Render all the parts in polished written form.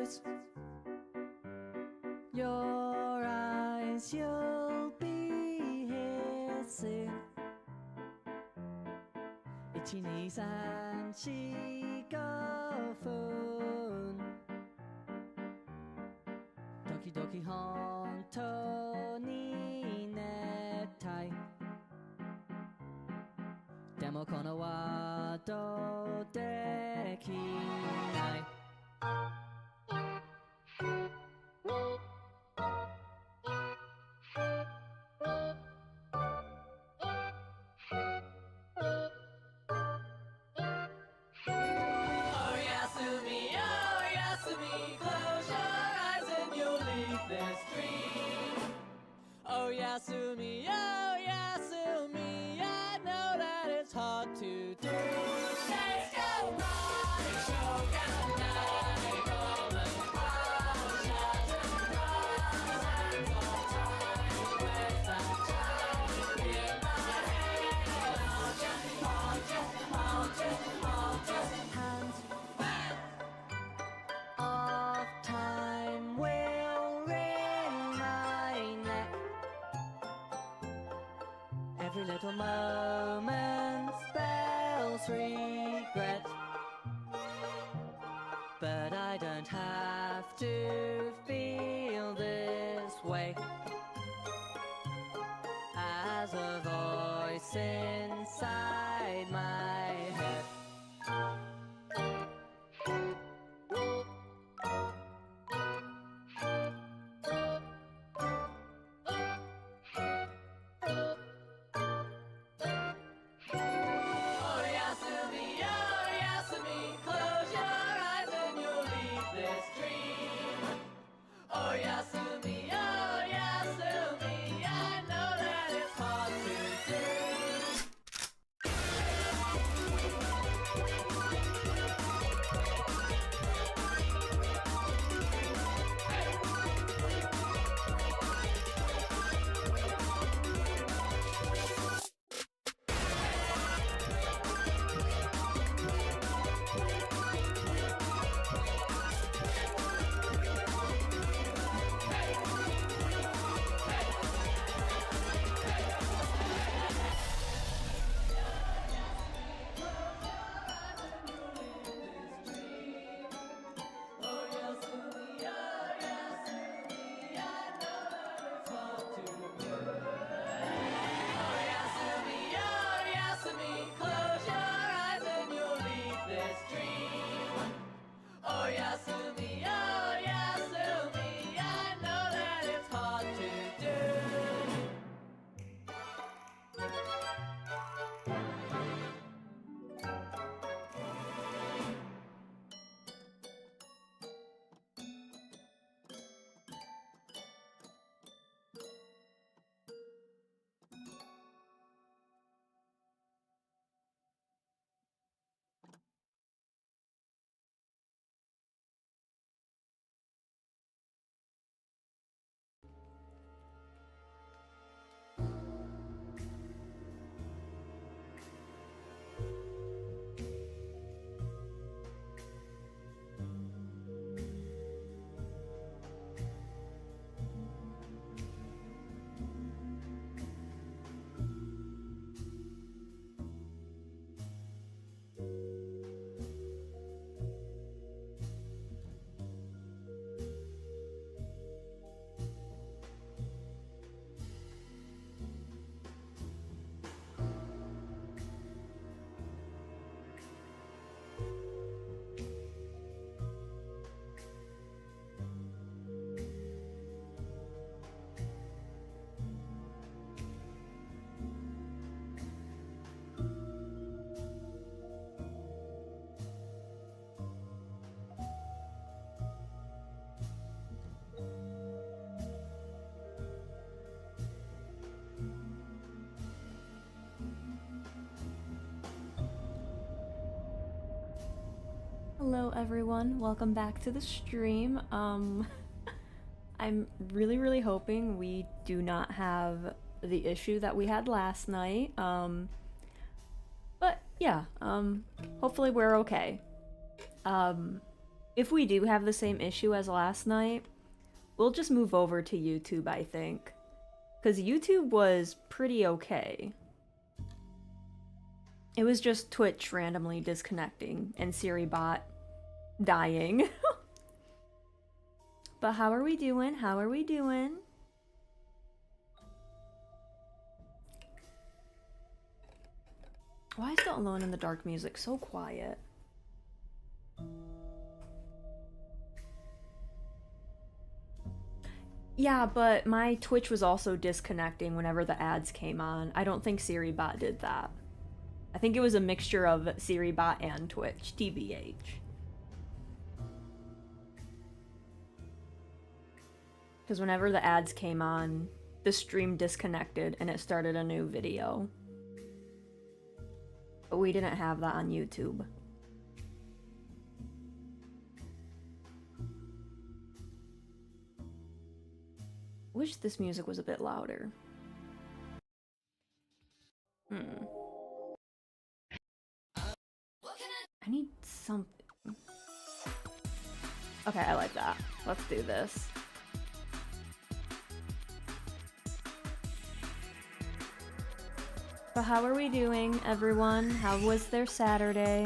close your eyes, you'll be here soon. 1、2、3、4、5分時々本当に熱帯でもこのワードできないOh, Yasumi, oh, Yasumi, I know that it's hard to do. Let's go on, shogunai, golden cross, shattered cross, hands on time, with that child in my hand. Hands of time will wring my neck. Every little moment spells regret, but I don't have to feel this way. As a voice inside my head Hello everyone, welcome back to the stream. I'm really hoping we do not have the issue that we had last night. But yeah, hopefully we're okay. if we do have the same issue as last night, we'll just move over to YouTube, I think. Because YouTube was pretty okay. It was just Twitch randomly disconnecting and SiriBot dying. But how are we doing? How are we doing? Why is the Alone in the Dark music so quiet? Yeah, but my Twitch was also disconnecting whenever the ads came on. I don't think SiriBot did that. I think it was a mixture of SiriBot and Twitch, TBH. Because whenever the ads came on, the stream disconnected and it started a new video. But we didn't have that on YouTube. Wish this music was a bit louder. I need something. Okay, I like that. Let's do this. But how are we doing, everyone? How was their Saturday?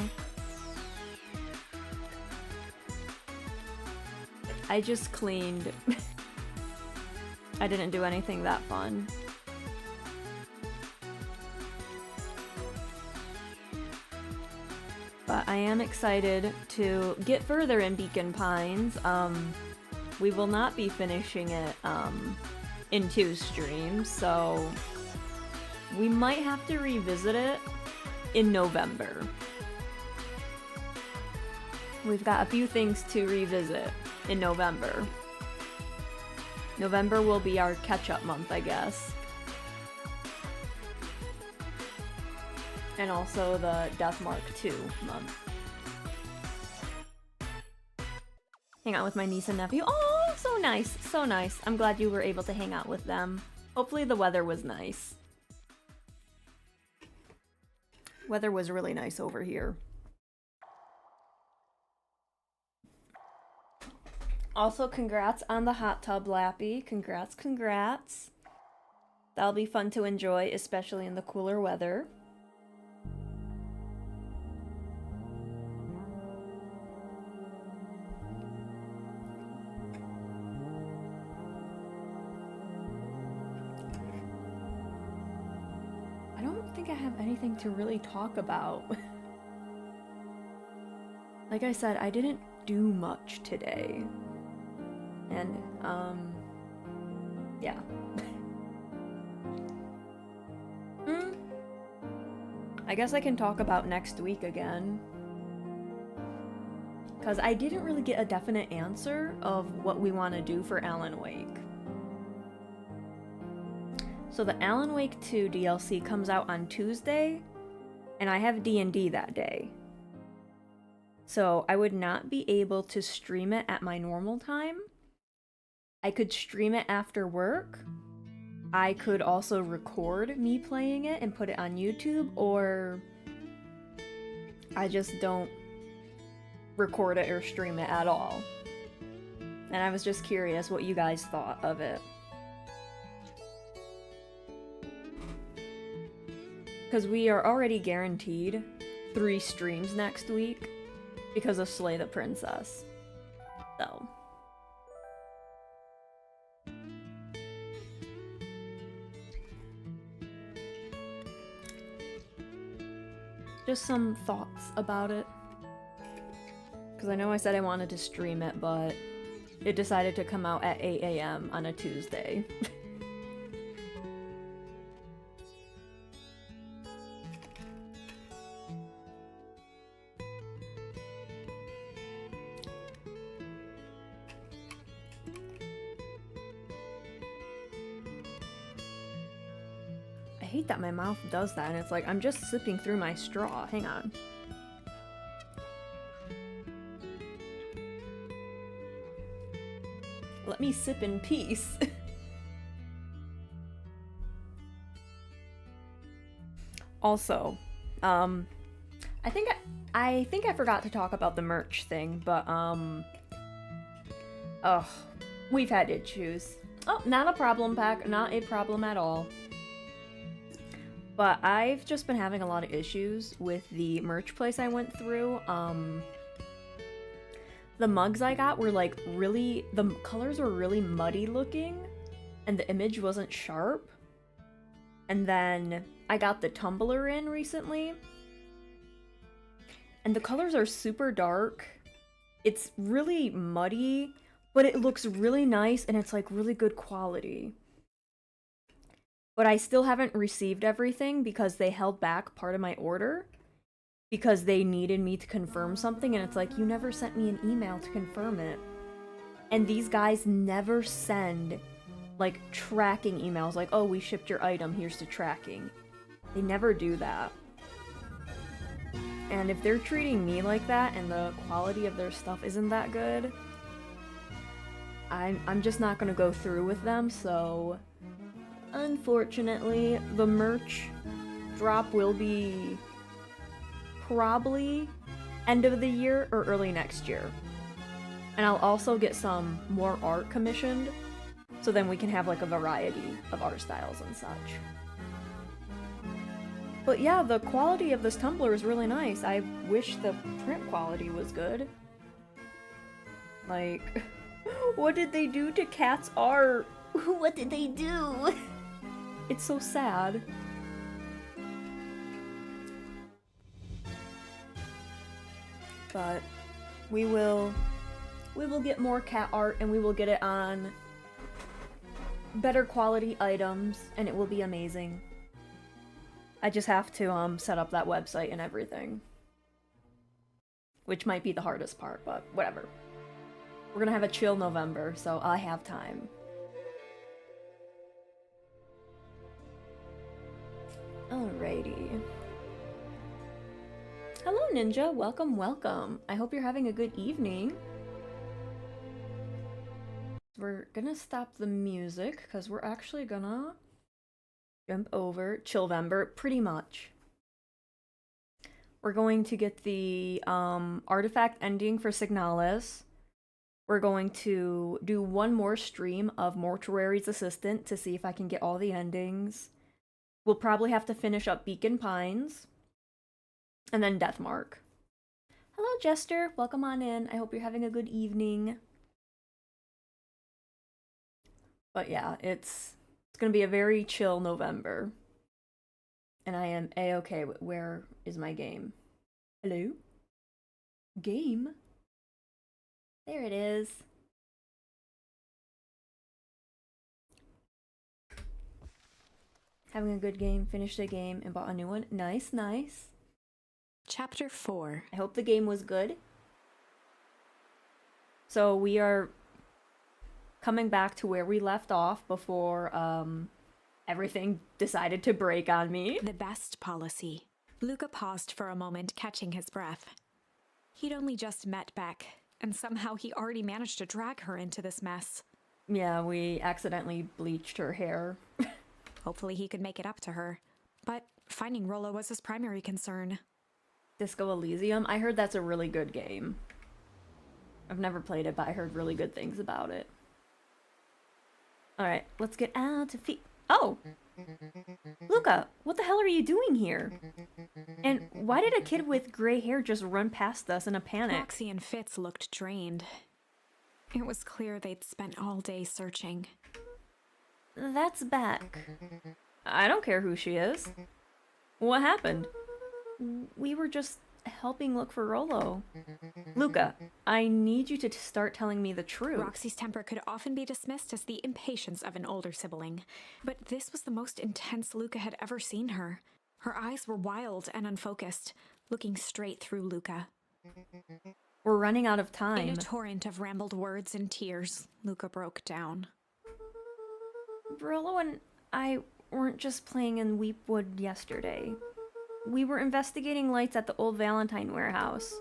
I just cleaned. I didn't do anything that fun. But I am excited to get further in Beacon Pines. We will not be finishing it in 2 streams, so we might have to revisit it in November. We've got a few things to revisit in November. November will be our catch-up month, I guess. And also the Deathmark 2 month. Hang out with my niece and nephew. Oh, so nice, so nice. I'm glad you were able to hang out with them. Hopefully the weather was nice. Weather was really nice over here. Also, congrats on the hot tub, Lappy. Congrats, congrats. That'll be fun to enjoy, especially in the cooler weather. I don't think I have anything to really talk about. Like I said, I didn't do much today. And, yeah. I guess I can talk about next week again. Because I didn't really get a definite answer of what we want to do for Alan Wake. So the Alan Wake 2 DLC comes out on Tuesday, and I have D&D that day. So I would not be able to stream it at my normal time. I could stream it after work. I could also record me playing it and put it on YouTube, or I just don't record it or stream it at all. And I was just curious what you guys thought of it. Because we are already guaranteed 3 streams next week because of Slay the Princess. So. Just some thoughts about it. Because I know I said I wanted to stream it, but it decided to come out at 8 AM on a Tuesday. I hate that my mouth does that, and it's like I'm just sipping through my straw. Hang on. Let me sip in peace. Also, I think I forgot to talk about the merch thing, but oh, we've had issues. Oh, not a problem, Pack. Not a problem at all. But I've just been having a lot of issues with the merch place I went through. The mugs I got were like really, the colors were really muddy looking, and the image wasn't sharp. And then I got the tumbler in recently, and the colors are super dark. It's really muddy, but it looks really nice and it's like really good quality. But I still haven't received everything because they held back part of my order because they needed me to confirm something, and it's like, you never sent me an email to confirm it. And these guys never send like tracking emails like, oh, we shipped your item, here's the tracking. They never do that. And if they're treating me like that and the quality of their stuff isn't that good, I'm just not gonna go through with them. So unfortunately, the merch drop will be probably end of the year or early next year. And I'll also get some more art commissioned, so then we can have like a variety of art styles and such. But yeah, the quality of this tumbler is really nice. I wish the print quality was good. Like, what did they do to Kat's art? What did they do? It's so sad. But we will get more cat art, and we will get it on better quality items, and it will be amazing. I just have to set up that website and everything, which might be the hardest part, but whatever. We're gonna have a chill November, so I have time. Alrighty. Hello, Ninja. Welcome, welcome. I hope you're having a good evening. We're gonna stop the music because we're actually gonna jump over Chillvember, pretty much. We're going to get the artifact ending for Signalis. We're going to do one more stream of Mortuary's Assistant to see if I can get all the endings. We'll probably have to finish up Beacon Pines. And then Deathmark. Hello, Jester. Welcome on in. I hope you're having a good evening. But yeah, it's gonna be a very chill November. And I am a-okay with where is my game? Hello? Game? There it is. Having a good game, finished a game, and bought a new one. Nice, nice. Chapter 4. I hope the game was good. So we are coming back to where we left off before everything decided to break on me. The best policy. Luca paused for a moment, catching his breath. He'd only just met Beck, and somehow he already managed to drag her into this mess. Yeah, we accidentally bleached her hair. Hopefully he could make it up to her. But finding Rollo was his primary concern. Disco Elysium? I heard that's a really good game. I've never played it, but I heard really good things about it. Alright, let's get out to feet. Oh! Luca, what the hell are you doing here? And why did a kid with gray hair just run past us in a panic? Roxy and Fitz looked drained. It was clear they'd spent all day searching. That's Beck. I don't care who she is. What happened? We were just helping look for Rollo. Luca, I need you to start telling me the truth. Roxy's temper could often be dismissed as the impatience of an older sibling, but this was the most intense Luca had ever seen her. Her eyes were wild and unfocused, looking straight through Luca. We're running out of time. In a torrent of rambled words and tears, Luca broke down. Rollo and I weren't just playing in Weepwood yesterday. We were investigating lights at the old Valentine warehouse.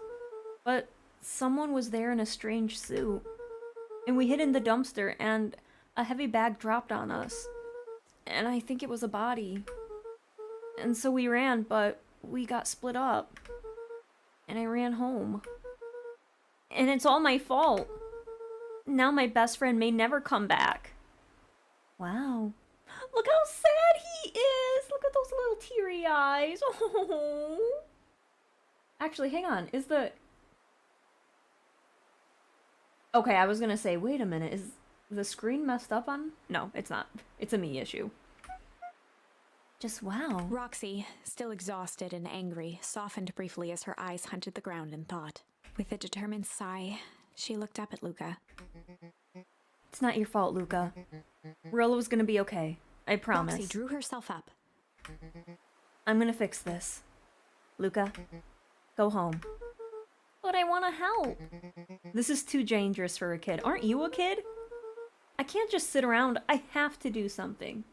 But someone was there in a strange suit. And we hid in the dumpster, and a heavy bag dropped on us. And I think it was a body. And so we ran, but we got split up. and I ran home. And it's all my fault. Now my best friend may never come back. Wow. Look how sad he is! Look at those little teary eyes. Oh. Actually, hang on. Is the... Okay, I was gonna say, wait a minute. Is the screen messed up on... No, it's not. It's a me issue. Just wow. Roxy, still exhausted and angry, softened briefly as her eyes hunted the ground in thought. With a determined sigh, she looked up at Luca. It's not your fault, Luca. Rollo's gonna be okay. I promise. Roxy drew herself up. I'm gonna fix this. Luca, go home. But I wanna help. This is too dangerous for a kid. Aren't you a kid? I can't just sit around. I have to do something.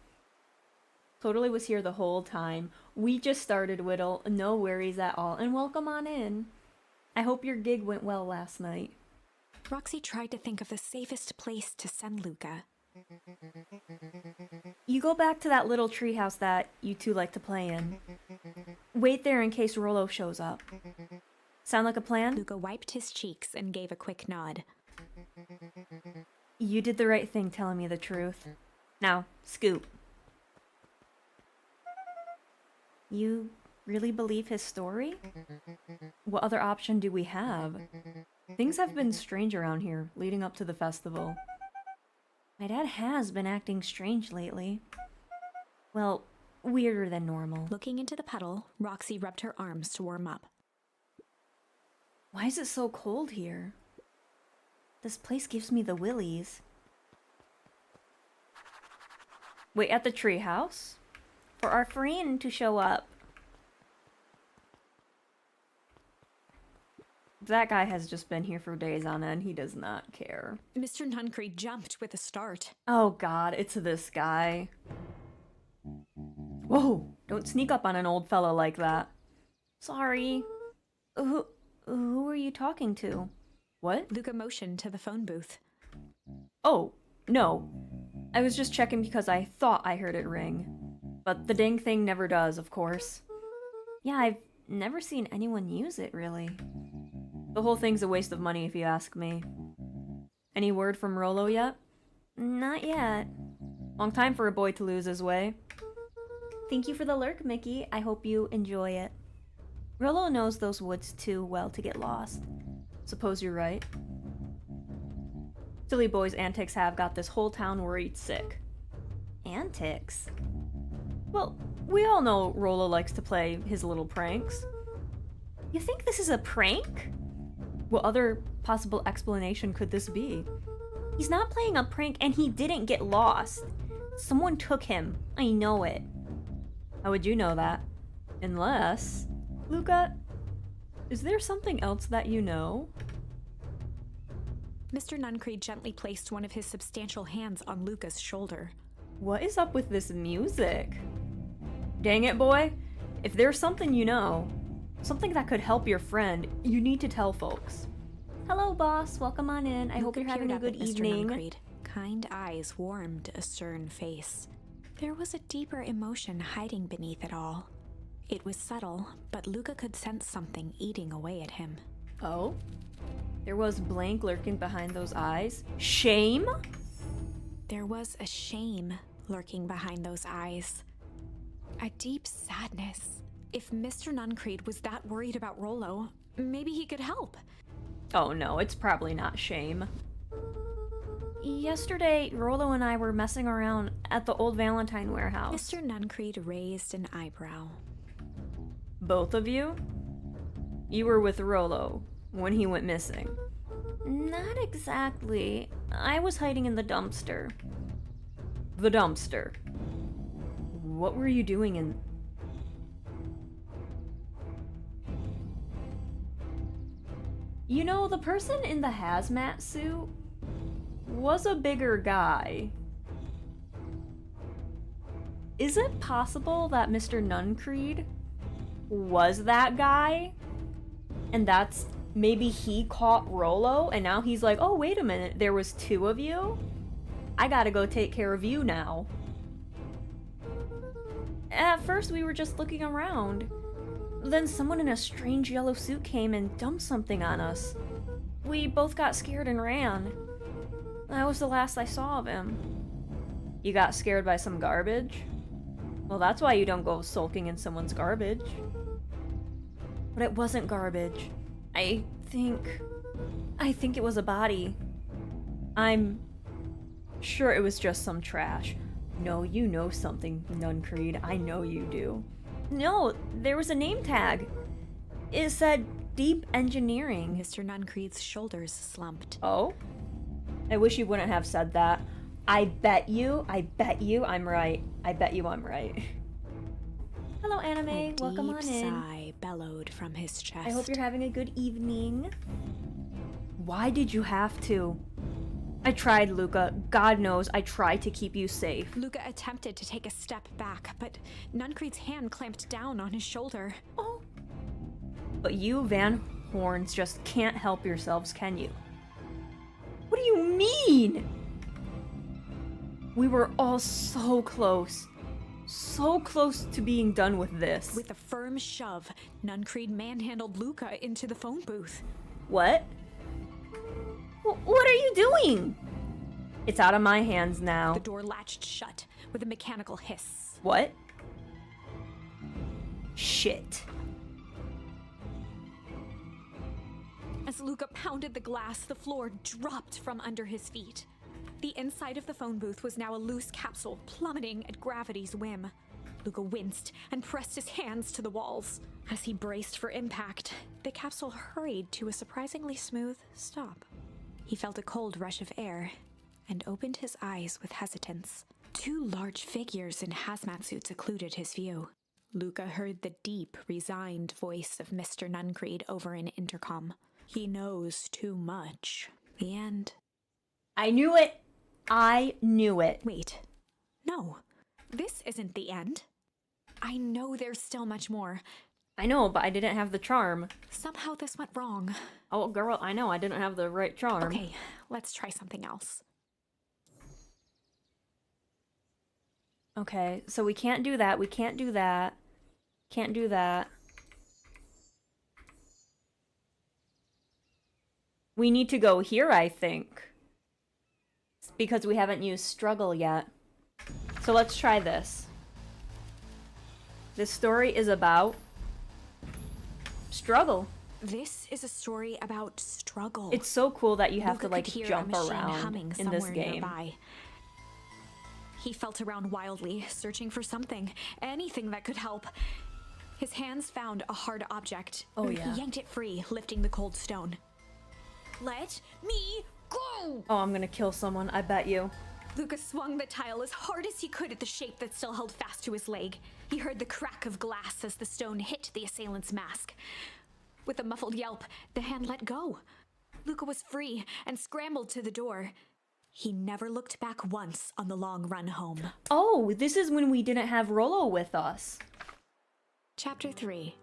Totally was here the whole time. We just started, Whittle. No worries at all. And welcome on in. I hope your gig went well last night. Roxy tried to think of the safest place to send Luca. You go back to that little treehouse that you two like to play in. Wait there in case Rollo shows up. Sound like a plan? Luca wiped his cheeks and gave a quick nod. You did the right thing telling me the truth. Now, scoot. You really believe his story? What other option do we have? Things have been strange around here, leading up to the festival. My dad has been acting strange lately. Well, weirder than normal. Looking into the puddle, Roxy rubbed her arms to warm up. Why is it so cold here? This place gives me the willies. Wait at the treehouse? For our friend to show up. That guy has just been here for days on end. He does not care. Mr. Nuncreed jumped with a start. Oh god, it's this guy. Whoa! Don't sneak up on an old fellow like that. Sorry. Who are you talking to? What? Luca motioned to the phone booth. Oh, no. I was just checking because I thought I heard it ring. But the dang thing never does, of course. Yeah, I've never seen anyone use it, really. The whole thing's a waste of money if you ask me. Any word from Rollo yet? Not yet. Long time for a boy to lose his way. Thank you for the lurk, Mickey. I hope you enjoy it. Rollo knows those woods too well to get lost. Suppose you're right. Silly boy's antics have got this whole town worried sick. Antics? Well, we all know Rollo likes to play his little pranks. You think this is a prank? What other possible explanation could this be? He's not playing a prank and he didn't get lost. Someone took him. I know it. How would you know that? Unless... Luca, is there something else that you know? Mr. Nuncreed gently placed one of his substantial hands on Luca's shoulder. What is up with this music? Dang it, boy. If there's something you know, something that could help your friend, you need to tell folks. Hello, boss. Welcome on in. I hope you're having a good evening. Mr. Nuncreed. Kind eyes warmed a stern face. There was a deeper emotion hiding beneath it all. It was subtle, but Luca could sense something eating away at him. Oh? There was blank lurking behind those eyes? Shame? There was a shame lurking behind those eyes. A deep sadness. If Mr. Nuncreed was that worried about Rollo, maybe he could help. Oh no, it's probably not shame. Yesterday, Rollo and I were messing around at the old Valentine warehouse. Mr. Nuncreed raised an eyebrow. Both of you? You were with Rollo when he went missing. Not exactly. I was hiding in the dumpster. The dumpster? What were you doing in... You know, the person in the hazmat suit was a bigger guy. Is it possible that Mr. Nuncreed was that guy? And that's... maybe he caught Rollo and now he's like, oh, wait a minute, there was two of you? I gotta go take care of you now. At first we were just looking around. Then someone in a strange yellow suit came and dumped something on us. We both got scared and ran. That was the last I saw of him. You got scared by some garbage? Well, that's why you don't go sulking in someone's garbage. But it wasn't garbage. I think it was a body. I'm sure it was just some trash. No, you know something, Nuncreed. I know you do. No, there was a name tag. It said Deep Engineering. Mr. Nuncreed's shoulders slumped. Oh? I wish you wouldn't have said that. I bet you I'm right. I bet you I'm right. Hello, Anime. A Welcome on deep in. sigh bellowed from his chest. I hope you're having a good evening. Why did you have to? I tried, Luca. God knows I tried to keep you safe. Luca attempted to take a step back, but Nuncreed's hand clamped down on his shoulder. Oh. But you Van Horns just can't help yourselves, can you? What do you mean? We were all so close. So close to being done with this. With a firm shove, Nuncreed manhandled Luca into the phone booth. What? What are you doing? It's out of my hands now. The door latched shut with a mechanical hiss. What? Shit. As Luca pounded the glass, the floor dropped from under his feet. The inside of the phone booth was now a loose capsule plummeting at gravity's whim. Luca winced and pressed his hands to the walls. As he braced for impact, the capsule hurried to a surprisingly smooth stop. He felt a cold rush of air and opened his eyes with hesitance. Two large figures in hazmat suits occluded his view. Luca heard the deep, resigned voice of Mr. Nuncreed over an intercom. He knows too much. The end. I knew it. I knew it. Wait. No. This isn't the end. I know there's still much more. I know, but I didn't have the charm. Somehow this went wrong. Oh, girl, I know I didn't have the right charm. Okay, let's try something else. Okay, so we can't do that. We can't do that. Can't do that. We need to go here, I think. It's because we haven't used struggle yet. So let's try this. This story is about struggle. This is a story about struggle. It's so cool that you have Luca to like could hear jump a machine around humming in this somewhere game. nearby. He felt around wildly, searching for something, anything that could help. His hands found a hard object. Oh, yeah. He yanked it free, lifting the cold stone. Let me go! Oh, I'm gonna kill someone, I bet you. Luca swung the tile as hard as he could at the shape that still held fast to his leg. He heard the crack of glass as the stone hit the assailant's mask. With a muffled yelp, the hand let go. Luca was free and scrambled to the door. He never looked back once on the long run home. Oh, this is when we didn't have Rollo with us. Chapter 3.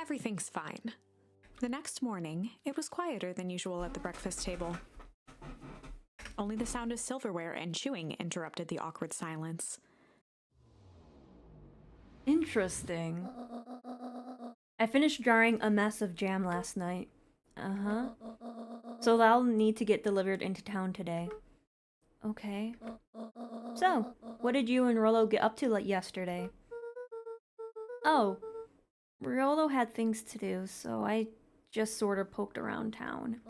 Everything's fine. The next morning, it was quieter than usual at the breakfast table. Only the sound of silverware and chewing interrupted the awkward silence. Interesting. I finished jarring a mess of jam last night. Uh-huh. So that'll need to get delivered into town today. Okay. So, what did you and Rollo get up to like yesterday? Oh, Rollo had things to do, so I just sort of poked around town.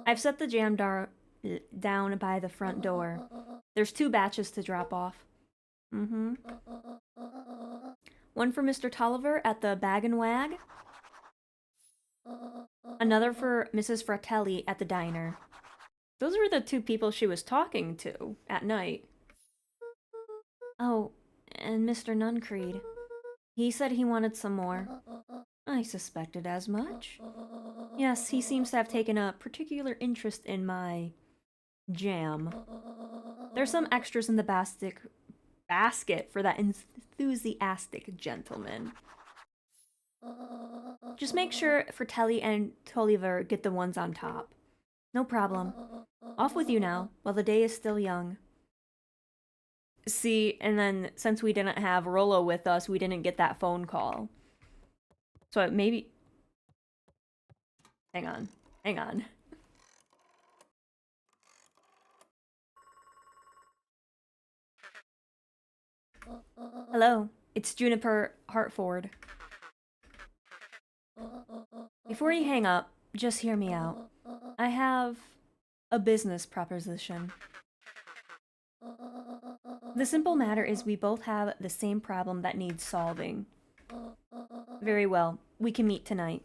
I've set the jam down by the front door. There's 2 batches to drop off. Mm-hmm. One for Mr. Tolliver at the Bag and Wag. Another for Mrs. Fratelli at the diner. Those were the 2 people she was talking to at night. Oh, and Mr. Nuncreed. He said he wanted some more. I suspected as much. Yes, he seems to have taken a particular interest in my jam. There's some extras in the basket for that enthusiastic gentleman. Just make sure Fratelli and Tolliver get the ones on top. No problem. Off with you now, while the day is still young. See, and then since we didn't have Rollo with us, we didn't get that phone call. So maybe... Hang on. Hang on. Hello, it's Juniper Hartford. Before you hang up, just hear me out. I have a business proposition. The simple matter is we both have the same problem that needs solving. Very well, we can meet tonight.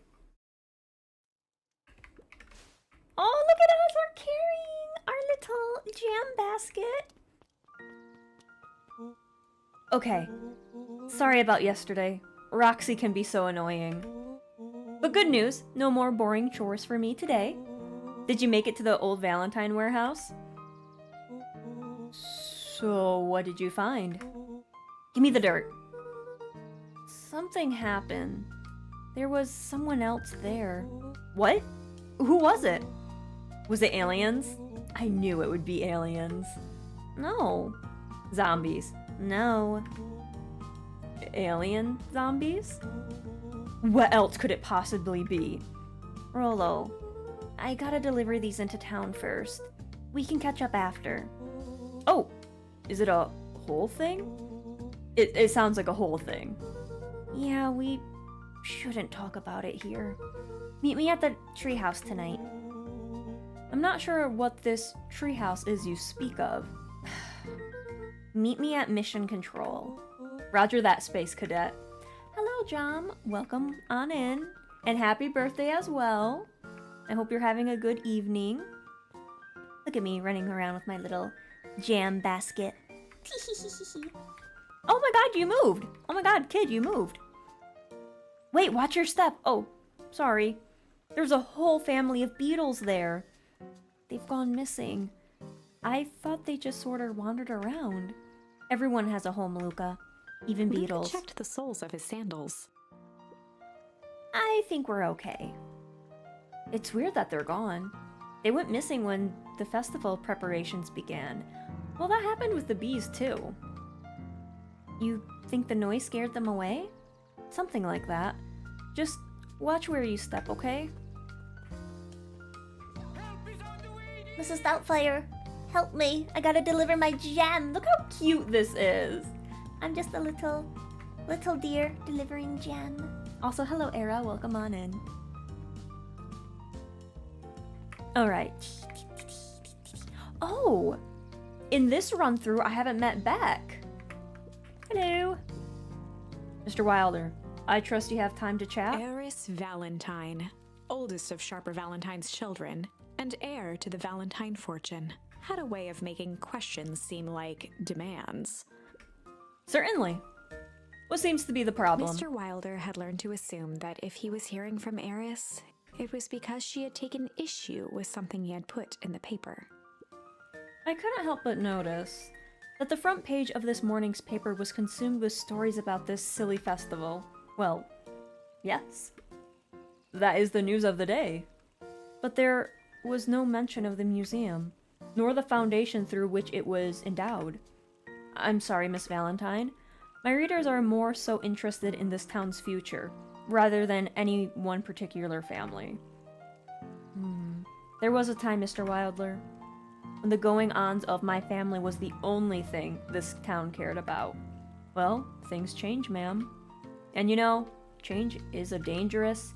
Oh, look at us! We're carrying our little jam basket. Okay. Sorry about yesterday. Roxy can be so annoying. But good news, no more boring chores for me today. Did you make it to the old Valentine warehouse? So, what did you find? Give me the dirt. Something happened. There was someone else there. What? Who was it? Was it aliens? I knew it would be aliens. No. Zombies. No. Alien zombies? What else could it possibly be? Rollo, I gotta deliver these into town first. We can catch up after. Oh, is it a whole thing? It sounds like a whole thing. Yeah, we shouldn't talk about it here. Meet me at the treehouse tonight. I'm not sure what this treehouse is you speak of. Meet me at Mission Control. Roger that, Space Cadet. Hello, Jom. Welcome on in. And happy birthday as well. I hope you're having a good evening. Look at me running around with my little jam basket. Oh my god, you moved! Oh my god, kid, you moved. Wait, watch your step. Oh, sorry. There's a whole family of beetles there. They've gone missing. I thought they just sort of wandered around. Everyone has a home, Luca. Even beetles. Luca checked the soles of his sandals. I think we're okay. It's weird that they're gone. They went missing when the festival preparations began. Well, that happened with the bees, too. You think the noise scared them away? Something like that. Just watch where you step, okay? Mrs. Doubtfire, help me. I gotta deliver my jam. Look how cute this is. I'm just a little deer delivering jam. Also, hello, Era. Welcome on in. Alright. Oh! In this run-through, I haven't met Beck. Hello. Mr. Wilder, I trust you have time to chat? Eris Valentine, oldest of Sharper Valentine's children, and heir to the Valentine fortune, had a way of making questions seem like demands. Certainly. What seems to be the problem? Mr. Wilder had learned to assume that if he was hearing from Eris, it was because she had taken issue with something he had put in the paper. I couldn't help but notice that the front page of this morning's paper was consumed with stories about this silly festival. Well, yes. That is the news of the day. But there was no mention of the museum, nor the foundation through which it was endowed. I'm sorry, Miss Valentine. My readers are more so interested in this town's future, rather than any one particular family. There was a time, Mr. Wilder, when the going-ons of my family was the only thing this town cared about. Well, things change, ma'am. And you know, change is a dangerous...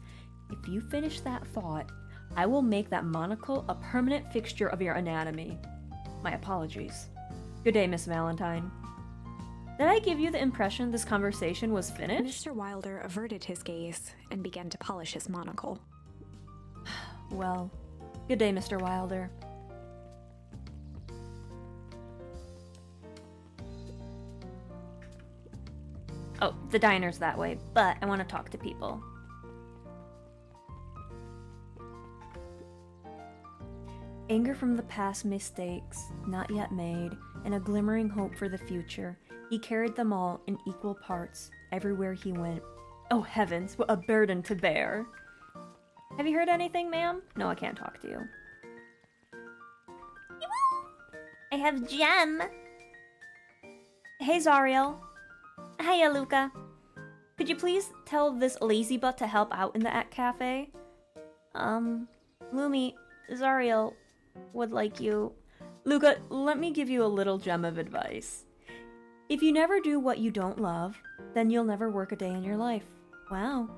If you finish that thought, I will make that monocle a permanent fixture of your anatomy. My apologies. Good day, Miss Valentine. Did I give you the impression this conversation was finished? Mr. Wilder averted his gaze and began to polish his monocle. Well, good day, Mr. Wilder. Oh, the diner's that way, but I want to talk to people. Anger from the past mistakes, not yet made, and a glimmering hope for the future. He carried them all in equal parts, everywhere he went. Oh heavens, what a burden to bear! Have you heard anything, ma'am? No, I can't talk to you. I have jam! Hey, Zariel. Hiya, Luca. Could you please tell this lazy butt to help out in the cafe? Lumi, Zariel would like you. Luca, let me give you a little gem of advice. If you never do what you don't love, then you'll never work a day in your life. Wow.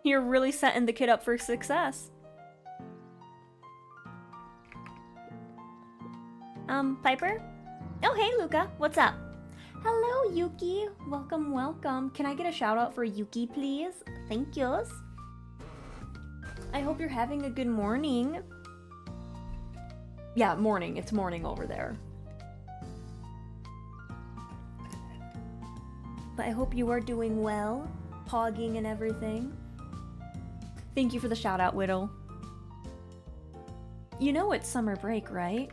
You're really setting the kid up for success. Piper? Oh, hey, Luca. What's up? Hello, Yuki. Welcome, welcome. Can I get a shout out for Yuki, please? Thank yous. I hope you're having a good morning. Yeah, morning. It's morning over there. But I hope you are doing well, pogging and everything. Thank you for the shout out, Whittle. You know it's summer break, right?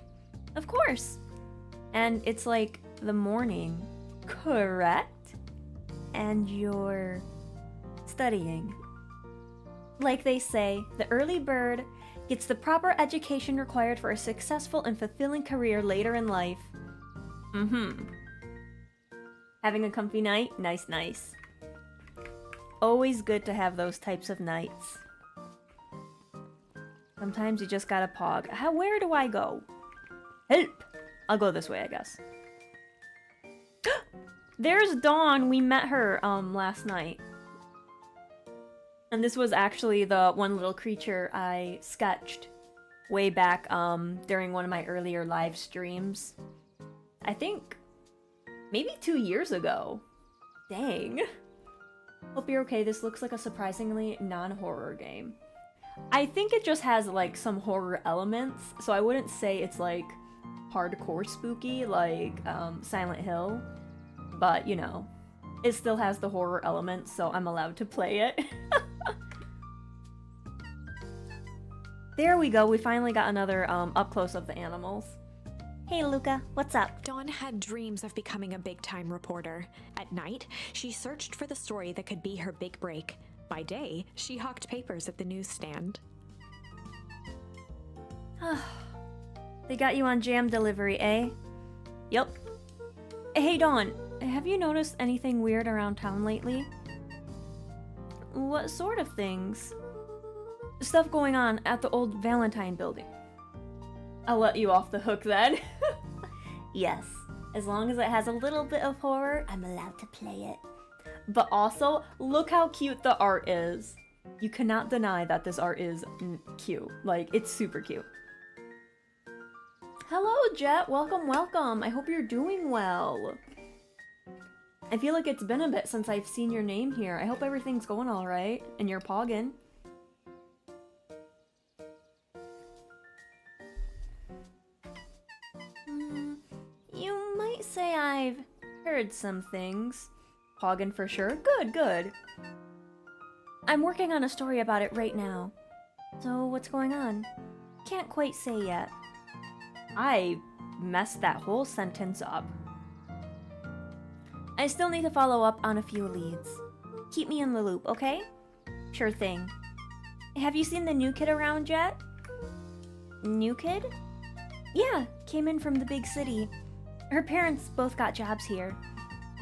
Of course. And it's like the morning, correct? And you're studying. Like they say, the early bird gets the proper education required for a successful and fulfilling career later in life. Having a comfy night? Nice, nice. Always good to have those types of nights. Sometimes you just gotta pog. Where do I go? Help! I'll go this way, I guess. There's Dawn! We met her, last night. And this was actually the one little creature I sketched way back, during one of my earlier live streams. I think maybe 2 years ago. Dang. Hope you're okay. This looks like a surprisingly non-horror game. I think it just has, like, some horror elements, so I wouldn't say it's, like, hardcore spooky, like, Silent Hill. But, you know, it still has the horror elements, so I'm allowed to play it. There we go. We finally got another, up-close of the animals. Hey, Luca, what's up? Dawn had dreams of becoming a big-time reporter. At night, she searched for the story that could be her big break. By day, she hawked papers at the newsstand. They got you on jam delivery, eh? Yup. Hey, Dawn, have you noticed anything weird around town lately? What sort of things? Stuff going on at the old Valentine building. I'll let you off the hook then. Yes, as long as it has a little bit of horror, I'm allowed to play it. But also, look how cute the art is. You cannot deny that this art is cute. Like, it's super cute. Hello, Jet. Welcome, welcome. I hope you're doing well. I feel like it's been a bit since I've seen your name here. I hope everything's going all right and you're pogging. You might say I've heard some things. Poggin for sure. Good, good. I'm working on a story about it right now. So what's going on? Can't quite say yet. I messed that whole sentence up. I still need to follow up on a few leads. Keep me in the loop, okay? Sure thing. Have you seen the new kid around yet? New kid? Yeah, came in from the big city. Her parents both got jobs here.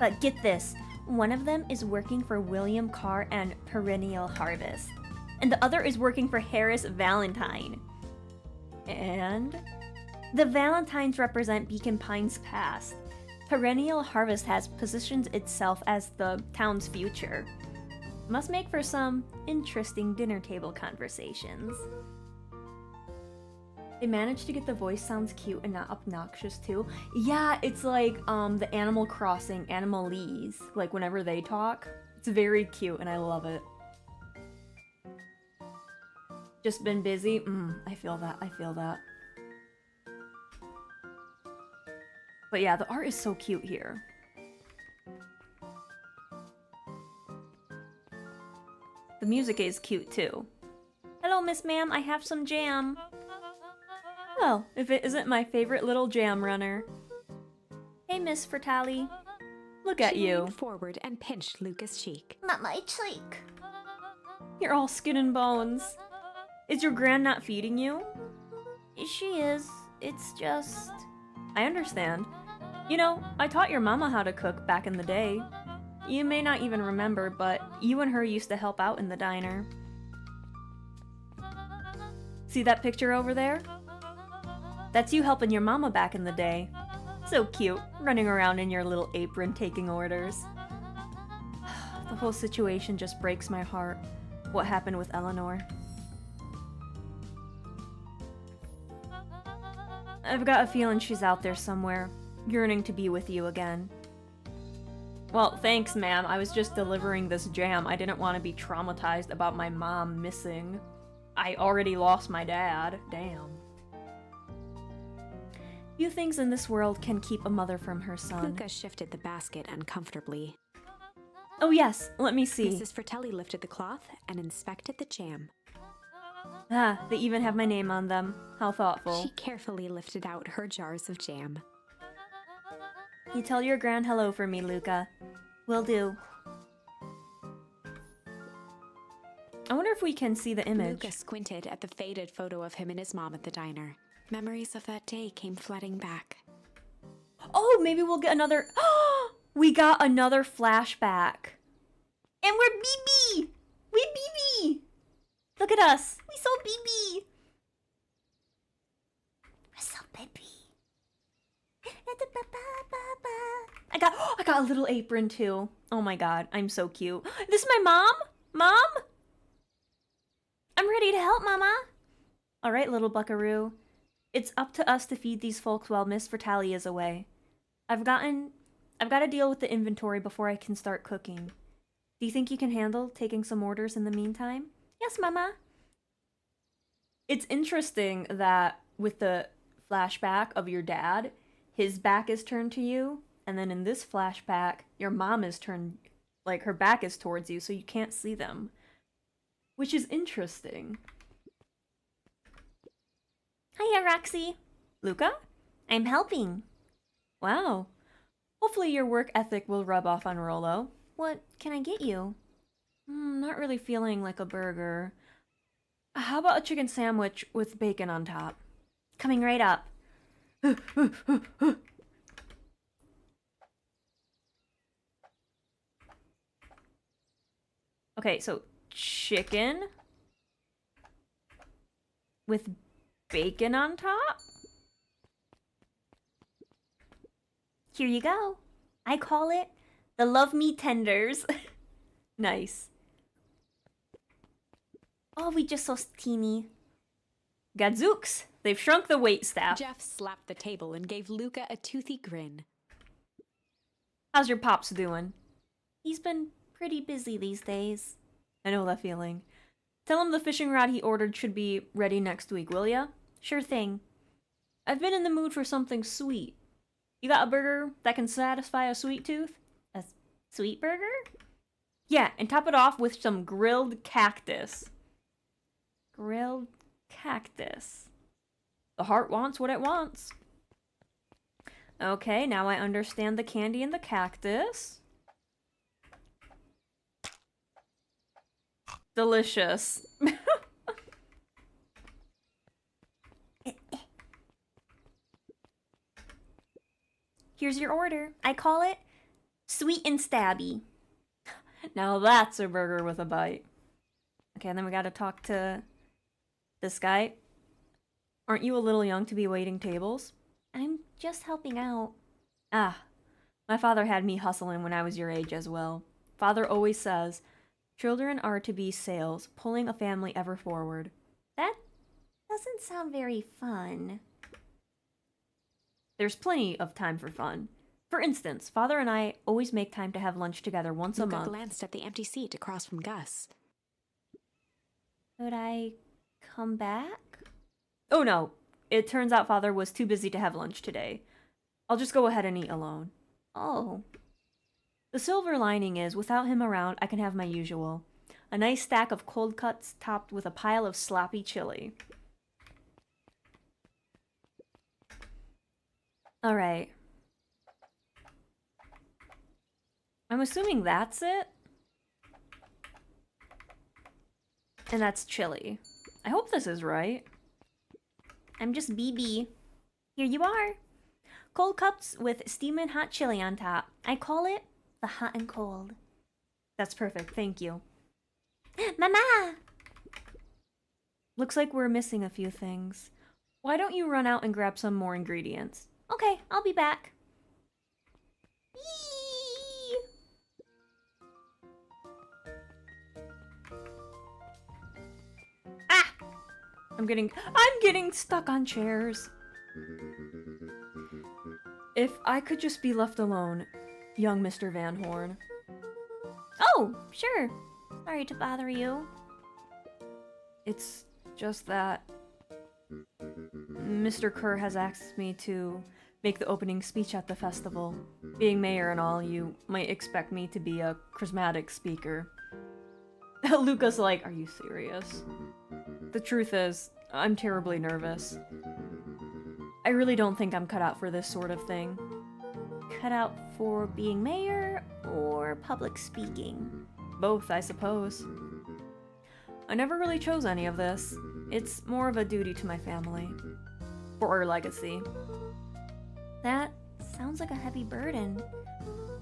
But get this, one of them is working for William Carr and Perennial Harvest, and the other is working for Harris Valentine. And the Valentines represent Beacon Pines' past. Perennial Harvest has positioned itself as the town's future. Must make for some interesting dinner table conversations. They managed to get the voice sounds cute and not obnoxious too. Yeah, it's like the Animal Crossing Animalese, like whenever they talk. It's very cute and I love it. Just been busy? I feel that, I feel that. But yeah, the art is so cute here. The music is cute too. Hello, Miss Ma'am, I have some jam. Well, if it isn't my favorite little jam runner. Hey, Miss Fertali. Look at She you. leaned forward and pinched Luca's cheek. Not my cheek. You're all skin and bones. Is your gran not feeding you? She is. It's just... I understand. You know, I taught your mama how to cook back in the day. You may not even remember, but you and her used to help out in the diner. See that picture over there? That's you helping your mama back in the day. So cute, running around in your little apron taking orders. The whole situation just breaks my heart. What happened with Eleanor? I've got a feeling she's out there somewhere, yearning to be with you again. Well, thanks, ma'am. I was just delivering this jam. I didn't want to be traumatized about my mom missing. I already lost my dad. Damn. Few things in this world can keep a mother from her son. Luca shifted the basket uncomfortably. Oh yes, let me see. Mrs. Fratelli lifted the cloth and inspected the jam. Ah, they even have my name on them. How thoughtful. She carefully lifted out her jars of jam. You tell your grand hello for me, Luca. Will do. I wonder if we can see the image. Luca squinted at the faded photo of him and his mom at the diner. Memories of that day came flooding back. Oh, maybe we'll get another... We got another flashback. And we're BB! We BB! Look at us. We so BB. We're so BB. I got a little apron too. Oh my god, I'm so cute. This is my mom? Mom? I'm ready to help, Mama. Alright, little buckaroo. It's up to us to feed these folks while Miss Fratelli is away. I've got to deal with the inventory before I can start cooking. Do you think you can handle taking some orders in the meantime? Yes, Mama. It's interesting that with the flashback of your dad, his back is turned to you, and then in this flashback, your mom is turned, like her back is towards you, so you can't see them. Which is interesting. Hiya, Roxy. Luca? I'm helping. Wow. Hopefully your work ethic will rub off on Rollo. What can I get you? Not really feeling like a burger. How about a chicken sandwich with bacon on top? Coming right up. Okay, so chicken with bacon on top? Here you go. I call it the Love Me Tenders. Nice. Oh, we just so teeny. Gadzooks! They've shrunk the wait staff. Jeff slapped the table and gave Luca a toothy grin. How's your pops doing? He's been pretty busy these days. I know that feeling. Tell him the fishing rod he ordered should be ready next week, will ya? Sure thing. I've been in the mood for something sweet. You got a burger that can satisfy a sweet tooth? A sweet burger? Yeah, and top it off with some grilled cactus. Grilled cactus. The heart wants what it wants. Okay, now I understand the candy and the cactus. Delicious. Here's your order. I call it sweet and stabby. Now that's a burger with a bite. Okay, and then we gotta talk to this guy. Aren't you a little young to be waiting tables? I'm just helping out. Ah, my father had me hustling when I was your age as well. Father always says, children are to be sails, pulling a family ever forward. That doesn't sound very fun. There's plenty of time for fun. For instance, Father and I always make time to have lunch together once a Luca month. glanced at the empty seat across from Gus. Could I come back? Oh no, it turns out Father was too busy to have lunch today. I'll just go ahead and eat alone. Oh. The silver lining is, without him around, I can have my usual. A nice stack of cold cuts topped with a pile of sloppy chili. Alright. I'm assuming that's it. And that's chili. I hope this is right. I'm just BB. Here you are. Cold cups with steaming hot chili on top. I call it the hot and cold. That's perfect, thank you. Mama! Looks like we're missing a few things. Why don't you run out and grab some more ingredients? Okay, I'll be back. Yee! Ah! I'm getting stuck on chairs. If I could just be left alone, young Mr. Van Horn. Oh, sure. Sorry to bother you. It's just that Mr. Kerr has asked me to make the opening speech at the festival. Being mayor and all, you might expect me to be a charismatic speaker. Luca's like, are you serious? The truth is, I'm terribly nervous. I really don't think I'm cut out for this sort of thing. Cut out for being mayor or public speaking? Both, I suppose. I never really chose any of this. It's more of a duty to my family. For our legacy. That sounds like a heavy burden.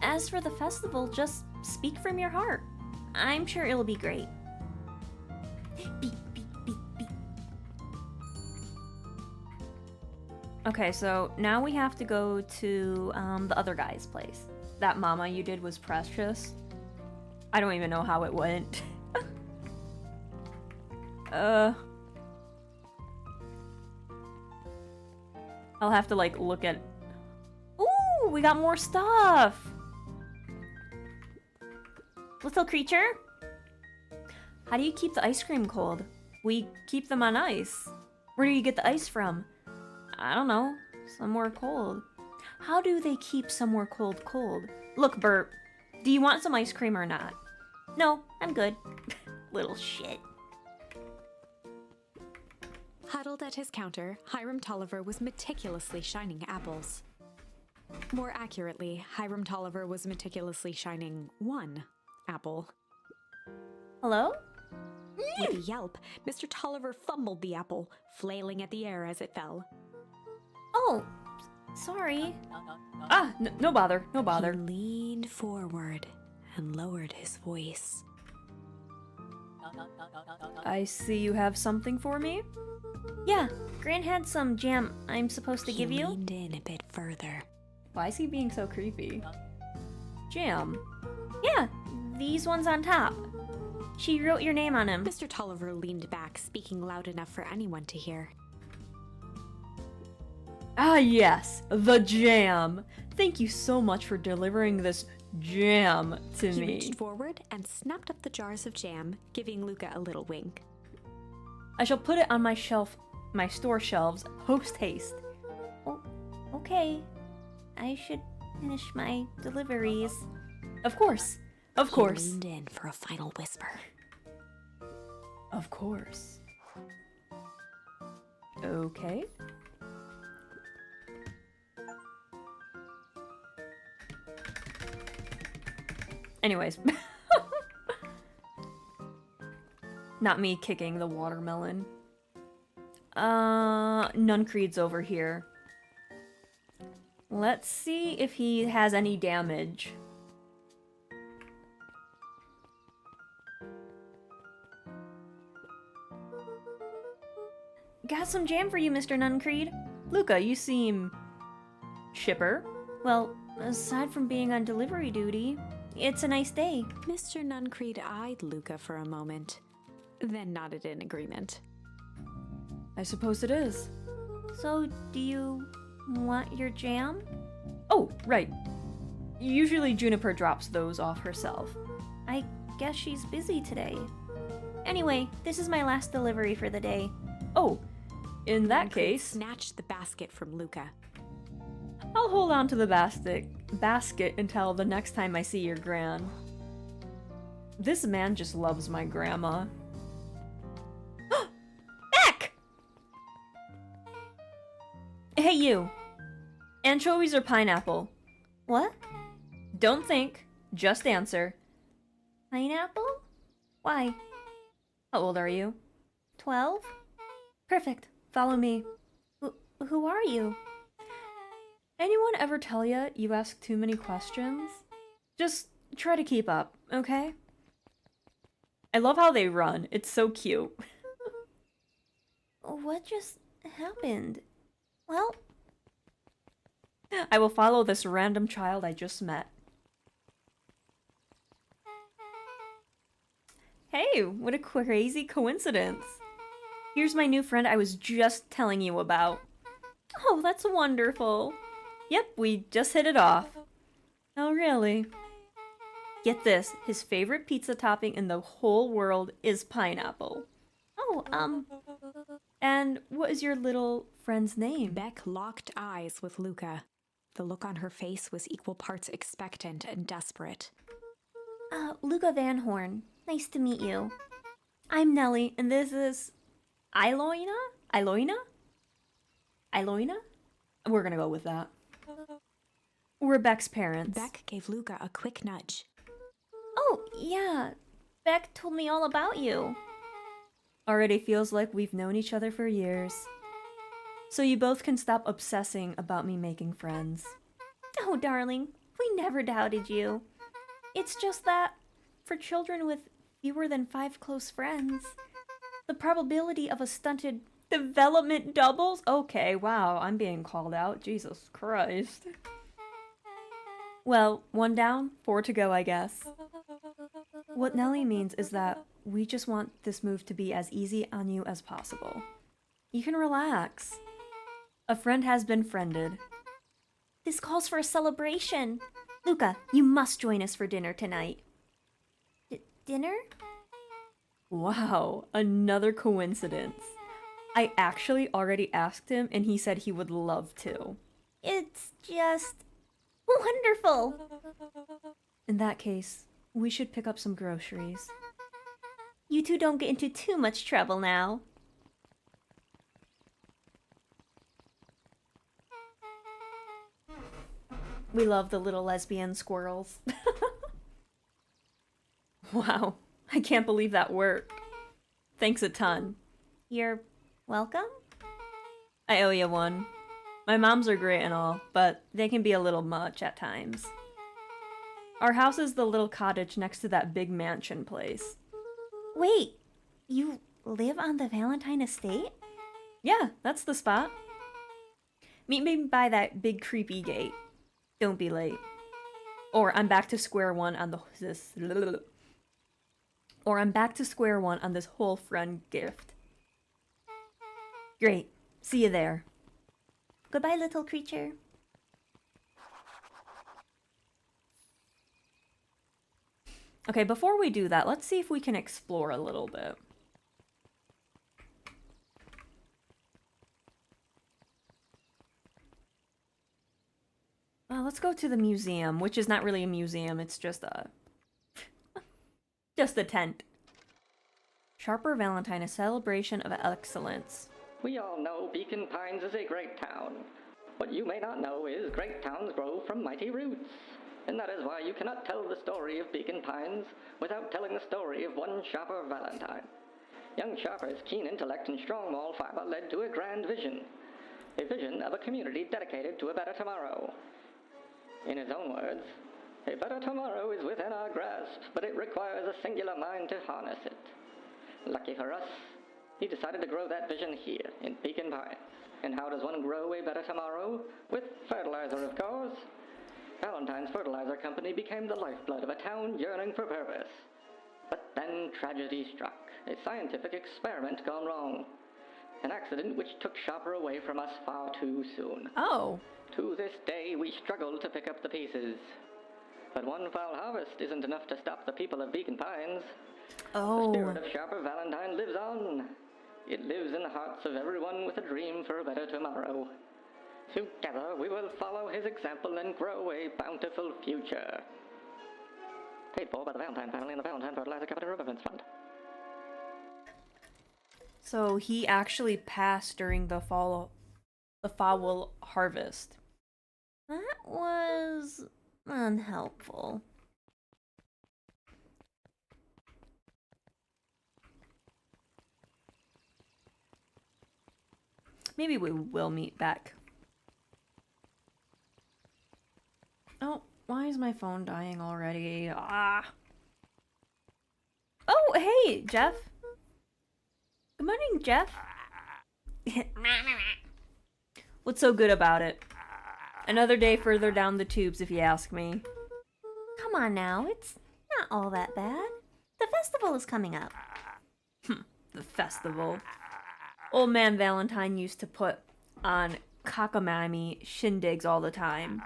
As for the festival, just speak from your heart. I'm sure it'll be great. Beep, beep, beep, beep. Okay, so now we have to go to the other guy's place. That mama you did was precious. I don't even know how it went. I'll have to like look at... Ooh, we got more stuff! Little creature? How do you keep the ice cream cold? We keep them on ice. Where do you get the ice from? I don't know. Somewhere cold. How do they keep somewhere cold cold? Look, Bert. Do you want some ice cream or not? No, I'm good. Little shit. Huddled at his counter, Hiram Tolliver was meticulously shining apples. More accurately, Hiram Tolliver was meticulously shining one apple. Hello? With a yelp, Mr. Tolliver fumbled the apple, flailing at the air as it fell. Oh, sorry. Ah, no bother, no bother. He leaned forward and lowered his voice. I see you have something for me? Yeah, Gran had some jam I'm supposed to give He you. leaned in a bit further. Why is he being so creepy? Jam? Yeah, these ones on top. She wrote your name on them. Mr. Tolliver leaned back, speaking loud enough for anyone to hear. Ah yes, the jam. Thank you so much for delivering this jam to He me. reached forward and snapped up the jars of jam, giving Luca a little wink. I shall put it on my shelf, my store shelves, post haste. Oh, okay. I should finish my deliveries. Of course. Of course. He leaned in for a final whisper. Of course. Okay. Anyways. Not me kicking the watermelon. Nuncreed's over here. Let's see if he has any damage. Got some jam for you, Mr. Nuncreed. Luca, you seem... chipper. Well, aside from being on delivery duty, it's a nice day. Mr. Nuncreed eyed Luca for a moment, then nodded in agreement. I suppose it is. So, do you want your jam? Oh, right. Usually Juniper drops those off herself. I guess she's busy today. Anyway, this is my last delivery for the day. Oh, in that Nuncreed case, snatched the basket from Luca. I'll hold on to the basket until the next time I see your gran. This man just loves my grandma. Back! Hey you! Anchovies or pineapple? What? Don't think, just answer. Pineapple? Why? How old are you? 12? Perfect. Follow me. Who are you? Anyone ever tell you ask too many questions? Just try to keep up, okay? I love how they run. It's so cute. What just happened? Well, I will follow this random child I just met. Hey, what a crazy coincidence. Here's my new friend I was just telling you about. Oh, that's wonderful. Yep, we just hit it off. Oh, really? Get this, his favorite pizza topping in the whole world is pineapple. Oh, and what is your little friend's name? Beck locked eyes with Luca. The look on her face was equal parts expectant and desperate. Luca Van Horn. Nice to meet you. I'm Nellie, and this is... Iloina? Iloina? Iloina? We're gonna go with that. We're Beck's parents. Beck gave Luca a quick nudge. Oh, yeah. Beck told me all about you. Already feels like we've known each other for years. So you both can stop obsessing about me making friends. Oh, darling, we never doubted you. It's just that, for children with fewer than 5 close friends, the probability of a stunted development doubles? Okay, wow, I'm being called out. Jesus Christ. Well, 1 down, 4 to go, I guess. What Nellie means is that we just want this move to be as easy on you as possible. You can relax. A friend has been friended. This calls for a celebration. Luca, you must join us for dinner tonight. Dinner? Wow, another coincidence. I actually already asked him and he said he would love to. It's just wonderful. In that case, we should pick up some groceries. You two don't get into too much trouble now. We love the little lesbian squirrels. Wow, I can't believe that worked. Thanks a ton. You're welcome? I owe you one. My moms are great and all, but they can be a little much at times. Our house is the little cottage next to that big mansion place. Wait, you live on the Valentine estate? Yeah, that's the spot. Meet me by that big creepy gate. Don't be late. Or I'm back to square one on this whole friend gift. Great. See you there. Goodbye, little creature. Okay, before we do that, let's see if we can explore a little bit. Well, let's go to the museum, which is not really a museum, it's just a... just a tent. Sharper Valentine, a celebration of excellence. We all know Beacon Pines is a great town. What you may not know is great towns grow from mighty roots. And that is why you cannot tell the story of Beacon Pines without telling the story of one Sharper Valentine. Young Sharper's keen intellect and strong moral fiber led to a grand vision. A vision of a community dedicated to a better tomorrow. In his own words, a better tomorrow is within our grasp, but it requires a singular mind to harness it. Lucky for us, he decided to grow that vision here, in Beacon Pines. And how does one grow a better tomorrow? With fertilizer, of course. Valentine's Fertilizer Company became the lifeblood of a town yearning for purpose. But then tragedy struck, a scientific experiment gone wrong. An accident which took Sharper away from us far too soon. Oh. To this day, we struggle to pick up the pieces. But one foul harvest isn't enough to stop the people of Beacon Pines. Oh. The spirit of Sharper Valentine lives on. It lives in the hearts of everyone with a dream for a better tomorrow. Together, we will follow his example and grow a bountiful future. Paid for by the Valentine family and the Valentine Fertilizer Company Remembrance Fund. So he actually passed during the foul harvest. That was unhelpful. Maybe we will meet back. is my phone dying already? Ah. Oh, hey, Jeff. Good morning, Jeff. What's so good about it? Another day further down the tubes, if you ask me. Come on now, it's not all that bad. The festival is coming up. The festival. Old man Valentine used to put on cockamamie shindigs all the time.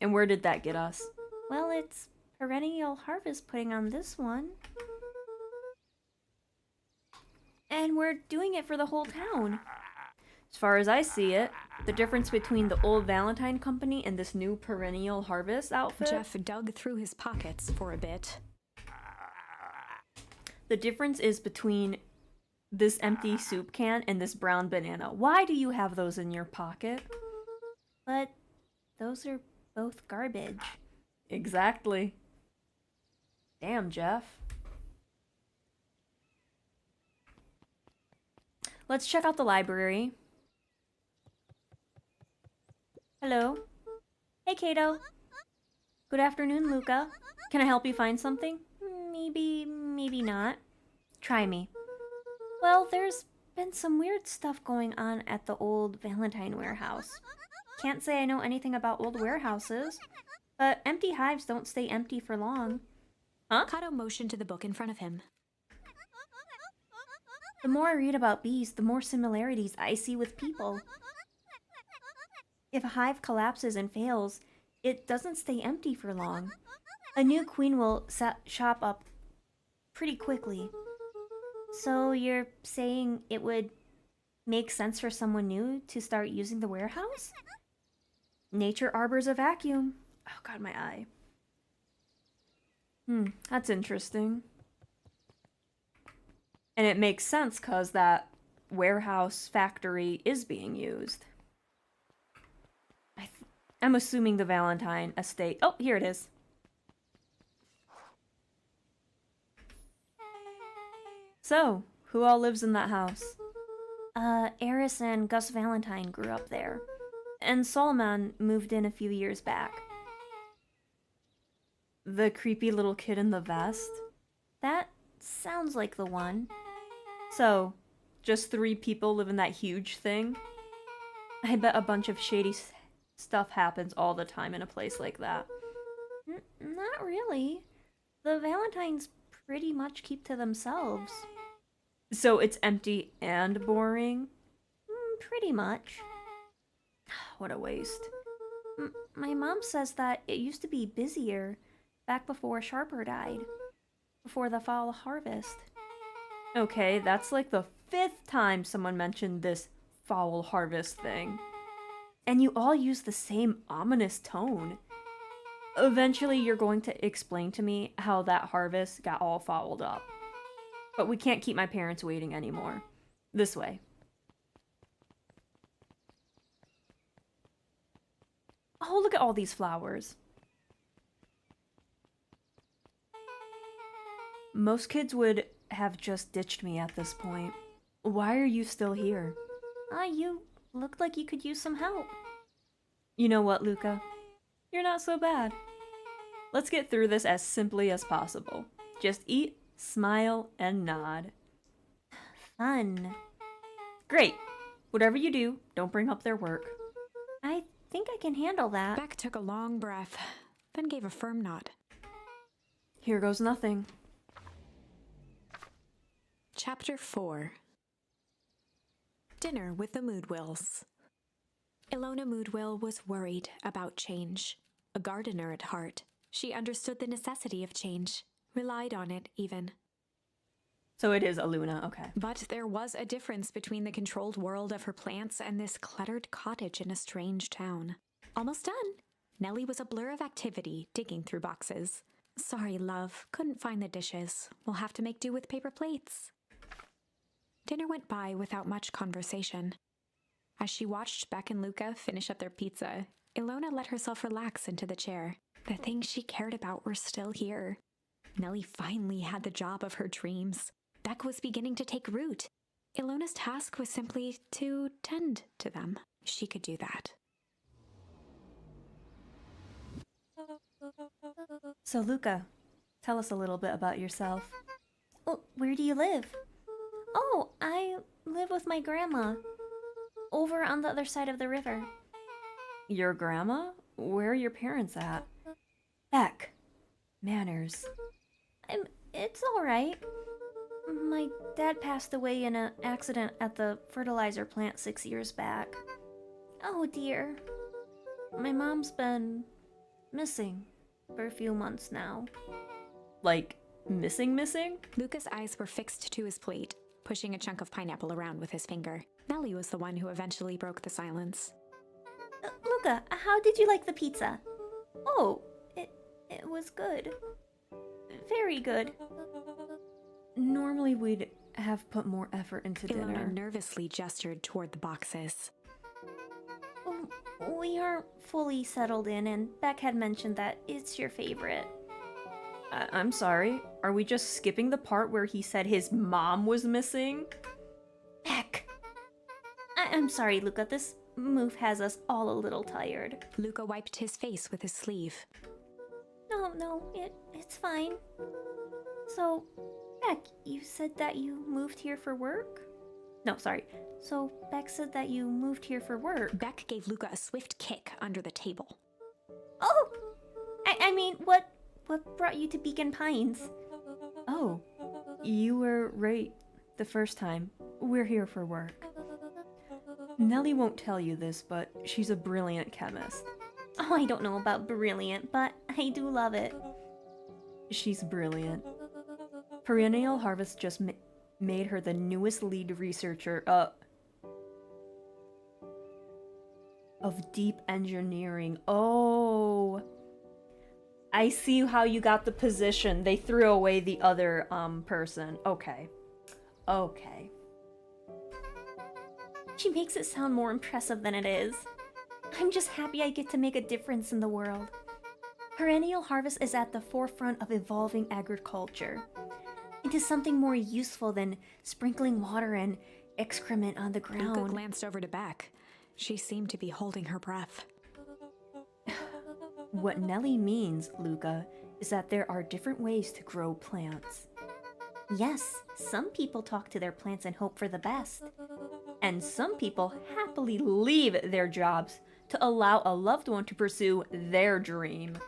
And where did that get us? Well, it's Perennial Harvest putting on this one. And we're doing it for the whole town. As far as I see it, the difference between the old Valentine company and this new Perennial Harvest outfit... Jeff dug through his pockets for a bit. The difference is between this empty soup can and this brown banana. Why do you have those in your pocket? But those are both garbage. Exactly. Damn, Jeff. Let's check out the library. Hello. Hey, Kato. Good afternoon, Luca. Can I help you find something? Maybe not. Try me. Well, there's been some weird stuff going on at the old Valentine warehouse. Can't say I know anything about old warehouses, but empty hives don't stay empty for long. Huh? Kato motioned to the book in front of him. The more I read about bees, the more similarities I see with people. If a hive collapses and fails, it doesn't stay empty for long. A new queen will shop up pretty quickly. So you're saying it would make sense for someone new to start using the warehouse? Nature arbors a vacuum. Oh god, my eye. That's interesting. And it makes sense because that warehouse factory is being used. I'm assuming the Valentine estate... Oh, here it is. So, who all lives in that house? Eris and Gus Valentine grew up there. And Solomon moved in a few years back. The creepy little kid in the vest? That sounds like the one. So, just 3 people live in that huge thing? I bet a bunch of shady stuff happens all the time in a place like that. Not really. The Valentines pretty much keep to themselves. So it's empty and boring? Pretty much. What a waste. My mom says that it used to be busier back before Sharper died. Before the fall harvest. Okay, that's like the 5th time someone mentioned this foul harvest thing. And you all use the same ominous tone. Eventually you're going to explain to me how that harvest got all fouled up. But we can't keep my parents waiting anymore. This way. Oh, look at all these flowers. Most kids would have just ditched me at this point. Why are you still here? You looked like you could use some help. You know what, Luca? You're not so bad. Let's get through this as simply as possible. Just eat, smile, and nod. Fun. Great. Whatever you do, don't bring up their work. I think I can handle that. Beck took a long breath, then gave a firm nod. Here goes nothing. Chapter 4. Dinner with the Moodwills. Ilona Moodwill was worried about change. A gardener at heart, she understood the necessity of change, relied on it even. So it is Aluna, okay. But there was a difference between the controlled world of her plants and this cluttered cottage in a strange town. Almost done. Nellie was a blur of activity, digging through boxes. Sorry, love, couldn't find the dishes. We'll have to make do with paper plates. Dinner went by without much conversation. As she watched Beck and Luca finish up their pizza, Ilona let herself relax into the chair. The things she cared about were still here. Nellie finally had the job of her dreams. Beck was beginning to take root. Ilona's task was simply to tend to them. She could do that. So, Luca, tell us a little bit about yourself. Oh, where do you live? Oh, I live with my grandma. Over on the other side of the river. Your grandma? Where are your parents at? Beck. Manners. It's alright. My dad passed away in an accident at the fertilizer plant 6 years back. Oh dear. My mom's been missing for a few months now. Like, missing? Luca's eyes were fixed to his plate, pushing a chunk of pineapple around with his finger. Nellie was the one who eventually broke the silence. Luca, how did you like the pizza? Oh, it was good. Very good. Normally we'd have put more effort into Ilona dinner. nervously gestured toward the boxes. We aren't fully settled in, and Beck had mentioned that it's your favorite. I'm sorry. Are we just skipping the part where he said his mom was missing? Beck! I'm sorry, Luca. This move has us all a little tired. Luca wiped his face with his sleeve. No, it's fine. So, Beck, you said that you moved here for work? No, sorry. So, Beck said that you moved here for work. Beck gave Luca a swift kick under the table. Oh! I mean, what brought you to Beacon Pines? Oh, you were right the first time. We're here for work. Nellie won't tell you this, but she's a brilliant chemist. Oh, I don't know about brilliant, but I do love it. She's brilliant. Perennial Harvest just made her the newest lead researcher of deep engineering. Oh, I see how you got the position. They threw away the other person. Okay. She makes it sound more impressive than it is. I'm just happy I get to make a difference in the world. Perennial Harvest is at the forefront of evolving agriculture into something more useful than sprinkling water and excrement on the Luca ground. glanced over to Beck. She seemed to be holding her breath. What Nellie means, Luca, is that there are different ways to grow plants. Yes, some people talk to their plants and hope for the best. And some people happily leave their jobs to allow a loved one to pursue their dream.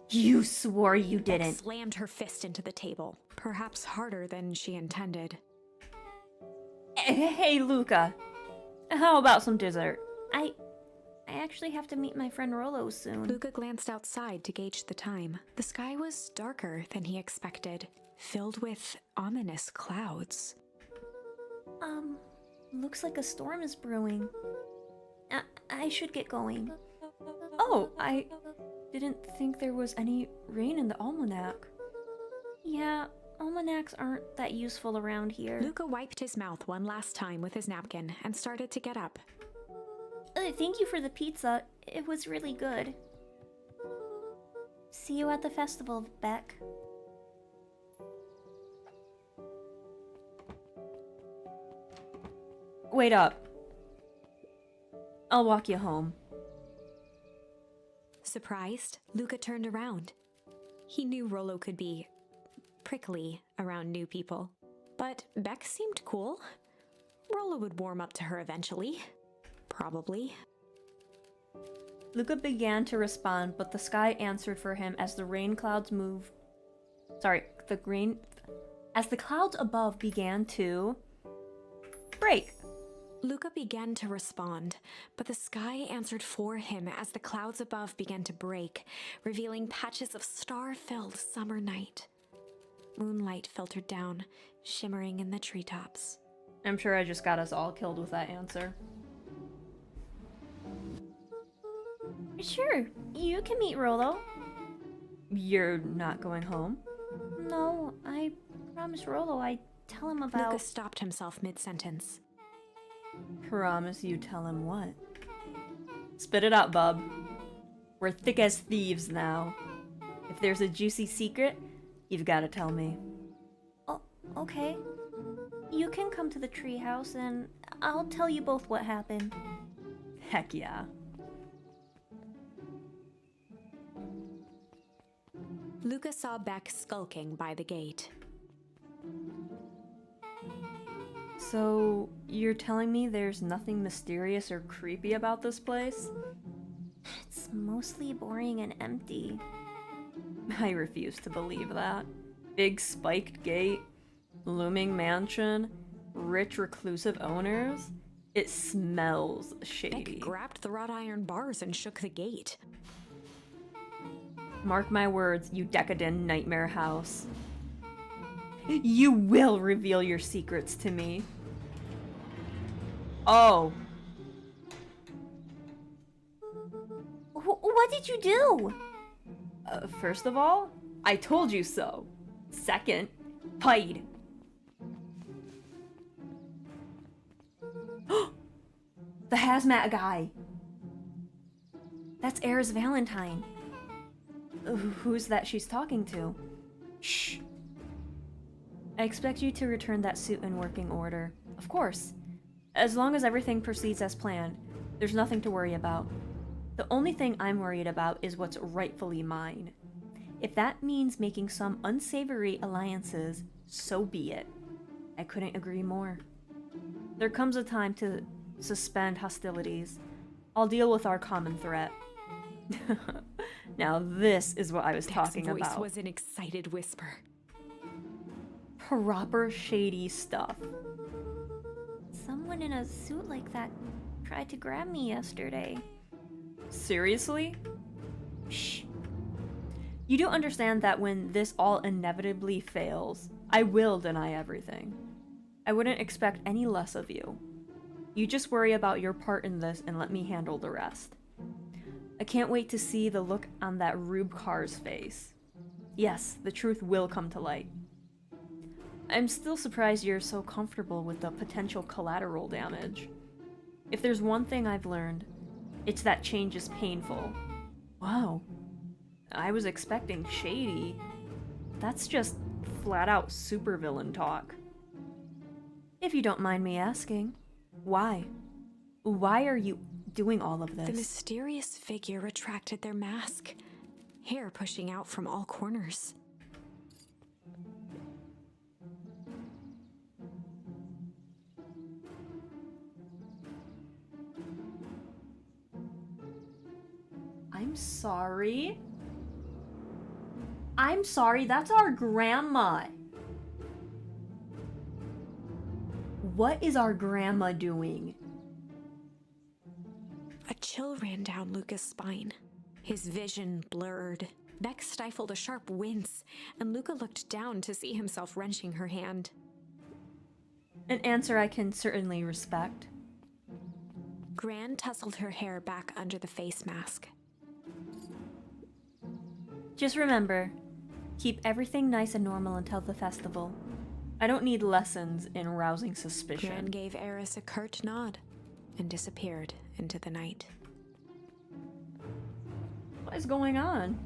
You swore you Beck didn't. slammed her fist into the table, perhaps harder than she intended. Hey, Luca. How about some dessert? I actually have to meet my friend Rolo soon. Luca glanced outside to gauge the time. The sky was darker than he expected, filled with ominous clouds. Looks like a storm is brewing. I should get going. Oh, I didn't think there was any rain in the almanac. Yeah, almanacs aren't that useful around here. Luca wiped his mouth one last time with his napkin and started to get up. Thank you for the pizza. It was really good. See you at the festival, Beck. Wait up. I'll walk you home. Surprised, Luca turned around. He knew Rolo could be prickly around new people, but Beck seemed cool. Rolo would warm up to her eventually. Probably. Luca began to respond, but the sky answered for him as the rain clouds moved. As the clouds above began to break. Luca began to respond, but the sky answered for him as the clouds above began to break, revealing patches of star-filled summer night. Moonlight filtered down, shimmering in the treetops. I'm sure I just got us all killed with that answer. Sure, you can meet Rolo. You're not going home? No, I promised Rolo I'd tell him about... Luca stopped himself mid-sentence. Promise you tell him what? Spit it out, bub. We're thick as thieves now. If there's a juicy secret, you've got to tell me. Oh, okay. You can come to the treehouse and I'll tell you both what happened. Heck yeah. Luca saw Beck skulking by the gate. So, you're telling me there's nothing mysterious or creepy about this place? It's mostly boring and empty. I refuse to believe that. Big spiked gate, looming mansion, rich reclusive owners. It smells shady. Beck grabbed the wrought iron bars and shook the gate. Mark my words, you decadent nightmare house. You will reveal your secrets to me. Oh. What did you do? First of all, I told you so. Second, hide. The hazmat guy. That's Eris Valentine. Who's that she's talking to? Shh. I expect you to return that suit in working order. Of course. As long as everything proceeds as planned, there's nothing to worry about. The only thing I'm worried about is what's rightfully mine. If that means making some unsavory alliances, so be it. I couldn't agree more. There comes a time to suspend hostilities. I'll deal with our common threat. Now this is what I was talking Beck's voice about. was an excited whisper. Proper shady stuff. Someone in a suit like that tried to grab me yesterday. Seriously? Shh. You do understand that when this all inevitably fails, I will deny everything. I wouldn't expect any less of you. You just worry about your part in this and let me handle the rest. I can't wait to see the look on that Rube Carr's face. Yes, the truth will come to light. I'm still surprised you're so comfortable with the potential collateral damage. If there's one thing I've learned, it's that change is painful. Wow. I was expecting shady. That's just flat out supervillain talk. If you don't mind me asking, why? Why are you doing all of this? The mysterious figure retracted their mask, hair pushing out from all corners. I'm sorry. I'm sorry, that's our grandma. What is our grandma doing? A chill ran down Luca's spine. His vision blurred. Beck stifled a sharp wince, and Luca looked down to see himself wrenching her hand. An answer I can certainly respect. Gran tousled her hair back under the face mask. Just remember, keep everything nice and normal until the festival. I don't need lessons in rousing Gran suspicion. gave Eris a curt nod and disappeared into the night. What is going on?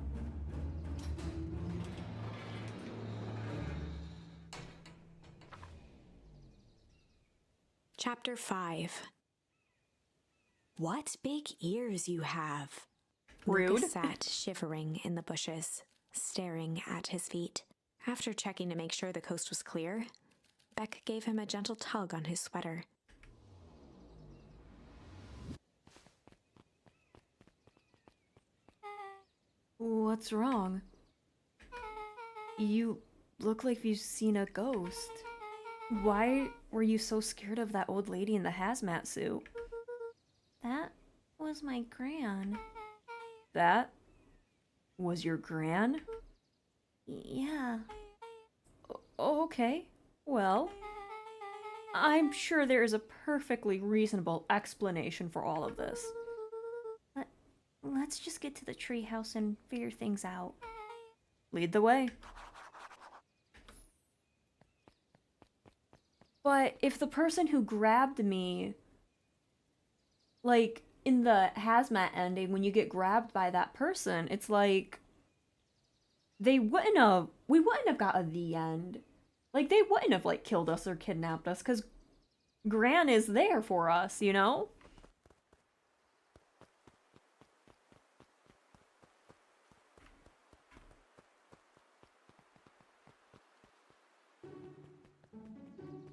Chapter 5. What big ears you have. Rude. Lucas sat shivering in the bushes, staring at his feet. After checking to make sure the coast was clear, Beck gave him a gentle tug on his sweater. What's wrong? You look like you've seen a ghost. Why were you so scared of that old lady in the hazmat suit? That was my gran. That was your gran? Yeah. Okay, well, I'm sure there is a perfectly reasonable explanation for all of this. Let's just get to the treehouse and figure things out. Lead the way. But if the person who grabbed me, like in the hazmat ending, when you get grabbed by that person, it's like we wouldn't have got the end. Like they wouldn't have like killed us or kidnapped us because Gran is there for us, you know?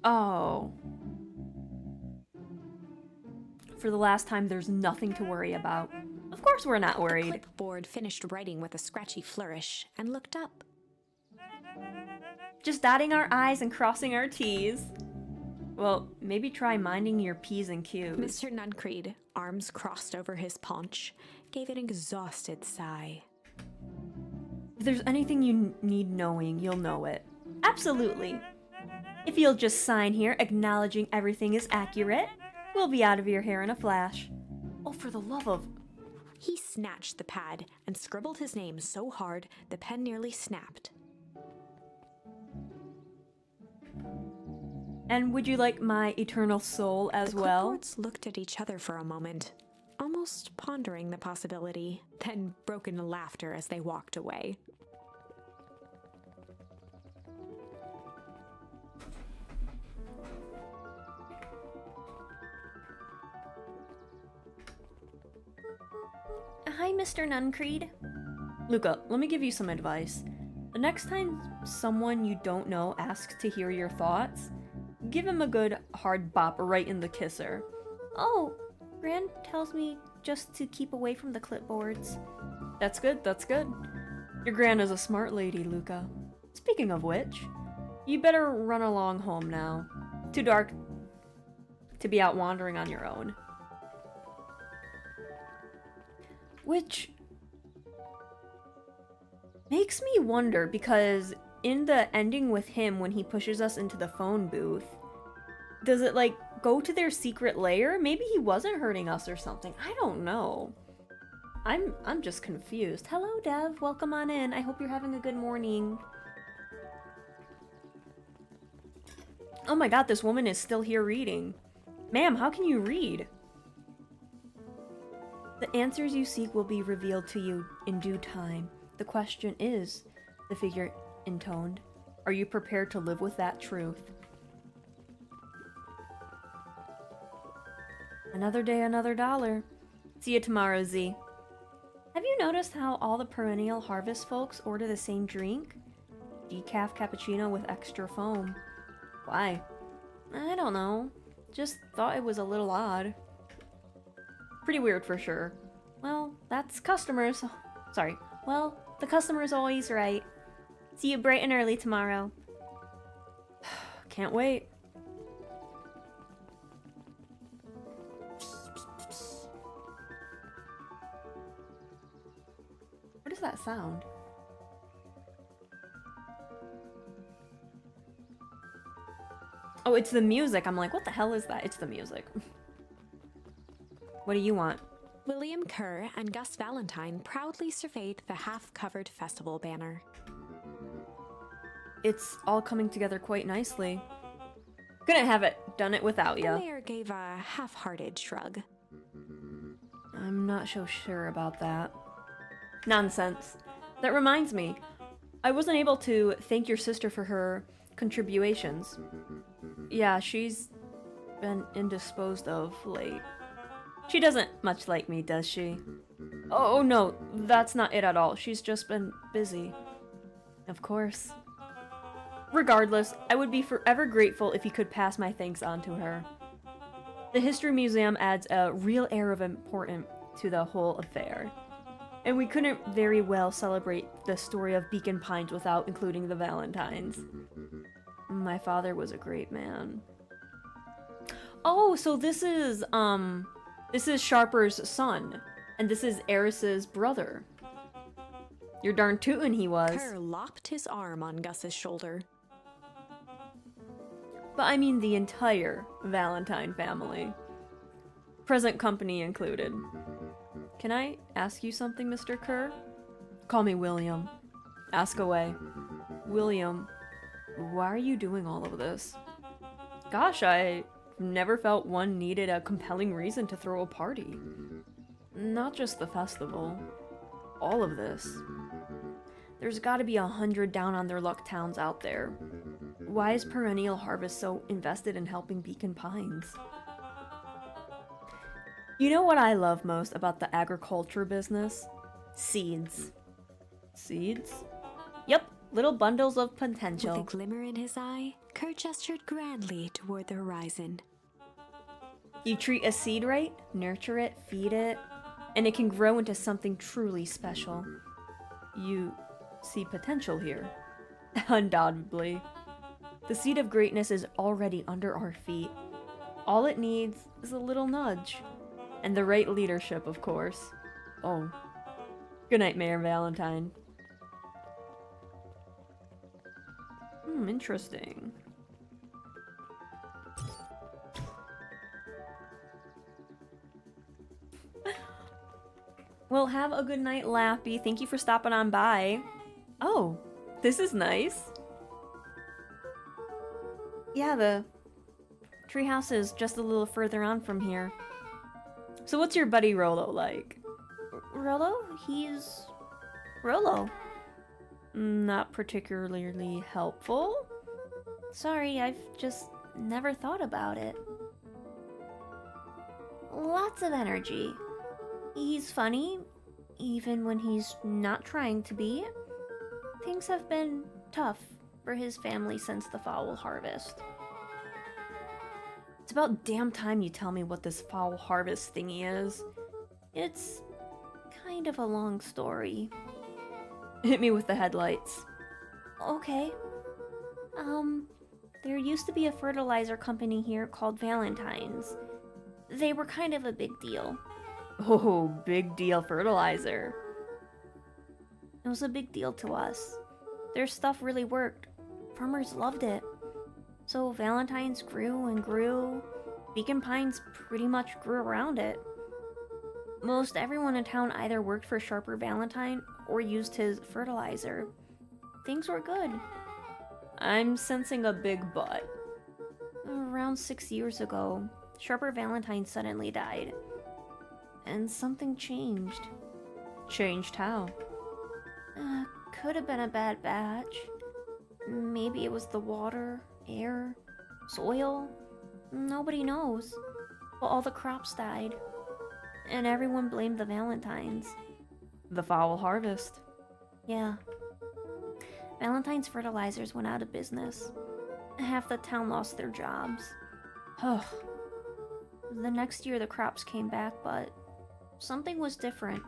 Oh. For the last time, there's nothing to worry about. Of course we're not The worried. clipboard finished writing with a scratchy flourish and looked up. Just dotting our I's and crossing our T's. Well, maybe try minding your P's and Q's. Mr. Nuncreed, arms crossed over his paunch, gave an exhausted sigh. If there's anything you need knowing, you'll know it. Absolutely. If you'll just sign here, acknowledging everything is accurate, we'll be out of your hair in a flash. Oh, for the love of... He snatched the pad and scribbled his name so hard the pen nearly snapped. And would you like my eternal soul as The well? clipboards looked at each other for a moment, almost pondering the possibility, then broke into laughter as they walked away. Hi, Mr. Nuncreed. Luca, let me give you some advice. The next time someone you don't know asks to hear your thoughts, give him a good hard bop right in the kisser. Oh, Gran tells me just to keep away from the clipboards. That's good, that's good. Your gran is a smart lady, Luca. Speaking of which, you better run along home now. Too dark to be out wandering on your own. Which makes me wonder, because in the ending with him when he pushes us into the phone booth, does it like go to their secret lair? Maybe he wasn't hurting us or something. I don't know. I'm just confused. Hello, Dev. Welcome on in. I hope you're having a good morning. Oh my god, this woman is still here reading. Ma'am, how can you read? The answers you seek will be revealed to you in due time. The question is, the figure intoned, are you prepared to live with that truth? Another day, another dollar. See you tomorrow, Z. Have you noticed how all the perennial harvest folks order the same drink? Decaf cappuccino with extra foam. Why? I don't know. Just thought it was a little odd. Pretty weird for sure. Well, that's customers. Sorry. Well, the customer's always right. See you bright and early tomorrow. Can't wait. What does that sound? Oh, it's the music. I'm like, what the hell is that? It's the music. What do you want? William Kerr and Gus Valentine proudly surveyed the half-covered festival banner. It's all coming together quite nicely. Couldn't have done it without The ya. mayor gave a half-hearted shrug. I'm not so sure about that. Nonsense. That reminds me. I wasn't able to thank your sister for her contributions. Yeah, she's been indisposed of late. She doesn't much like me, does she? Oh no, that's not it at all. She's just been busy. Of course. Regardless, I would be forever grateful if you could pass my thanks on to her. The History Museum adds a real air of importance to the whole affair. And we couldn't very well celebrate the story of Beacon Pines without including the Valentines. My father was a great man. Oh, so this is Sharper's son, and this is Eris's brother. You're darn tootin' he was. Kerr lopped his arm on Gus's shoulder. But I mean the entire Valentine family. Present company included. Can I ask you something, Mr. Kerr? Call me William. Ask away. William, why are you doing all of this? Gosh, I never felt one needed a compelling reason to throw a party. Not just the festival. All of this. There's gotta be 100 down on their luck towns out there. Why is Perennial Harvest so invested in helping Beacon Pines? You know what I love most about the agriculture business? Seeds. Seeds? Yep, little bundles of With a potential. glimmer in his eye, Kurt gestured grandly toward the horizon. You treat a seed right, nurture it, feed it, and it can grow into something truly special. You see potential here. Undoubtedly. The seed of greatness is already under our feet. All it needs is a little nudge. And the right leadership, of course. Oh. Good night, Mayor Valentine. Interesting. Well, have a good night, Lappy. Thank you for stopping on by. Oh, this is nice. Yeah, the treehouse is just a little further on from here. So what's your buddy Rolo like? Rolo? He's Rolo. Not particularly helpful? Sorry, I've just never thought about it. Lots of energy. He's funny, even when he's not trying to be. Things have been tough for his family since the foul harvest. It's about damn time you tell me what this foul harvest thingy is. It's kind of a long story. Hit me with the headlights. Okay. There used to be a fertilizer company here called Valentine's. They were kind of a big deal. Oh, big deal fertilizer. It was a big deal to us. Their stuff really worked. Farmers loved it. So Valentine's grew and grew. Beacon Pines pretty much grew around it. Most everyone in town either worked for Sharper Valentine or used his fertilizer. Things were good. I'm sensing a big but. Around 6 years ago, Sharper Valentine suddenly died. And something changed. Changed how? Could have been a bad batch. Maybe it was the water, air, soil. Nobody knows. But all the crops died. And everyone blamed the Valentines. The foul harvest. Yeah. Valentine's fertilizers went out of business. Half the town lost their jobs. Oh. The next year the crops came back, but something was different.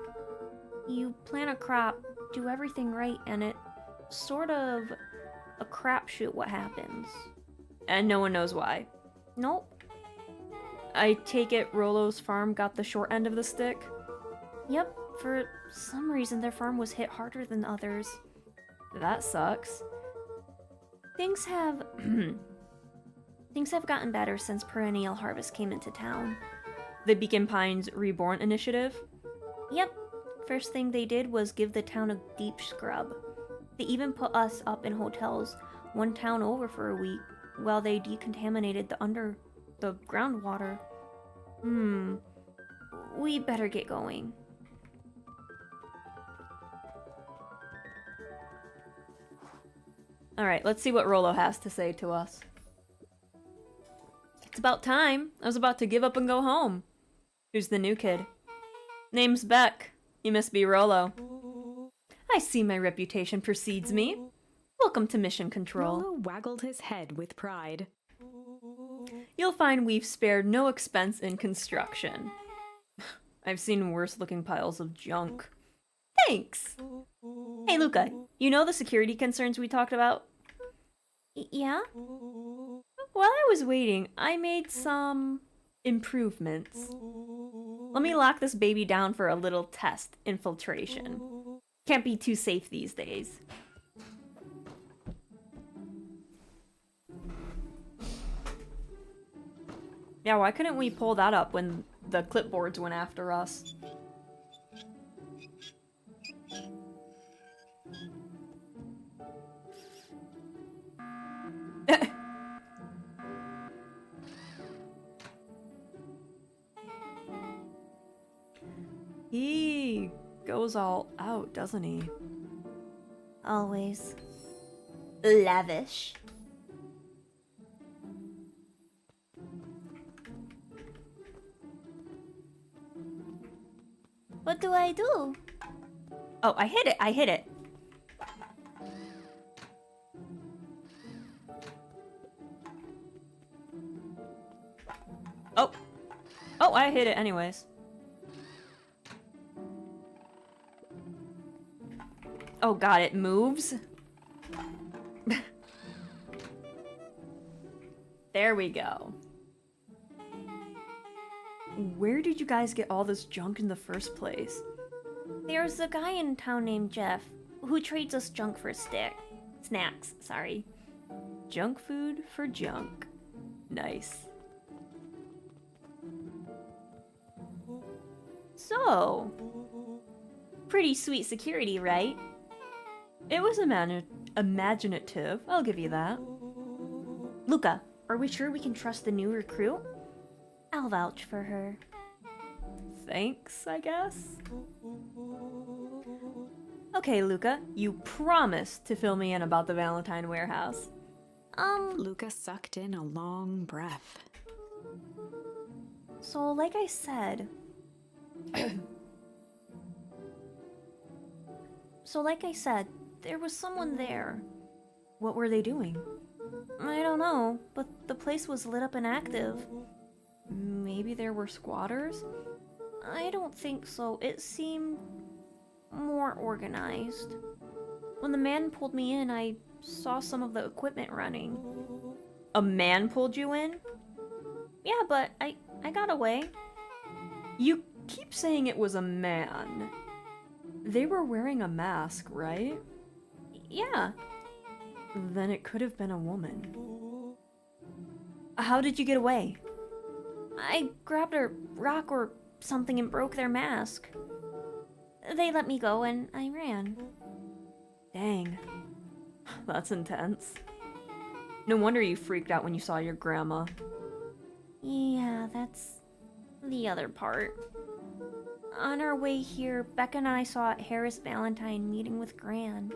You plant a crop, do everything right, and it sort of a crapshoot what happens. And no one knows why. Nope. I take it Rolo's farm got the short end of the stick? Yep, for some reason their farm was hit harder than others. That sucks. Things have things have gotten better since Perennial Harvest came into town. The Beacon Pines Reborn Initiative? Yep. First thing they did was give the town a deep scrub. They even put us up in hotels one town over for a week while they decontaminated the groundwater. We better get going. Alright, let's see what Rolo has to say to us. It's about time. I was about to give up and go home. Who's the new kid? Name's Beck. You must be Rolo. I see my reputation precedes me. Welcome to Mission Control. Rolo waggled his head with pride. You'll find we've spared no expense in construction. I've seen worse looking piles of junk. Thanks! Hey Luca, you know the security concerns we talked about? Yeah? While I was waiting, I made some improvements. Let me lock this baby down for a little test infiltration. Can't be too safe these days. Yeah, why couldn't we pull that up when the clipboards went after us? He goes all out, doesn't he? Always. Lavish. What do I do? Oh, I hit it! I hit it! Oh! Oh, I hit it anyways. Oh god, it moves? There we go. Where did you guys get all this junk in the first place? There's a guy in town named Jeff who trades us junk for snacks, sorry. Junk food for junk. Nice. So, Pretty sweet security, right? it was imaginative, I'll give you that. Luca, are we sure we can trust the new recruit? I'll vouch for her. Thanks, I guess? Okay, Luca, you promised to fill me in about the Valentine warehouse. Luca sucked in a long breath. So, like I said... there was someone there. What were they doing? I don't know, but the place was lit up and active. Maybe there were squatters? I don't think so. It seemed more organized. When the man pulled me in, I saw some of the equipment running. A man pulled you in? Yeah, but I got away. You keep saying it was a man. They were wearing a mask, right? Yeah. Then it could have been a woman. How did you get away? I grabbed a rock or something and broke their mask. They let me go and I ran. Dang. That's intense. No wonder you freaked out when you saw your grandma. Yeah, that's the other part. On our way here, Becca and I saw Harris Valentine meeting with Gran,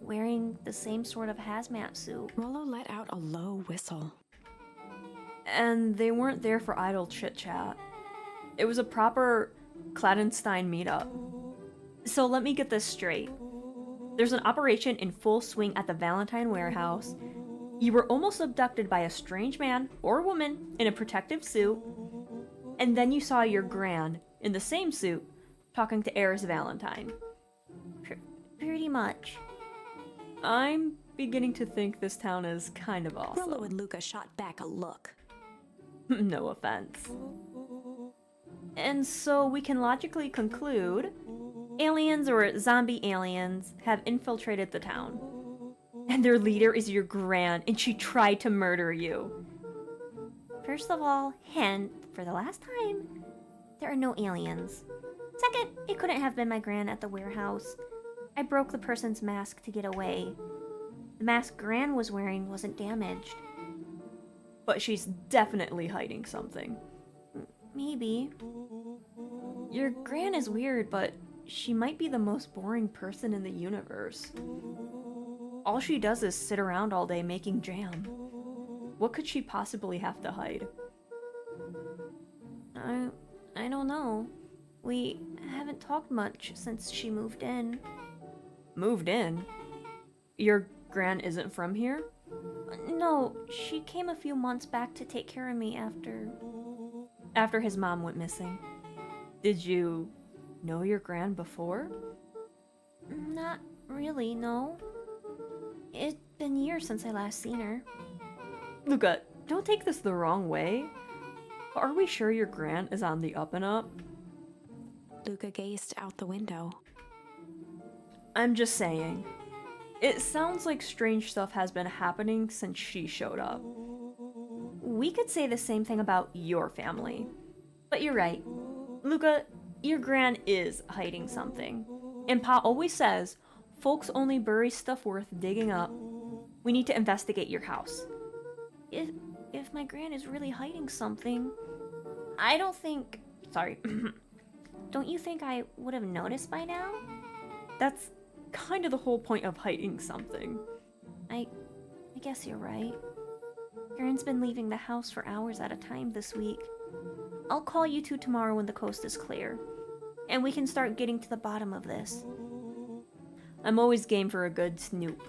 wearing the same sort of hazmat suit. Rollo let out a low whistle. And they weren't there for idle chit-chat. It was a proper Clandestine meetup. So let me get this straight. There's an operation in full swing at the Valentine warehouse. You were almost abducted by a strange man or woman in a protective suit, and then you saw your Gran in the same suit talking to Eris Valentine. Pretty much. I'm beginning to think this town is kind of awesome. Rollo and Luca shot back a look. No offense. And so we can logically conclude aliens or zombie aliens have infiltrated the town. And their leader is your Gran, and she tried to murder you. First of all, hint, for the last time, there are no aliens. Second, it couldn't have been my Gran at the warehouse. I broke the person's mask to get away. The mask Gran was wearing wasn't damaged. But she's definitely hiding something. Maybe. Your Gran is weird, but she might be the most boring person in the universe. All she does is sit around all day making jam. What could she possibly have to hide? I don't know. We haven't talked much since she moved in. Moved in? Your Gran isn't from here? No, she came a few months back to take care of me After his mom went missing. Did you know your Gran before? Not really, no. It's been years since I last seen her. Luca, don't take this the wrong way. Are we sure your Gran is on the up and up? Luca gazed out the window. I'm just saying. It sounds like strange stuff has been happening since she showed up. We could say the same thing about your family. But you're right. Luca, your Gran is hiding something. And Pa always says, folks only bury stuff worth digging up. We need to investigate your house. If my Gran is really hiding something, I don't think... Sorry. Don't you think I would have noticed by now? That's kind of the whole point of hiding something. I guess you're right. Gran's been leaving the house for hours at a time this week. I'll call you two tomorrow when the coast is clear, and we can start getting to the bottom of this. I'm always game for a good snoop.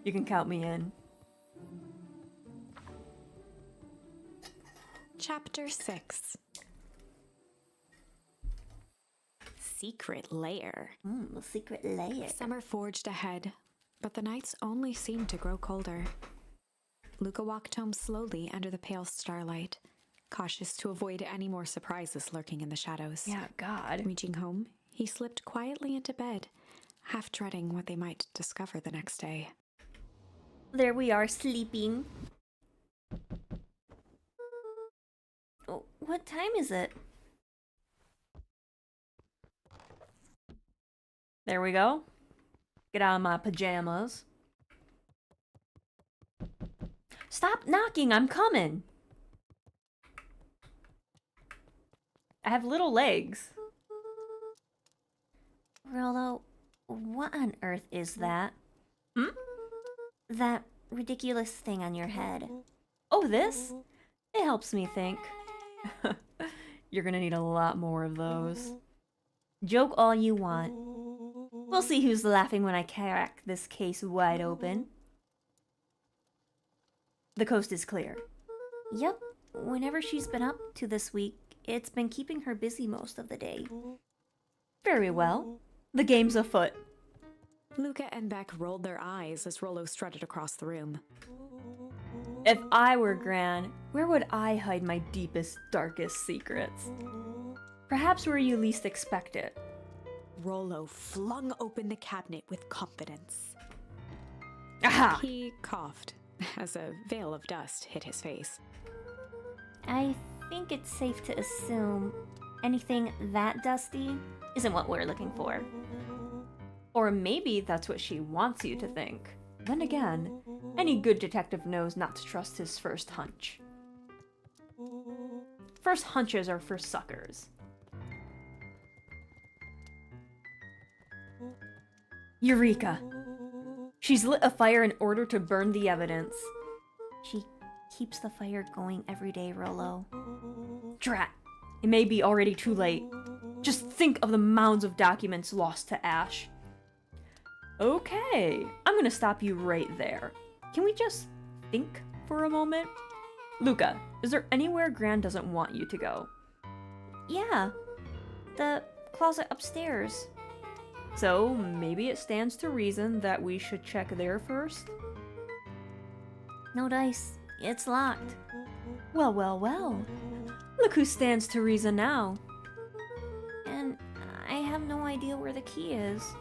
You can count me in. Chapter 6. Secret Lair. A secret layer. Summer forged ahead, but the nights only seemed to grow colder. Luca walked home slowly under the pale starlight, cautious to avoid any more surprises lurking in the shadows. Yeah, God. Reaching home, he slipped quietly into bed, half dreading what they might discover the next day. There we are, sleeping. Oh, what time is it? There we go. Get out of my pajamas. Stop knocking, I'm coming. I have little legs. Rollo, what on earth is that? Hmm? That ridiculous thing on your head. Oh, this? It helps me think. You're gonna need a lot more of those. Joke all you want. We'll see who's laughing when I crack this case wide open. The coast is clear. Yep, whenever she's been up to this week, it's been keeping her busy most of the day. Very well. The game's afoot. Luca and Beck rolled their eyes as Rollo strutted across the room. If I were Gran, where would I hide my deepest, darkest secrets? Perhaps where you least expect it. Rollo flung open the cabinet with confidence. Aha! He coughed as a veil of dust hit his face. I think it's safe to assume anything that dusty isn't what we're looking for. Or maybe that's what she wants you to think. Then again, any good detective knows not to trust his first hunch. First hunches are for suckers. Eureka! She's lit a fire in order to burn the evidence. She keeps the fire going every day, Rollo. Drat! It may be already too late. Just think of the mounds of documents lost to ash. Okay, I'm gonna stop you right there. Can we just think for a moment? Luca, is there anywhere Gran doesn't want you to go? Yeah, the closet upstairs. So maybe it stands to reason that we should check there first? No dice. It's locked. Well, well, well. Look who stands to reason now. And I have no idea where the key is.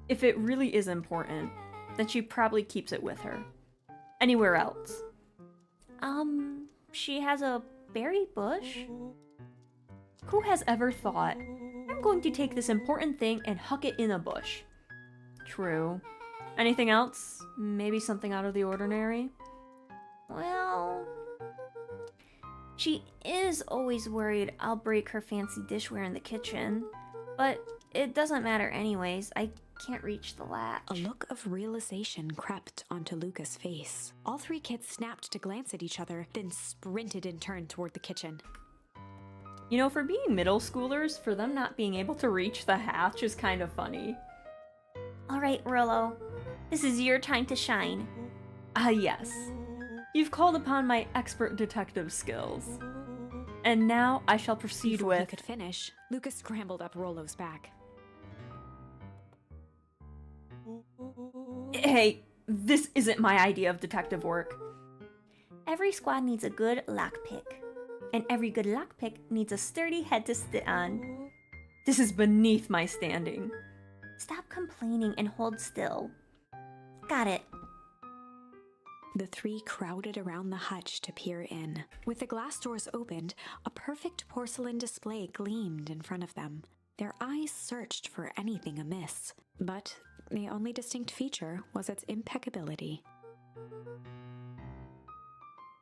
If it really is important, then she probably keeps it with her. Anywhere else? She has a berry bush. Who has ever thought, I'm going to take this important thing and huck it in a bush? True. Anything else? Maybe something out of the ordinary? Well, she is always worried I'll break her fancy dishware in the kitchen. But it doesn't matter anyways. I can't reach the latch. A look of realization crept onto Luca's face. All three kids snapped to glance at each other, then sprinted in turn toward the kitchen. You know, for being middle schoolers, for them not being able to reach the hatch is kind of funny. All right, Rollo. This is your time to shine. Ah, yes. You've called upon my expert detective skills. And now I shall proceed Before he with... could finish, Luca scrambled up Rollo's back. Hey, this isn't my idea of detective work. Every squad needs a good lockpick. And every good lockpick needs a sturdy head to sit on. This is beneath my standing. Stop complaining and hold still. Got it. The three crowded around the hutch to peer in. With the glass doors opened, a perfect porcelain display gleamed in front of them. Their eyes searched for anything amiss, but the only distinct feature was its impeccability.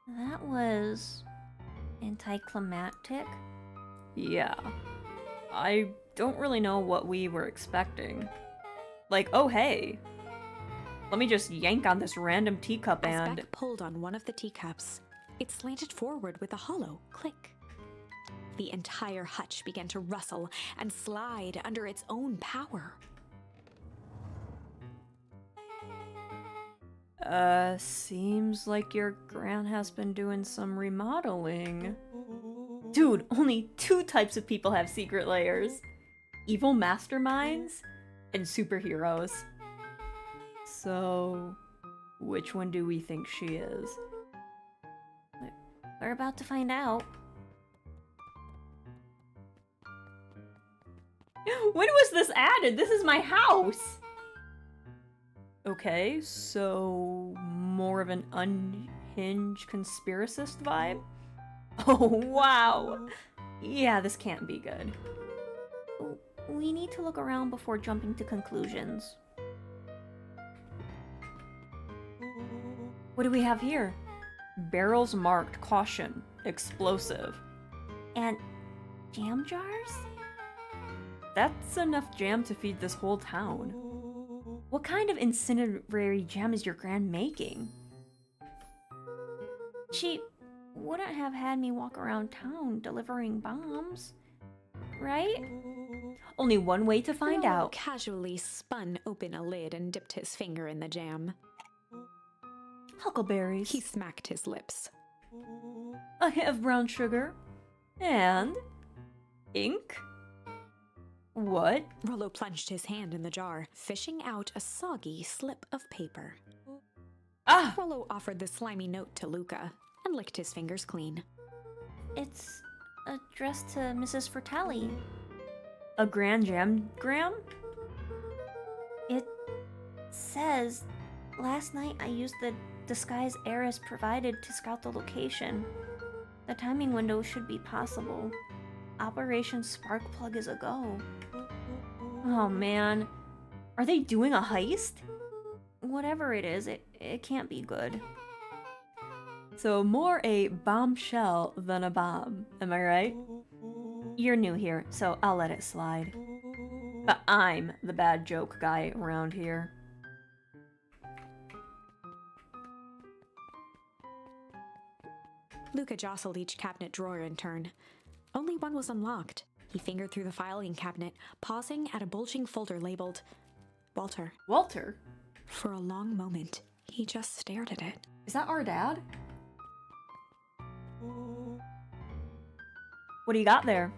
That was anticlimactic. Yeah. I don't really know what we were expecting. Like, oh hey, let me just yank on this random teacup As and... Beck pulled on one of the teacups, it slanted forward with a hollow click. The entire hutch began to rustle and slide under its own power. Seems like your gran has been doing some remodeling. Dude, only 2 types of people have secret layers. Evil masterminds and superheroes. So, which one do we think she is? We're about to find out. When was this added? This is my house! Okay, so more of an unhinged conspiracist vibe? Oh, wow! Yeah, this can't be good. We need to look around before jumping to conclusions. What do we have here? Barrels marked caution, explosive. And jam jars? That's enough jam to feed this whole town. What kind of incinerary jam is your gran making? She wouldn't have had me walk around town delivering bombs, right? Only one way to find Rollo out. casually spun open a lid and dipped his finger in the jam. Huckleberries. He smacked his lips. A hint of brown sugar. And ink? What? Rollo plunged his hand in the jar, fishing out a soggy slip of paper. Ah! Rollo offered the slimy note to Luca and licked his fingers clean. It's addressed to Mrs. Fratelli. A grand jamgram? It says, last night I used the disguise Eris provided to scout the location. The timing window should be possible. Operation Sparkplug is a go. Oh man. Are they doing a heist? Whatever it is, it can't be good. So more a bombshell than a bomb, am I right? You're new here, so I'll let it slide. But I'm the bad joke guy around here. Luca jostled each cabinet drawer in turn. Only one was unlocked. He fingered through the filing cabinet, pausing at a bulging folder labeled Walter. Walter? For a long moment, he just stared at it. Is that our dad? What do you got there?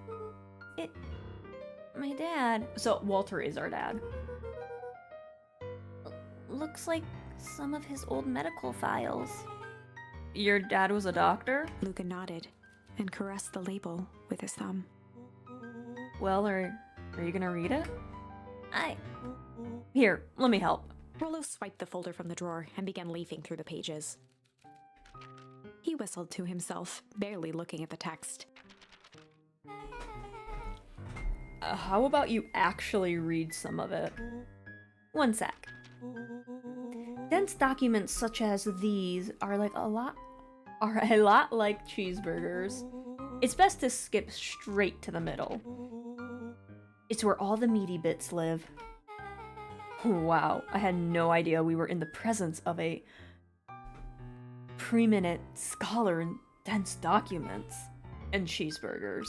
My dad. So Walter is our dad. Looks like some of his old medical files. Your dad was a doctor? Luca nodded and caressed the label with his thumb. Well, are you gonna read it? Here, let me help. Rollo swiped the folder from the drawer and began leafing through the pages. He whistled to himself, barely looking at the text. How about you actually read some of it? One sec. Dense documents such as these are a lot like cheeseburgers. It's best to skip straight to the middle. It's where all the meaty bits live. Wow, I had no idea we were in the presence of a preeminent scholar in dense documents and cheeseburgers.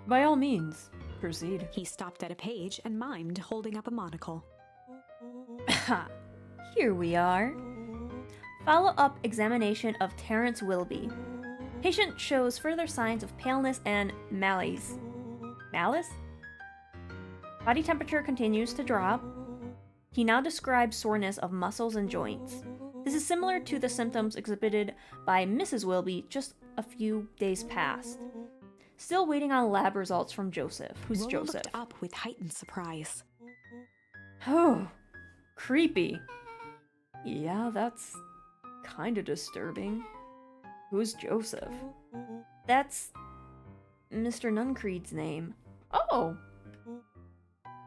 By all means, proceed. He stopped at a page and mimed, holding up a monocle. Here we are. Follow-up examination of Terrence Wilby. Patient shows further signs of paleness and malaise. Malice? Body temperature continues to drop. He now describes soreness of muscles and joints. This is similar to the symptoms exhibited by Mrs. Wilby just a few days past. Still waiting on lab results from Joseph. Who's Rollo Joseph? looked up with heightened surprise. Oh, creepy. Yeah, that's kinda disturbing. Who's Joseph? That's Mr. Nuncreed's name. Oh!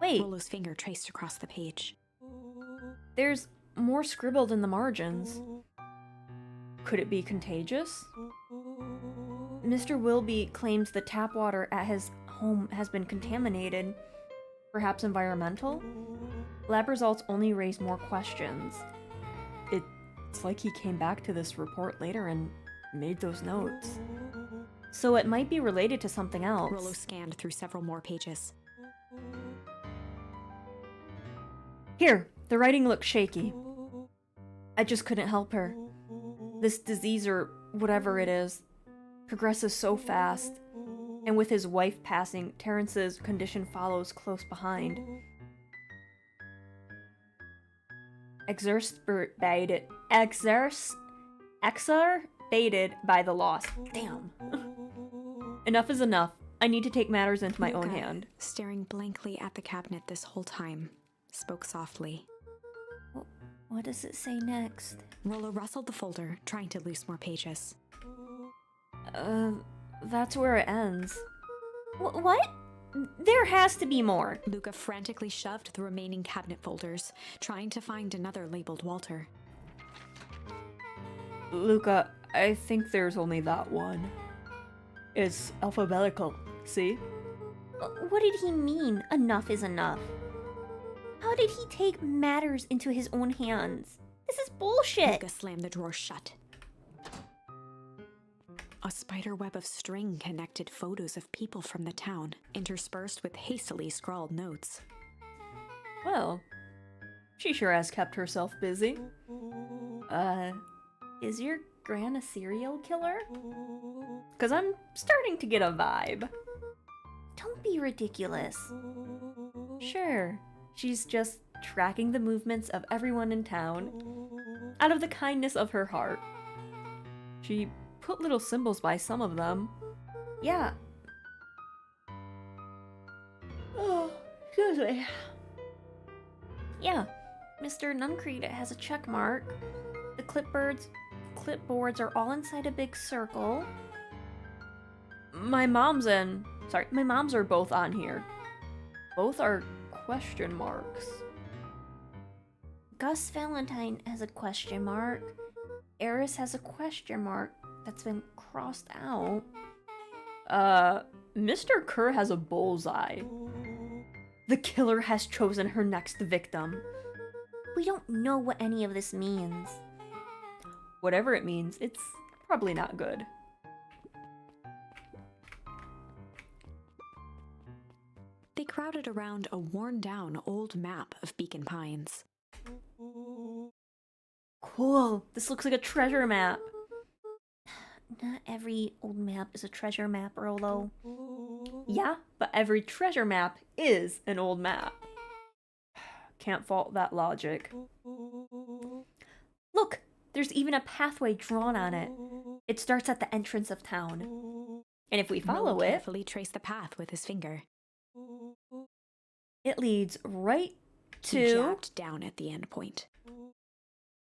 Wait, Rollo's finger traced across the page. There's more scribbled in the margins. Could it be contagious? Mr. Wilby claims the tap water at his home has been contaminated. Perhaps environmental? Lab results only raise more questions. It's like he came back to this report later and made those notes. So it might be related to something else. Rollo scanned through several more pages. Here, the writing looks shaky. I just couldn't help her. This disease, or whatever it is, progresses so fast. And with his wife passing, Terrence's condition follows close behind. Exacerbated by the loss. Damn. Enough is enough. I need to take matters into my own Luca, hand. staring blankly at the cabinet this whole time, spoke softly. What does it say next? Rollo rustled the folder, trying to loose more pages. That's where it ends. What? There has to be more. Luca frantically shoved the remaining cabinet folders, trying to find another labeled Walter. Luca, I think there's only that one. It's alphabetical, see? What did he mean, enough is enough? How did he take matters into his own hands? This is bullshit! Luca slammed the drawer shut. A spider web of string connected photos of people from the town, interspersed with hastily scrawled notes. Well, she sure has kept herself busy. Is your gran a serial killer? 'Cause I'm starting to get a vibe. Don't be ridiculous. Sure, she's just tracking the movements of everyone in town, out of the kindness of her heart. She put little symbols by some of them. Yeah. Oh, excuse me. Yeah. Mr. Nuncreed has a check mark. The clipboards are all inside a big circle. My mom's are both on here. Both are question marks. Gus Valentine has a question mark. Eris has a question mark that's been crossed out. Mr. Kerr has a bullseye. The killer has chosen her next victim. We don't know what any of this means. Whatever it means, it's probably not good. They crowded around a worn-down old map of Beacon Pines. Cool. This looks like a treasure map. Not every old map is a treasure map, Rollo. Yeah, but every treasure map is an old map. Can't fault that logic. Look, there's even a pathway drawn on it. It starts at the entrance of town. And if we follow Rollo it, carefully traced the path with his finger. it leads right He to jabbed down at the end point.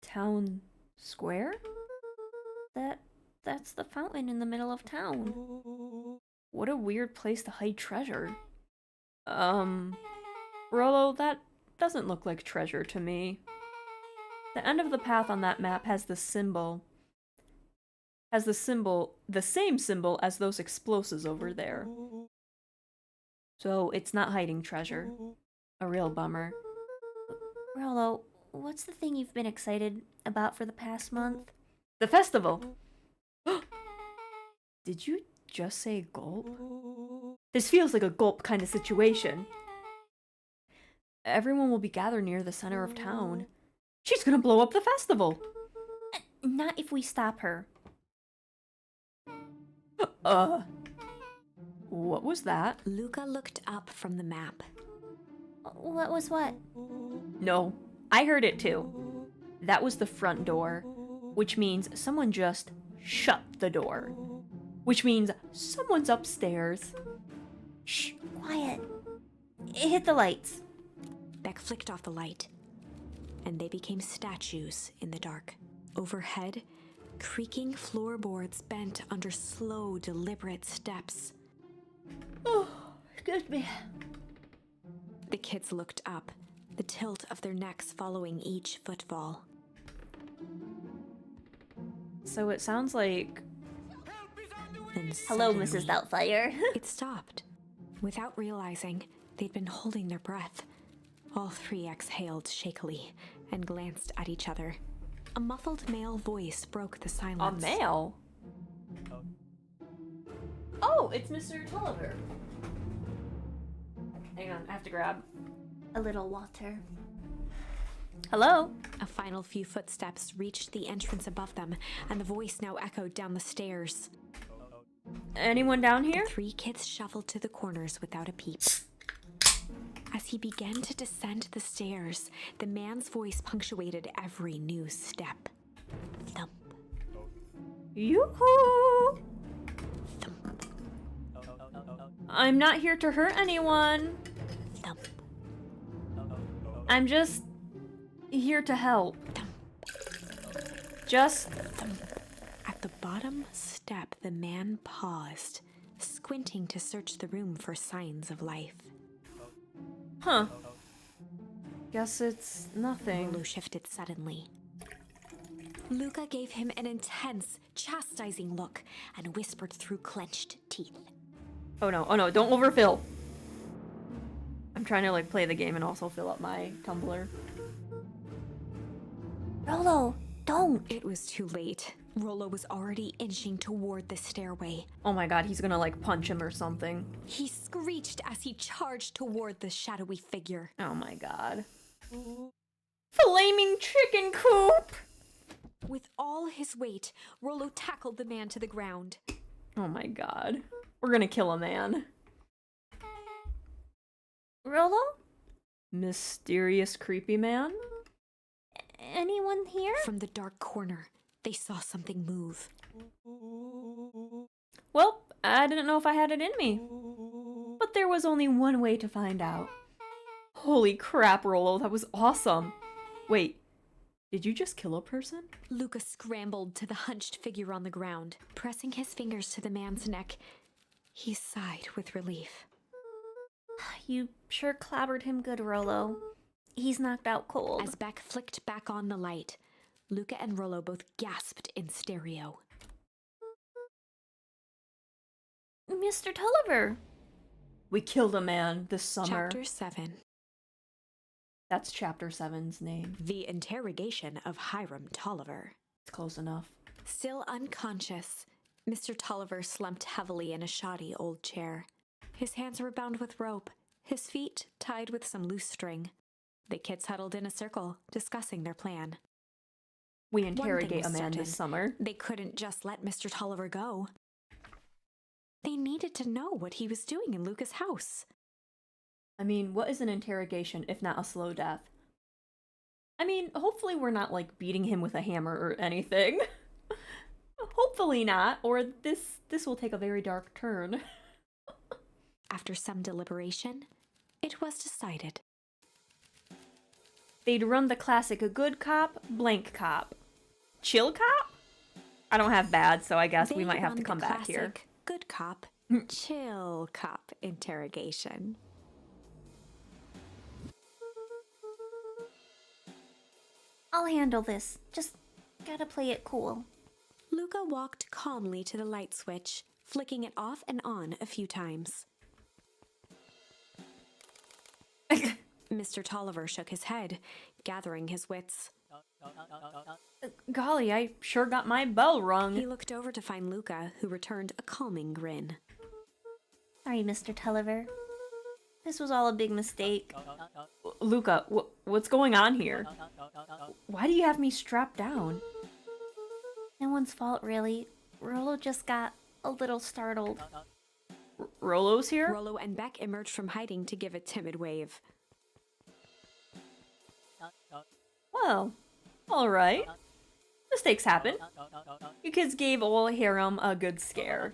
town square? That's the fountain in the middle of town. What a weird place to hide treasure. Rollo, that doesn't look like treasure to me. The end of the path on that map has the same symbol as those explosives over there. So it's not hiding treasure. A real bummer. Rollo, what's the thing you've been excited about for the past month? The festival! Did you just say gulp? This feels like a gulp kind of situation. Everyone will be gathered near the center of town. She's gonna blow up the festival! Not if we stop her. What was that? Luca looked up from the map. What was what? No, I heard it too. That was the front door, which means someone just shut the door. Which means someone's upstairs. Shh, quiet. Hit the lights. Beck flicked off the light, and they became statues in the dark. Overhead, creaking floorboards bent under slow, deliberate steps. Oh, excuse me. The kids looked up, the tilt of their necks following each footfall. So it sounds like... Then Hello, suddenly, Mrs. Doubtfire. It stopped. Without realizing, they'd been holding their breath. All three exhaled shakily and glanced at each other. A muffled male voice broke the A silence. male? Oh, it's Mr. Tulliver. Hang on, I have to grab. A little water. Hello? A final few footsteps reached the entrance above them, and the voice now echoed down the stairs. Anyone down here? The three kids shuffled to the corners without a peep. As he began to descend the stairs, the man's voice punctuated every new step. Thump, Yoo-hoo! thump, I'm not here to hurt anyone. thump, I'm just here to help. Just At the bottom step, the man paused, squinting to search the room for signs of life. huh. Guess it's nothing. Rollo shifted suddenly. Luca gave him an intense, chastising look and whispered through clenched teeth. Oh no, don't overfill. I'm trying to like play the game and also fill up my tumbler. Rolo, don't. It was too late. Rollo was already inching toward the stairway. Oh my god, he's gonna like punch him or something. He screeched as he charged toward the shadowy figure. Oh my god. Flaming chicken coop! With all his weight, Rollo tackled the man to the ground. Oh my god. We're gonna kill a man. Rolo? Mysterious creepy man? Anyone here? From the dark corner, they saw something move. Well, I didn't know if I had it in me. But there was only one way to find out. Holy crap, Rollo, that was awesome. Wait, did you just kill a person? Luca scrambled to the hunched figure on the ground. Pressing his fingers to the man's neck, he sighed with relief. You sure clobbered him good, Rolo. He's knocked out cold. As Beck flicked back on the light, Luca and Rollo both gasped in stereo. Mr. Tulliver! We killed a man this summer. Chapter 7. That's Chapter 7's name. The Interrogation of Hiram Tolliver. It's close enough. Still unconscious, Mr. Tolliver slumped heavily in a shoddy old chair. His hands were bound with rope, his feet tied with some loose string. The kids huddled in a circle, discussing their plan. We interrogate a was man certain. this summer. They couldn't just let Mr. Tolliver go. They needed to know what he was doing in Luca's house. I mean, what is an interrogation if not a slow death? I mean, hopefully we're not like beating him with a hammer or anything. Hopefully not, or this will take a very dark turn. After some deliberation, it was decided. They'd run the classic a good cop, blank cop. Chill cop? I don't have bad, so I guess we They might have run to the come back here. classic good cop, chill cop interrogation. I'll handle this. Just gotta play it cool. Luca walked calmly to the light switch, flicking it off and on a few times. Mr. Tolliver shook his head, gathering his wits. Golly, I sure got my bell rung. He looked over to find Luca, who returned a calming grin. Sorry, Mr. Tulliver. This was all a big mistake. Luca, what's going on here? Why do you have me strapped down? No one's fault, really. Rolo just got a little startled. Rollo's here? Rollo and Beck emerged from hiding to give a timid wave. Well, alright. Mistakes happen. You kids gave old Hiram a good scare.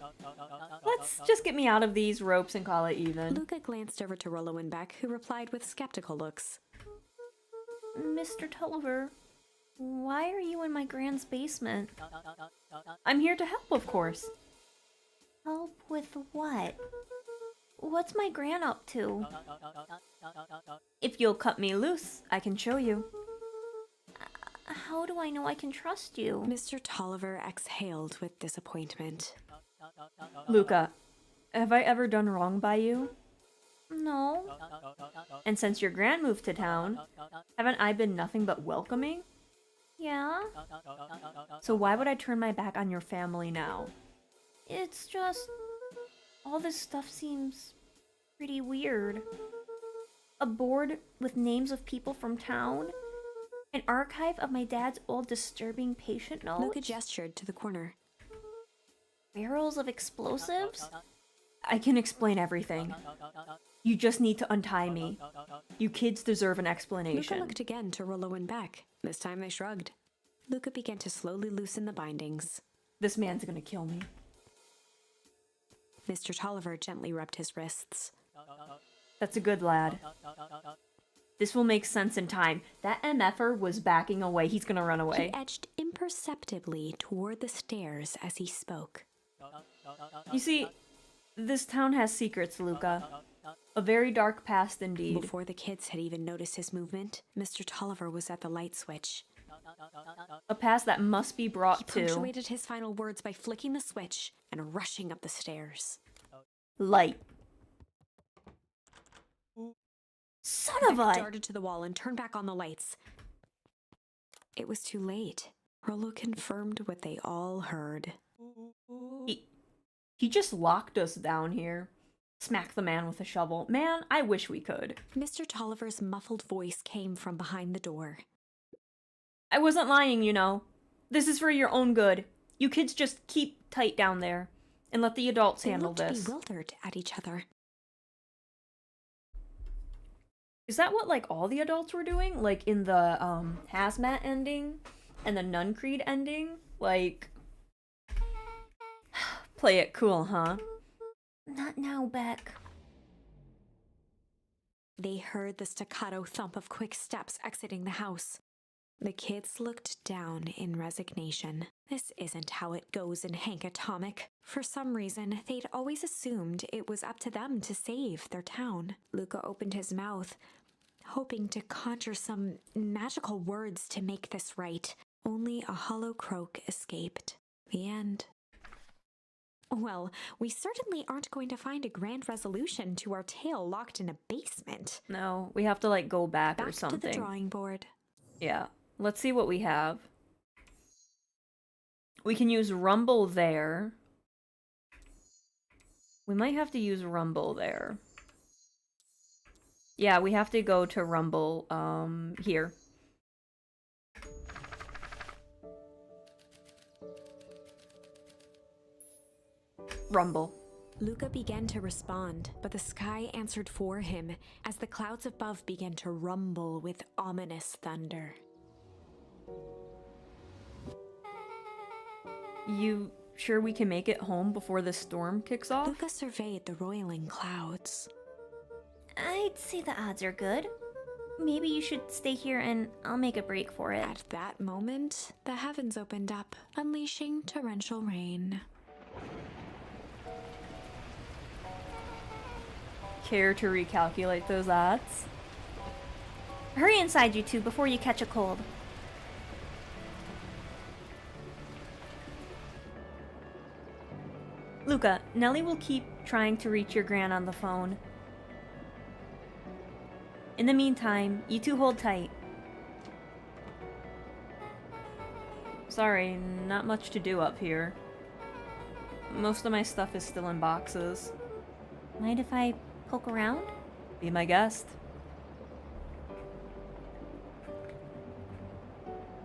Let's just get me out of these ropes and call it even. Luca glanced over to Rollo and Beck, who replied with skeptical looks. Mr. Tulliver, why are you in my grand's basement? I'm here to help, of course. Help with what? What's my gran up to? If you'll cut me loose, I can show you. How do I know I can trust you? Mr. Tolliver exhaled with disappointment. Luca, have I ever done wrong by you? No. And since your gran moved to town, haven't I been nothing but welcoming? Yeah? So why would I turn my back on your family now? It's just... all this stuff seems pretty weird. A board with names of people from town, An archive of my dad's old disturbing patient notes? Luca gestured to the corner. Barrels of explosives? I can explain everything. You just need to untie me. You kids deserve an Luca explanation. looked again to Rollo and Beck. This time they shrugged. Luca began to slowly loosen the bindings. This man's gonna kill me. Mr. Tolliver gently rubbed his wrists. That's a good lad. This will make sense in time. That MFer was backing away. He's gonna run away. He edged imperceptibly toward the stairs as he spoke. You see, this town has secrets, Luca. A very dark past indeed. Before the kids had even noticed his movement, Mr. Tolliver was at the light switch. A past that must be brought He to punctuated his final words by flicking the switch and rushing up the stairs. light. Son of Beck a... darted to the wall and turned back on the lights. It was too late. Rollo confirmed what they all heard. He just locked us down here. Smack the man with a shovel. Man, I wish we could. Mr. Tolliver's muffled voice came from behind the door. I wasn't lying, you know. This is for your own good. You kids just keep tight down there and let the adults They handle looked this. bewildered at each other. Is that what, like, all the adults were doing? Like, in the, Hazmat ending and the Nun Creed ending? Like, play it cool, huh? Not now, Beck. They heard the staccato thump of quick steps exiting the house. The kids looked down in resignation. This isn't how it goes in Hank Atomic. For some reason, they'd always assumed it was up to them to save their town. Luca opened his mouth, hoping to conjure some magical words to make this right. Only a hollow croak escaped. The end. Well, we certainly aren't going to find a grand resolution to our tale locked in a basement. No, we have to, like, go back or Back something. to the drawing board. Yeah. Let's see what we have. We can use Rumble there. We might have to use Rumble there. Yeah, we have to go to Rumble, here. Rumble. Luca began to respond, but the sky answered for him as the clouds above began to rumble with ominous thunder. You sure we can make it home before the storm kicks off? Luca surveyed the roiling clouds. I'd say the odds are good. Maybe you should stay here and I'll make a break for it. At that moment, the heavens opened up, unleashing torrential rain. Care to recalculate those odds? Hurry inside, you two, before you catch a cold. Luca, Nellie will keep trying to reach your gran on the phone. In the meantime, you two hold tight. Sorry, not much to do up here. Most of my stuff is still in boxes. Mind if I poke around? Be my guest.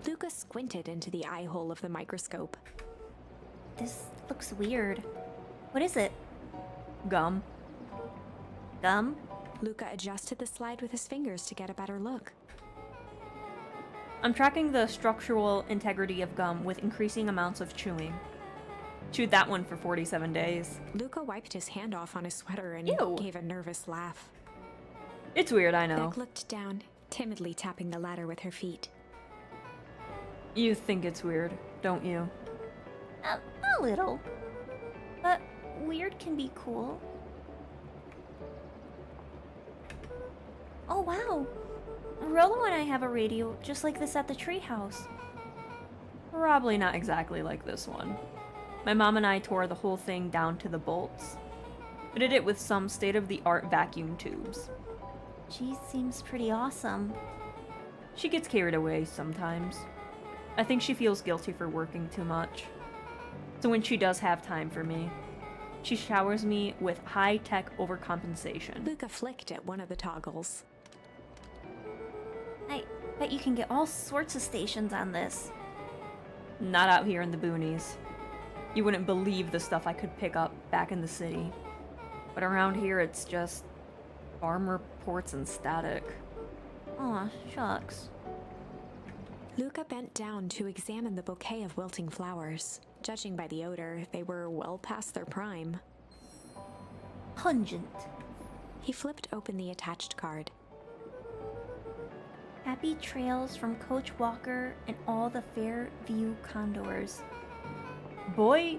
Luca squinted into the eye hole of the microscope. This looks weird. What is it? Gum. Gum? Luca adjusted the slide with his fingers to get a better look. I'm tracking the structural integrity of gum with increasing amounts of chewing. Chewed that one for 47 days. Luca wiped his hand off on his sweater and Ew. gave a nervous laugh. It's weird, I know. Beck looked down, timidly tapping the ladder with her feet. You think it's weird, don't you? A little. But weird can be cool. Oh wow! Rollo and I have a radio just like this at the treehouse. Probably not exactly like this one. My mom and I tore the whole thing down to the bolts. We did it with some state-of-the-art vacuum tubes. She seems pretty awesome. She gets carried away sometimes. I think she feels guilty for working too much. So when she does have time for me, she showers me with high-tech overcompensation. Luca flicked at one of the toggles. Bet you can get all sorts of stations on this. Not out here in the boonies. You wouldn't believe the stuff I could pick up back in the city. But around here, it's just farm reports and static. Aw, shucks. Luca bent down to examine the bouquet of wilting flowers. Judging by the odor, they were well past their prime. Pungent. He flipped open the attached card. Happy trails from Coach Walker and all the Fairview Condors. Boy,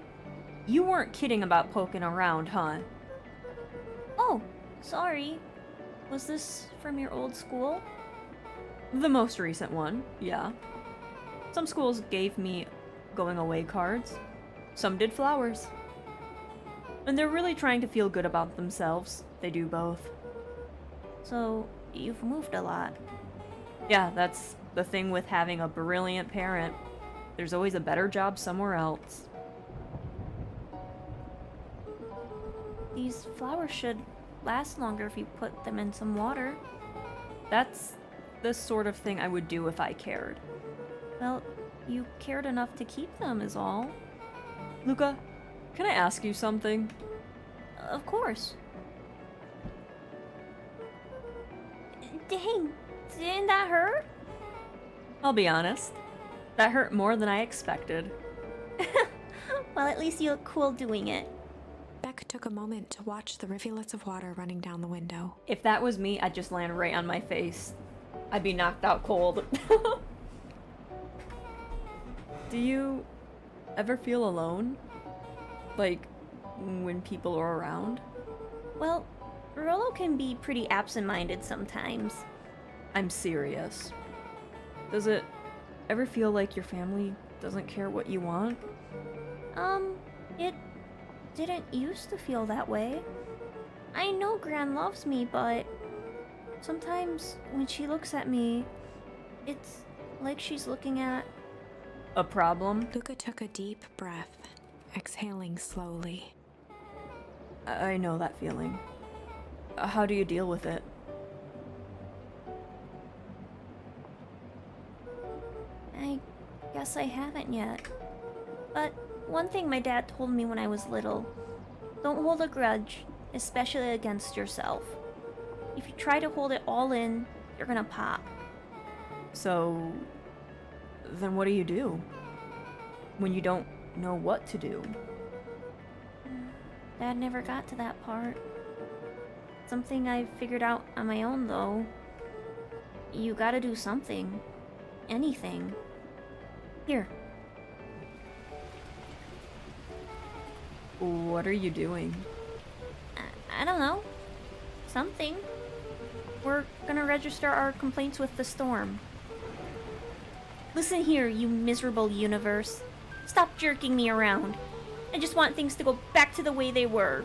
you weren't kidding about poking around, huh? Oh, sorry. Was this from your old school? The most recent one, yeah. Some schools gave me going away cards. Some did flowers. And they're really trying to feel good about themselves. They do both. So, you've moved a lot. Yeah, that's the thing with having a brilliant parent. There's always a better job somewhere else. These flowers should last longer if you put them in some water. That's the sort of thing I would do if I cared. Well, you cared enough to keep them is all. Luca, can I ask you something? Of course. Dang, didn't that hurt? I'll be honest. That hurt more than I expected. Well, at least you look cool doing it. Beck took a moment to watch the rivulets of water running down the window. If that was me, I'd just land right on my face. I'd be knocked out cold. Do you ever feel alone? Like, when people are around? Well, Rollo can be pretty absent-minded sometimes. I'm serious. Does it ever feel like your family doesn't care what you want? It didn't used to feel that way. I know Gran loves me, but sometimes when she looks at me, it's like she's looking at... A problem? Luca took a deep breath, exhaling slowly. I know that feeling. How do you deal with it? I guess I haven't yet. But one thing my dad told me when I was little, don't hold a grudge, especially against yourself. If you try to hold it all in, you're gonna pop. So, then what do you do? When you don't know what to do? Dad never got to that part. Something I figured out on my own, though. You gotta do something. Anything. Here. What are you doing? I don't know. Something. We're gonna register our complaints with the storm. Listen here, you miserable universe. Stop jerking me around. I just want things to go back to the way they were.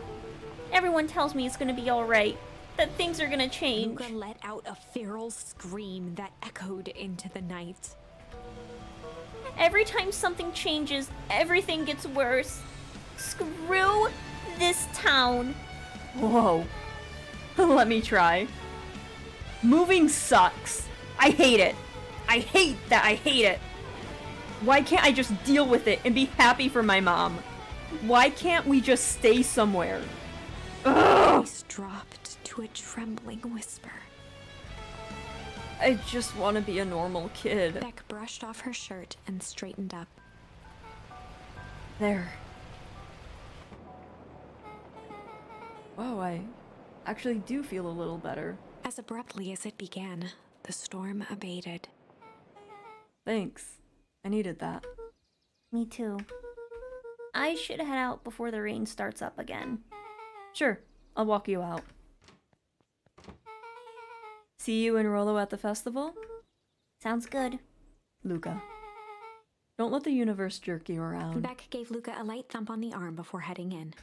Everyone tells me it's gonna be alright, that things are gonna change. Luca let out a feral scream that echoed into the night. Every time something changes, everything gets worse. Screw this town. Whoa. Let me try. Moving sucks. I hate it. I hate that I hate it. Why can't I just deal with it and be happy for my mom? Why can't we just stay somewhere? Ugh! Voice dropped to a trembling whisper. I just want to be a normal kid. Beck brushed off her shirt and straightened up. There. Wow, I actually do feel a little better. As abruptly as it began, the storm abated. Thanks. I needed that. Me too. I should head out before the rain starts up again. Sure, I'll walk you out. See you and Rollo at the festival? Sounds good. Luca. Don't let the universe jerk you around. Beck gave Luca a light thump on the arm before heading in.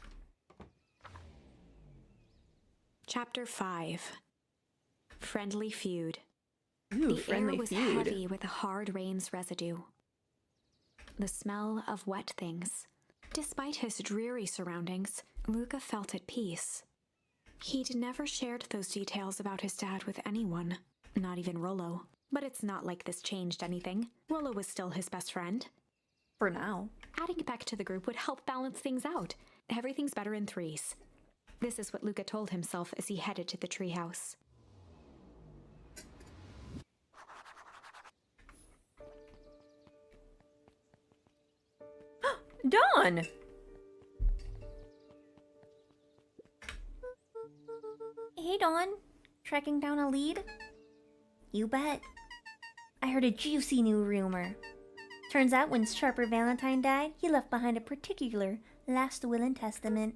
Chapter 5. Friendly Feud. Ooh, The friendly air was feud. heavy with the hard rain's residue. The smell of wet things. Despite his dreary surroundings, Luca felt at peace. He'd never shared those details about his dad with anyone, not even Rollo. But it's not like this changed anything. Rollo was still his best friend. For now. Adding Beck to the group would help balance things out. Everything's better in threes. This is what Luca told himself as he headed to the treehouse. Dawn! Hey, Dawn. Tracking down a lead? You bet. I heard a juicy new rumor. Turns out when Sharper Valentine died, he left behind a particular last will and testament.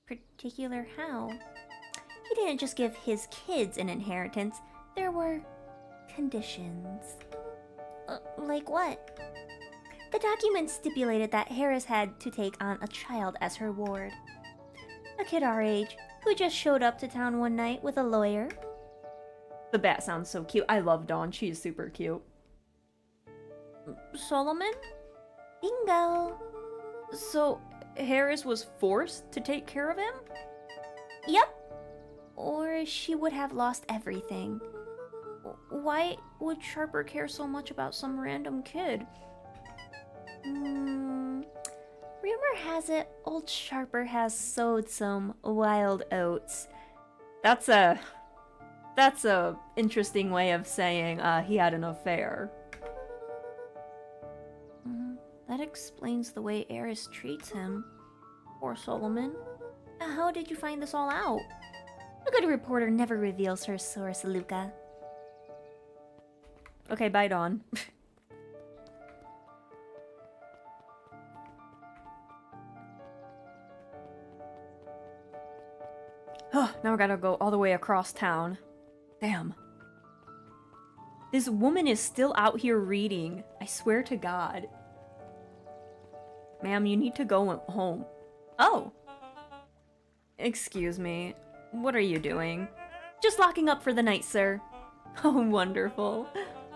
Particular how? He didn't just give his kids an inheritance. There were conditions. Like what? The document stipulated that Harris had to take on a child as her ward. A kid our age, who just showed up to town one night with a lawyer. The bat sounds so cute. I love Dawn. She's super cute. Solomon? Bingo! So, Harris was forced to take care of him? Yep. Or she would have lost everything. Why would Sharper care so much about some random kid? Rumor has it old Sharper has sowed some wild oats. That's a interesting way of saying he had an affair. That explains the way Eris treats him. Poor Solomon. How did you find this all out? A good reporter never reveals her source, Luca. Okay, bye, Dawn. Now I gotta go all the way across town. Damn. This woman is still out here reading. I swear to God. Ma'am, you need to go home. Oh. Excuse me. What are you doing? Just locking up for the night, sir. Oh, wonderful.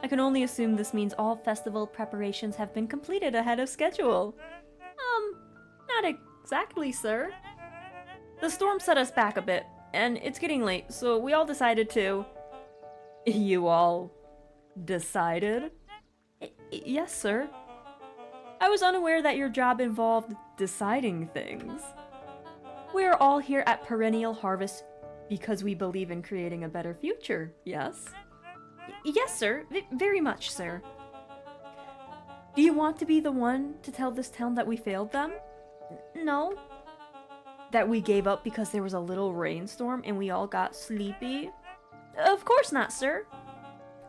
I can only assume this means all festival preparations have been completed ahead of schedule. Not exactly, sir. The storm set us back a bit, and it's getting late, so we all decided to... You all... decided? Yes, sir. I was unaware that your job involved deciding things. We are all here at Perennial Harvest because we believe in creating a better future, yes? Yes, sir. Very much, sir. Do you want to be the one to tell this town that we failed them? No. That we gave up because there was a little rainstorm and we all got sleepy? Of course not, sir.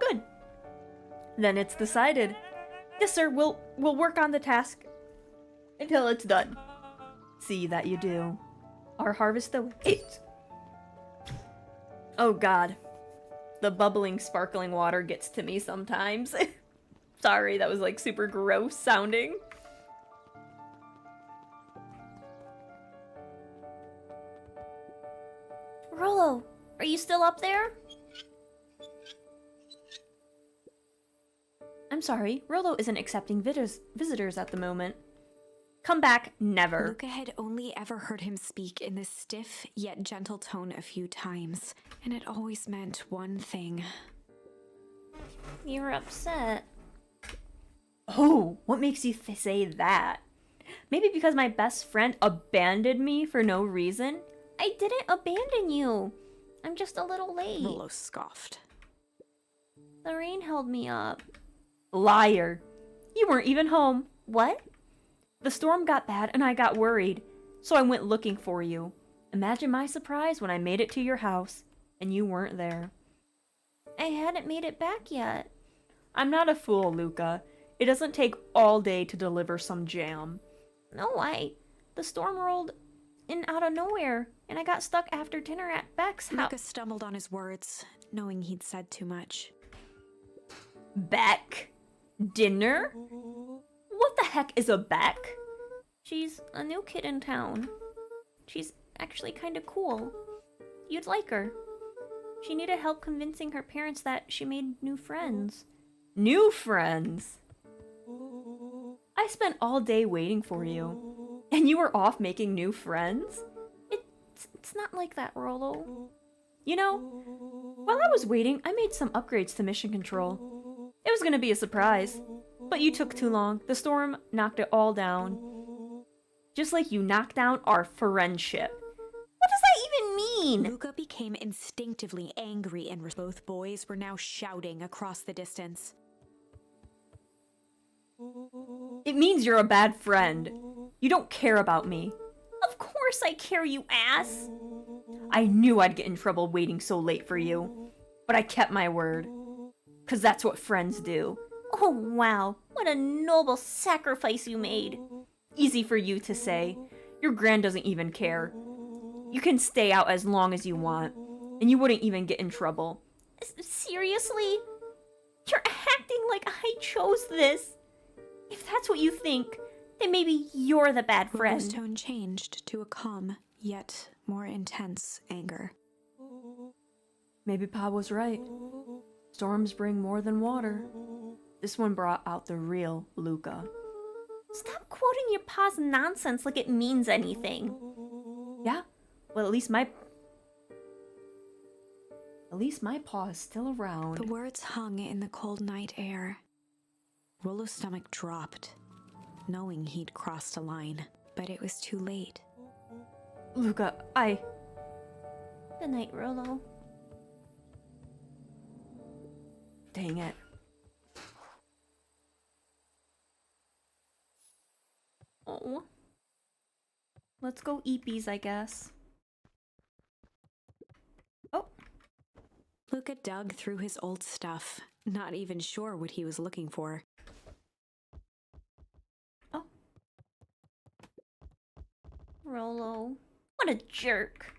Good. Then it's decided. Yes, sir, we'll work on the task until it's done. See that you do. Our harvest awaits. Oh god. The bubbling, sparkling water gets to me sometimes. Sorry, that was like super gross sounding. Rollo, are you still up there? I'm sorry, Rollo isn't accepting visitors at the moment. Come back, never. Luca had only ever heard him speak in this stiff yet gentle tone a few times, and it always meant one thing. You're upset. Oh, what makes you say that? Maybe because my best friend abandoned me for no reason? I didn't abandon you. I'm just a little late. Rollo scoffed. The rain held me up. Liar. You weren't even home. What? The storm got bad and I got worried, so I went looking for you. Imagine my surprise when I made it to your house, and you weren't there. I hadn't made it back yet. I'm not a fool, Luca. It doesn't take all day to deliver some jam. No, the storm rolled in out of nowhere, and I got stuck after dinner at Beck's house. Luca stumbled on his words, knowing he'd said too much. Beck? Dinner? What the heck is a Beck? She's a new kid in town. She's actually kind of cool. You'd like her. She needed help convincing her parents that she made new friends. New friends? I spent all day waiting for you, and you were off making new friends? It's not like that, Rollo. You know, while I was waiting, I made some upgrades to Mission Control. It was gonna be a surprise, but you took too long. The storm knocked it all down. Just like you knocked down our friendship. What does that even mean? Luca became instinctively angry, and both boys were now shouting across the distance. It means you're a bad friend. You don't care about me. Of course I care, you ass. I knew I'd get in trouble waiting so late for you, but I kept my word. 'Cause that's what friends do. Oh, wow. What a noble sacrifice you made. Easy for you to say. Your gran doesn't even care. You can stay out as long as you want, and you wouldn't even get in trouble. Seriously? You're acting like I chose this. If that's what you think, then maybe you're the bad Rolo's friend. tone changed to a calm, yet more intense anger. Maybe Pa was right. Storms bring more than water. This one brought out the real Luca. Stop quoting your pa's nonsense like it means anything. Yeah? Well, at least my paw is still around. The words hung in the cold night air. Rolo's stomach dropped, knowing he'd crossed a line, but it was too late. Luca, Good night, Rolo. Dang it. Oh. Let's go eepies, I guess. Oh. Luca dug through his old stuff, not even sure what he was looking for. Oh. Rolo. What a jerk.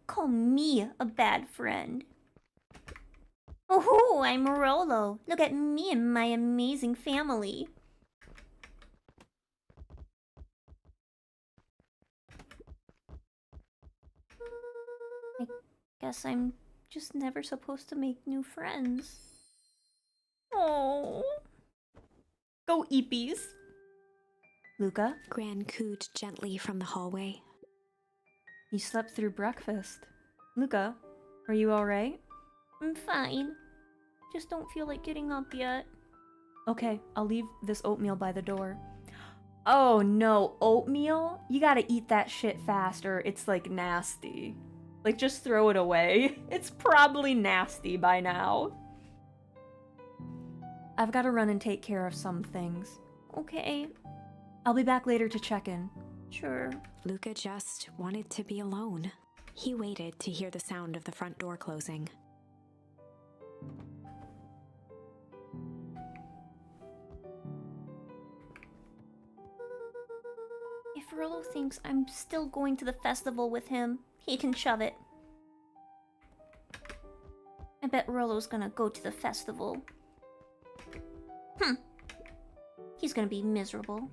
Call me a bad friend. Oh, I'm Rolo. Look at me and my amazing family. I guess I'm just never supposed to make new friends. Oh. Go eepies. Luca, Gran cooed gently from the hallway. you slept through breakfast. Luca, are you alright? I'm fine. Just don't feel like getting up yet. Okay, I'll leave this oatmeal by the door. Oh no, oatmeal? You gotta eat that shit fast or it's like nasty. Like just throw it away. It's probably nasty by now. I've gotta run and take care of some things. Okay, I'll be back later to check in. sure. Luca just wanted to be alone. He waited to hear the sound of the front door closing. If Rolo thinks I'm still going to the festival with him, he can shove it. I bet Rolo's gonna go to the festival. He's gonna be miserable.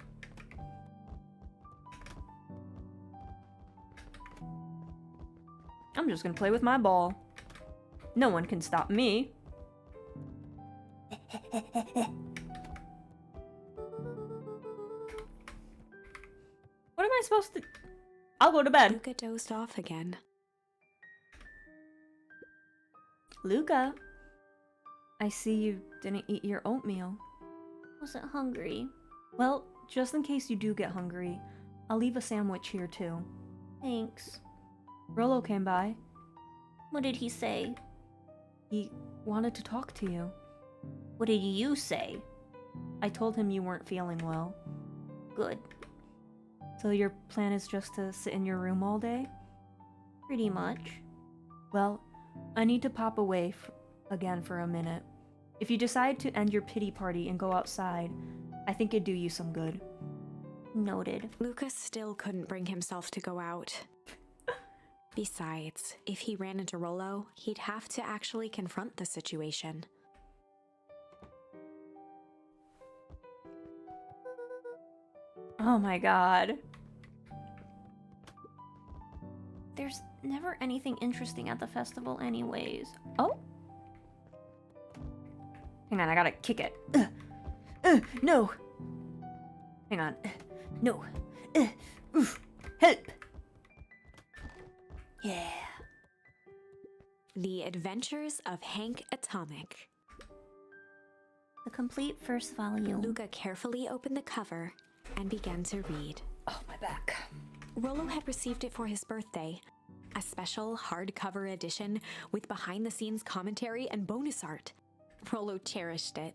I'm just gonna play with my ball. No one can stop me. What am I supposed to... I'll go to bed. Luca dozed off again. Luca, I see you didn't eat your oatmeal. Wasn't hungry. Well, just in case you do get hungry, I'll leave a sandwich here too. Thanks. Rolo came by. What did he say? He wanted to talk to you. What did you say? I told him you weren't feeling well. Good. So your plan is just to sit in your room all day? Pretty much. Well, I need to pop away again for a minute. If you decide to end your pity party and go outside, I think it'd do you some good. Noted. Luca still couldn't bring himself to go out. Besides, if he ran into Rolo, he'd have to actually confront the situation. Oh my god. There's never anything interesting at the festival anyways. Oh? Hang on, I gotta kick it. No. Hang on. No. Oof. Help. Yeah. The Adventures of Hank Atomic. The complete first volume. Luca carefully opened the cover and began to read. Oh, my back. Rollo had received it for his birthday, a special hardcover edition with behind-the-scenes commentary and bonus art. Rollo cherished it,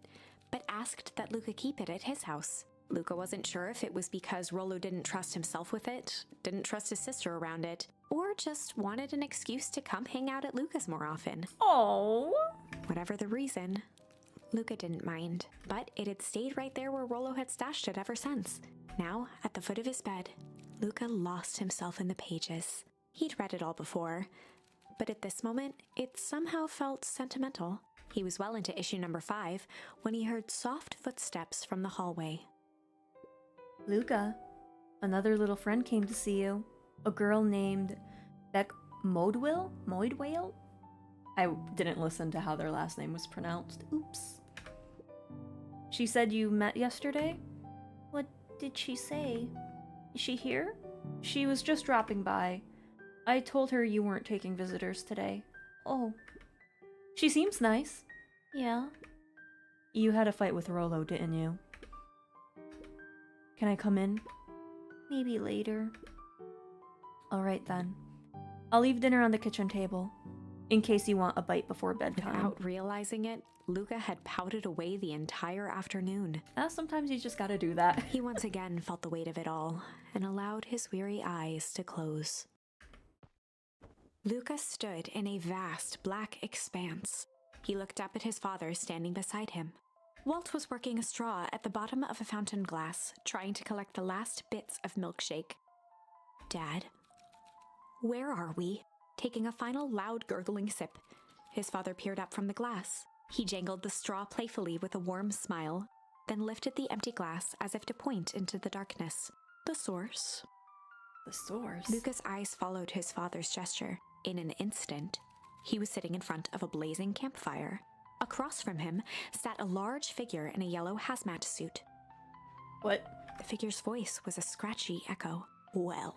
but asked that Luca keep it at his house. Luca wasn't sure if it was because Rollo didn't trust himself with it, didn't trust his sister around it, or just wanted an excuse to come hang out at Luca's more often. Oh. Whatever the reason, Luca didn't mind, but it had stayed right there where Rollo had stashed it ever since. Now, at the foot of his bed, Luca lost himself in the pages. He'd read it all before, but at this moment, it somehow felt sentimental. He was well into issue number 5 when he heard soft footsteps from the hallway. Luca, another little friend came to see you. A girl named Beck Moidwell? I didn't listen to how their last name was pronounced. Oops. She said you met yesterday? What did she say? Is she here? She was just dropping by. I told her you weren't taking visitors today. Oh, She seems nice. yeah. You had a fight with Rollo, didn't you? Can I come in? Maybe later. Alright then. I'll leave dinner on the kitchen table, in case you want a bite before bedtime. Without realizing it, Luca had pouted away the entire afternoon. Sometimes you just gotta do that. He once again felt the weight of it all and allowed his weary eyes to close. Luca stood in a vast black expanse. He looked up at his father standing beside him. Walt was working a straw at the bottom of a fountain glass, trying to collect the last bits of milkshake. Dad, where are we? Taking a final loud gurgling sip, his father peered up from the glass. He jangled the straw playfully with a warm smile, then lifted the empty glass as if to point into the darkness. The source. The source? Luca's eyes followed his father's gesture. In an instant, he was sitting in front of a blazing campfire. Across from him sat a large figure in a yellow hazmat suit. What? The figure's voice was a scratchy echo. Well,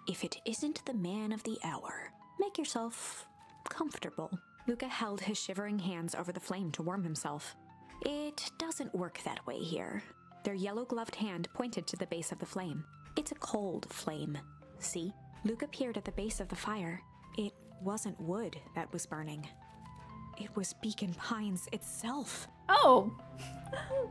if it isn't the man of the hour, make yourself comfortable. Luca held his shivering hands over the flame to warm himself. It doesn't work that way here. Their yellow-gloved hand pointed to the base of the flame. It's a cold flame. See? Luca peered at the base of the fire. It wasn't wood that was burning. It was Beacon Pines itself. Oh!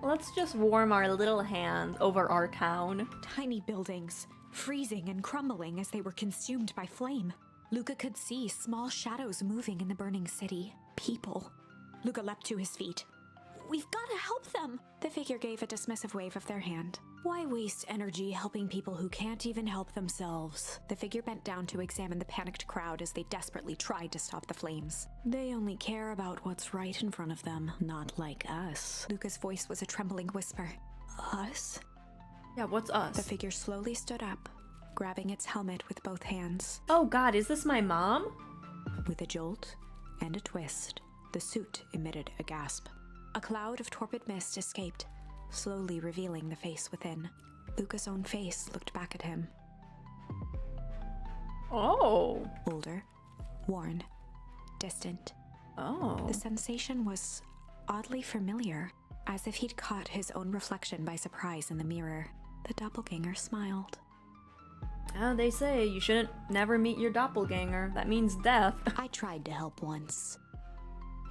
Let's just warm our little hand over our town. Tiny buildings, freezing and crumbling as they were consumed by flame. Luca could see small shadows moving in the burning city. People. Luca leapt to his feet. We've got to help them! The figure gave a dismissive wave of their hand. Why waste energy helping people who can't even help themselves? The figure bent down to examine the panicked crowd as they desperately tried to stop the flames. They only care about what's right in front of them, not like us. Luca's voice was a trembling whisper. Us? Yeah, what's us? The figure slowly stood up, grabbing its helmet with both hands. Oh god, is this my mom? With a jolt and a twist, the suit emitted a gasp. A cloud of torpid mist escaped, slowly revealing the face within. Luca's own face looked back at him. Oh. Older, worn, distant. Oh. The sensation was oddly familiar, as if he'd caught his own reflection by surprise in the mirror. The doppelganger smiled. They say you shouldn't never meet your doppelganger. That means death. I tried to help once.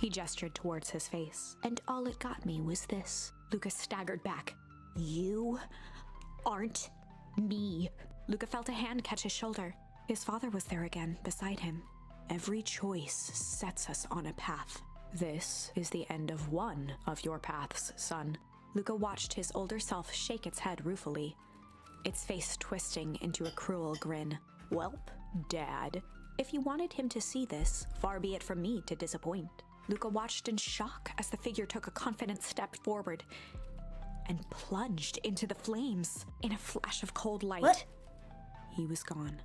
He gestured towards his face, and all it got me was this. Luca staggered back. You aren't me. Luca felt a hand catch his shoulder. His father was there again, beside him. Every choice sets us on a path. This is the end of one of your paths, son. Luca watched his older self shake its head ruefully, its face twisting into a cruel grin. Welp, Dad. If you wanted him to see this, far be it from me to disappoint. Luca watched in shock as the figure took a confident step forward and plunged into the flames. In a flash of cold light, What? He was gone.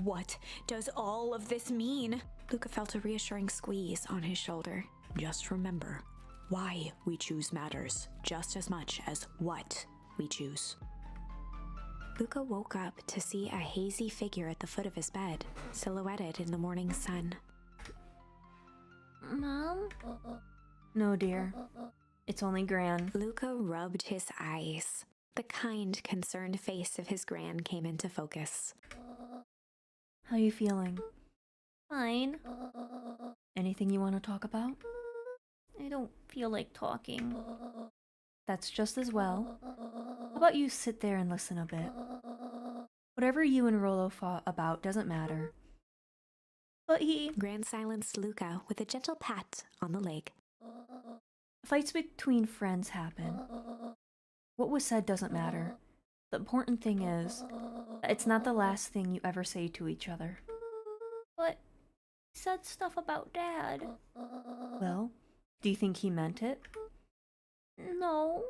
What does all of this mean? Luca felt a reassuring squeeze on his shoulder. Just remember, why we choose matters just as much as what we choose. Luca woke up to see a hazy figure at the foot of his bed, silhouetted in the morning sun. Mom? No, dear. It's only Gran. Luca rubbed his eyes. The kind, concerned face of his gran came into focus. How you feeling? Fine. Anything you want to talk about? I don't feel like talking. That's just as well. How about you sit there and listen a bit? Whatever you and Rollo fought about doesn't matter. But he... Gran silenced Luca with a gentle pat on the leg. Fights between friends happen. What was said doesn't matter. The important thing is that it's not the last thing you ever say to each other. But he said stuff about Dad. Well, do you think he meant it? No.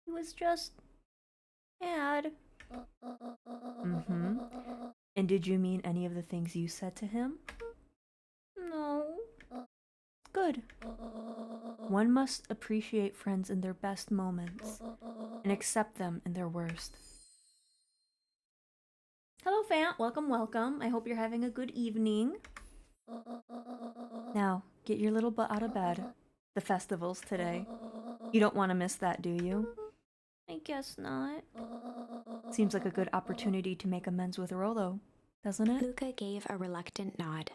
He was just... Dad. Mm-hmm. And did you mean any of the things you said to him? No. Good. One must appreciate friends in their best moments and accept them in their worst. Hello, Fant. Welcome, welcome. I hope you're having a good evening. Now, get your little butt out of bed. The festival's today. You don't want to miss that, do you? I guess not. Seems like a good opportunity to make amends with Rollo, doesn't it? Luca gave a reluctant nod.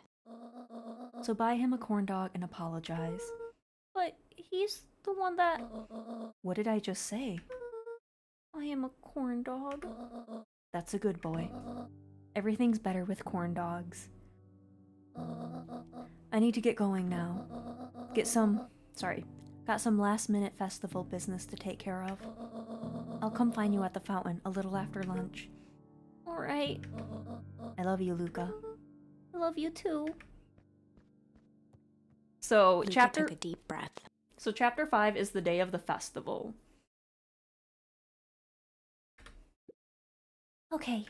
So buy him a corn dog and apologize. But he's the one that... What did I just say? I am a corn dog. That's a good boy. Everything's better with corn dogs. I need to get going now. Got some last minute festival business to take care of. I'll come find you at the fountain a little after lunch. Alright. I love you, Luca. I love you too. So Luca took a deep breath. chapter 5 is the day of the festival. Okay.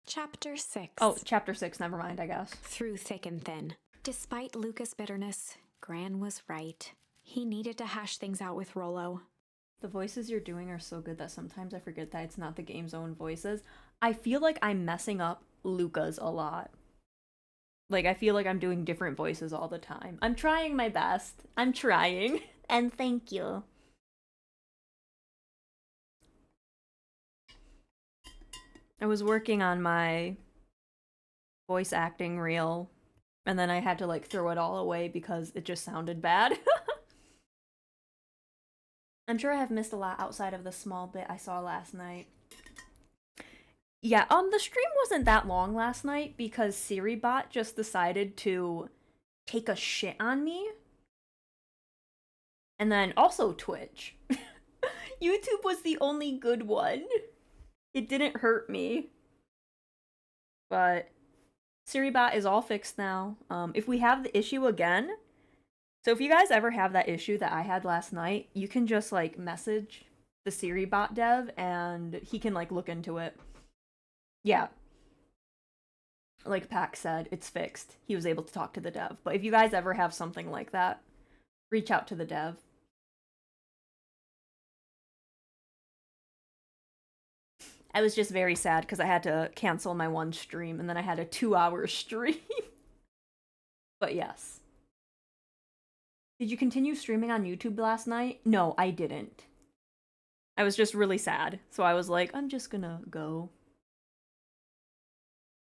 Chapter 6. Oh, chapter 6, never mind, I guess. Through thick and thin. Despite Luca's bitterness, Gran was right. He needed to hash things out with Rollo. The voices you're doing are so good that sometimes I forget that it's not the game's own voices. I feel like I'm messing up Luca's a lot. Like, I feel like I'm doing different voices all the time. I'm trying my best. I'm trying. And thank you. I was working on my voice acting reel, and then I had to, like, throw it all away because it just sounded bad. I'm sure I have missed a lot outside of the small bit I saw last night. Yeah, the stream wasn't that long last night because SiriBot just decided to take a shit on me. And then also Twitch. YouTube was the only good one. It didn't hurt me. But SiriBot is all fixed now. If we have the issue again, so if you guys ever have that issue that I had last night, you can just, like, message the SiriBot dev and he can, like, look into it. Yeah. Like Pac said, it's fixed. He was able to talk to the dev. But if you guys ever have something like that, reach out to the dev. I was just very sad because I had to cancel my one stream and then I had a 2-hour stream. But yes. Did you continue streaming on YouTube last night? No, I didn't. I was just really sad. So I was like, I'm just gonna go.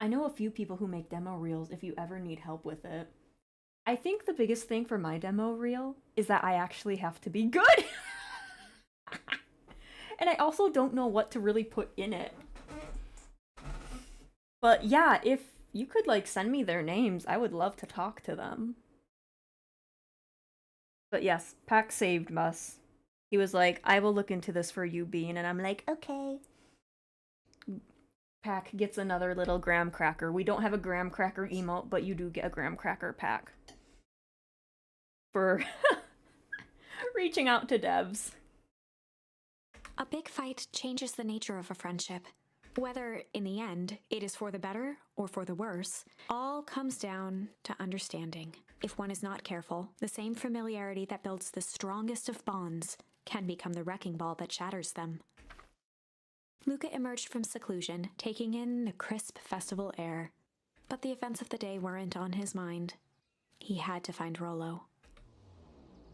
I know a few people who make demo reels if you ever need help with it. I think the biggest thing for my demo reel is that I actually have to be good. And I also don't know what to really put in it. But yeah, if you could, like, send me their names, I would love to talk to them. But yes, Pac saved us. He was like, I will look into this for you, Bean. And I'm like, okay. Pac gets another little graham cracker. We don't have a graham cracker emote, but you do get a graham cracker, Pac. For reaching out to devs. A big fight changes the nature of a friendship. Whether, in the end, it is for the better or for the worse, all comes down to understanding. If one is not careful, the same familiarity that builds the strongest of bonds can become the wrecking ball that shatters them. Luca emerged from seclusion, taking in the crisp festival air. But the events of the day weren't on his mind. He had to find Rollo.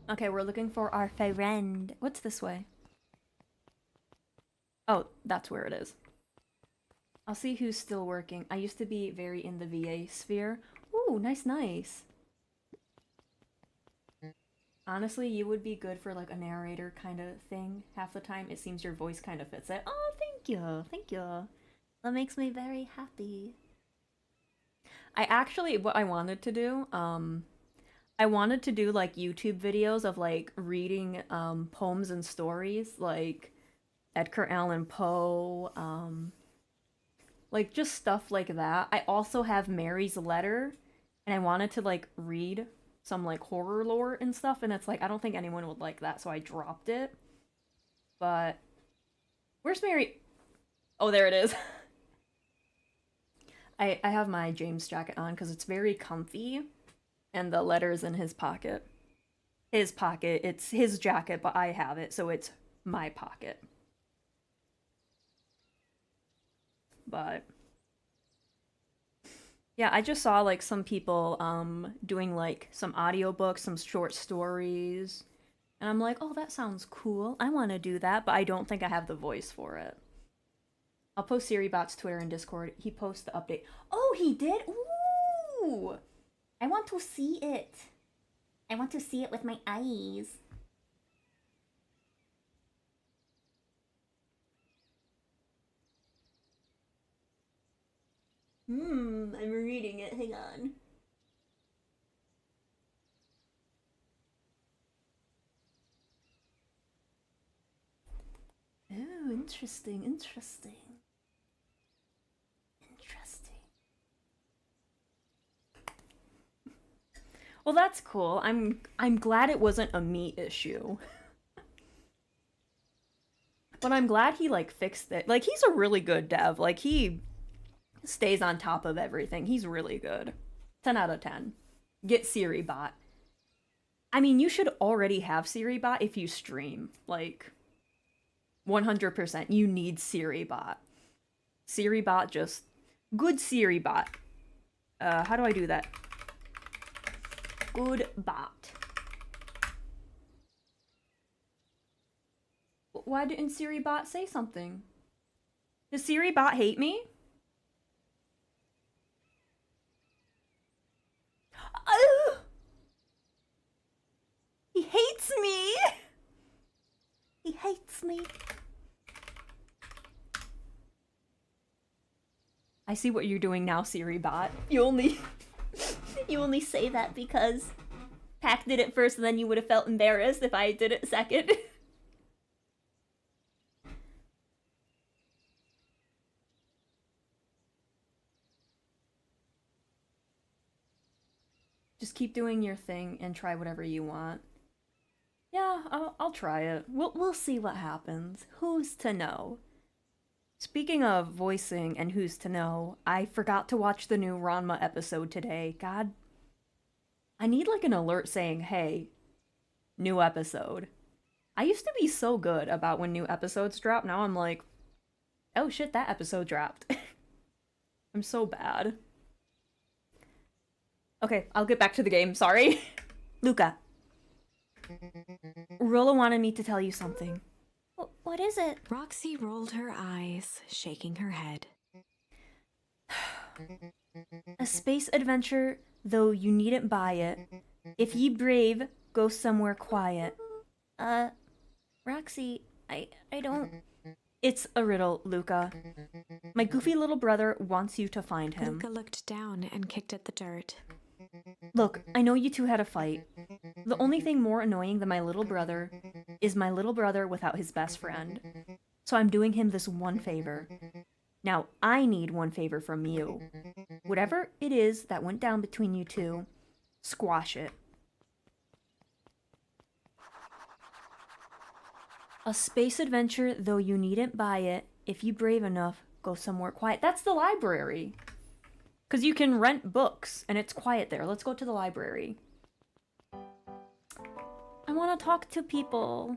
Okay, we're looking for our friend. What's this way? Oh, that's where it is. I'll see who's still working. I used to be very in the VA sphere. Ooh, nice, nice. Honestly, you would be good for like a narrator kind of thing. Half the time, it seems your voice kind of fits it. Oh, thank you, thank you. That makes me very happy. I actually, what I wanted to do, I wanted to do like YouTube videos of like reading poems and stories, like Edgar Allan Poe, like just stuff like that. I also have Mary's letter, and I wanted to like read some like horror lore and stuff, and it's like I don't think anyone would like that, so I dropped it. But where's Mary? Oh, there it is. I have my James jacket on because it's very comfy, and the letter's in his pocket. His pocket, it's his jacket, but I have it, so it's my pocket. But yeah, I just saw like some people doing like some audiobooks, some short stories, and I'm like, oh, that sounds cool. I want to do that, but I don't think I have the voice for it. I'll post SiriBot's Twitter and Discord. He posts the update. Oh, he did? Ooh! I want to see it. I want to see it with my eyes. I'm reading it. Hang on. Oh, interesting, interesting. Well, that's cool. I'm glad it wasn't a me issue. But I'm glad he like fixed it. Like he's a really good dev. Like he stays on top of everything. He's really good. 10 out of 10. Get SiriBot. I mean, you should already have SiriBot if you stream. Like 100%. You need SiriBot. SiriBot just good SiriBot. How do I do that? Good bot. Why didn't SiriBot say something? Does SiriBot hate me? He hates me! He hates me. I see what you're doing now, SiriBot. You only say that because Pac did it first, and then you would have felt embarrassed if I did it second. Just keep doing your thing and try whatever you want. Yeah, I'll try it. We'll see what happens. Who's to know? Speaking of voicing and who's to know, I forgot to watch the new Ranma episode today. God, I need like an alert saying, hey, new episode. I used to be so good about when new episodes drop. Now I'm like, oh shit, that episode dropped. I'm so bad. Okay, I'll get back to the game. Sorry. Luca. Rollo wanted me to tell you something. What is it? Roxy rolled her eyes, shaking her head. A space adventure, though you needn't buy it. If ye brave, go somewhere quiet. Roxy, I don't... It's a riddle, Luca. My goofy little brother wants you to find him. Luca looked down and kicked at the dirt. Look, I know you two had a fight. The only thing more annoying than my little brother is my little brother without his best friend. So I'm doing him this one favor. Now, I need one favor from you. Whatever it is that went down between you two, squash it. A space adventure, though you needn't buy it. If you brave enough, go somewhere quiet. That's the library. Because you can rent books, and it's quiet there. Let's go to the library. I want to talk to people.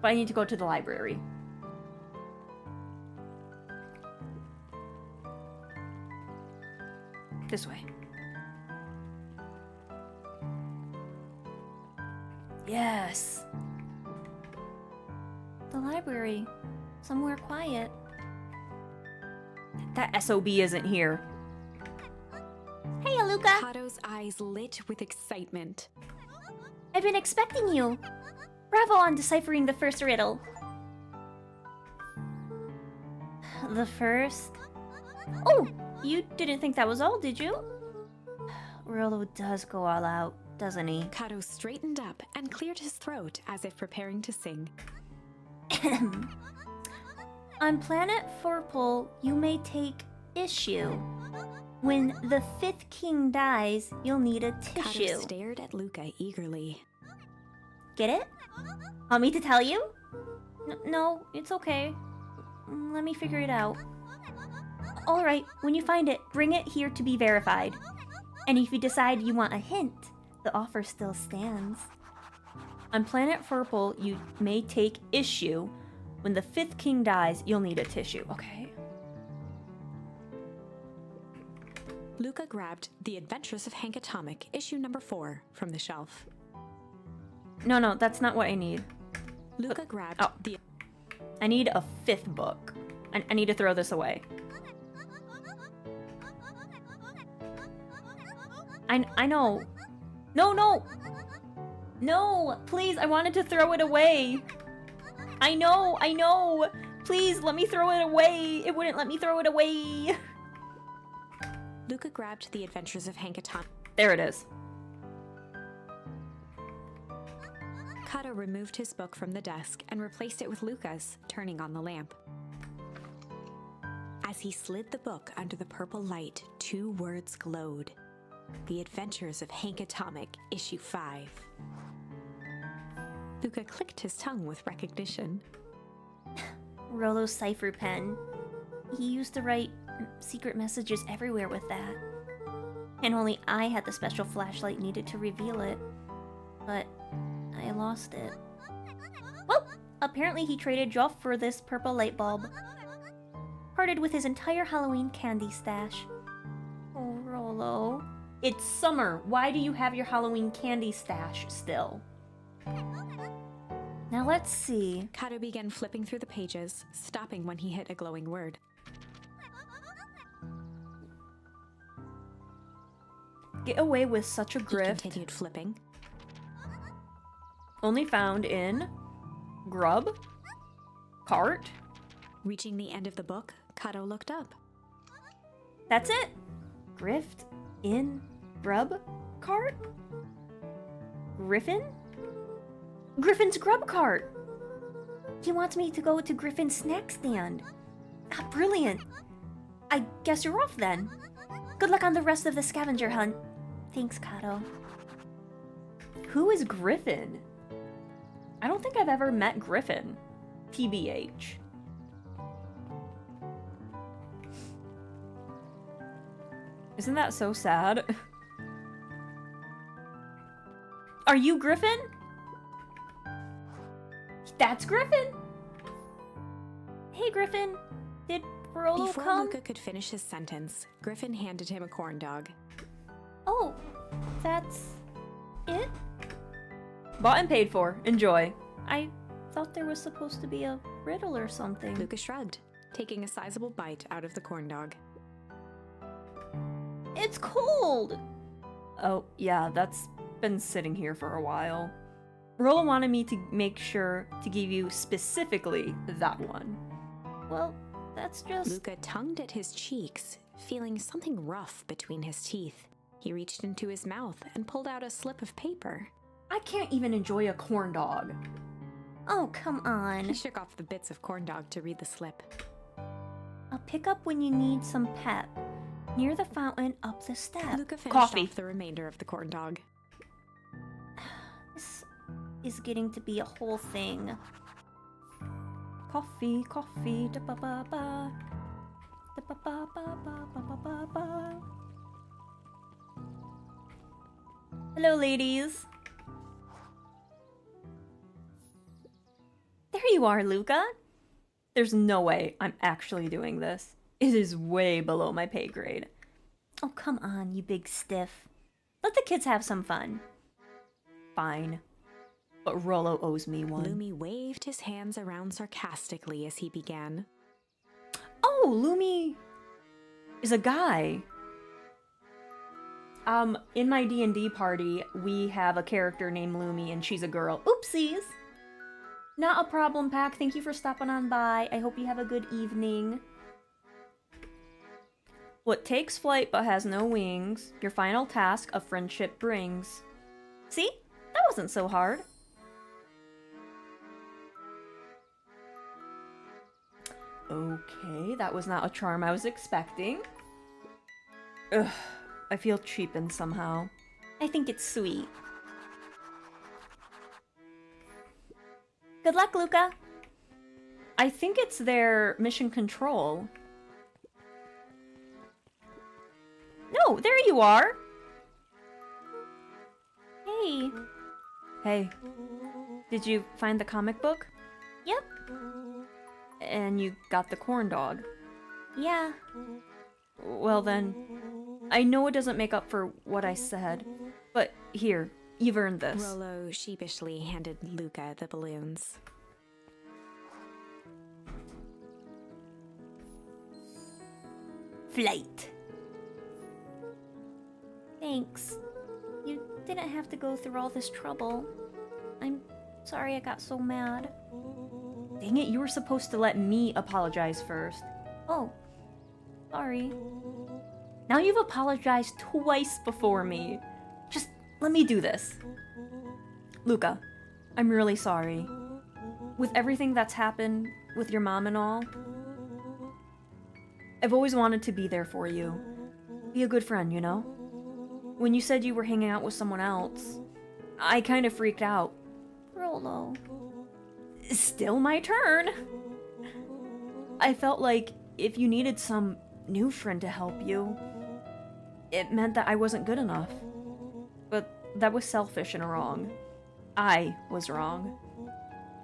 But I need to go to the library. This way. Yes. The library. Somewhere quiet. That SOB isn't here. Hey, Aluka! Kato's eyes lit with excitement. I've been expecting you. Bravo on deciphering the first riddle. The first? Oh, you didn't think that was all, did you? Rollo does go all out, doesn't he? Kato straightened up and cleared his throat as if preparing to sing. On planet Furpole, you may take issue. When the fifth king dies, you'll need a tissue. Kato stared at Luca eagerly. Get it? Want me to tell you? No, it's okay. Let me figure it out. Alright, when you find it, bring it here to be verified. And if you decide you want a hint, the offer still stands. On planet Furple, you may take issue. When the fifth king dies, you'll need a tissue. Okay. Luca grabbed The Adventures of Hank Atomic, issue number 4, from the shelf. No, that's not what I need. Luca grabbed Oh. the... I need a fifth book. I need to throw this away. I know. No! No! Please, I wanted to throw it away. I know! Please, let me throw it away. It wouldn't let me throw it away. Luca grabbed The Adventures of Hank Atomic. There it is. Kato removed his book from the desk and replaced it with Luca's, turning on the lamp. As he slid the book under the purple light, 2 words glowed. The Adventures of Hank Atomic, issue 5. Luca clicked his tongue with recognition. Rollo's cipher pen. He used to write secret messages everywhere with that. And only I had the special flashlight needed to reveal it. But I lost it. Well, apparently he traded Joff for this purple light bulb. Parted with his entire Halloween candy stash. Oh, Rollo. It's summer. Why do you have your Halloween candy stash still? Now let's see. Kato began flipping through the pages, stopping when he hit a glowing word. Get away with such a He grift. continued flipping. Only found in Grub, Cart. Reaching the end of the book, Kato looked up. That's it. Grift in Grub Cart. Griffin? Griffin's Grub Cart. He wants me to go to Griffin's snack stand. Ah, brilliant. I guess you're off then. Good luck on the rest of the scavenger hunt. Thanks, Kato. Who is Griffin? I don't think I've ever met Griffin. TBH. Isn't that so sad? Are you Griffin? That's Griffin! Hey, Griffin. Did Rollo Before come? Luca could finish his sentence, Griffin handed him a corn dog. Oh, that's it? Bought and paid for. Enjoy. I thought there was supposed to be a riddle or something. Luca shrugged, taking a sizable bite out of the corn dog. It's cold! Oh, yeah, that's been sitting here for a while. Rolla wanted me to make sure to give you specifically that one. Well, that's just... Luca tongued at his cheeks, feeling something rough between his teeth. He reached into his mouth and pulled out a slip of paper. I can't even enjoy a corn dog. Oh, come He on. shook off the bits of corn dog to read the slip. I'll pick up when you need some pep. Near the fountain, up the step. Luca finished Coffee. off the remainder of the corn dog. This is getting to be a whole thing. Coffee, coffee, da ba ba ba. Da ba ba ba ba ba ba ba ba. Hello, ladies. There you are, Luca. There's no way I'm actually doing this. It is way below my pay grade. Oh, come on, you big stiff. Let the kids have some fun. Fine. But Rollo owes me one. Lumi waved his hands around sarcastically as he began. Oh, Lumi is a guy. In my D&D party, we have a character named Lumi, and she's a girl. Oopsies! Not a problem, Pack. Thank you for stopping on by. I hope you have a good evening. What takes flight but has no wings, your final task a friendship brings. See? That wasn't so hard. Okay, that was not a charm I was expecting. Ugh, I feel cheapened somehow. I think it's sweet. Good luck, Luca. I think it's their mission control. No, there you are! Hey. Hey, did you find the comic book? Yep. And you got the corn dog? Yeah. Well then, I know it doesn't make up for what I said, but here, you've earned this. Rollo sheepishly handed Luca the balloons. Flight. Thanks. You didn't have to go through all this trouble. I'm sorry I got so mad. Dang it, you were supposed to let me apologize first. Oh, sorry. Now you've apologized twice before me. Just let me do this. Luca, I'm really sorry. With everything that's happened with your mom and all, I've always wanted to be there for you. Be a good friend, you know? When you said you were hanging out with someone else, I kind of freaked out. Rollo. Still my turn. I felt like if you needed some new friend to help you, it meant that I wasn't good enough. But that was selfish and wrong. I was wrong.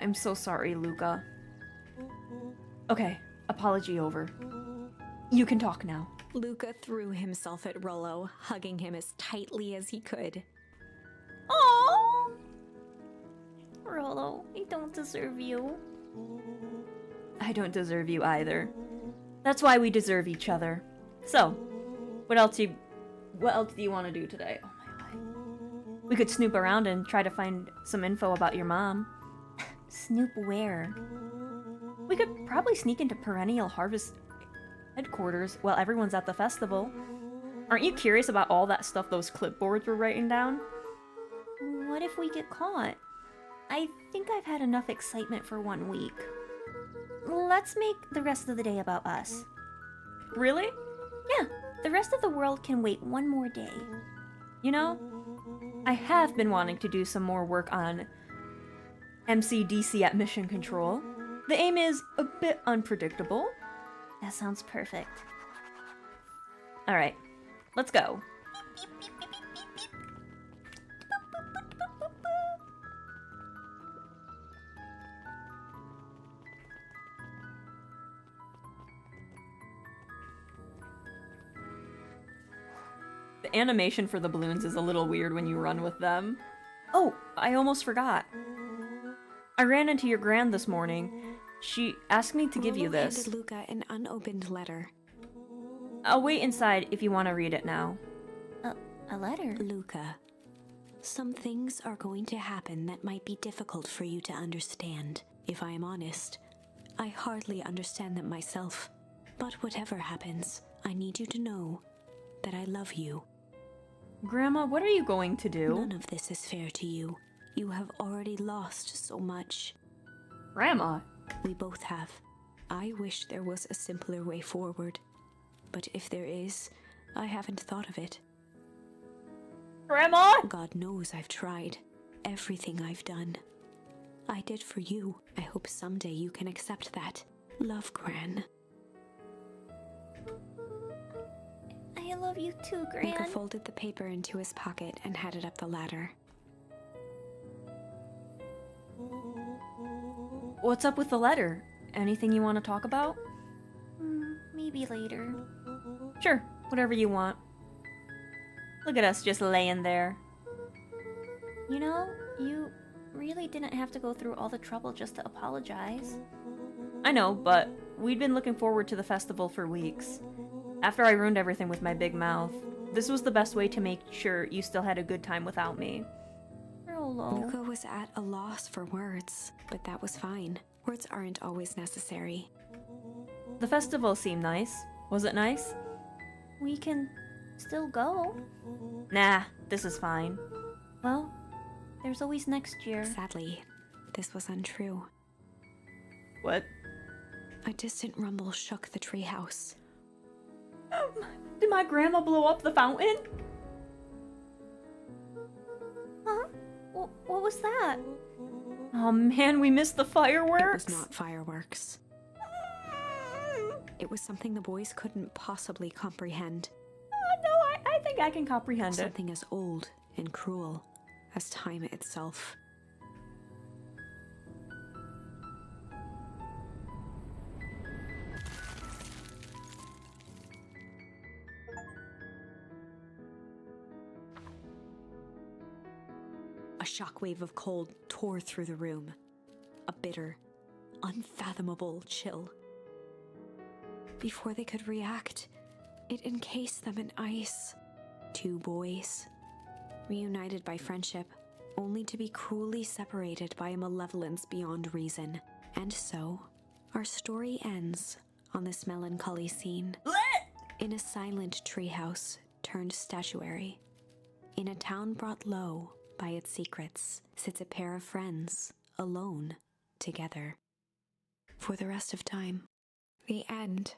I'm so sorry, Luca. Okay, apology over. You can talk now. Luca threw himself at Rollo, hugging him as tightly as he could. Oh, Rollo, I don't deserve you. I don't deserve you either. That's why we deserve each other. So, what else do you want to do today? Oh my god. We could snoop around and try to find some info about your mom. Snoop where? We could probably sneak into Perennial Harvest headquarters while everyone's at the festival. Aren't you curious about all that stuff those clipboards were writing down? What if we get caught? I think I've had enough excitement for 1 week. Let's make the rest of the day about us. Really? Yeah, the rest of the world can wait one more day. You know, I have been wanting to do some more work on MCDC at Mission Control. The aim is a bit unpredictable. That sounds perfect. Alright, let's go. The animation for the balloons is a little weird when you run with them. Oh, I almost forgot. I ran into your grand this morning. She asked me to give you Rollo this. handed Luca an unopened letter. I'll wait inside if you want to read it now. A letter? Luca, some things are going to happen that might be difficult for you to understand. If I am honest, I hardly understand them myself. But whatever happens, I need you to know that I love you. Grandma, what are you going to do? None of this is fair to you. You have already lost so much. Grandma? We both have. I wish there was a simpler way forward. But if there is, I haven't thought of it. Grandma? God knows I've tried. Everything I've done. I did for you. I hope someday you can accept that. Love, Gran. I love you too, Gran. Luca folded the paper into his pocket and headed up the ladder. what's up with the letter? Anything you want to talk about? Maybe later. Sure, whatever you want. Look at us just laying there. You know, you really didn't have to go through all the trouble just to apologize. I know, but we'd been looking forward to the festival for weeks. After I ruined everything with my big mouth, this was the best way to make sure you still had a good time without me. Rolo. Luca was at a loss for words, but that was fine. Words aren't always necessary. The festival seemed nice. Was it nice? We can still go. Nah, this is fine. Well, there's always next year. Sadly, this was untrue. What? A distant rumble shook the treehouse. Did my grandma blow up the fountain? Huh? What was that? Oh man, we missed the It fireworks. was not fireworks. It was something the boys couldn't possibly comprehend. No, I think I can comprehend it. Something as old and cruel as time itself. A shockwave of cold tore through the room. A bitter, unfathomable chill. Before they could react, it encased them in ice. Two boys, reunited by friendship, only to be cruelly separated by a malevolence beyond reason. And so, our story ends on this melancholy scene. In a silent treehouse turned statuary, in a town brought low by its secrets, sits a pair of friends, alone, together. For the rest of time. The end.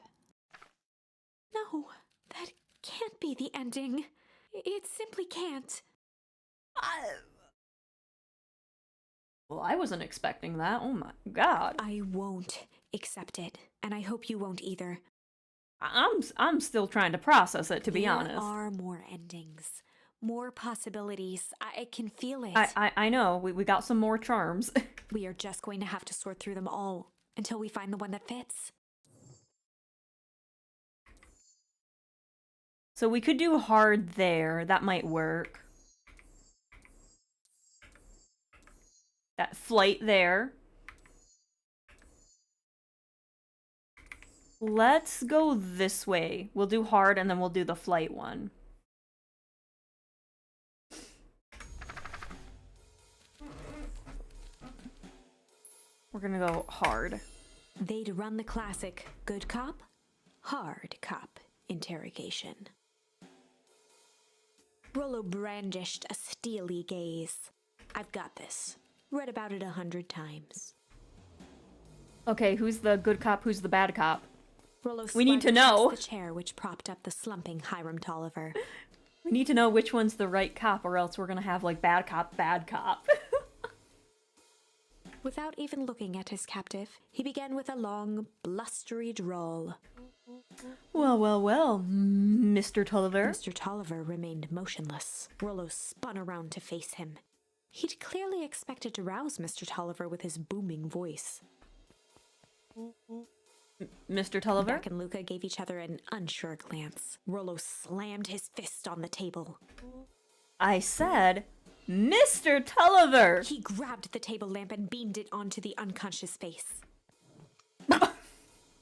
No, that can't be the ending. It simply can't. Well, I wasn't expecting that. Oh my god. I won't accept it, and I hope you won't either. I'm still trying to process it, to be honest. There are more endings, more possibilities. I can feel it. I know. We got some more charms. We are just going to have to sort through them all until we find the one that fits. So we could do hard there. That might work. That flight there. Let's go this way. We'll do hard and then we'll do the flight one. We're gonna go hard. They'd run the classic good cop, hard cop interrogation. Rollo brandished a steely gaze. I've got this. Read about it 100 times. Okay, who's the good cop, who's the bad cop? Rollo We need to slouched know. against the chair which propped up the slumping Hiram Tolliver. We need to know which one's the right cop, or else we're gonna have, like, bad cop, bad cop. Without even looking at his captive, he began with a long, blustery drawl. Well, Mr. Tulliver. Mr. Tolliver remained motionless. Rollo spun around to face him. He'd clearly expected to rouse Mr. Tolliver with his booming voice. Mr. Tulliver? Beck and Luca gave each other an unsure glance. Rollo slammed his fist on the table. I said, Mr. Tulliver! He grabbed the table lamp and beamed it onto the unconscious face.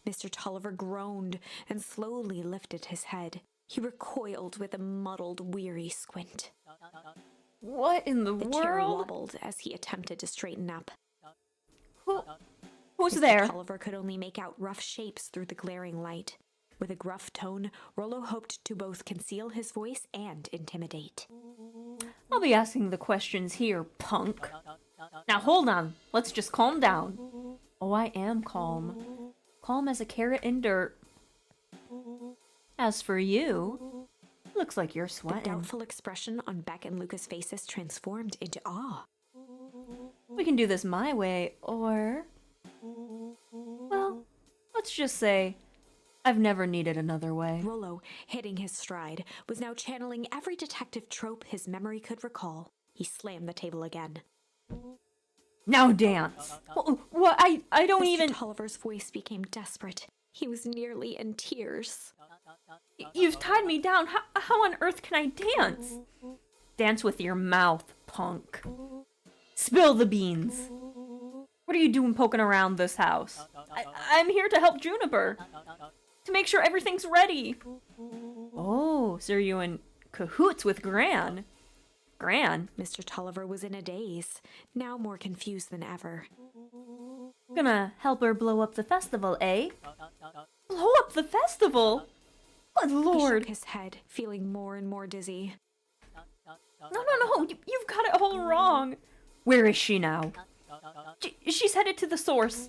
Mr. Tolliver groaned and slowly lifted his head. He recoiled with a muddled, weary squint. What in the The chair world? wobbled as he attempted to straighten up. Who's Mr. there? Tolliver could only make out rough shapes through the glaring light. With a gruff tone, Rollo hoped to both conceal his voice and intimidate. I'll be asking the questions here, punk. Now hold on, let's just calm down. Oh, I am calm. Calm as a carrot in dirt. As for you, looks like you're The sweating. doubtful expression on Beck and Luca's faces transformed into awe. We can do this my way, or... Well, let's just say, I've never needed another way. Rollo, hitting his stride, was now channeling every detective trope his memory could recall. He slammed the table again. Now dance. What? I don't Mr. even... Tolliver's voice became desperate. He was nearly in tears. You've tied me down. How on earth can I dance? Dance with your mouth, punk. Spill the beans. What are you doing poking around this house? I'm here to help Juniper. To make sure everything's ready. Oh, so are you in cahoots with Gran? Gran? Mr. Tolliver was in a daze, now more confused than ever. Gonna help her blow up the festival, eh? Blow up the festival? Good He lord. shook his head, feeling more and more dizzy. No. You've got it all wrong. Where is she now? She's headed to the source.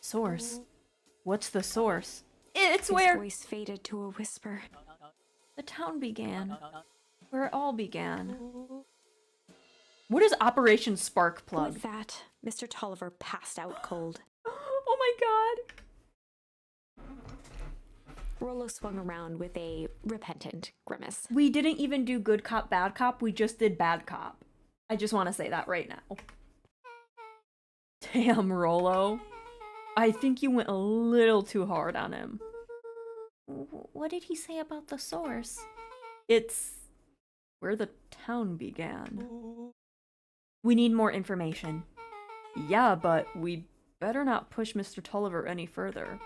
Source? What's the source? It's His where voice faded to a whisper. the town began. Where it all began. What is Operation Sparkplug? With that, Mr. Tolliver passed out cold. Oh my god. Rollo swung around with a repentant grimace. We didn't even do good cop, bad cop. We just did bad cop. I just want to say that right now. Damn, Rollo. I think you went a little too hard on him. What did he say about the source? It's where the town began. We need more information. Yeah, but we better not push Mr. Tolliver any further.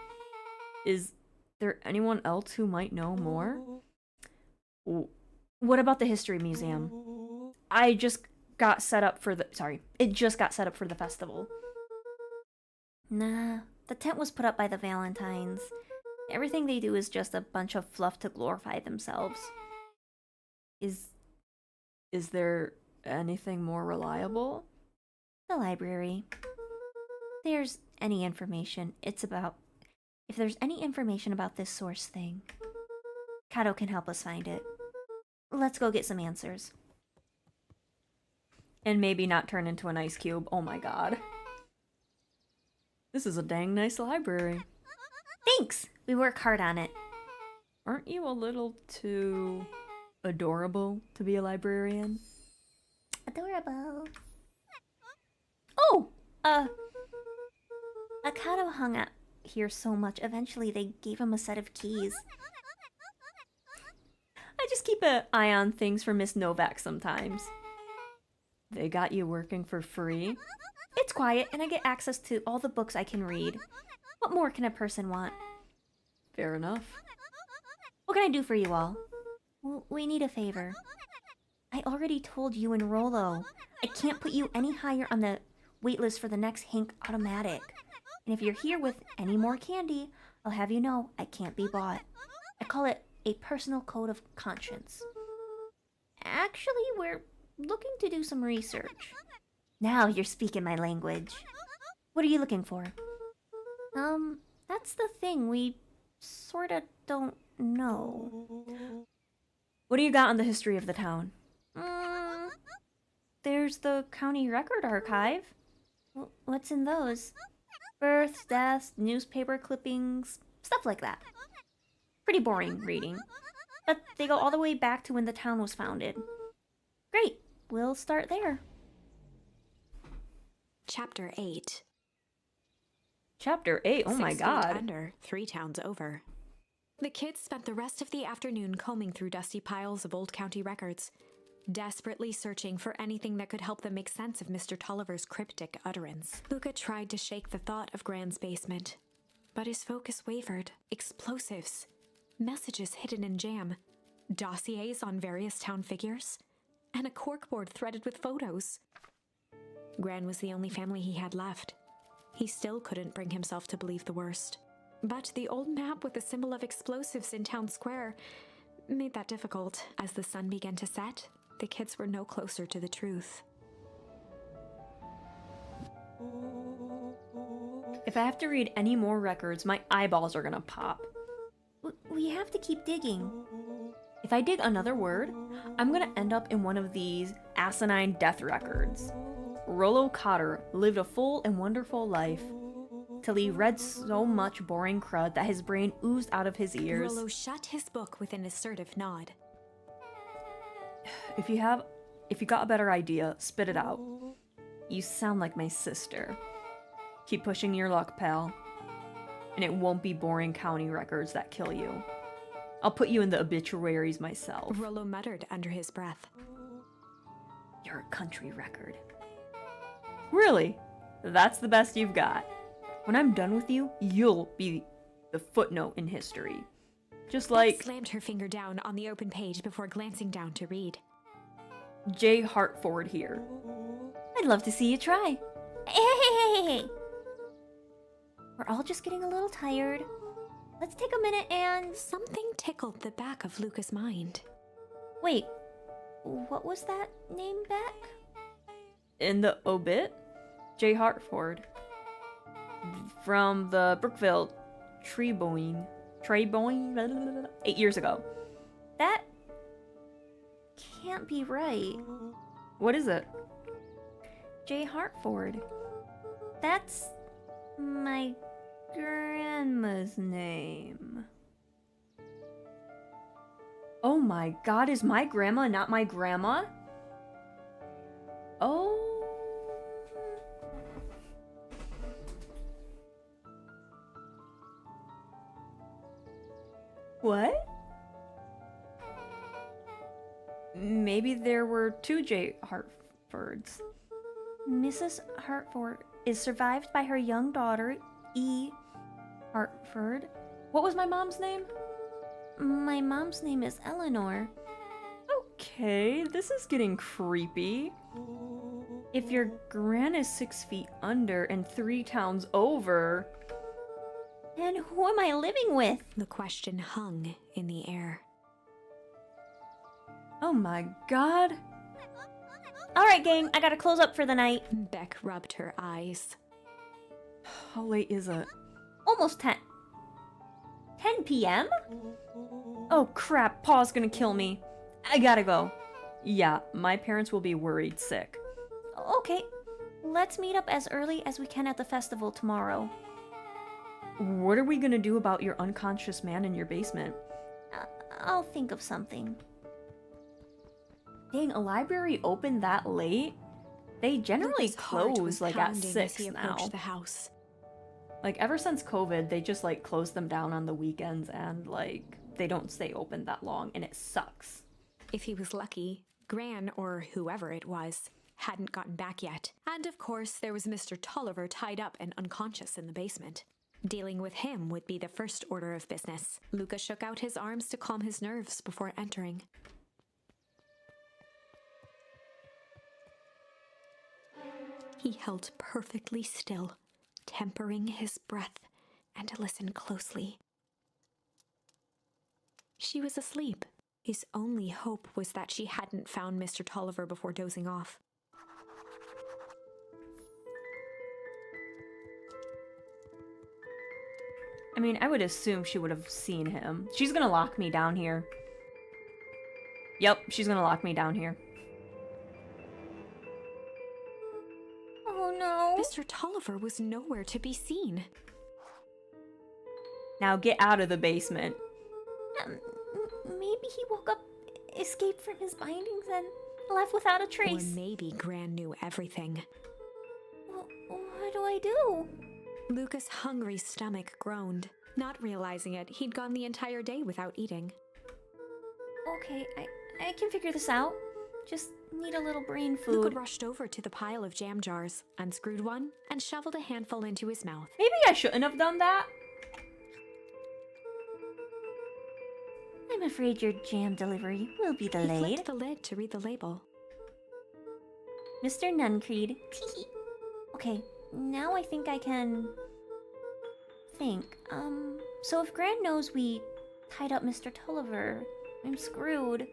Is there anyone else who might know more? What about the History Museum? It just got set up for the festival. Nah, the tent was put up by the Valentines. Everything they do is just a bunch of fluff to glorify themselves. Is there anything more reliable? The library. If there's any information about this source thing, Kato can help us find it. Let's go get some answers. And maybe not turn into an ice cube. Oh my god. This is a dang nice library. Thanks! We work hard on it. Aren't you a little too adorable to be a librarian? Adorable. Oh! Akato hung out here so much, eventually they gave him a set of keys. I just keep an eye on things for Miss Novak sometimes. They got you working for free? It's quiet, and I get access to all the books I can read. What more can a person want? Fair enough. What can I do for you all? We need a favor. I already told you and Rollo. I can't put you any higher on the waitlist for the next Hank Automatic. And if you're here with any more candy, I'll have you know I can't be bought. I call it a personal code of conscience. Actually, we're looking to do some research. Now you're speaking my language. What are you looking for? That's the thing. We sorta don't know. What do you got on the history of the town? There's the county record archive. What's in those? Births, deaths, newspaper clippings, stuff like that. Pretty boring reading. But they go all the way back to when the town was founded. Great, we'll start there. Chapter 8. Chapter 8? Oh my 6 feet god. under, 3 towns over. The kids spent the rest of the afternoon combing through dusty piles of old county records, desperately searching for anything that could help them make sense of Mr. Tolliver's cryptic utterance. Luca tried to shake the thought of Gran's basement, but his focus wavered. Explosives, messages hidden in jam, dossiers on various town figures, and a corkboard threaded with photos. Gran was the only family he had left. He still couldn't bring himself to believe the worst. But the old map with the symbol of explosives in town square made that difficult. As the sun began to set, the kids were no closer to the truth. If I have to read any more records, my eyeballs are gonna pop. We have to keep digging. If I dig another word, I'm gonna end up in one of these asinine death records. Rollo Cotter lived a full and wonderful life till he read so much boring crud that his brain oozed out of his ears. Rollo shut his book with an assertive nod. If you got a better idea, spit it out. You sound like my sister. Keep pushing your luck, pal. And it won't be boring county records that kill you. I'll put you in the obituaries myself. Rollo muttered under his breath. You're a country record. Really? That's the best you've got. When I'm done with you, you'll be the footnote in history. Just like Slammed her finger down on the open page before glancing down to read. J. Hartford here. I'd love to see you try. Hey. We're all just getting a little tired. Let's take a minute and... Something tickled the back of Luca's mind. Wait, what was that name back? In the obit, J. Hartford. From the Brookville Treboyne, 8 years ago. That can't be right. What is it? J. Hartford. That's my grandma's name. Oh my god, is my grandma not my grandma? Oh. What? Maybe there were two J. Hartfords. Mrs. Hartford is survived by her young daughter, E. Hartford. What was my mom's name? My mom's name is Eleanor. Okay, this is getting creepy. If your gran is 6 feet under and 3 towns over... And who am I living with? The question hung in the air. Oh my god. Alright, gang, I gotta close up for the night. Beck rubbed her eyes. How late is it? Almost 10. 10 p.m.? Oh crap, Pa's gonna kill me. I gotta go. Yeah, my parents will be worried sick. Okay, let's meet up as early as we can at the festival tomorrow. What are we gonna do about your unconscious man in your basement? I'll think of something. Dang, a library open that late? They generally Luca's heart close was like at pounding 6 as he now. approached the house. Like ever since COVID, they just like close them down on the weekends and like they don't stay open that long and it sucks. If he was lucky, Gran, or whoever it was, hadn't gotten back yet. And of course, there was Mr. Tolliver tied up and unconscious in the basement. Dealing with him would be the first order of business. Luca shook out his arms to calm his nerves before entering. He held perfectly still, tempering his breath, and listened closely. She was asleep. His only hope was that she hadn't found Mr. Tolliver before dozing off. I mean, I would assume she would have seen him. She's gonna lock me down here. Yep, she's gonna lock me down here. Oh no. Mr. Tolliver was nowhere to be seen. Now get out of the basement. Maybe he woke up, escaped from his bindings, and left without a trace. Or maybe Gran knew everything. What do I do? Luca's hungry stomach groaned. Not realizing it, he'd gone the entire day without eating. Okay, I can figure this out. Just need a little brain Luca food. rushed over to the pile of jam jars, unscrewed one, and shoveled a handful into his mouth. Maybe I shouldn't have done that. I'm afraid your jam delivery will be He delayed. flipped the lid to read the label. Mr. Nuncreed. Okay, now I think I can... think. So if Gran knows we tied up Mr. Tulliver, I'm screwed.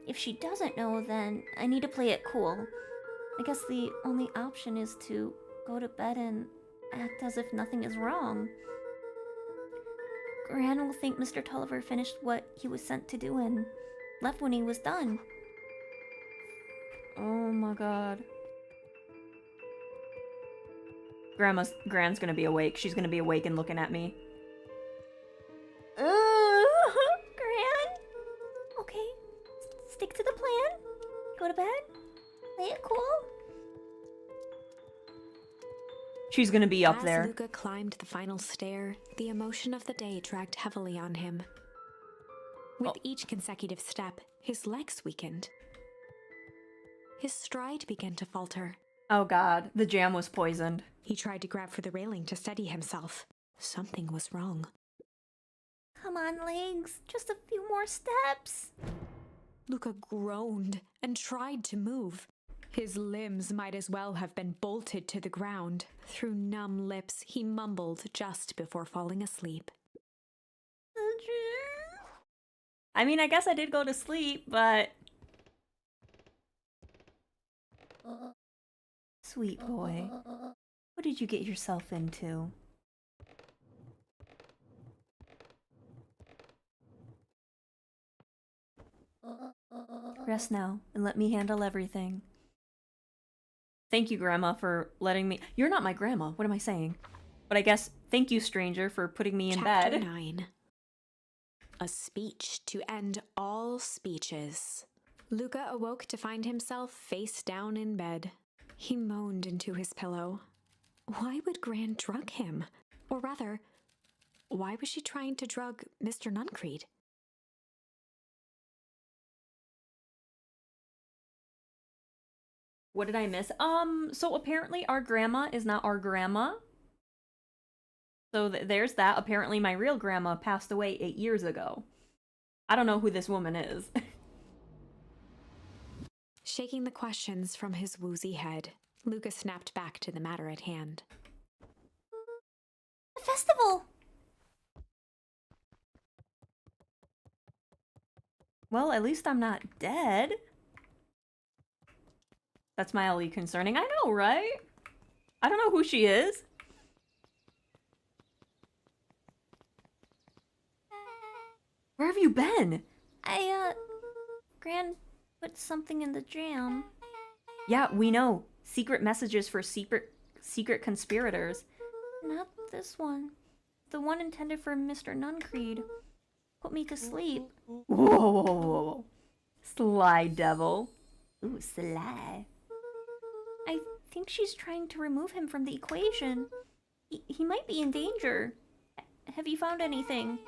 If she doesn't know, then I need to play it cool. I guess the only option is to go to bed and act as if nothing is wrong. Gran will think Mr. Tulliver finished what he was sent to do and left when he was done. Oh my god. Gran's gonna be awake. She's gonna be awake and looking at me. Gran? Okay. Stick to the plan. Go to bed. Play it cool. She's gonna be up As there. Luca climbed the final stair, the emotion of the day dragged heavily on him. With each consecutive step, his legs weakened. His stride began to falter. Oh god, the jam was poisoned. He tried to grab for the railing to steady himself. Something was wrong. Come on, legs. Just a few more steps. Luca groaned and tried to move. His limbs might as well have been bolted to the ground. Through numb lips, he mumbled just before falling asleep. I mean, I guess I did go to sleep, but... Sweet boy. What did you get yourself into? Rest now, and let me handle everything. Thank you, Grandma, for letting me... You're not my grandma, what am I saying? But I guess, thank you, stranger, for putting me in Chapter bed. 9. A speech to end all speeches. Luca awoke to find himself face down in bed. He moaned into his pillow. Why would Gran drug him? Or rather, why was she trying to drug Mr. Nuncreed? What did I miss? So apparently our grandma is not our grandma. So there's that. Apparently my real grandma passed away 8 years ago. I don't know who this woman is. Shaking the questions from his woozy head, Luca snapped back to the matter at hand. The festival! Well, at least I'm not dead. That's mildly concerning. I know, right? I don't know who she is. Where have you been? Gran put something in the jam. Yeah, we know. Secret messages for secret conspirators. Not this one. The one intended for Mr. Nuncreed. Put me to sleep. Whoa, whoa, whoa, whoa. Sly devil. Ooh, sly. I think she's trying to remove him from the equation. He might be in danger. Have you found anything?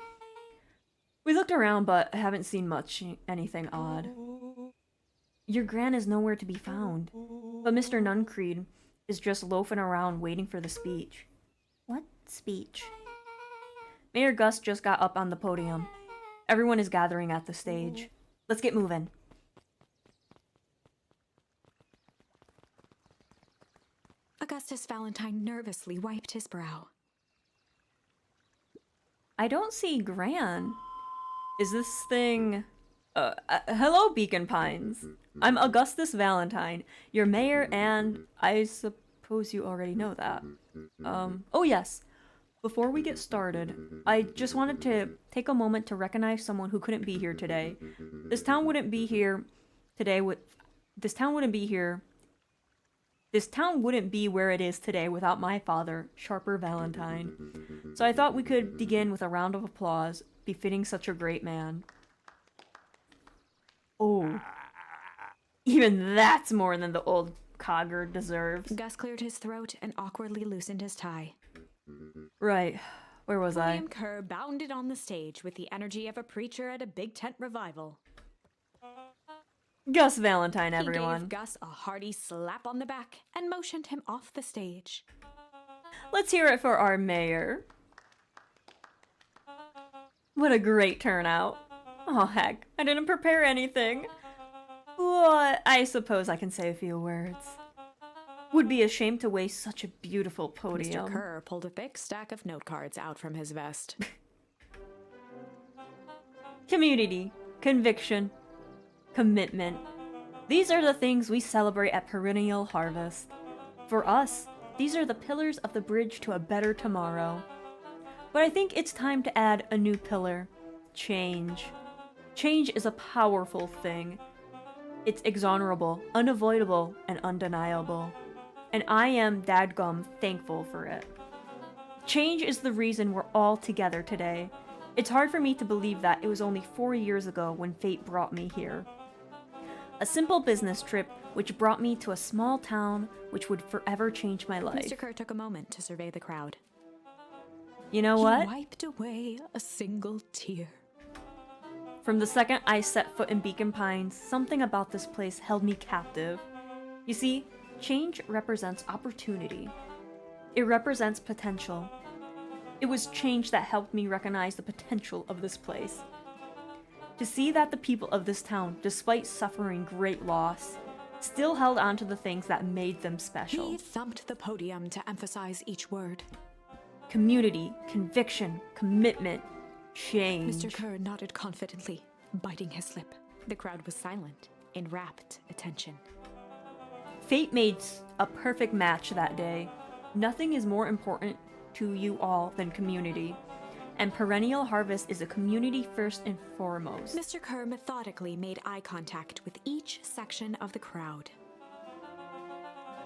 We looked around, but haven't seen anything odd. Your Gran is nowhere to be found. But Mr. Nuncreed is just loafing around waiting for the speech. What speech? Mayor Gus just got up on the podium. Everyone is gathering at the stage. Let's get moving. Augustus Valentine nervously wiped his brow. I don't see Gran. Is this thing... hello, Beacon Pines. I'm Augustus Valentine, your mayor, and I suppose you already know that. Oh yes. Before we get started, I just wanted to take a moment to recognize someone who couldn't be here today. This town wouldn't be where it is today without my father, Sharper Valentine. So I thought we could begin with a round of applause, befitting such a great man. Oh. Even that's more than the old cogger deserves. Gus cleared his throat and awkwardly loosened his tie. Right. Where was I? William Kerr bounded on the stage with the energy of a preacher at a big tent revival. Gus Valentine, He everyone. gave Gus a hearty slap on the back and motioned him off the stage. Let's hear it for our mayor. What a great turnout. Oh heck, I didn't prepare anything. What? I suppose I can say a few words. Would be a shame to waste such a beautiful podium. Mr. Kerr pulled a thick stack of note cards out from his vest. Community, conviction, commitment. These are the things we celebrate at Perennial Harvest. For us, these are the pillars of the bridge to a better tomorrow. But I think it's time to add a new pillar. Change. Change is a powerful thing. It's exonerable, unavoidable, and undeniable. And I am dadgum thankful for it. Change is the reason we're all together today. It's hard for me to believe that it was only 4 years ago when fate brought me here. A simple business trip which brought me to a small town which would forever change my life. Mr. Kerr took a moment to survey the crowd. You know He what? wiped away a single tear. From the second I set foot in Beacon Pines, something about this place held me captive. You see, change represents opportunity. It represents potential. It was change that helped me recognize the potential of this place. To see that the people of this town, despite suffering great loss, still held on to the things that made them special. He thumped the podium to emphasize each word. Community, conviction, commitment, change. Mr. Kerr nodded confidently, biting his lip. The crowd was silent, in rapt attention. Fate made a perfect match that day. Nothing is more important to you all than community. And Perennial Harvest is a community first and foremost. Mr. Kerr methodically made eye contact with each section of the crowd.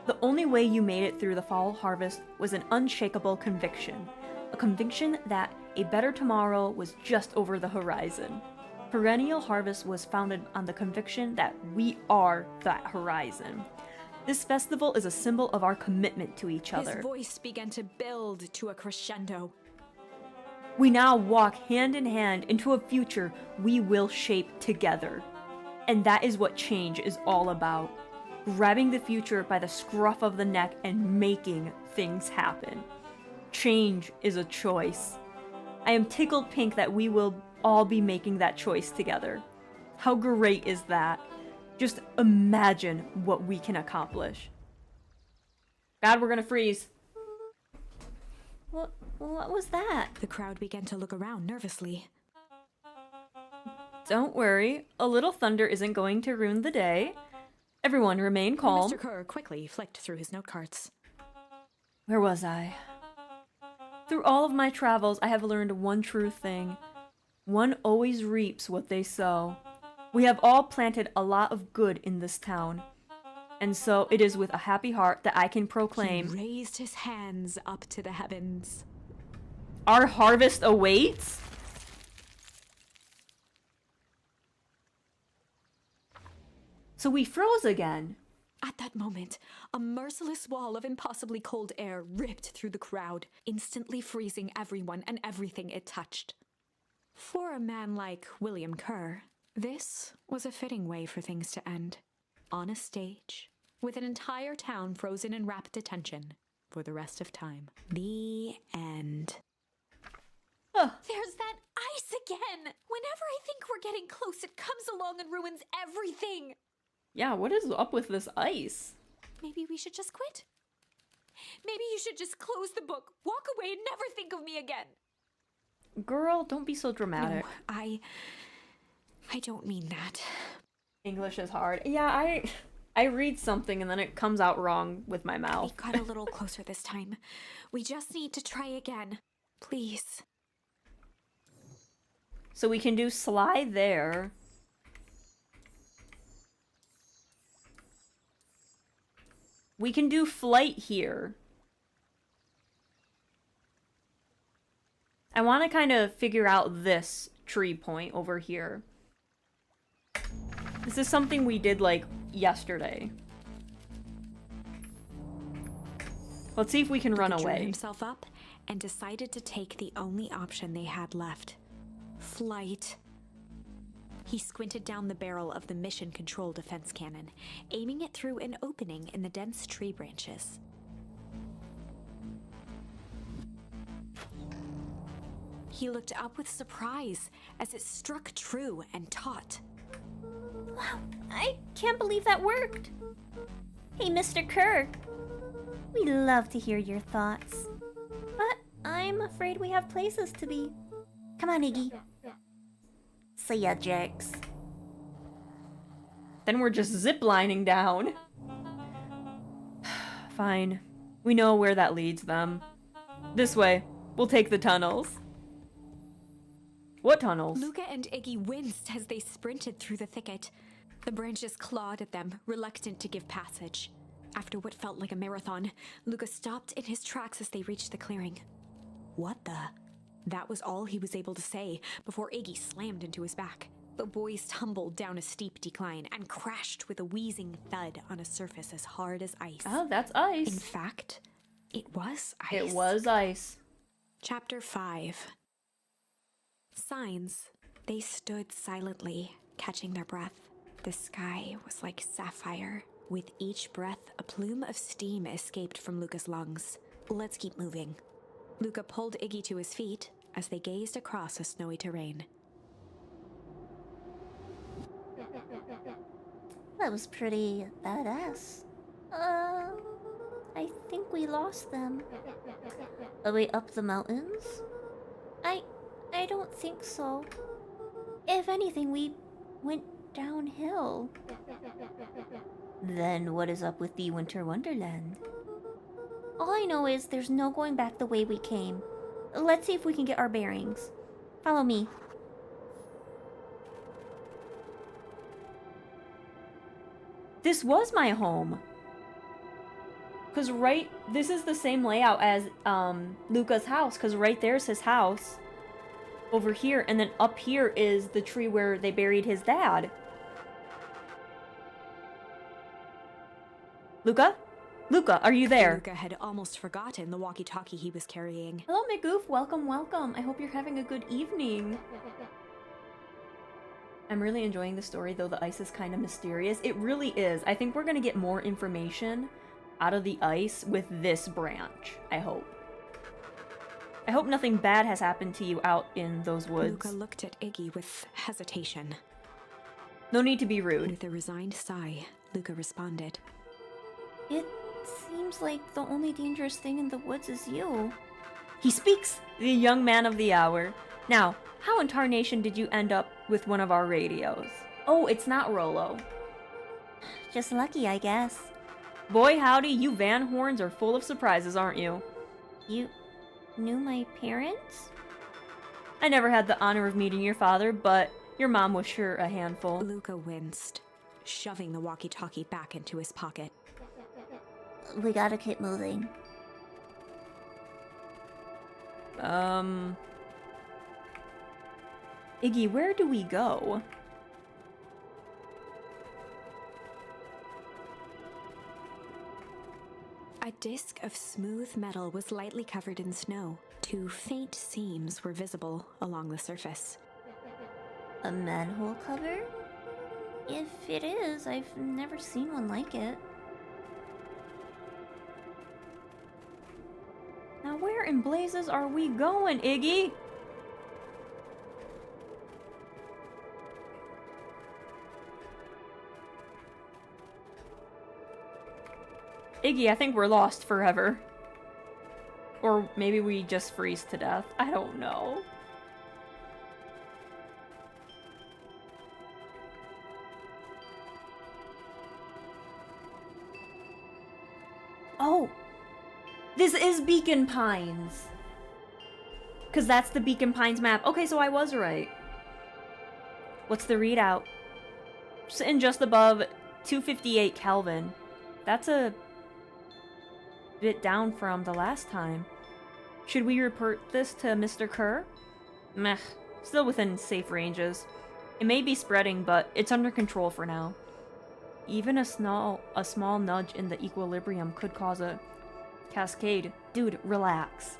The only way you made it through the fall harvest was an unshakable conviction. A conviction that a better tomorrow was just over the horizon. Perennial Harvest was founded on the conviction that we are that horizon. This festival is a symbol of our commitment to each other. His voice began to build to a crescendo. We now walk hand in hand into a future we will shape together. And that is what change is all about. Grabbing the future by the scruff of the neck and making things happen. Change is a choice. I am tickled pink that we will all be making that choice together. How great is that? Just imagine what we can accomplish. God, we're gonna freeze. What was that? The crowd began to look around nervously. Don't worry, a little thunder isn't going to ruin the day. Everyone remain calm. Mr. Kerr quickly flicked through his note cards. Where was I? Through all of my travels, I have learned one true thing. One always reaps what they sow. We have all planted a lot of good in this town. And so it is with a happy heart that I can proclaim, He raised his hands up to the heavens. our harvest awaits? So we froze again. At that moment, a merciless wall of impossibly cold air ripped through the crowd, instantly freezing everyone and everything it touched. For a man like William Kerr, this was a fitting way for things to end. On a stage, with an entire town frozen in rapt attention for the rest of time. The end. There's that ice again! Whenever I think we're getting close, it comes along and ruins everything! Yeah, what is up with this ice? Maybe we should just quit? Maybe you should just close the book, walk away, and never think of me again! Girl, don't be so dramatic. No, I don't mean that. English is hard. Yeah, I read something and then it comes out wrong with my We mouth. got a little closer this time. We just need to try again. Please. So we can do slide there. We can do flight here. I want to kind of figure out this tree point over here. This is something we did like yesterday. Let's see if we can run He drew away. himself up and decided to take the only option they had left. Flight. He squinted down the barrel of the mission control defense cannon, aiming it through an opening in the dense tree branches. He looked up with surprise as it struck true and taut. Wow, I can't believe that worked. Hey, Mr. Kerr. We love to hear your thoughts. But I'm afraid we have places to be. Come on, Iggy. See ya, jerks. Then we're just ziplining down. Fine. We know where that leads them. This way. We'll take the tunnels. What tunnels? Luca and Iggy winced as they sprinted through the thicket. The branches clawed at them, reluctant to give passage. After what felt like a marathon, Luca stopped in his tracks as they reached the clearing. What the? That was all he was able to say before Iggy slammed into his back. The boys tumbled down a steep decline and crashed with a wheezing thud on a surface as hard as ice. Oh, that's In ice. fact, it was ice. It was ice. Chapter 5. Signs. They stood silently, catching their breath. The sky was like sapphire. With each breath, a plume of steam escaped from Luca's lungs. Let's keep moving. Luca pulled Iggy to his feet as they gazed across a snowy terrain. That was pretty badass. I think we lost them. Are we up the mountains? I don't think so. If anything, we went downhill. Then what is up with the Winter Wonderland? All I know is there's no going back the way we came. Let's see if we can get our bearings. Follow me. This was my home. Cause this is the same layout as Luca's house. Cause right there's his house. Over here, and then up here is the tree where they buried his dad. Luca? Luca, are you there? Luca had almost forgotten the walkie-talkie he was carrying. Hello, McGoof. Welcome, welcome. I hope you're having a good evening. I'm really enjoying the story, though the ice is kind of mysterious. It really is. I think we're going to get more information out of the ice with this branch, I hope. I hope nothing bad has happened to you out in those woods. Luca looked at Iggy with hesitation. No need to be rude. With a resigned sigh, Luca responded. It seems like the only dangerous thing in the woods is you. He speaks! The young man of the hour. Now, how in tarnation did you end up with one of our radios? Oh, it's not Rollo. Just lucky, I guess. Boy howdy, you Van Horns are full of surprises, aren't you? You knew my parents? I never had the honor of meeting your father, but your mom was sure a handful. Luca winced, shoving the walkie-talkie back into his pocket. We gotta keep moving. Iggy, where do we go? A disc of smooth metal was lightly covered in snow. Two faint seams were visible along the surface. A manhole cover? If it is, I've never seen one like it. Now where in blazes are we going, Iggy? Iggy, I think we're lost forever. Or maybe we just freeze to death. I don't know. Oh! This is Beacon Pines! Because that's the Beacon Pines map. Okay, so I was right. What's the readout? Sitting just above 258 Kelvin. That's a bit down from the last time. Should we report this to Mr. Kerr? Meh. Still within safe ranges. It may be spreading, but it's under control for now. Even a small nudge in the equilibrium could cause a cascade. Dude, relax.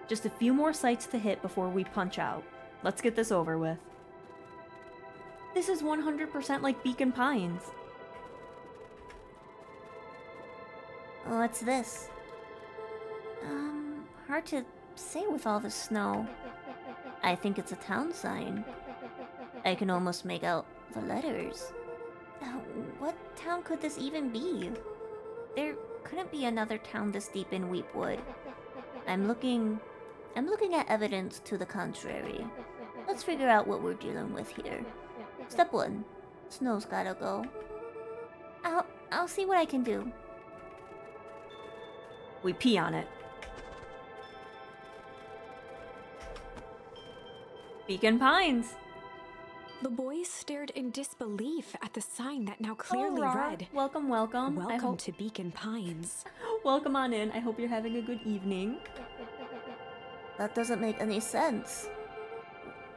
Just a few more sites to hit before we punch out. Let's get this over with. This is 100% like Beacon Pines. What's this? Hard to say with all the snow. I think it's a town sign. I can almost make out the letters. What town could this even be? There couldn't be another town this deep in Weepwood. I'm looking at evidence to the contrary. Let's figure out what we're dealing with here. Step 1. Snow's gotta go. I'll see what I can do. We pee on it. Beacon Pines! The boys stared in disbelief at the sign that now clearly Aurora, read, welcome, welcome. "Welcome to Beacon Pines." Welcome on in. I hope you're having a good evening. That doesn't make any sense.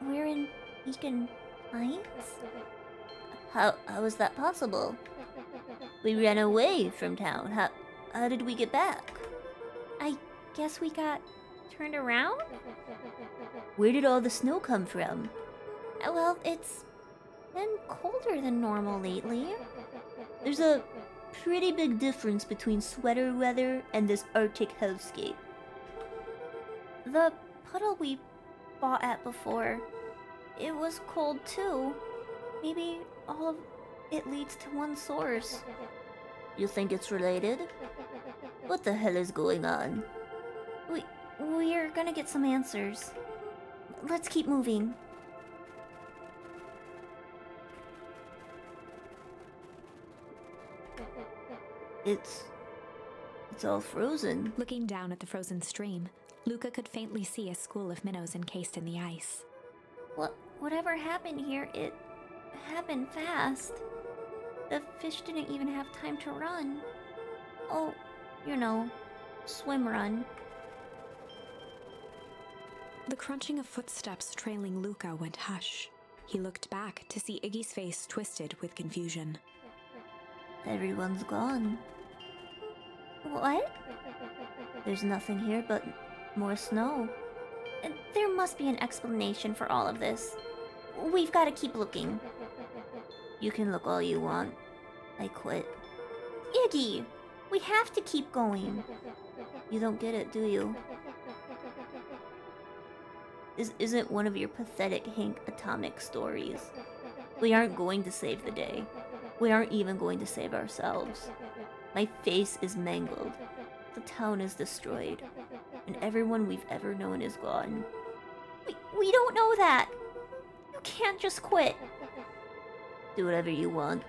We're in Beacon Pines? How is that possible? We ran away from town. How did we get back? I guess we got turned around? Where did all the snow come from? Well, it's been colder than normal lately. There's a pretty big difference between sweater weather and this Arctic hellscape. The puddle we fought at before, it was cold too. Maybe all of it leads to one source. You think it's related? What the hell is going on? We're gonna get some answers. Let's keep moving. It's all frozen. Looking down at the frozen stream, Luca could faintly see a school of minnows encased in the ice. Whatever happened here, it happened fast. The fish didn't even have time to run. Oh, you know, swim run. The crunching of footsteps trailing Luca went hush. He looked back to see Iggy's face twisted with confusion. Everyone's gone. What? There's nothing here but more snow. There must be an explanation for all of this. We've got to keep looking. You can look all you want. I quit. Iggy, we have to keep going. You don't get it, do you? This isn't one of your pathetic Hank Atomic stories. We aren't going to save the day. We aren't even going to save ourselves. My face is mangled. The town is destroyed. And everyone we've ever known is gone. We don't know that. You can't just quit. Do whatever you want.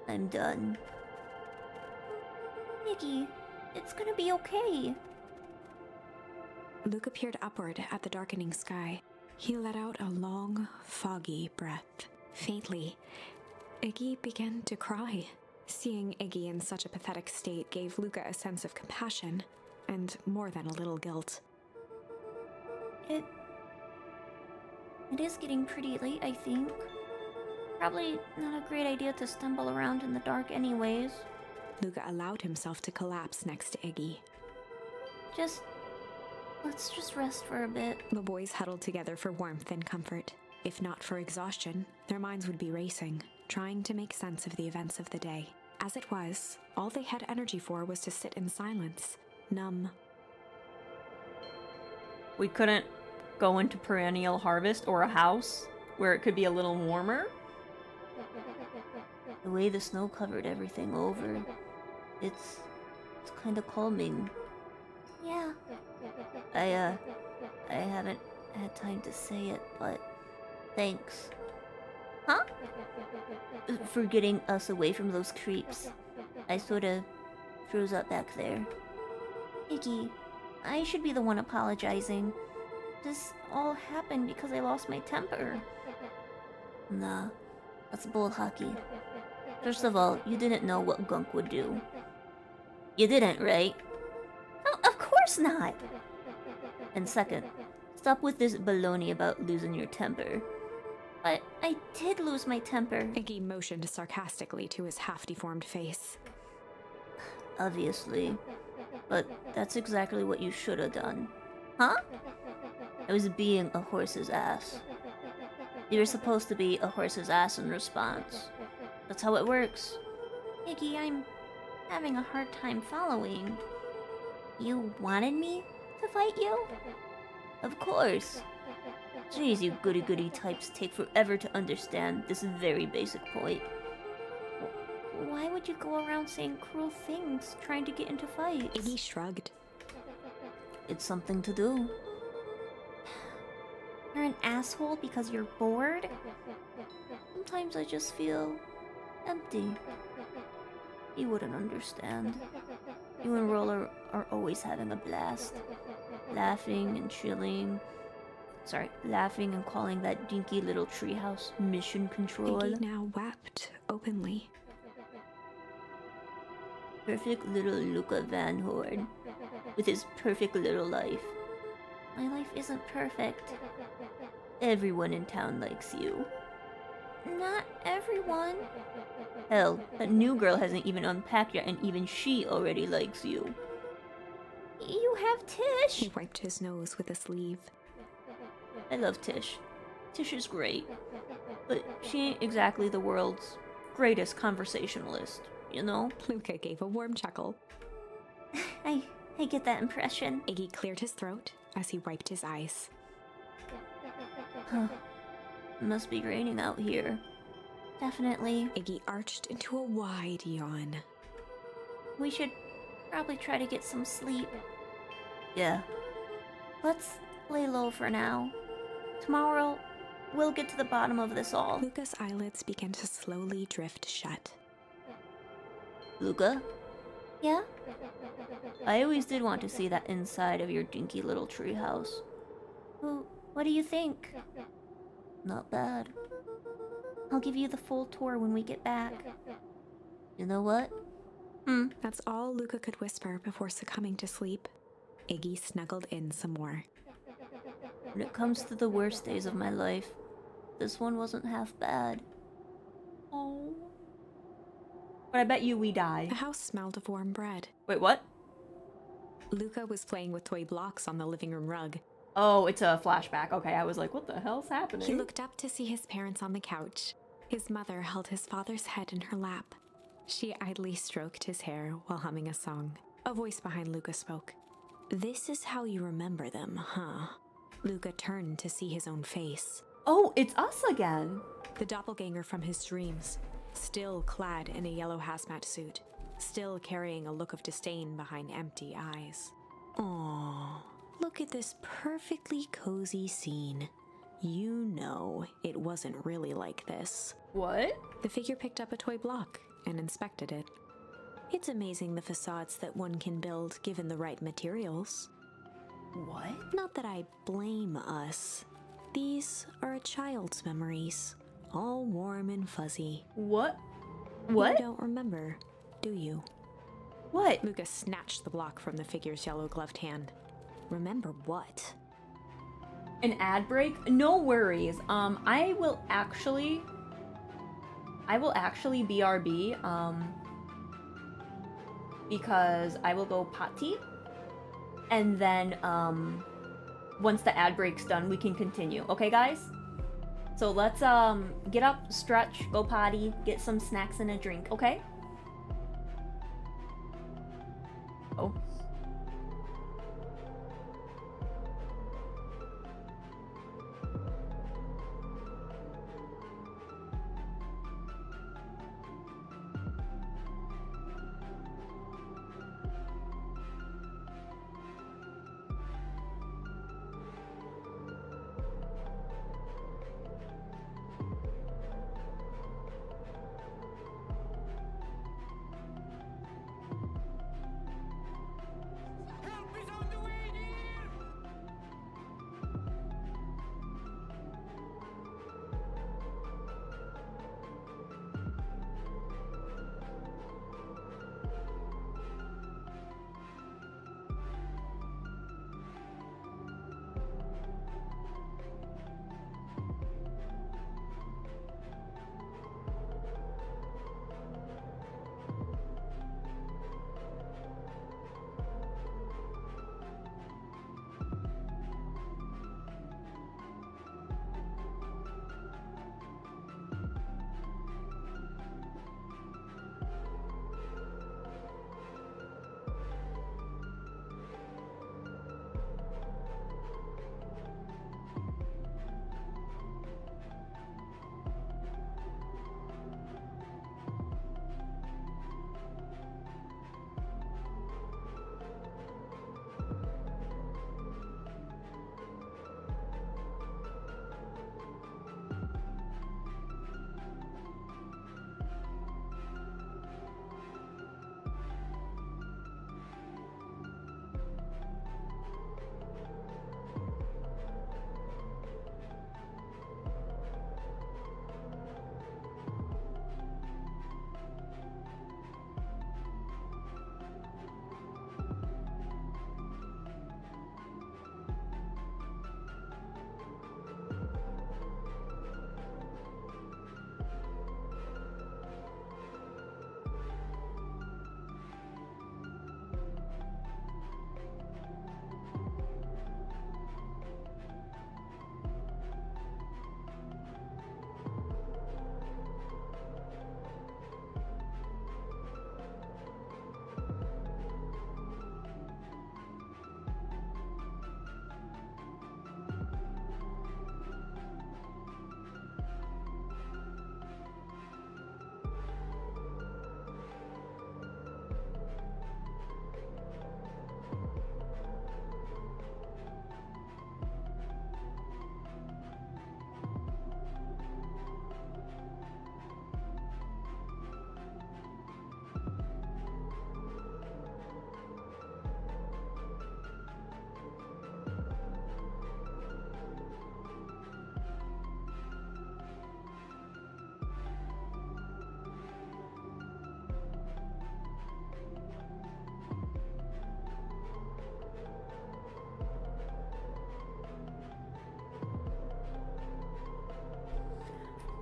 I'm done. Iggy, it's gonna be okay. Luca peered upward at the darkening sky. He let out a long, foggy breath. Faintly, Iggy began to cry. Seeing Iggy in such a pathetic state gave Luca a sense of compassion, and more than a little guilt. It is getting pretty late, I think. Probably not a great idea to stumble around in the dark anyways. Luca allowed himself to collapse next to Iggy. Let's just rest for a bit. The boys huddled together for warmth and comfort. If not for exhaustion, their minds would be racing, trying to make sense of the events of the day. As it was, all they had energy for was to sit in silence, numb. We couldn't go into Perennial Harvest or a house where it could be a little warmer? The way the snow covered everything over, it's kind of calming. Yeah. I haven't had time to say it, but thanks. Huh? For getting us away from those creeps. I sorta froze up back there. Iggy, I should be the one apologizing. This all happened because I lost my temper. Nah, that's bull hockey. First of all, you didn't know what Gunk would do. You didn't, right? Oh, of course not! And second, stop with this baloney about losing your temper. But I did lose my temper. Iggy motioned sarcastically to his half-deformed face. Obviously. But that's exactly what you should have done. Huh? I was being a horse's ass. You were supposed to be a horse's ass in response. That's how it works. Iggy, I'm having a hard time following. You wanted me to fight you? Of course. Jeez, you goody-goody types take forever to understand this very basic point. Why would you go around saying cruel things, trying to get into fights? Iggy shrugged. It's something to do. You're an asshole because you're bored? Sometimes I just feel empty. You wouldn't understand. You and Roller are always having a blast. Laughing and chilling. Laughing and calling that dinky little treehouse mission control. Iggy now wept openly. Perfect little Luca Van Horn. With his perfect little life. My life isn't perfect. Everyone in town likes you. Not everyone. Hell, that new girl hasn't even unpacked yet, and even she already likes you. You have Tish. He wiped his nose with a sleeve. I love Tish. Tish is great. But she ain't exactly the world's greatest conversationalist, you know? Luca gave a warm chuckle. I get that impression. Iggy cleared his throat as he wiped his eyes. Huh. Must be raining out here. Definitely. Iggy arched into a wide yawn. We should probably try to get some sleep. Yeah. Let's lay low for now. Tomorrow, we'll get to the bottom of this all. Luca's eyelids began to slowly drift shut. Luca, Yeah? I always did want to see that inside of your dinky little treehouse. What do you think? Not bad. I'll give you the full tour when we get back. You know what? That's all Luca could whisper before succumbing to sleep. Iggy snuggled in some more. When it comes to the worst days of my life, this one wasn't half bad. Oh. But I bet you we die. The house smelled of warm bread. Wait, what? Luca was playing with toy blocks on the living room rug. Oh, it's a flashback. Okay, I was like, what the hell's happening? He looked up to see his parents on the couch. His mother held his father's head in her lap. She idly stroked his hair while humming a song. A voice behind Luca spoke. "This is how you remember them, huh?" Luca turned to see his own face. Oh, it's us again. The doppelganger from his dreams, still clad in a yellow hazmat suit, still carrying a look of disdain behind empty eyes. Aww, look at this perfectly cozy scene. You know it wasn't really like this. What? The figure picked up a toy block and inspected it. It's amazing the facades that one can build given the right materials. What? Not that I blame us. These are a child's memories, all warm and fuzzy. What? You What? don't remember, do you? What? Luca snatched the block from the figure's yellow-gloved hand. Remember what? An ad break? No worries. I will actually BRB, because I will go potty, and then, once the ad break's done, we can continue. Okay, guys? So let's, get up, stretch, go potty, get some snacks and a drink, okay? Oh.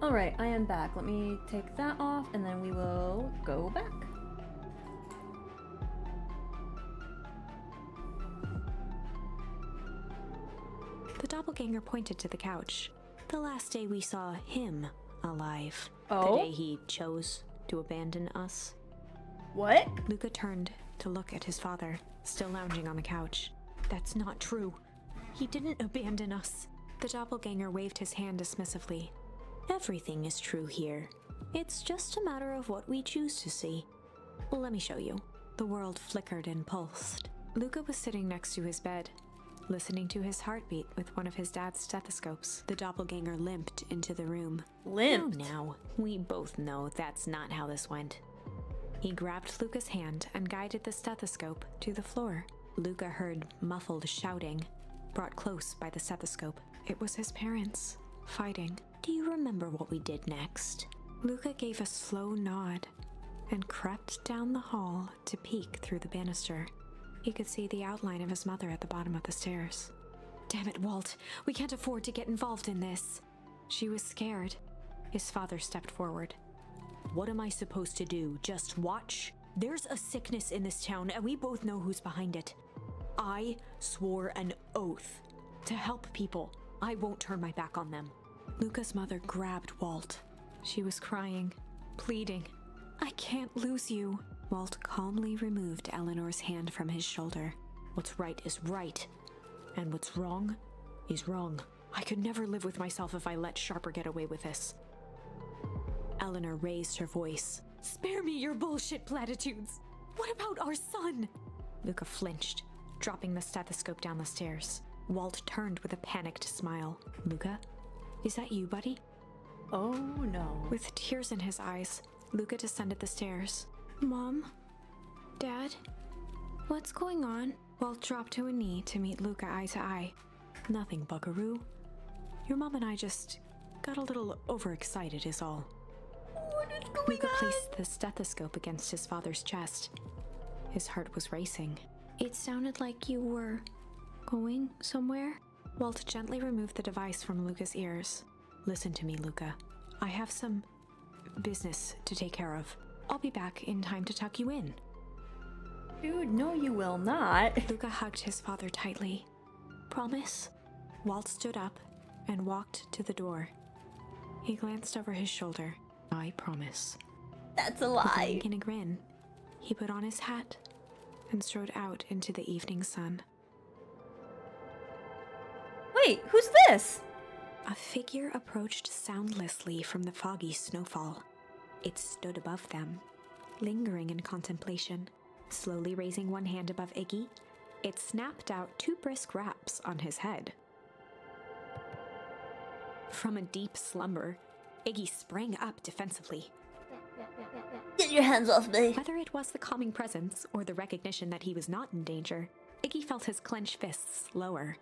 Alright, I am back. Let me take that off and then we will go back. The doppelganger pointed to the couch. The last day we saw him alive. Oh? The day he chose to abandon us. What? Luca turned to look at his father, still lounging on the couch. That's not true. He didn't abandon us. The doppelganger waved his hand dismissively. Everything is true here. It's just a matter of what we choose to see. Let me show you. The world flickered and pulsed. Luca was sitting next to his bed, listening to his heartbeat with one of his dad's stethoscopes. The doppelganger limped into the room. Limped? Oh, now, we both know that's not how this went. He grabbed Luca's hand and guided the stethoscope to the floor. Luca heard muffled shouting, brought close by the stethoscope. It was his parents, fighting. Do you remember what we did next? Luca gave a slow nod and crept down the hall to peek through the banister. He could see the outline of his mother at the bottom of the stairs. Damn it, Walt. We can't afford to get involved in this. She was scared. His father stepped forward. What am I supposed to do? Just watch? There's a sickness in this town, and we both know who's behind it. I swore an oath to help people. I won't turn my back on them. Luca's mother grabbed Walt. She was crying, pleading. I can't lose you. Walt calmly removed Eleanor's hand from his shoulder. What's right is right, and what's wrong is wrong. I could never live with myself if I let Sharper get away with this. Eleanor raised her voice. Spare me your bullshit platitudes. What about our son? Luca flinched, dropping the stethoscope down the stairs. Walt turned with a panicked smile. Luca, is that you, buddy? Oh no. With tears in his eyes, Luca descended the stairs. Mom? Dad? What's going on? Walt dropped to a knee to meet Luca eye to eye. Nothing, buckaroo. Your mom and I just got a little overexcited is all. What is going Luca on? placed the stethoscope against his father's chest. His heart was racing. It sounded like you were going somewhere? Walt gently removed the device from Luca's ears. Listen to me, Luca. I have some business to take care of. I'll be back in time to tuck you in. Dude, no you will not. Luca hugged his father tightly. Promise? Walt stood up and walked to the door. He glanced over his shoulder. I promise. That's a With a lie. wink and a grin, he put on his hat and strode out into the evening sun. Wait, who's this? A figure approached soundlessly from the foggy snowfall. It stood above them, lingering in contemplation. Slowly raising one hand above Iggy, it snapped out 2 brisk raps on his head. From a deep slumber, Iggy sprang up defensively. Get your hands off me. Whether it was the calming presence or the recognition that he was not in danger, Iggy felt his clenched fists lower.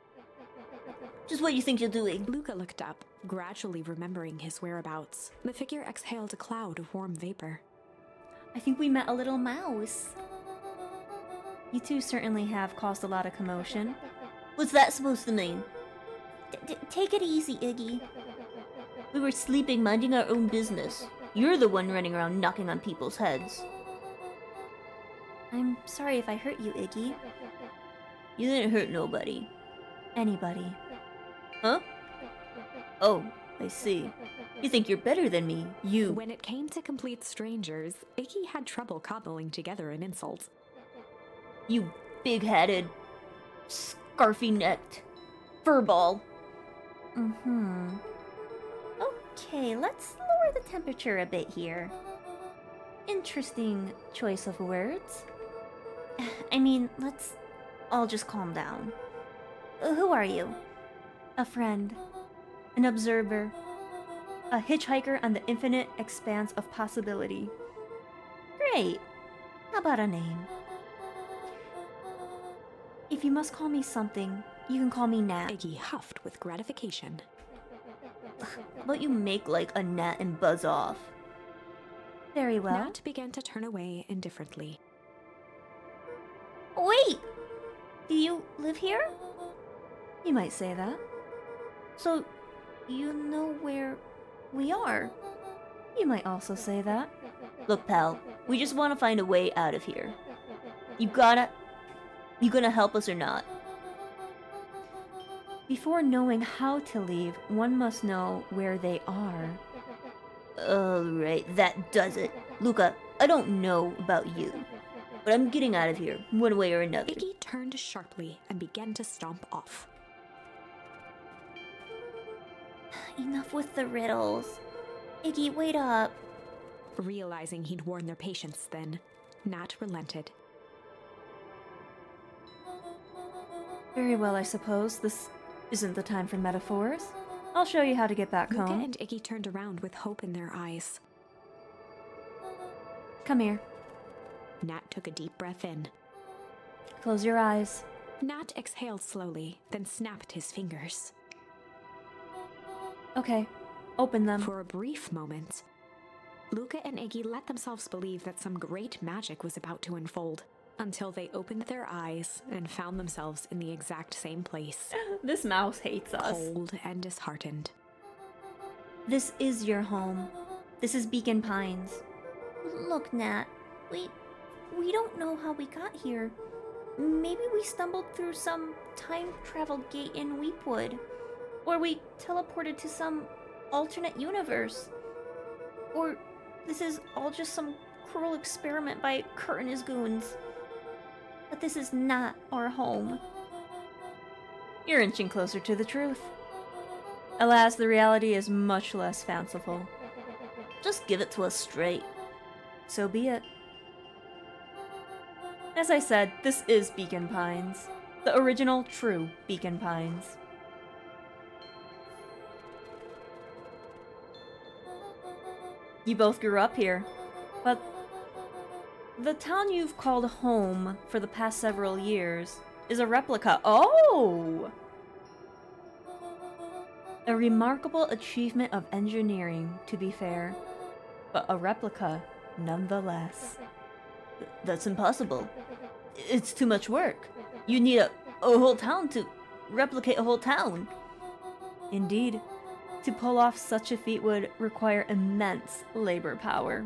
Just what you think you're doing. Luca looked up, gradually remembering his whereabouts. The figure exhaled a cloud of warm vapor. I think we met a little mouse. You two certainly have caused a lot of commotion. What's that supposed to mean? Take it easy, Iggy. We were sleeping, minding our own business. You're the one running around knocking on people's heads. I'm sorry if I hurt you, Iggy. You didn't hurt nobody. Anybody. Huh? Oh, I see. You think you're better than me, you. When it came to complete strangers, Iggy had trouble cobbling together an insult. You big-headed, scarfy-necked furball. Mm-hmm. Okay, let's lower the temperature a bit here. Interesting choice of words. I mean, let's all just calm down. Who are you? A friend. An observer. A hitchhiker on the infinite expanse of possibility. Great. How about a name? If you must call me something, you can call me Nat. Iggy huffed with gratification. How about you make like a gnat and buzz off? Very well. Nat began to turn away indifferently. Wait! Do you live here? You might say that. So, you know where We are. You might also say that. Look, pal, we just want to find a way out of here. You gonna help us or not? Before knowing how to leave, one must know where they are. Alright, that does it. Luca, I don't know about you, but I'm getting out of here, one way or another. Iggy turned sharply and began to stomp off. Enough with the riddles. Iggy, wait up. Realizing he'd worn their patience then, Nat relented. Very well, I suppose. This isn't the time for metaphors. I'll show you how to get back Luca home. and Iggy turned around with hope in their eyes. Come here. Nat took a deep breath in. Close your eyes. Nat exhaled slowly, then snapped his fingers. Okay, open them. For a brief moment, Luca and Iggy let themselves believe that some great magic was about to unfold, until they opened their eyes and found themselves in the exact same place, This mouse hates us. cold and disheartened. This is your home. This is Beacon Pines. Look, Nat, we don't know how we got here. Maybe we stumbled through some time travel gate in Weepwood. Or we teleported to some alternate universe. Or this is all just some cruel experiment by Kurt and his goons. But this is not our home. You're inching closer to the truth. Alas, the reality is much less fanciful. Just give it to us straight. So be it. As I said, this is Beacon Pines. The original, true Beacon Pines. You both grew up here, but the town you've called home for the past several years is a replica. Oh! A remarkable achievement of engineering, to be fair, but a replica nonetheless. That's impossible. It's too much work. You need a whole town to replicate a whole town. Indeed, to pull off such a feat would require immense labor power.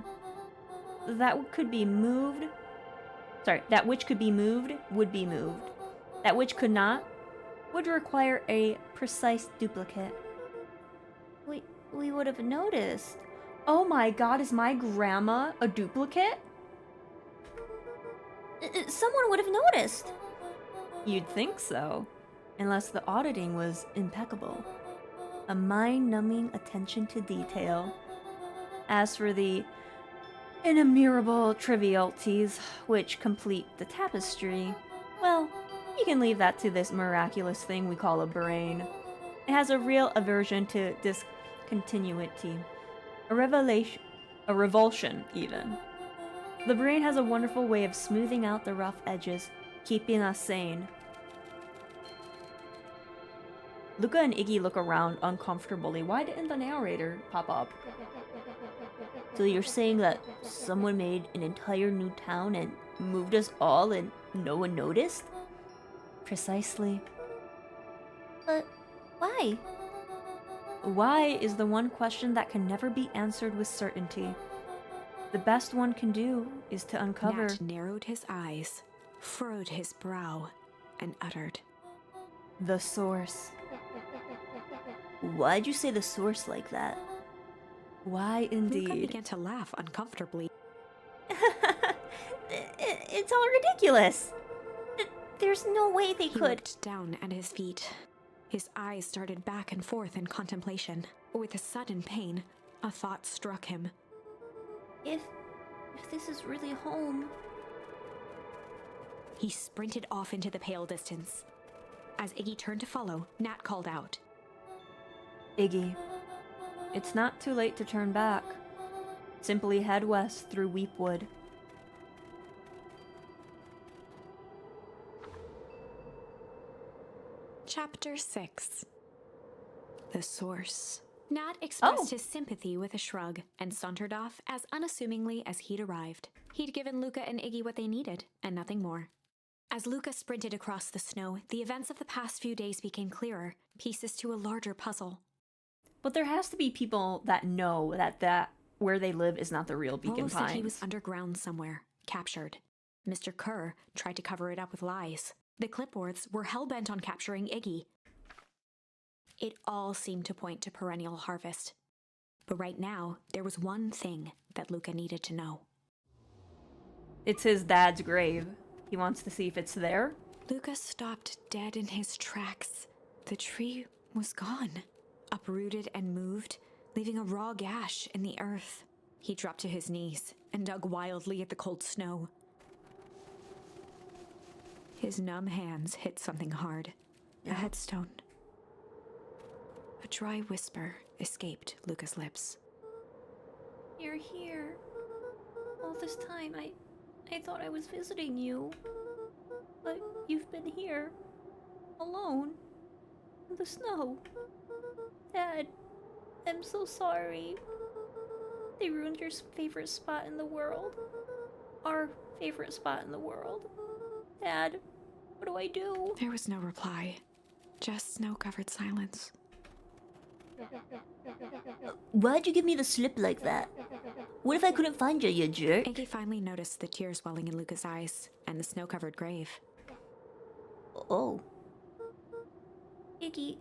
That which could be moved would be moved. That which could not would require a precise duplicate. We would have noticed. Oh my god, is my grandma a duplicate? Someone would have noticed. You'd think so, unless the auditing was impeccable. A mind-numbing attention to detail. As for the innumerable trivialities which complete the tapestry, well, you can leave that to this miraculous thing we call a brain. It has a real aversion to discontinuity. A revulsion, even. The brain has a wonderful way of smoothing out the rough edges, keeping us sane. Luca and Iggy look around uncomfortably. Why didn't the narrator pop up? So you're saying that someone made an entire new town and moved us all and no one noticed? Precisely. But why? Why is the one question that can never be answered with certainty. The best one can do is to uncover... Nat narrowed his eyes, furrowed his brow, and uttered, the source. Why'd you say the source like that? Why Luca indeed? began to laugh uncomfortably. It's all ridiculous. There's no way they He could. looked down at his feet. His eyes darted back and forth in contemplation. With a sudden pain, a thought struck him. If this is really home. He sprinted off into the pale distance. As Iggy turned to follow, Nat called out, Iggy, it's not too late to turn back. Simply head west through Weepwood. Chapter 6. The Source. Nat expressed Oh. his sympathy with a shrug and sauntered off as unassumingly as he'd arrived. He'd given Luca and Iggy what they needed, and nothing more. As Luca sprinted across the snow, the events of the past few days became clearer, pieces to a larger puzzle. But there has to be people that know that where they live is not the real Beacon Rollo Pines. said he was underground somewhere, captured. Mr. Kerr tried to cover it up with lies. The clipboards were hell-bent on capturing Iggy. It all seemed to point to Perennial Harvest. But right now, there was one thing that Luca needed to know. It's his dad's grave. He wants to see if it's there. Luca stopped dead in his tracks. The tree was gone, uprooted and moved, leaving a raw gash in the earth. He dropped to his knees and dug wildly at the cold snow. His numb hands hit something hard. A headstone. A dry whisper escaped Luca's lips. You're here. All this time, I thought I was visiting you. But you've been here. Alone. In the snow. Dad, I'm so sorry. They ruined your favorite spot in the world. Our favorite spot in the world. Dad, what do I do? There was no reply. Just snow-covered silence. Why'd you give me the slip like that? What if I couldn't find you, you jerk? Iggy finally noticed the tears welling in Luca's eyes and the snow-covered grave. Oh. Iggy,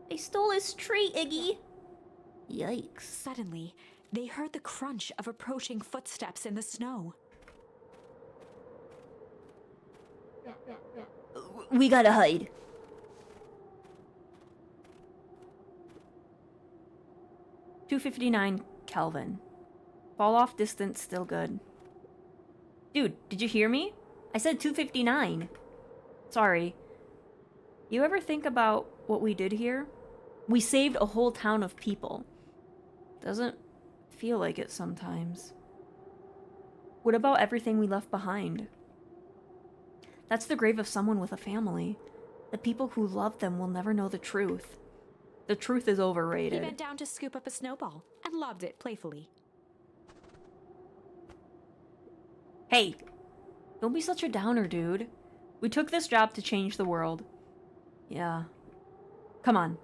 they stole his tree, Iggy. Yikes. Suddenly, they heard the crunch of approaching footsteps in the snow. We gotta hide. $259 Kelvin. Fall off distance still good. Dude, did you hear me? I said 259. Sorry. You ever think about what we did here? We saved a whole town of people. Doesn't feel like it sometimes. What about everything we left behind? That's the grave of someone with a family. The people who loved them will never know the truth. The truth is He overrated. bent down to scoop up a snowball and lobbed it playfully. Hey, don't be such a downer, dude. We took this job to change the world. Yeah. Come on.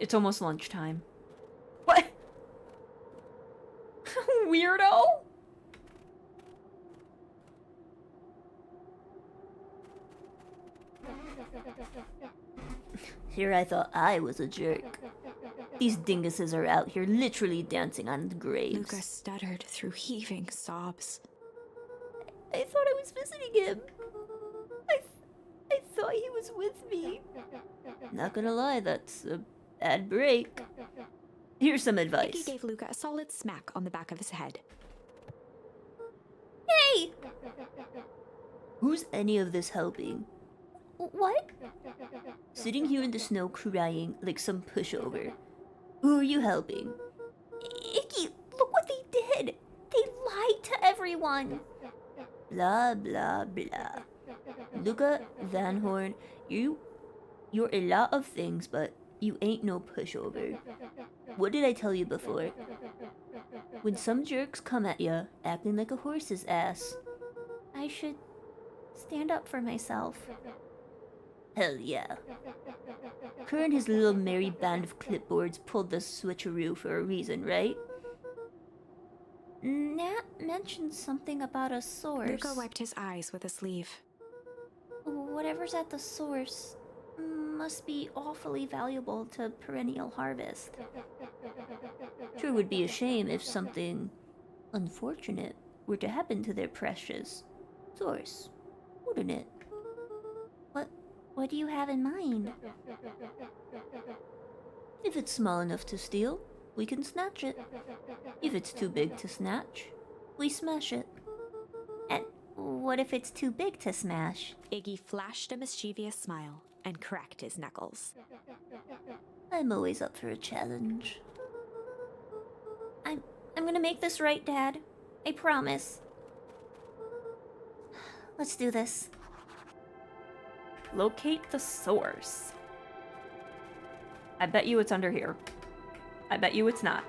It's almost lunchtime. What? Weirdo? Here I thought I was a jerk. These dinguses are out here literally dancing on the graves. Luca stuttered through heaving sobs. I thought I was visiting him. I thought he was with me. Not gonna lie, that's a bad break. Here's some Iggy advice. gave Luca a solid smack on the back of his head. Hey! Who's any of this helping? What? Sitting here in the snow crying like some pushover. Who are you helping? Icky, look what they did! They lied to everyone! Blah, blah, blah. Luca Van Horn, you're a lot of things, but you ain't no pushover. What did I tell you before? When some jerks come at ya, acting like a horse's ass, I should stand up for myself. Hell yeah. Kerr and his little merry band of clipboards pulled the switcheroo for a reason, right? Nat mentioned something about a source. Luca wiped his eyes with a sleeve. Whatever's at the source must be awfully valuable to Perennial Harvest. Sure would be a shame if something unfortunate were to happen to their precious source, wouldn't it? What do you have in mind? If it's small enough to steal, we can snatch it. If it's too big to snatch, we smash it. And what if it's too big to smash? Iggy flashed a mischievous smile and cracked his knuckles. I'm always up for a challenge. I'm gonna make this right, Dad. I promise. Let's do this. Locate the source. I bet you it's under here. I bet you it's not.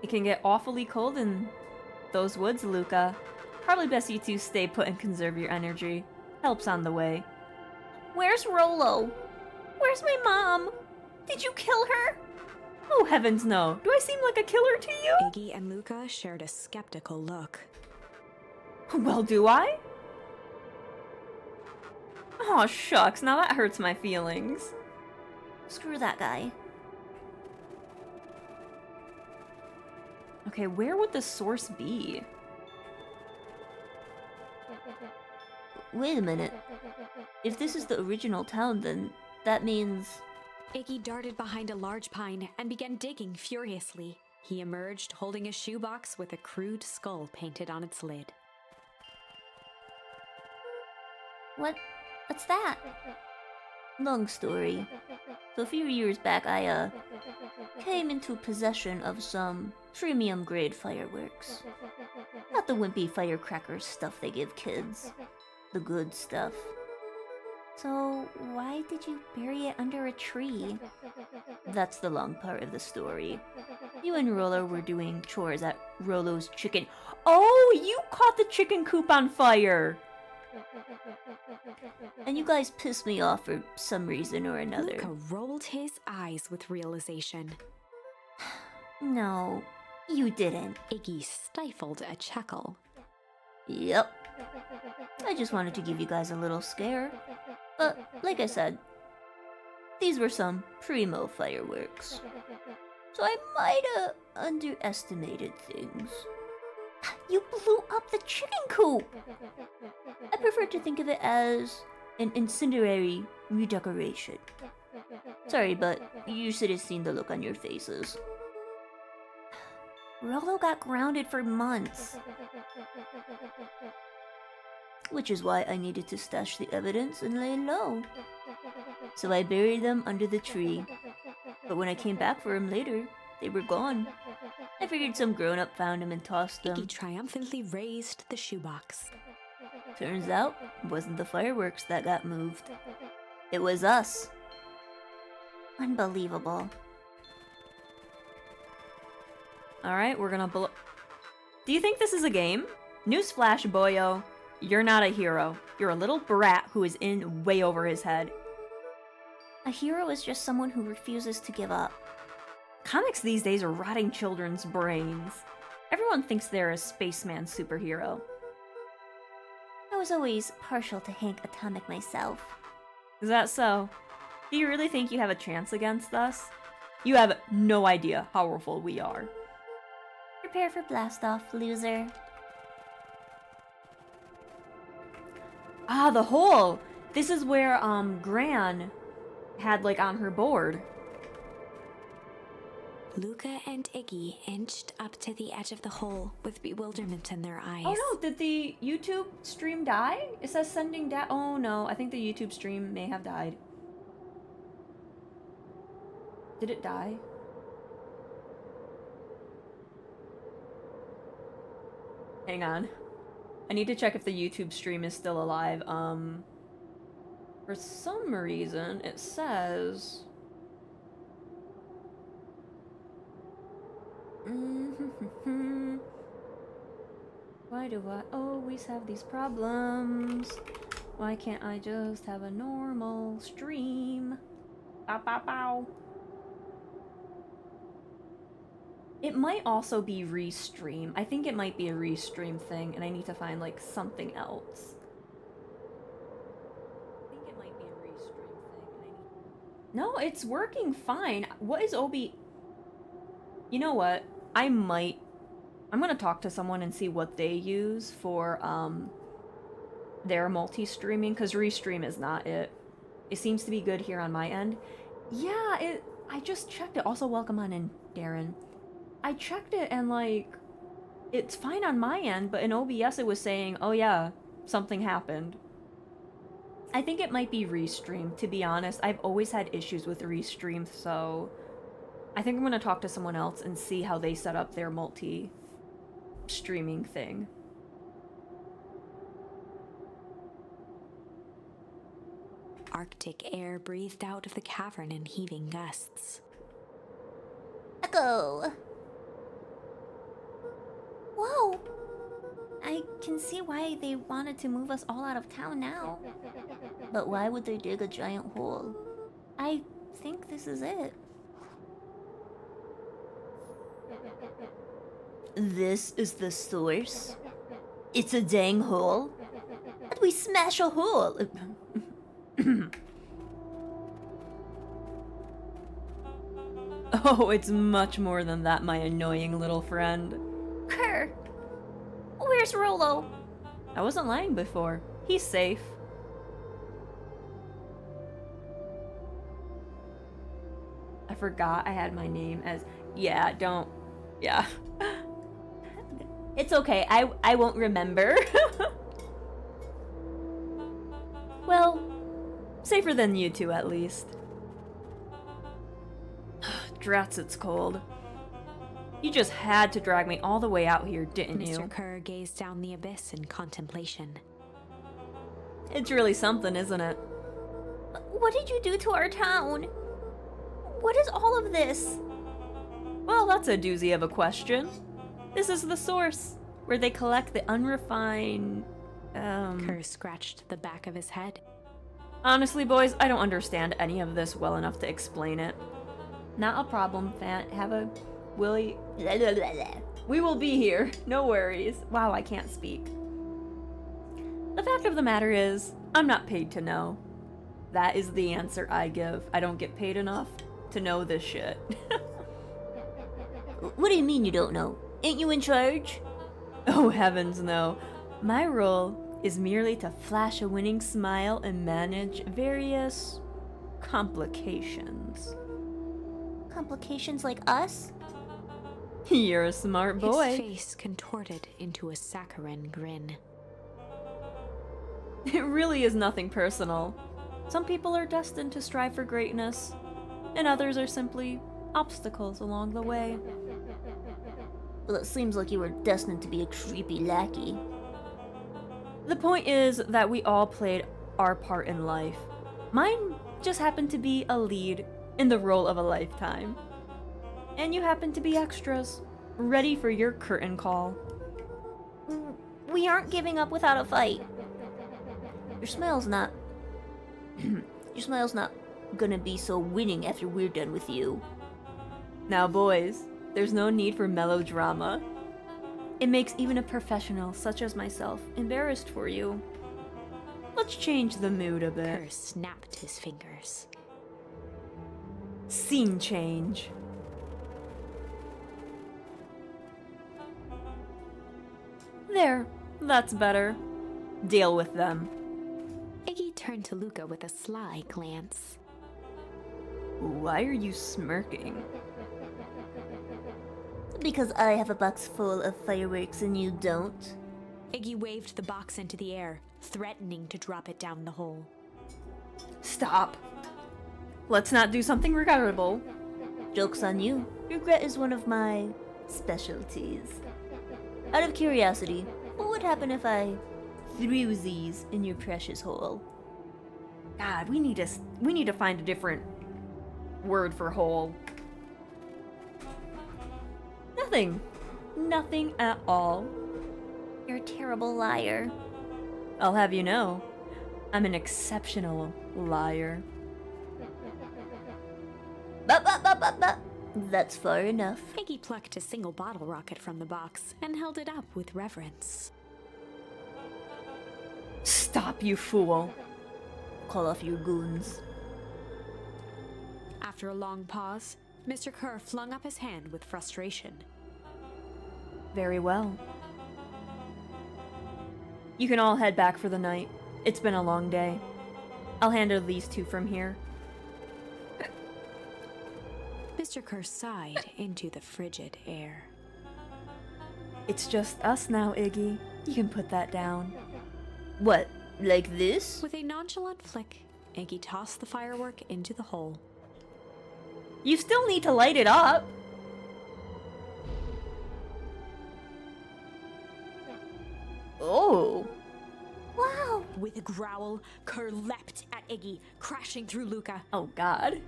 It can get awfully cold in those woods, Luca. Probably best you two stay put and conserve your energy. Help's on the way. Where's Rolo? Where's my mom? Did you kill her? Oh, heavens no. Do I seem like a killer to you? Iggy and Luca shared a skeptical look. Well, do I? Oh, shucks. Now that hurts my feelings. Screw that guy. Okay, where would the source be? Wait a minute. If this is the original town, then that means... Iggy darted behind a large pine and began digging furiously. He emerged holding a shoebox with a crude skull painted on its lid. What's that? Long story. So a few years back, I, came into possession of some premium grade fireworks. Not the wimpy firecracker stuff they give kids. The good stuff. So, why did you bury it under a tree? That's the long part of the story. You and Rolo were doing chores at Rolo's chicken... Oh, you caught the chicken coop on fire! And you guys pissed me off for some reason or another. Luca rolled his eyes with realization. No, you didn't. Iggy stifled a chuckle. Yep. I just wanted to give you guys a little scare. But, like I said, these were some primo fireworks. So I might have underestimated things. You blew up the chicken coop! I prefer to think of it as an incendiary redecoration. Sorry, but you should have seen the look on your faces. Rolo got grounded for months. Which is why I needed to stash the evidence and lay low. So I buried them under the tree. But when I came back for them later, they were gone. I figured some grown-up found them and tossed them. Iggy triumphantly raised the shoebox. Turns out, it wasn't the fireworks that got moved. It was us. Unbelievable. Alright, we're gonna blow... Do you think this is a game? Newsflash, boyo. You're not a hero. You're a little brat who is in way over his head. A hero is just someone who refuses to give up. Comics these days are rotting children's brains. Everyone thinks they're a spaceman superhero. I was always partial to Hank Atomic myself. Is that so? Do you really think you have a chance against us? You have no idea how powerful we are. Prepare for blast-off, loser. Ah, the hole! This is where, Gran had, like, on her board. Luca and Iggy inched up to the edge of the hole with bewilderment in their eyes. Oh no, did the YouTube stream die? It says sending oh no, I think the YouTube stream may have died. Did it die? Hang on. I need to check if the YouTube stream is still alive. For some reason, it says... Why do I always have these problems? Why can't I just have a normal stream? Bow, bow, bow. It might also be restream. I think it might be a restream thing, and I need to find, like, something else. I think it might be a restream thing. No, it's working fine. What is Obi... You know what? I'm gonna talk to someone and see what they use for, their multi-streaming, because restream is not it. It seems to be good here on my end. Yeah, I just checked it. Also, welcome on in, Darren. I checked it and, like, it's fine on my end, but in OBS it was saying, oh yeah, something happened. I think it might be restream, to be honest. I've always had issues with restream, so I think I'm gonna talk to someone else and see how they set up their multi-streaming thing. Arctic air breathed out of the cavern in heaving gusts. Echo! Whoa! I can see why they wanted to move us all out of town now. But why would they dig a giant hole? I think this is it. This is the source? It's a dang hole? How'd we smash a hole? Oh, it's much more than that, my annoying little friend. Kerr! Where's Rolo? I wasn't lying before. He's safe. I forgot I had my name as... Yeah, don't... Yeah. It's okay, I won't remember. Well, safer than you two at least. Drats, it's cold. You just had to drag me all the way out here, didn't you? Mr. Kerr gazed down the abyss in contemplation. It's really something, isn't it? What did you do to our town? What is all of this? Well, that's a doozy of a question. This is the source, where they collect the unrefined... Kerr scratched the back of his head. Honestly, boys, I don't understand any of this well enough to explain it. Not a problem, Fant. Have a... Willie... We will be here. No worries. Wow, I can't speak. The fact of the matter is, I'm not paid to know. That is the answer I give. I don't get paid enough to know this shit. What do you mean you don't know? Ain't you in charge? Oh, heavens no. My role is merely to flash a winning smile and manage various complications. Complications like us? You're a smart boy. His face contorted into a saccharine grin. It really is nothing personal. Some people are destined to strive for greatness, and others are simply obstacles along the way. Well, it seems like you were destined to be a creepy lackey. The point is that we all played our part in life. Mine just happened to be a lead in the role of a lifetime. And you happen to be extras, ready for your curtain call. We aren't giving up without a fight. Your smile's not... Your smile's not gonna be so winning after we're done with you. Now boys, there's no need for melodrama. It makes even a professional such as myself embarrassed for you. Let's change the mood a bit. Kerr snapped his fingers. Scene change. There, that's better. Deal with them. Iggy turned to Luca with a sly glance. Why are you smirking? Because I have a box full of fireworks and you don't? Iggy waved the box into the air, threatening to drop it down the hole. Stop. Let's not do something regrettable. Joke's on you. Regret is one of my specialties. Out of curiosity, what would happen if I threw these in your precious hole? God, we need to find a different word for hole. Nothing. Nothing at all. You're a terrible liar. I'll have you know, I'm an exceptional liar. But. That's far enough. Iggy plucked a single bottle rocket from the box and held it up with reverence. Stop, you fool. Call off your goons. After a long pause, Mr. Kerr flung up his hand with frustration. Very well. You can all head back for the night. It's been a long day. I'll handle these two from here. Mr. Kerr sighed into the frigid air. It's just us now, Iggy. You can put that down. What, like this? With a nonchalant flick, Iggy tossed the firework into the hole. You still need to light it up. Oh. Wow. With a growl, Kerr leapt at Iggy, crashing through Luca. Oh, God.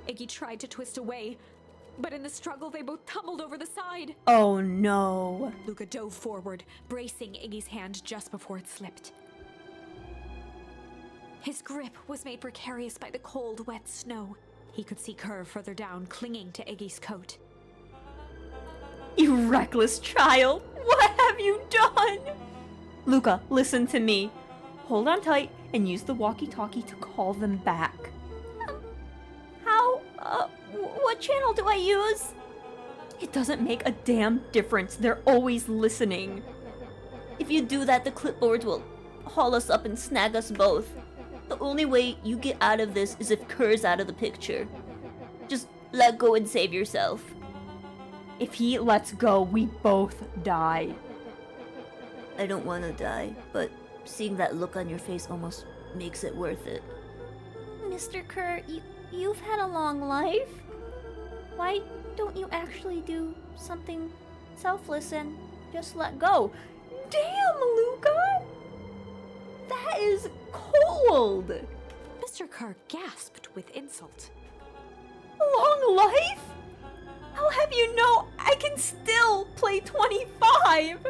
Iggy tried to twist away, but in the struggle, they both tumbled over the side. Oh no. Luca dove forward, bracing Iggy's hand just before it slipped. His grip was made precarious by the cold, wet snow. He could see Kerr further down, clinging to Iggy's coat. You reckless child! What have you done? Luca, listen to me. Hold on tight and use the walkie-talkie to call them back. How? What channel do I use? It doesn't make a damn difference. They're always listening. If you do that, the clipboards will haul us up and snag us both. The only way you get out of this is if Kerr's out of the picture. Just let go and save yourself. If he lets go, we both die. I don't want to die, but seeing that look on your face almost makes it worth it. Mr. Kerr, you've had a long life. Why don't you actually do something selfless and just let go? Damn, Luca! That is cold! Mr. Kerr gasped with insult. Long life? I'll have you know I can still play 25!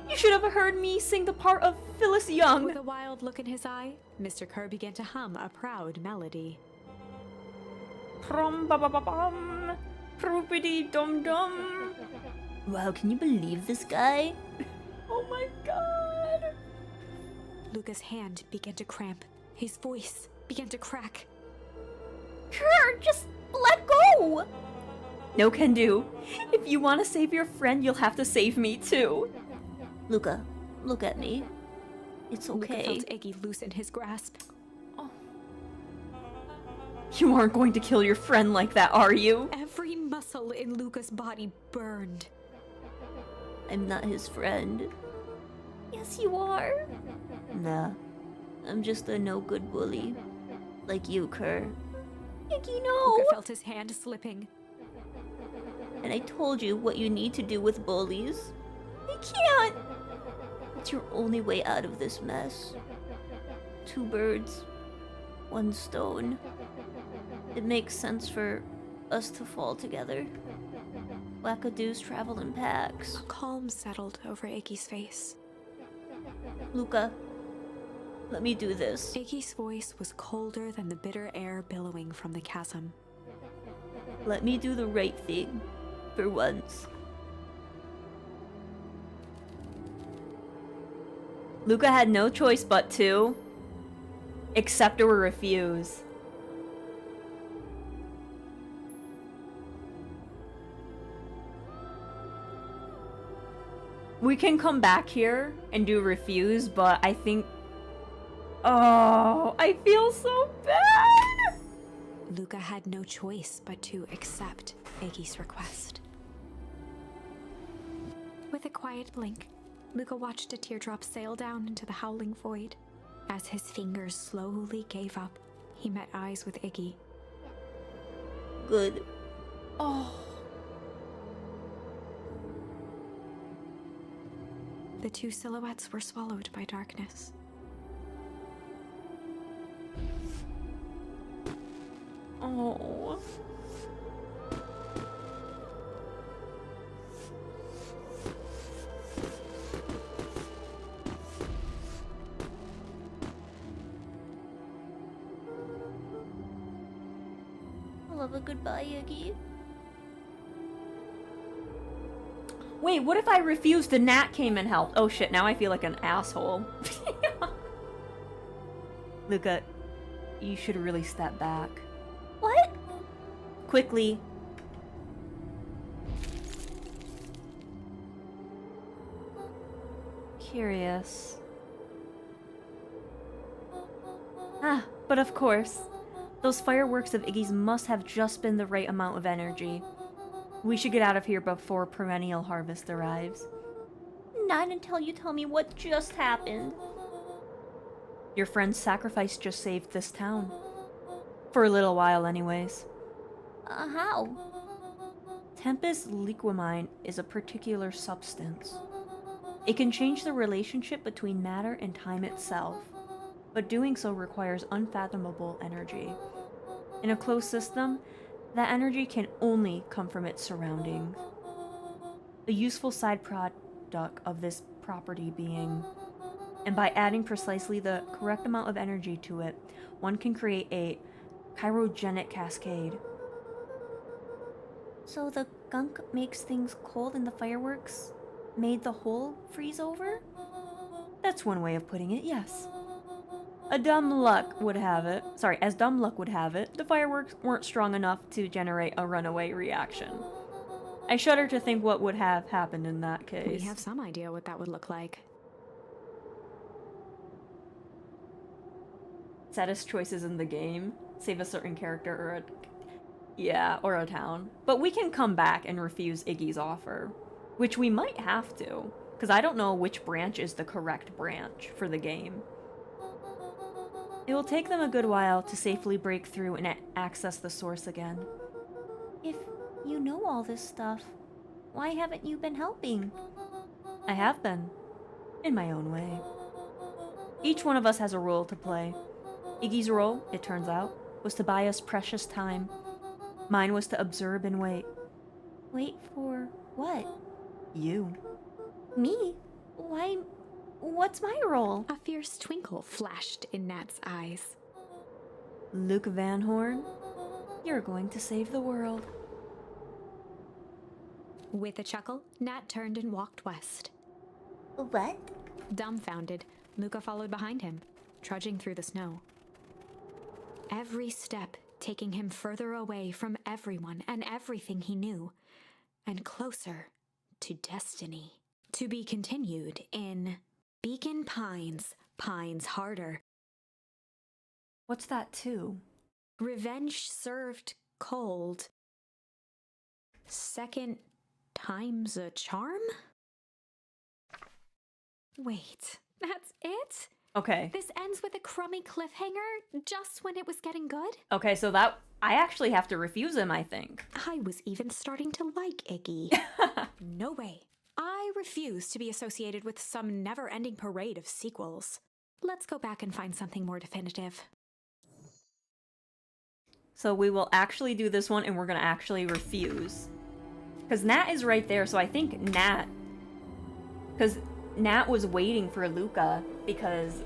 You should have heard me sing the part of Phyllis Young. With a wild look in his eye, Mr. Kerr began to hum a proud melody. Prom ba ba ba bum, proopity dum dum. Wow, can you believe this guy? Oh my god. Luca's hand began to cramp. His voice began to crack. Kerr, just let go! No can do. If you want to save your friend, you'll have to save me too. Luca, look at me. It's Luca okay. felt Iggy loosen his grasp. You aren't going to kill your friend like that, are you? Every muscle in Luca's body burned. I'm not his friend. Yes, you are. Nah, I'm just a no-good bully. Like you, Kerr. Iggy, no. Luca felt his hand slipping. And I told you what you need to do with bullies. I can't. It's your only way out of this mess. 2 birds, 1 stone. It makes sense for us to fall together. Wackadoos travel in packs. A calm settled over Iggy's face. Luca, let me do this. Iggy's voice was colder than the bitter air billowing from the chasm. Let me do the right thing. For once. Luca had no choice but to accept or refuse. We can come back here and do refuse, but I think... Oh, I feel so bad! Luca had no choice but to accept Iggy's request. With a quiet blink, Luca watched a teardrop sail down into the howling void. As his fingers slowly gave up, he met eyes with Iggy. Good. Oh. The 2 silhouettes were swallowed by darkness. Oh. I love a goodbye, Iggy. Wait, what if I refused and Nat came and helped? Oh shit, now I feel like an asshole. Luca, you should really step back. What? Quickly. Curious. Ah, but of course. Those fireworks of Iggy's must have just been the right amount of energy. We should get out of here before perennial harvest arrives. Not until you tell me what just happened. Your friend's sacrifice just saved this town. For a little while anyways. How? Tempus liquamine is a particular substance. It can change the relationship between matter and time itself, but doing so requires unfathomable energy. In a closed system, That energy can only come from its surroundings. A useful side product of this property being, and by adding precisely the correct amount of energy to it, one can create a chirogenic cascade. So the gunk makes things cold and the fireworks made the hole freeze over? That's one way of putting it, yes. As dumb luck would have it, the fireworks weren't strong enough to generate a runaway reaction. I shudder to think what would have happened in that case. We have some idea what that would look like. Saddest choices in the game. Save a certain character or a town. But we can come back and refuse Iggy's offer. Which we might have to. Because I don't know which branch is the correct branch for the game. It will take them a good while to safely break through and access the source again. If you know all this stuff, why haven't you been helping? I have been. In my own way. Each one of us has a role to play. Iggy's role, it turns out, was to buy us precious time. Mine was to observe and wait. Wait for what? You. Me? Why? What's my role? A fierce twinkle flashed in Nat's eyes. Luke Van Horn, you're going to save the world. With a chuckle, Nat turned and walked west. What? Dumbfounded, Luca followed behind him, trudging through the snow. Every step taking him further away from everyone and everything he knew, and closer to destiny. To be continued in Beacon Pines, Pines Harder. What's that too? Revenge served cold. Second time's a charm? Wait, that's it? Okay. This ends with a crummy cliffhanger just when it was getting good? Okay, so that I actually have to refuse him, I think. I was even starting to like Iggy. No way. I refuse to be associated with some never-ending parade of sequels. Let's go back and find something more definitive. So we will actually do this one and we're gonna actually refuse. Because Nat is right there, so I think Nat... Because Nat was waiting for Luca because...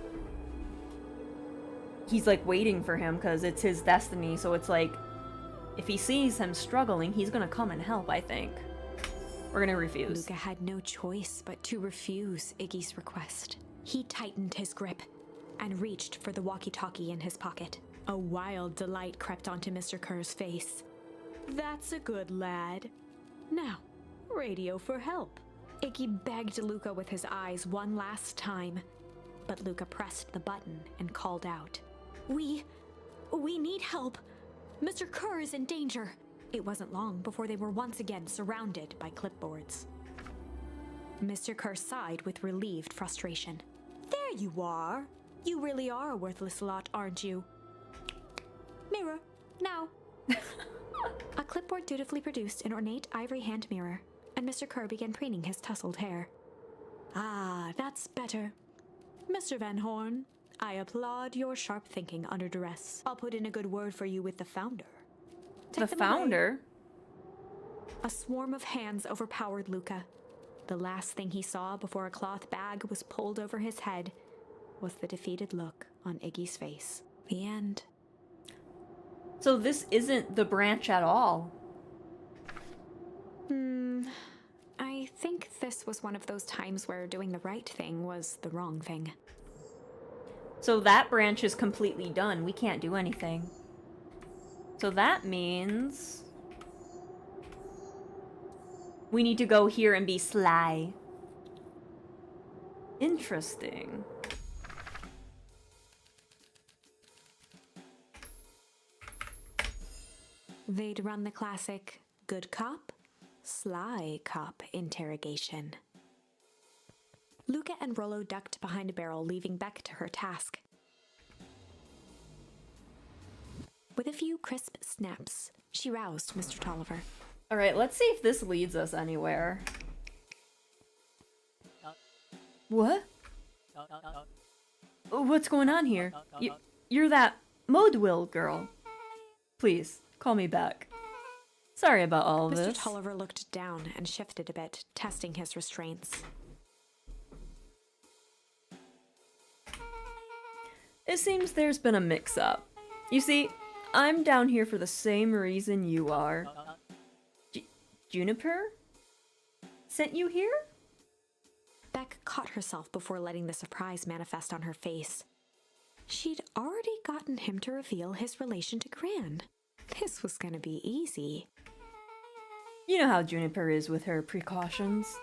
He's like waiting for him because it's his destiny, so it's like... If he sees him struggling, he's gonna come and help, I think. We're gonna refuse. Luca had no choice but to refuse Iggy's request. He tightened his grip and reached for the walkie-talkie in his pocket. A wild delight crept onto Mr. Kerr's face. That's a good lad. Now, radio for help. Iggy begged Luca with his eyes one last time, but Luca pressed the button and called out. We need help. Mr. Kerr is in danger. It wasn't long before they were once again surrounded by clipboards. Mr. Kerr sighed with relieved frustration. There you are. You really are a worthless lot, aren't you? Mirror, now. A clipboard dutifully produced an ornate ivory hand mirror, and Mr. Kerr began preening his tousled hair. Ah, that's better. Mr. Van Horn, I applaud your sharp thinking under duress. I'll put in a good word for you with the founder. Take The them away. founder? A swarm of hands overpowered Luca. The last thing he saw before a cloth bag was pulled over his head was the defeated look on Iggy's face. The end. So this isn't the branch at all. I think this was one of those times where doing the right thing was the wrong thing. So that branch is completely done. We can't do anything. So that means... we need to go here and be sly. Interesting. They'd run the classic good cop, sly cop interrogation. Luca and Rollo ducked behind a barrel, leaving Beck to her task. With a few crisp snaps, she roused Mr. Tolliver. Alright, let's see if this leads us anywhere. What? What's going on here? You're that Modwill girl. Please, call me back. Sorry about all of Mr. this. Tolliver looked down and shifted a bit, testing his restraints. It seems there's been a mix-up. You see, I'm down here for the same reason you are. Juniper? Sent you here? Beck caught herself before letting the surprise manifest on her face. She'd already gotten him to reveal his relation to Gran. This was gonna be easy. You know how Juniper is with her precautions.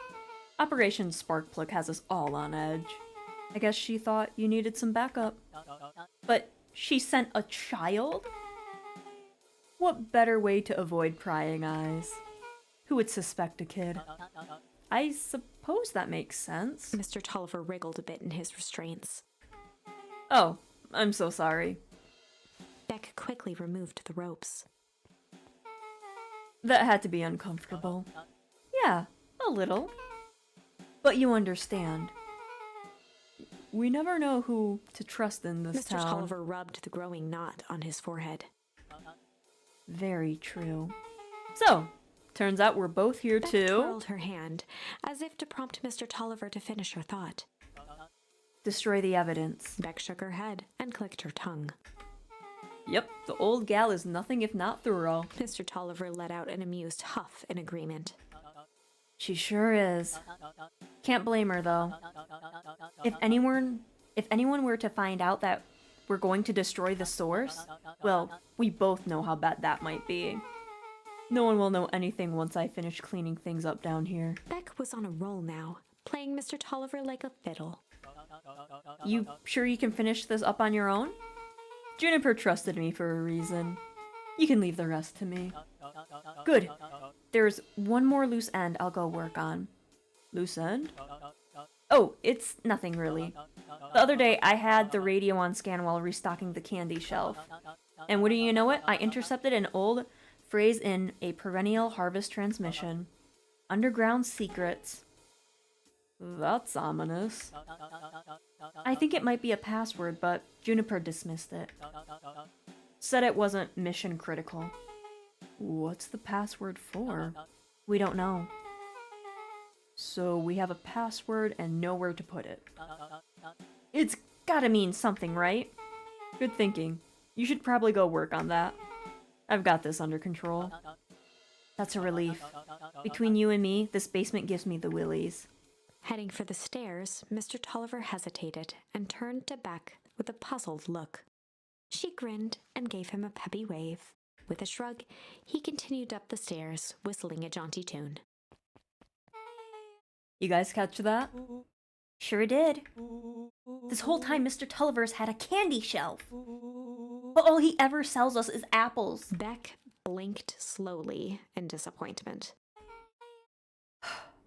Operation Sparkplug has us all on edge. I guess she thought you needed some backup. But she sent a child? What better way to avoid prying eyes? Who would suspect a kid? I suppose that makes sense. Mr. Tolliver wriggled a bit in his restraints. Oh, I'm so sorry. Beck quickly removed the ropes. That had to be uncomfortable. Yeah, a little. But you understand. We never know who to trust in this Mr. town. Tolliver rubbed the growing knot on his forehead. Very true. So, turns out we're both here Beck to twirled her hand, as if to prompt Mr. Tolliver to finish her thought. destroy the evidence. Beck shook her head and clicked her tongue. Yep, the old gal is nothing if not thorough. Mr. Tolliver let out an amused huff in agreement. She sure is. Can't blame her though. If anyone were to find out that we're going to destroy the source, well, we both know how bad that might be. No one will know anything once I finish cleaning things up down here. Beck was on a roll now, playing Mr. Tolliver like a fiddle. You sure you can finish this up on your own? Juniper trusted me for a reason. You can leave the rest to me. Good. There's one more loose end I'll go work on. Loose end? Oh, it's nothing really. The other day I had the radio on scan while restocking the candy shelf. And wouldn't you know it, I intercepted an old phrase in a perennial harvest transmission. Underground secrets. That's ominous. I think it might be a password, but Juniper dismissed it. Said it wasn't mission critical. What's the password for? We don't know. So we have a password and nowhere to put it. It's gotta mean something, right? Good thinking. You should probably go work on that. I've got this under control. That's a relief. Between you and me, this basement gives me the willies. Heading for the stairs, Mr. Tolliver hesitated and turned to Beck with a puzzled look. She grinned and gave him a peppy wave. With a shrug, he continued up the stairs, whistling a jaunty tune. You guys catch that? Sure did. This whole time, Mr. Tulliver's had a candy shelf. But all he ever sells us is apples. Beck blinked slowly in disappointment.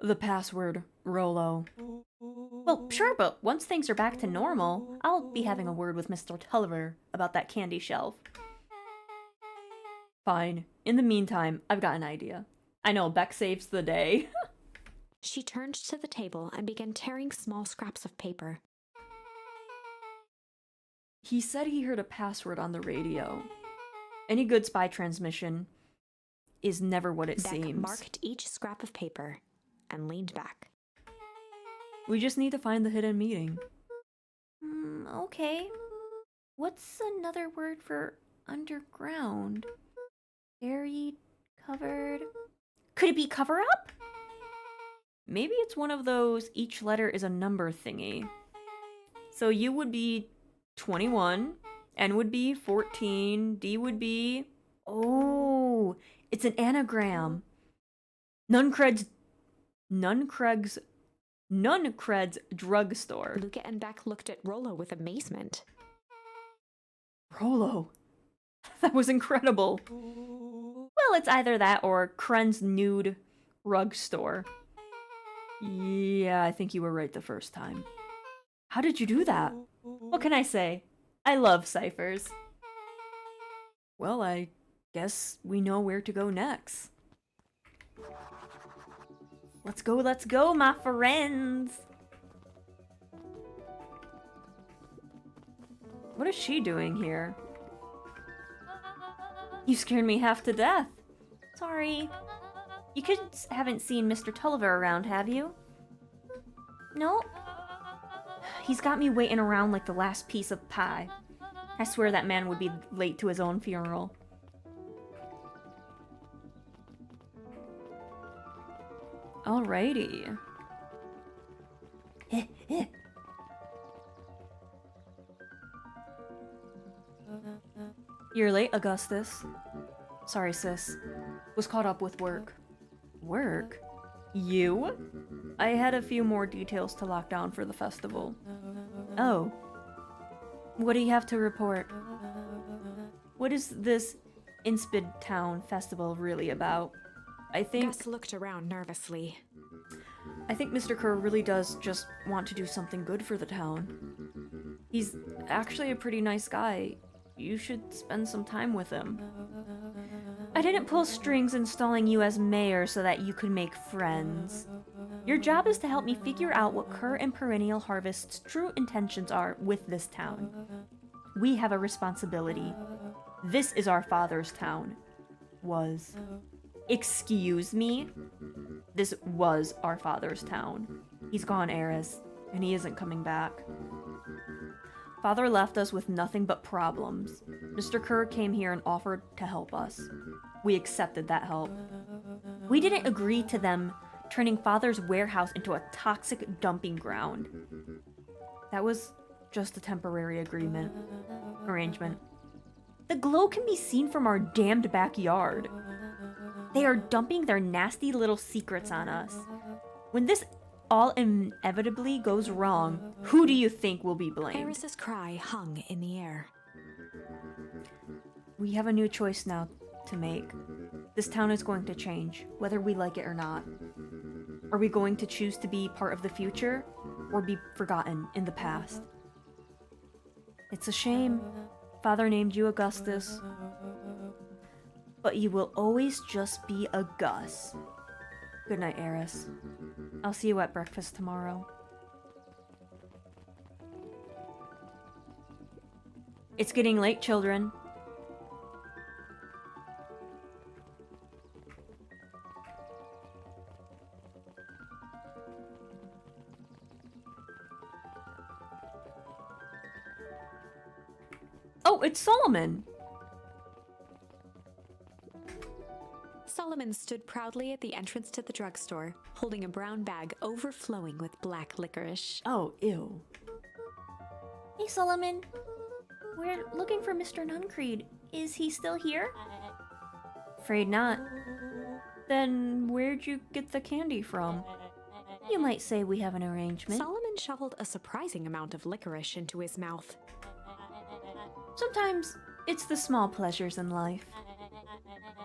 The password, Rolo. Well, sure, but once things are back to normal, I'll be having a word with Mr. Tulliver about that candy shelf. Fine. In the meantime, I've got an idea. I know, Beck saves the day. She turned to the table and began tearing small scraps of paper. He said he heard a password on the radio. Any good spy transmission is never what it Beck seems. marked each scrap of paper and leaned back. We just need to find the hidden meeting. Okay. What's another word for underground? Buried, covered. Could it be cover up? Maybe it's one of those each letter is a number thingy. So U would be 21, N would be 14, D would be... Oh, it's an anagram. Nuncred's drugstore. Luca and Beck looked at Rolo with amazement. Rolo. That was incredible. Well, it's either that or Kren's nude rug store. Yeah, I think you were right the first time. How did you do that? What can I say? I love ciphers. Well, I guess we know where to go next. Let's go, my friends. What is she doing here? You scared me half to death. Sorry. You kids haven't seen Mr. Tulliver around, have you? No? He's got me waiting around like the last piece of pie. I swear that man would be late to his own funeral. Alrighty. You're late, Augustus. Sorry, sis. Was caught up with work. Work? You? I had a few more details to lock down for the festival. Oh. What do you have to report? What is this Inspid Town festival really about? Gus looked around nervously. I think Mr. Kerr really does just want to do something good for the town. He's actually a pretty nice guy. You should spend some time with him. I didn't pull strings installing you as mayor so that you could make friends. Your job is to help me figure out what Kerr and Perennial Harvest's true intentions are with this town. We have a responsibility. This is our father's town. Was. Excuse me? This was our father's town. He's gone, Eris, and he isn't coming back. Father left us with nothing but problems. Mr. Kerr came here and offered to help us. We accepted that help. We didn't agree to them turning Father's warehouse into a toxic dumping ground. That was just a temporary arrangement. The glow can be seen from our damned backyard. They are dumping their nasty little secrets on us. When this all inevitably goes wrong, who do you think will be blamed? Eris's cry hung in the air. We have a new choice now to make. This town is going to change, whether we like it or not. Are we going to choose to be part of the future, or be forgotten in the past? It's a shame. Father named you Augustus. But you will always just be a Gus. Good night, Eris. I'll see you at breakfast tomorrow. It's getting late, children. Oh, it's Solomon! Solomon stood proudly at the entrance to the drugstore, holding a brown bag overflowing with black licorice. Oh, ew. Hey, Solomon. We're looking for Mr. Nuncreed. Is he still here? Afraid not. Then where'd you get the candy from? You might say we have an arrangement. Solomon shoveled a surprising amount of licorice into his mouth. Sometimes it's the small pleasures in life.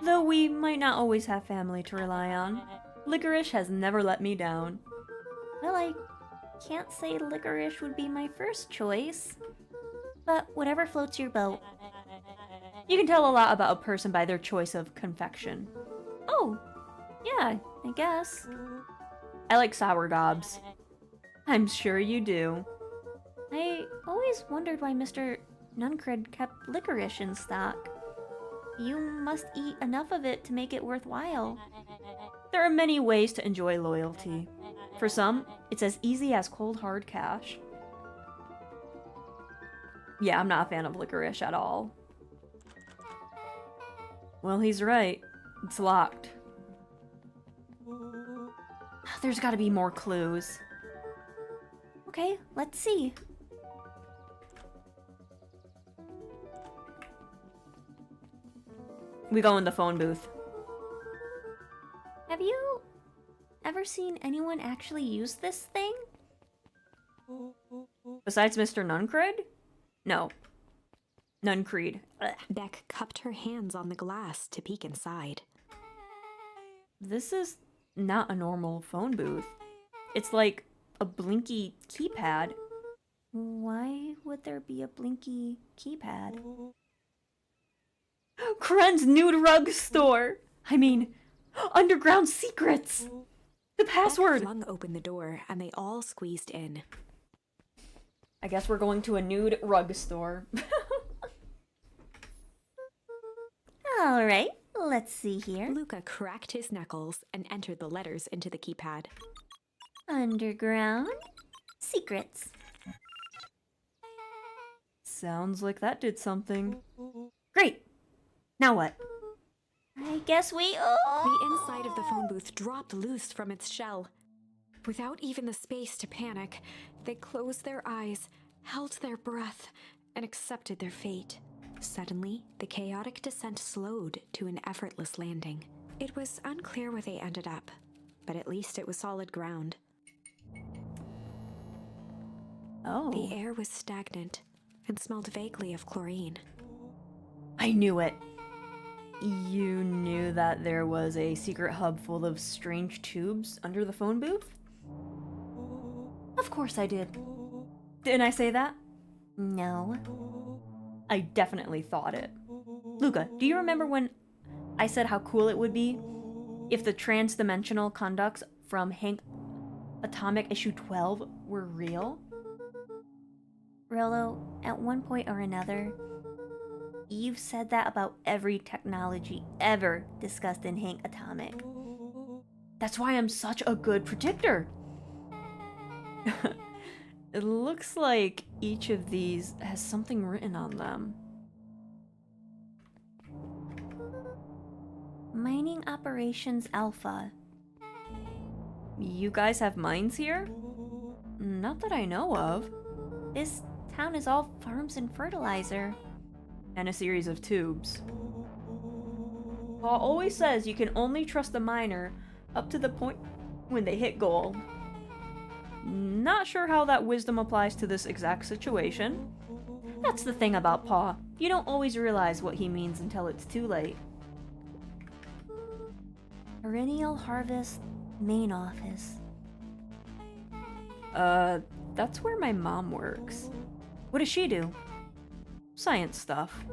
Though we might not always have family to rely on, licorice has never let me down. Well, I can't say licorice would be my first choice. But whatever floats your boat. You can tell a lot about a person by their choice of confection. Oh, yeah, I guess. I like sour gobs. I'm sure you do. I always wondered why Mr. Nuncred kept licorice in stock. You must eat enough of it to make it worthwhile. There are many ways to enjoy loyalty. For some, it's as easy as cold hard cash. Yeah, I'm not a fan of licorice at all. Well, he's right. It's locked. There's gotta be more clues. Okay, let's see. We go in the phone booth. Have you ever seen anyone actually use this thing? Besides Mr. Nuncred? No. Nuncreed. Ugh. Beck cupped her hands on the glass to peek inside. This is not a normal phone booth. It's like a blinky keypad. Why would there be a blinky keypad? Kren's nude rug store! I mean, underground secrets! The password! Beck flung open the door and they all squeezed in. I guess we're going to a nude rug store. Alright, Let's see here. Luca cracked his knuckles and entered the letters into the keypad. Underground secrets. Sounds like that did something. Great! Now what? I guess we. The inside of the phone booth dropped loose from its shell. Without even the space to panic, they closed their eyes, held their breath, and accepted their fate. Suddenly, the chaotic descent slowed to an effortless landing. It was unclear where they ended up, but at least it was solid ground. Oh. The air was stagnant and smelled vaguely of chlorine. I knew it. You knew that there was a secret hub full of strange tubes under the phone booth? Of course I did. Didn't I say that? No. I definitely thought it. Luca, do you remember when I said how cool it would be if the trans-dimensional conducts from Hank Atomic issue 12 were real? Rolo, at one point or another, you've said that about every technology ever discussed in Hank Atomic. That's why I'm such a good predictor. It looks like each of these has something written on them. Mining Operations Alpha. You guys have mines here? Not that I know of. This town is all farms and fertilizer. And a series of tubes. Paul always says you can only trust a miner up to the point when they hit gold. Not sure how that wisdom applies to this exact situation. That's the thing about Pa. You don't always realize what he means until it's too late. Perennial Harvest Main Office. That's where my mom works. What does she do? Science stuff.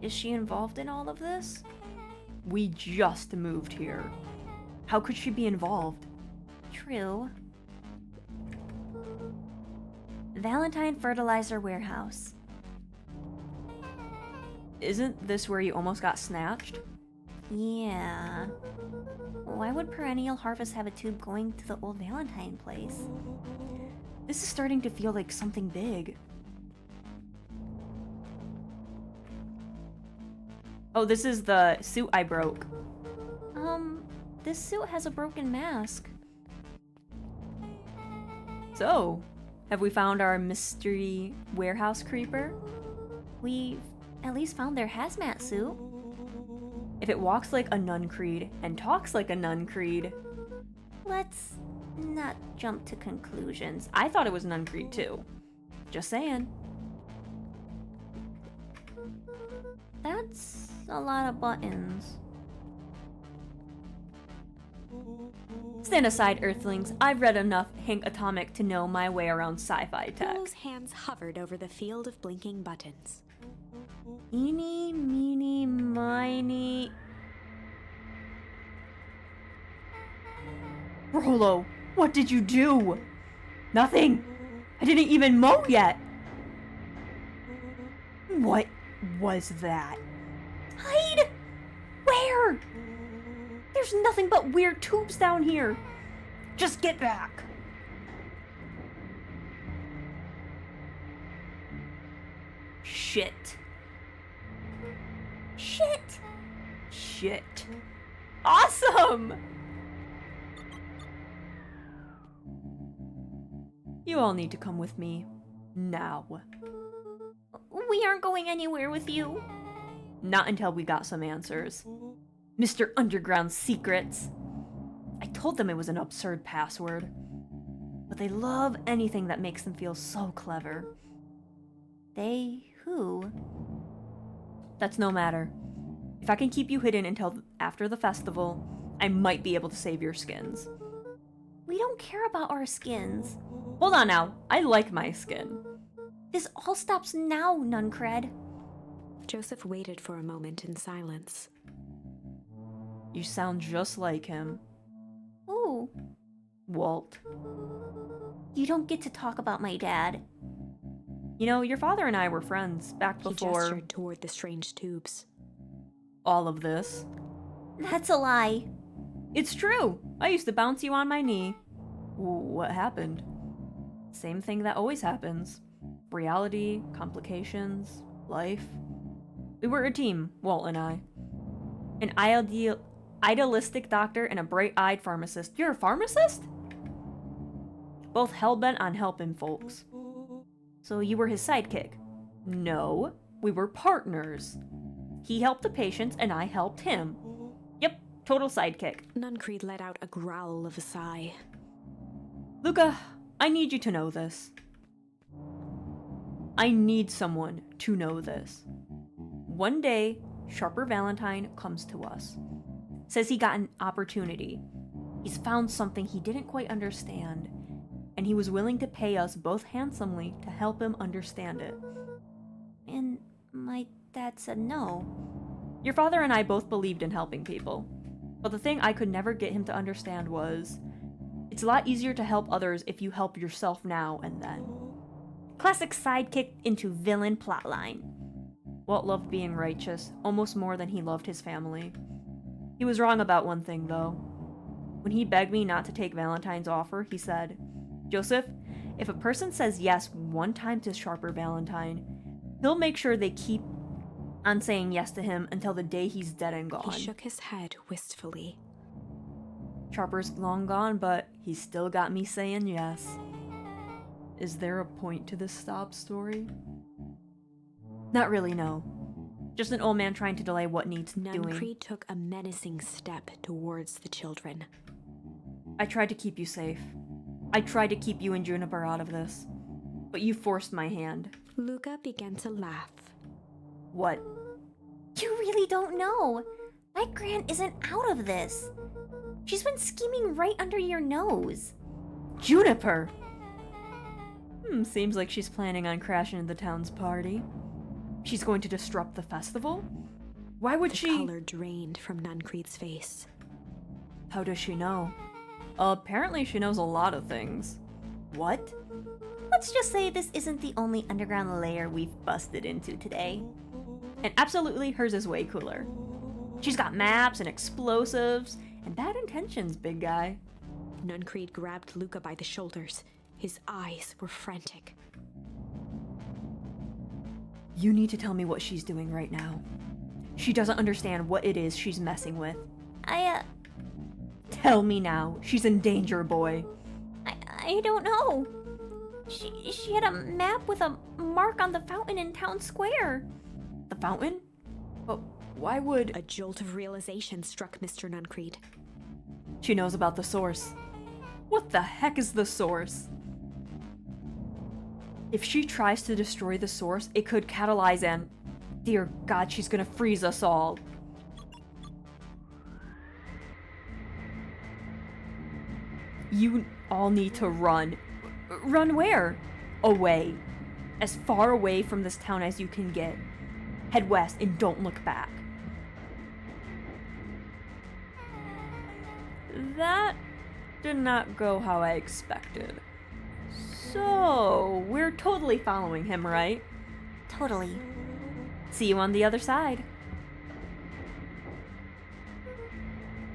Is she involved in all of this? We just moved here. How could she be involved? True. Valentine Fertilizer Warehouse. Isn't this where you almost got snatched? Yeah. Why would Perennial Harvest have a tube going to the old Valentine place? This is starting to feel like something big. Oh, this is the suit I broke. This suit has a broken mask. So, have we found our mystery warehouse creeper? We've at least found their hazmat suit. If it walks like a nun creed and talks like a nun creed, Let's not jump to conclusions. I thought it was nun creed too. Just saying. That's a lot of buttons. Stand aside, Earthlings. I've read enough Hank Atomic to know my way around sci-fi tech. Willow's hands hovered over the field of blinking buttons. Eeny, meeny, miny. Rolo, what did you do? Nothing. I didn't even mow yet. What was that? Hide! Where? There's nothing but weird tubes down here. Just get back. Shit. Shit! Shit. Awesome! You all need to come with me. Now. We aren't going anywhere with you. Not until we got some answers. Mr. Underground Secrets. I told them it was an absurd password. But they love anything that makes them feel so clever. They who? That's no matter. If I can keep you hidden until after the festival, I might be able to save your skins. We don't care about our skins. Hold on now, I like my skin. This all stops now, Nuncred. Joseph waited for a moment in silence. You sound just like him. Ooh. Walt. You don't get to talk about my dad. You know, your father and I were friends back He before... gestured toward the strange tubes. all of this. That's a lie. It's true. I used to bounce you on my knee. What happened? Same thing that always happens. Reality, complications, life. We were a team, Walt and I. An idealistic doctor and a bright-eyed pharmacist. You're a pharmacist? Both hell-bent on helping folks. So you were his sidekick? No, we were partners. He helped the patients and I helped him. Yep, total sidekick. Nuncreed let out a growl of a sigh. Luca, I need you to know this. I need someone to know this. One day, Sharper Valentine comes to us. Says he got an opportunity. He's found something he didn't quite understand, and he was willing to pay us both handsomely to help him understand it. And my dad said no. Your father and I both believed in helping people, but the thing I could never get him to understand was, it's a lot easier to help others if you help yourself now and then. Classic sidekick into villain plotline. Walt loved being righteous, almost more than he loved his family. He was wrong about one thing, though. When he begged me not to take Valentine's offer, he said, Joseph, if a person says yes one time to Sharper Valentine, he'll make sure they keep on saying yes to him until the day he's dead and gone. He shook his head wistfully. Sharper's long gone, but he's still got me saying yes. Is there a point to this sob story? Not really, no. Just an old man trying to delay what needs doing. Nuncreed took a menacing step towards the children. I tried to keep you safe. I tried to keep you and Juniper out of this. But you forced my hand. Luca began to laugh. What? You really don't know. My Gran isn't out of this. She's been scheming right under your nose. Juniper! Seems like she's planning on crashing into the town's party. She's going to disrupt the festival? Why would she? The color drained from Nuncreed's face. How does she know? Apparently she knows a lot of things. What? Let's just say this isn't the only underground layer we've busted into today. And absolutely hers is way cooler. She's got maps and explosives and bad intentions, big guy. Nuncreed grabbed Luca by the shoulders. His eyes were frantic. You need to tell me what she's doing right now. She doesn't understand what it is she's messing with. Tell me now. She's in danger, boy. I don't know. She had a map with a mark on the fountain in town square. The fountain? But why would... A jolt of realization struck Mr. Nuncreed. She knows about the source. What the heck is the source? If she tries to destroy the source, it could catalyze and... Dear God, she's gonna freeze us all. You all need to run. Run where? Away. As far away from this town as you can get. Head west and don't look back. That did not go how I expected. So, we're totally following him, right? Totally. See you on the other side.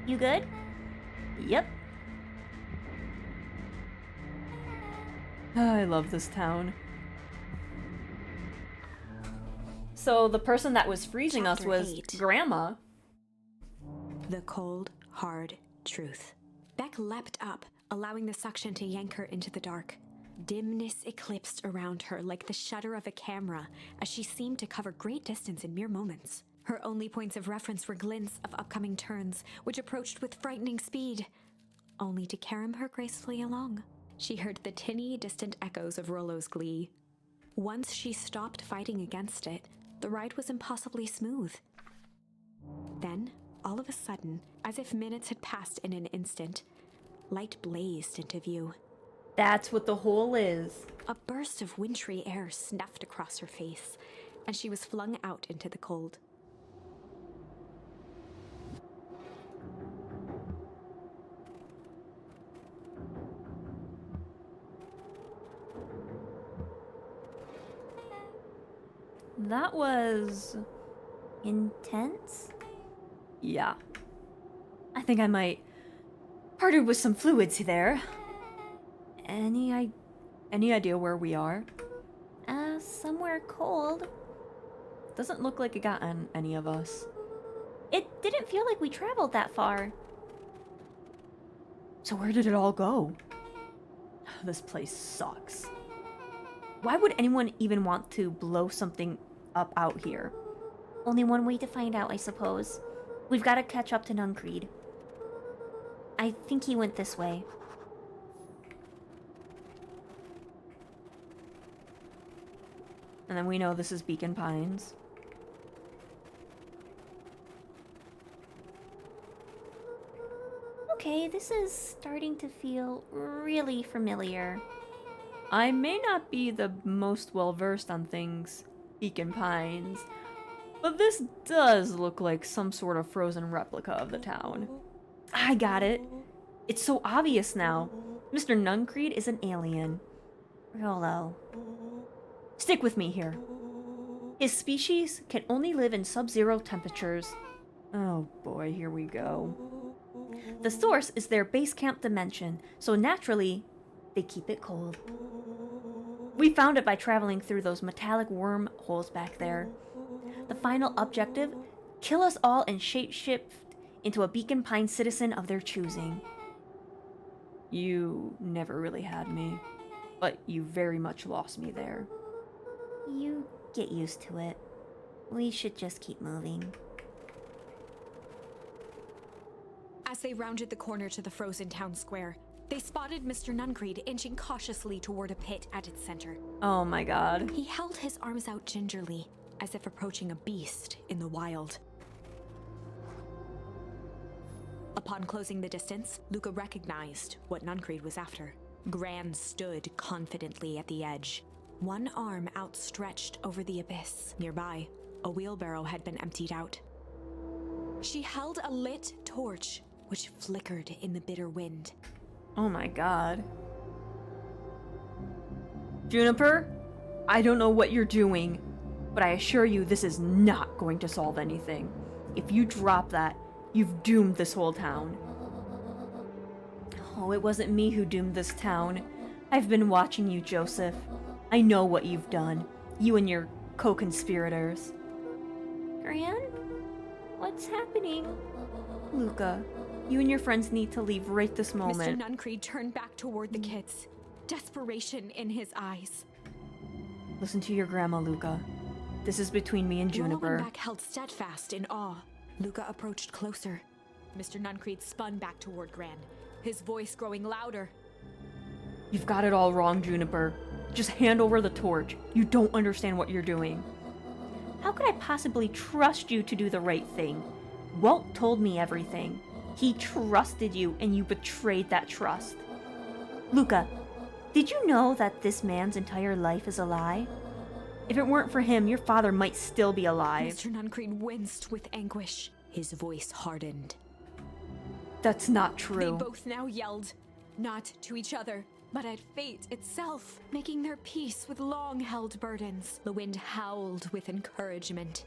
You good? Yep. I love this town. So the person that was freezing us Chapter was 8. Grandma. The cold, hard truth. Beck leapt up, allowing the suction to yank her into the dark. Dimness eclipsed around her like the shutter of a camera as she seemed to cover great distance in mere moments. Her only points of reference were glints of upcoming turns, which approached with frightening speed, only to carom her gracefully along. She heard the tinny, distant echoes of Rollo's glee. Once she stopped fighting against it, the ride was impossibly smooth. Then, all of a sudden, as if minutes had passed in an instant, light blazed into view. That's what the hole is. A burst of wintry air snuffed across her face, and she was flung out into the cold. That was... Intense? Yeah. I think I might parted with some fluids there. Any idea where we are? Somewhere cold. Doesn't look like it got on any of us. It didn't feel like we traveled that far. So where did it all go? This place sucks. Why would anyone even want to blow something up out here? Only one way to find out, I suppose. We've got to catch up to Nuncreed. I think he went this way. And then we know this is Beacon Pines. Okay, this is starting to feel really familiar. I may not be the most well-versed on things Beacon Pines, but this does look like some sort of frozen replica of the town. I got it. It's so obvious now. Mr. Nuncreed is an alien. Rollo. Stick with me here. His species can only live in sub-zero temperatures. Oh boy, here we go. The source is their base camp dimension, so naturally, they keep it cold. We found it by traveling through those metallic wormholes back there. The final objective, kill us all and shapeshift into a Beacon Pine citizen of their choosing. You never really had me, but you very much lost me there. You get used to it. We should just keep moving. As they rounded the corner to the frozen town square, they spotted Mr. Nuncreed inching cautiously toward a pit at its center. Oh my god. He held his arms out gingerly, as if approaching a beast in the wild. Upon closing the distance, Luca recognized what Nuncreed was after. Gran stood confidently at the edge, one arm outstretched over the abyss. Nearby, a wheelbarrow had been emptied out. She held a lit torch, which flickered in the bitter wind. Oh my god. Juniper, I don't know what you're doing, but I assure you this is not going to solve anything. If you drop that, you've doomed this whole town. Oh, it wasn't me who doomed this town. I've been watching you, Joseph. I know what you've done. You and your co-conspirators. Gran? What's happening? Luca, you and your friends need to leave right this moment. Mr. Nuncreed turned back toward the kids, desperation in his eyes. Listen to your grandma, Luca. This is between me and Rollo Juniper. and Beck held steadfast in awe. Luca approached closer. Mr. Nuncreed spun back toward Gran, his voice growing louder. You've got it all wrong, Juniper. Just hand over the torch. You don't understand what you're doing. How could I possibly trust you to do the right thing? Walt told me everything. He trusted you, and you betrayed that trust. Luca, did you know that this man's entire life is a lie? If it weren't for him, your father might still be alive. Mr. Nuncreed winced with anguish. His voice hardened. That's not true. They both now yelled, not to each other, but at fate itself, making their peace with long-held burdens. The wind howled with encouragement.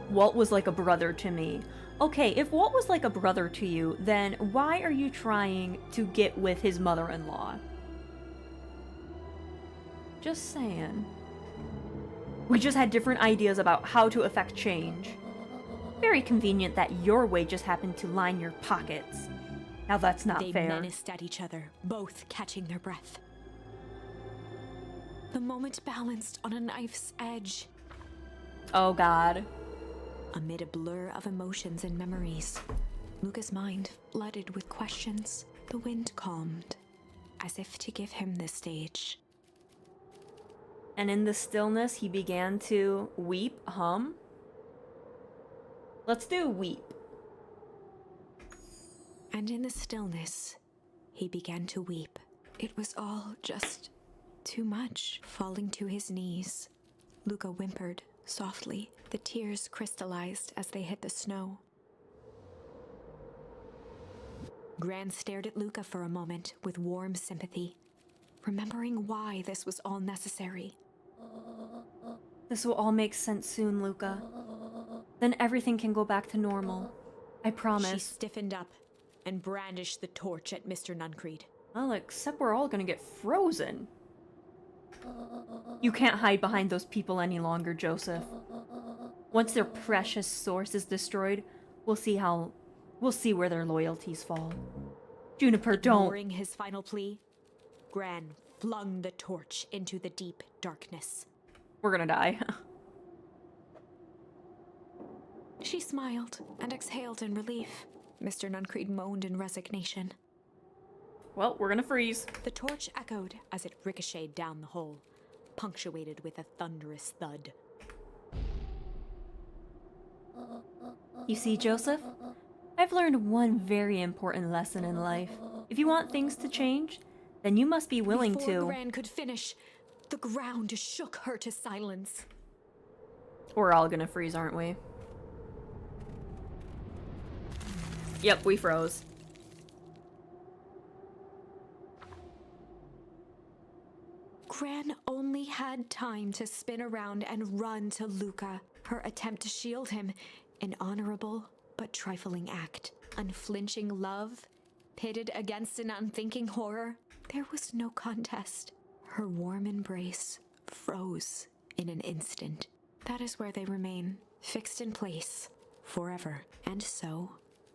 Walt was like a brother to me. Okay, if Walt was like a brother to you, then why are you trying to get with his mother-in-law? Just saying. We just had different ideas about how to effect change. Very convenient that your way just happened to line your pockets. Now that's not They fair. menaced at each other, both catching their breath. The moment balanced on a knife's edge. Oh god. Amid a blur of emotions and memories, Luca's mind flooded with questions. The wind calmed, as if to give him the stage. And in the stillness, he began to weep, hum. Let's do weep. And in the stillness, he began to weep. It was all just too much. Falling to his knees, Luca whimpered softly. The tears crystallized as they hit the snow. Gran stared at Luca for a moment with warm sympathy, remembering why this was all necessary. This will all make sense soon, Luca. then everything can go back to normal. I She promise. stiffened up and brandished the torch at Mr. Nuncreed. Well, except we're all gonna get frozen. You can't hide behind those people any longer, Joseph. Once their precious source is destroyed, we'll see where their loyalties fall. Juniper, don't. Ignoring his final plea, Gran flung the torch into the deep darkness. We're gonna die. She smiled and exhaled in relief. Mr. Nuncreed moaned in resignation. Well, we're gonna freeze. The torch echoed as it ricocheted down the hole, punctuated with a thunderous thud. You see, Joseph? I've learned one very important lesson in life. If you want things to change, then you must be willing Before to. Gran could finish, the ground shook her to silence. We're all gonna freeze, aren't we? Yep, we froze. Gran only had time to spin around and run to Luca. Her attempt to shield him, an honorable but trifling act. Unflinching love, pitted against an unthinking horror. There was no contest. Her warm embrace froze in an instant. That is where they remain, fixed in place, forever. And so,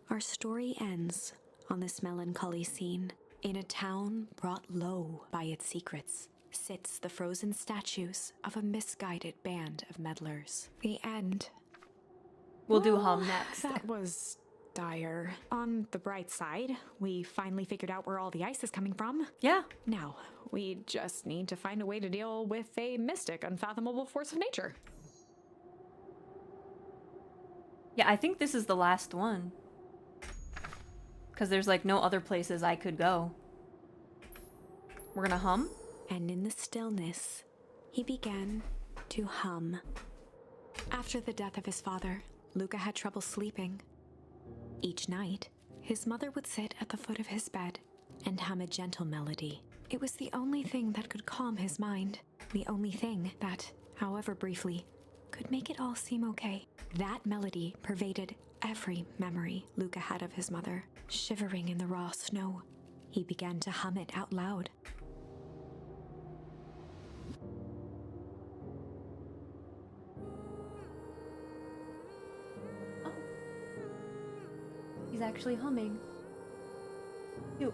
our story ends on this melancholy scene. In a town brought low by its secrets, sits the frozen statues of a misguided band of meddlers. The end. We'll do hum next. That was dire. On the bright side, we finally figured out where all the ice is coming from. Yeah. Now, we just need to find a way to deal with a mystic, unfathomable force of nature. Yeah, I think this is the last one. Because there's like no other places I could go. We're gonna hum. And in the stillness, he began to hum. After the death of his father, Luca had trouble sleeping. Each night, his mother would sit at the foot of his bed and hum a gentle melody. It was the only thing that could calm his mind, the only thing that, however briefly, could make it all seem okay. That melody pervaded every memory Luca had of his mother. Shivering in the raw snow, he began to hum it out loud. He's actually humming. Cute.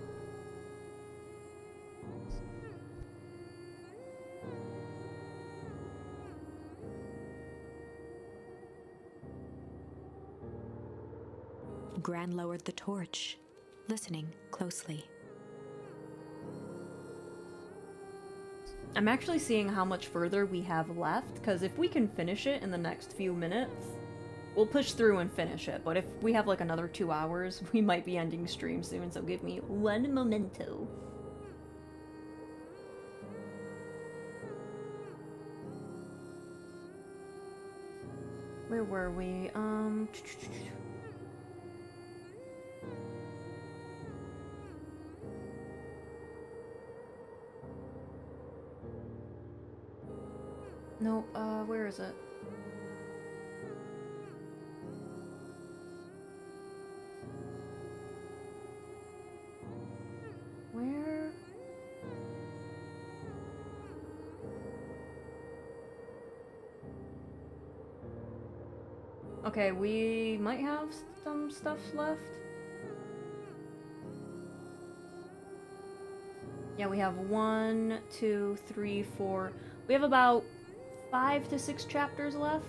Gran lowered the torch, listening closely. I'm actually seeing how much further we have left, because if we can finish it in the next few minutes, we'll push through and finish it. But if we have like another 2 hours, we might be ending stream soon, so give me one momento. Where were we? No, where is it? Where? Okay, we might have some stuff left. Yeah, we have 1, 2, 3, 4. We have about 5 to 6 chapters left.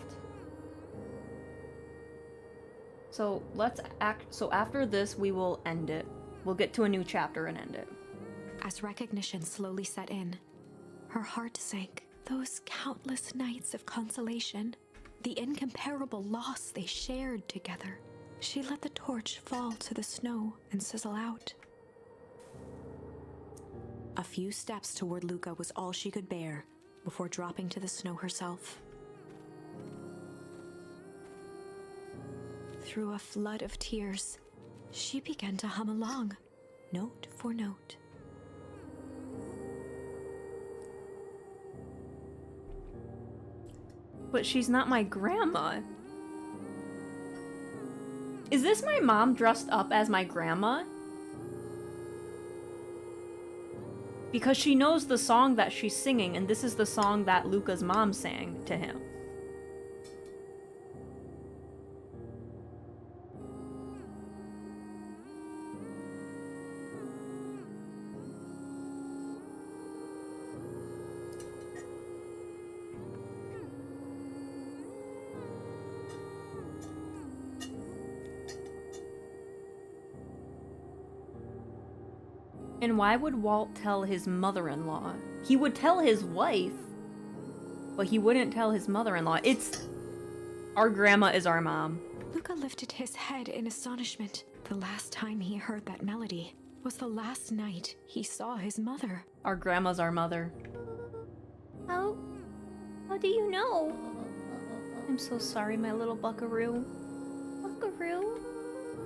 So so after this we will end it. We'll get to a new chapter and end it. As recognition slowly set in, her heart sank. Those countless nights of consolation, the incomparable loss they shared together. She let the torch fall to the snow and sizzle out. A few steps toward Luca was all she could bear before dropping to the snow herself. Through a flood of tears, she began to hum along, note for note. But she's not my grandma. Is this my mom dressed up as my grandma? Because she knows the song that she's singing, and this is the song that Luca's mom sang to him. And why would Walt tell his mother-in-law? He would tell his wife, but he wouldn't tell his mother-in-law. It's... Our grandma is our mom. Luca lifted his head in astonishment. The last time he heard that melody was the last night he saw his mother. Our grandma's our mother. How do you know? I'm so sorry, my little buckaroo. Buckaroo?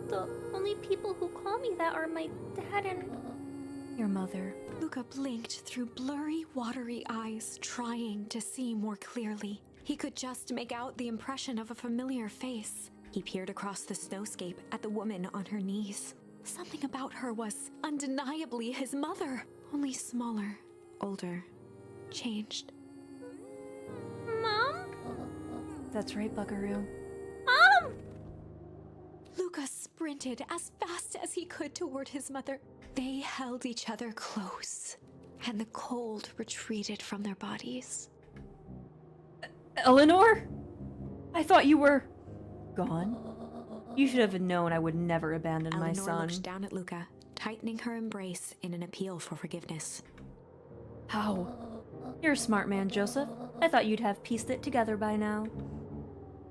The only people who call me that are my dad and... Your mother. Luca blinked through blurry, watery eyes, trying to see more clearly. He could just make out the impression of a familiar face. He peered across the snowscape at the woman on her knees. Something about her was undeniably his mother, only smaller, older, changed. Mom? That's right, buckaroo. Mom! Luca sprinted as fast as he could toward his mother. They held each other close, and the cold retreated from their bodies. Eleanor? I thought you were... gone? You should have known I would never abandon my Eleanor son. looked down at Luca, tightening her embrace in an appeal for forgiveness. How? You're a smart man, Joseph. I thought you'd have pieced it together by now.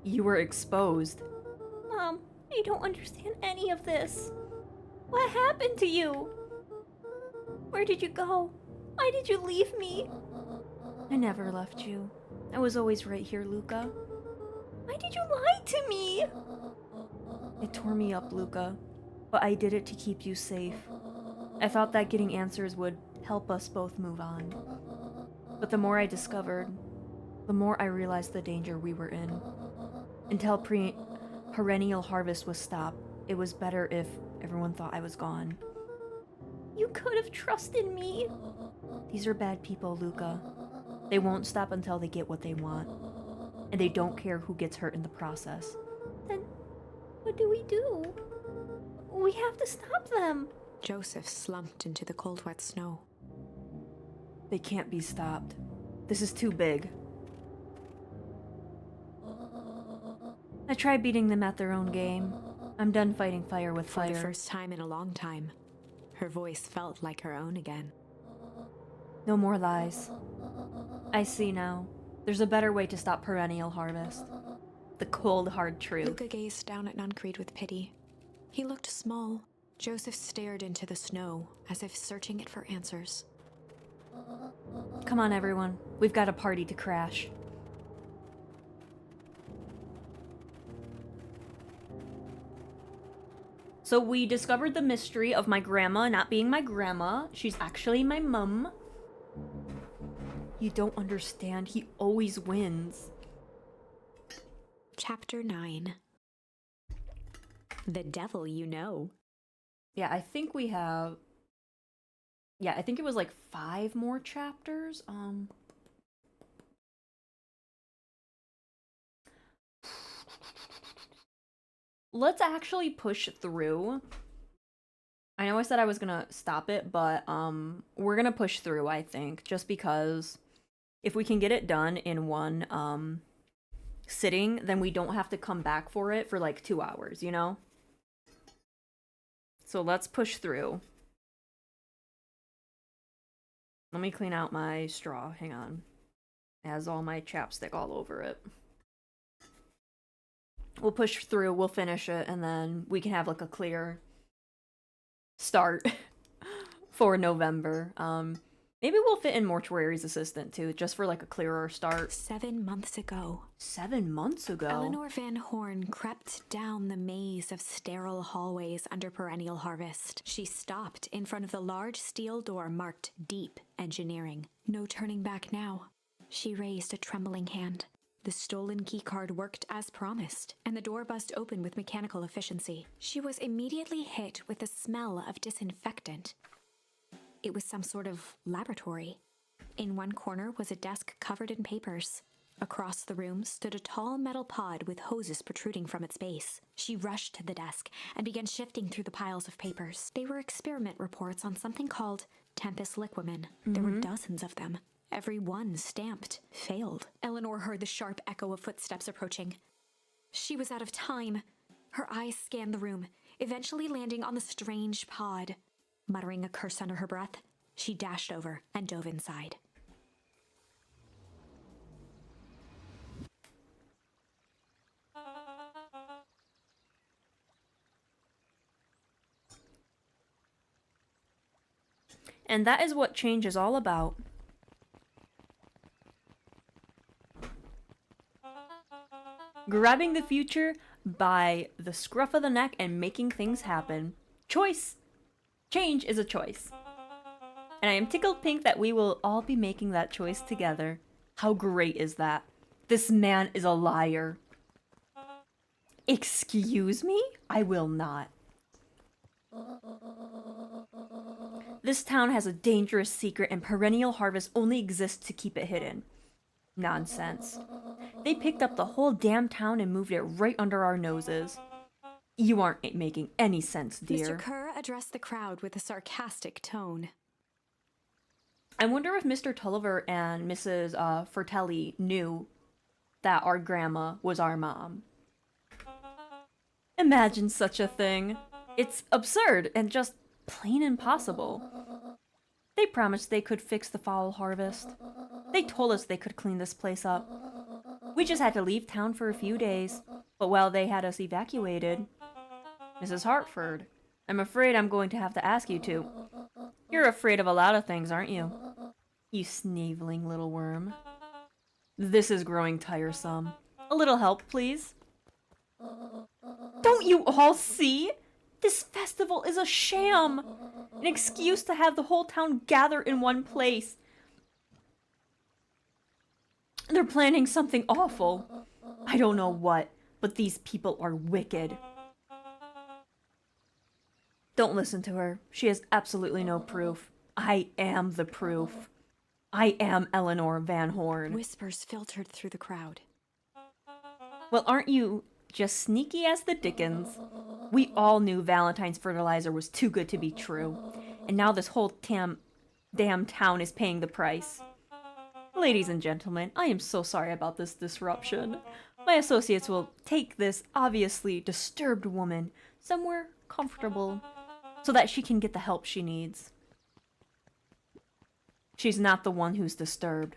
You were exposed. Mom, I don't understand any of this. What happened to you? Where did you go? Why did you leave me? I never left you. I was always right here, Luca. Why did you lie to me? It tore me up, Luca. But I did it to keep you safe. I thought that getting answers would help us both move on. But the more I discovered, the more I realized the danger we were in. Until perennial harvest was stopped, it was better if everyone thought I was gone. You could have trusted me. These are bad people, Luca. They won't stop until they get what they want. And they don't care who gets hurt in the process. Then what do we do? We have to stop them. Joseph slumped into the cold, wet snow. They can't be stopped. This is too big. I tried beating them at their own game. I'm done fighting fire with For the fire. first time in a long time, her voice felt like her own again. No more lies. I see now. There's a better way to stop perennial harvest. The cold, hard truth. Luca gazed down at Nuncreed with pity. He looked small. Joseph stared into the snow, as if searching it for answers. Come on, everyone. We've got a party to crash. So we discovered the mystery of my grandma not being my grandma. She's actually my mum. You don't understand. He always wins. Chapter 9. The Devil You Know. Yeah, I think we have... Yeah, I think it was like 5 more chapters. Let's actually push through. I know I said I was gonna stop it, but we're gonna push through, I think, just because if we can get it done in one sitting, then we don't have to come back for it for like 2 hours, you know? So let's push through. Let me clean out my straw. Hang on. It has all my chapstick all over it. We'll push through, we'll finish it, and then we can have like a clear start for November. Maybe we'll fit in Mortuary's Assistant too, just for like a clearer start. 7 months ago. 7 months ago? Eleanor Van Horn crept down the maze of sterile hallways under perennial harvest. She stopped in front of the large steel door marked Deep Engineering. No turning back now. She raised a trembling hand. The stolen keycard worked as promised, and the door bust open with mechanical efficiency. She was immediately hit with the smell of disinfectant. It was some sort of laboratory. In one corner was a desk covered in papers. Across the room stood a tall metal pod with hoses protruding from its base. She rushed to the desk and began shifting through the piles of papers. They were experiment reports on something called Tempus liquamen. There were dozens of them. Every one stamped failed. Eleanor heard the sharp echo of footsteps approaching. She was out of time. Her eyes scanned the room, eventually landing on the strange pod. Muttering a curse under her breath, she dashed over and dove inside. And that is what change is all about. Grabbing the future by the scruff of the neck and making things happen. Choice! Change is a choice. And I am tickled pink that we will all be making that choice together. How great is that? This man is a liar. Excuse me? I will not. This town has a dangerous secret and perennial harvest only exists to keep it hidden. Nonsense. They picked up the whole damn town and moved it right under our noses. You aren't making any sense, dear. Mr. Kerr addressed the crowd with a sarcastic tone. I wonder if Mr. Tulliver and Mrs. Fertelli knew that our grandma was our mom. Imagine such a thing. It's absurd and just plain impossible. They promised they could fix the foul harvest. They told us they could clean this place up. We just had to leave town for a few days, but while they had us evacuated... Mrs. Hartford, I'm afraid I'm going to have to ask you to. You're afraid of a lot of things, aren't you? You sneveling little worm. This is growing tiresome. A little help, please? Don't you all see? This festival is a sham! An excuse to have the whole town gather in one place. They're planning something awful. I don't know what, but these people are wicked. Don't listen to her. She has absolutely no proof. I am the proof. I am Eleanor Van Horn. Whispers filtered through the crowd. Well, aren't you just sneaky as the dickens? We all knew Valentine's fertilizer was too good to be true. And now this whole damn town is paying the price. Ladies and gentlemen, I am so sorry about this disruption. My associates will take this obviously disturbed woman somewhere comfortable so that she can get the help she needs. She's not the one who's disturbed.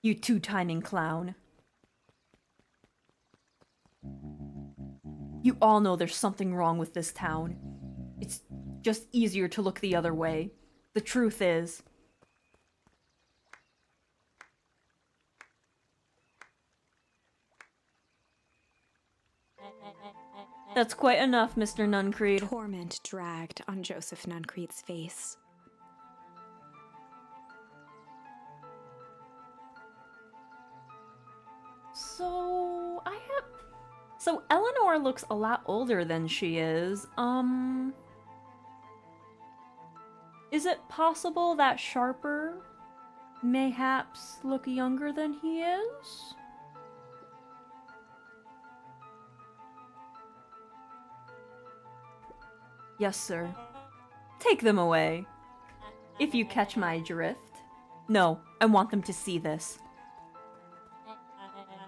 You two-timing clown. You all know there's something wrong with this town. It's just easier to look the other way. The truth is... That's quite enough, Mr. Nuncreed. Torment dragged on Joseph Nuncreed's face. So Eleanor looks a lot older than she is. Is it possible that Sharper mayhaps look younger than he is? Yes, sir. Take them away. If you catch my drift. No, I want them to see this.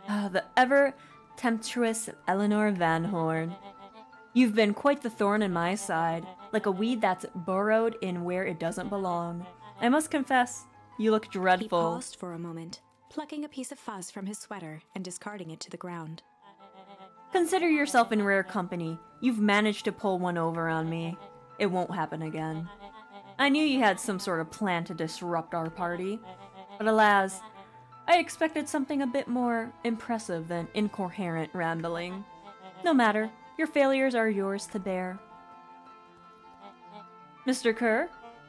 The ever-tempestuous Eleanor Van Horn. You've been quite the thorn in my side, like a weed that's burrowed in where it doesn't belong. I must confess, you look dreadful. He paused for a moment, plucking a piece of fuzz from his sweater and discarding it to the ground. Consider yourself in rare company. You've managed to pull one over on me. It won't happen again. I knew you had some sort of plan to disrupt our party, but alas, I expected something a bit more impressive than incoherent rambling. No matter, your failures are yours to bear. Mr. Kerr?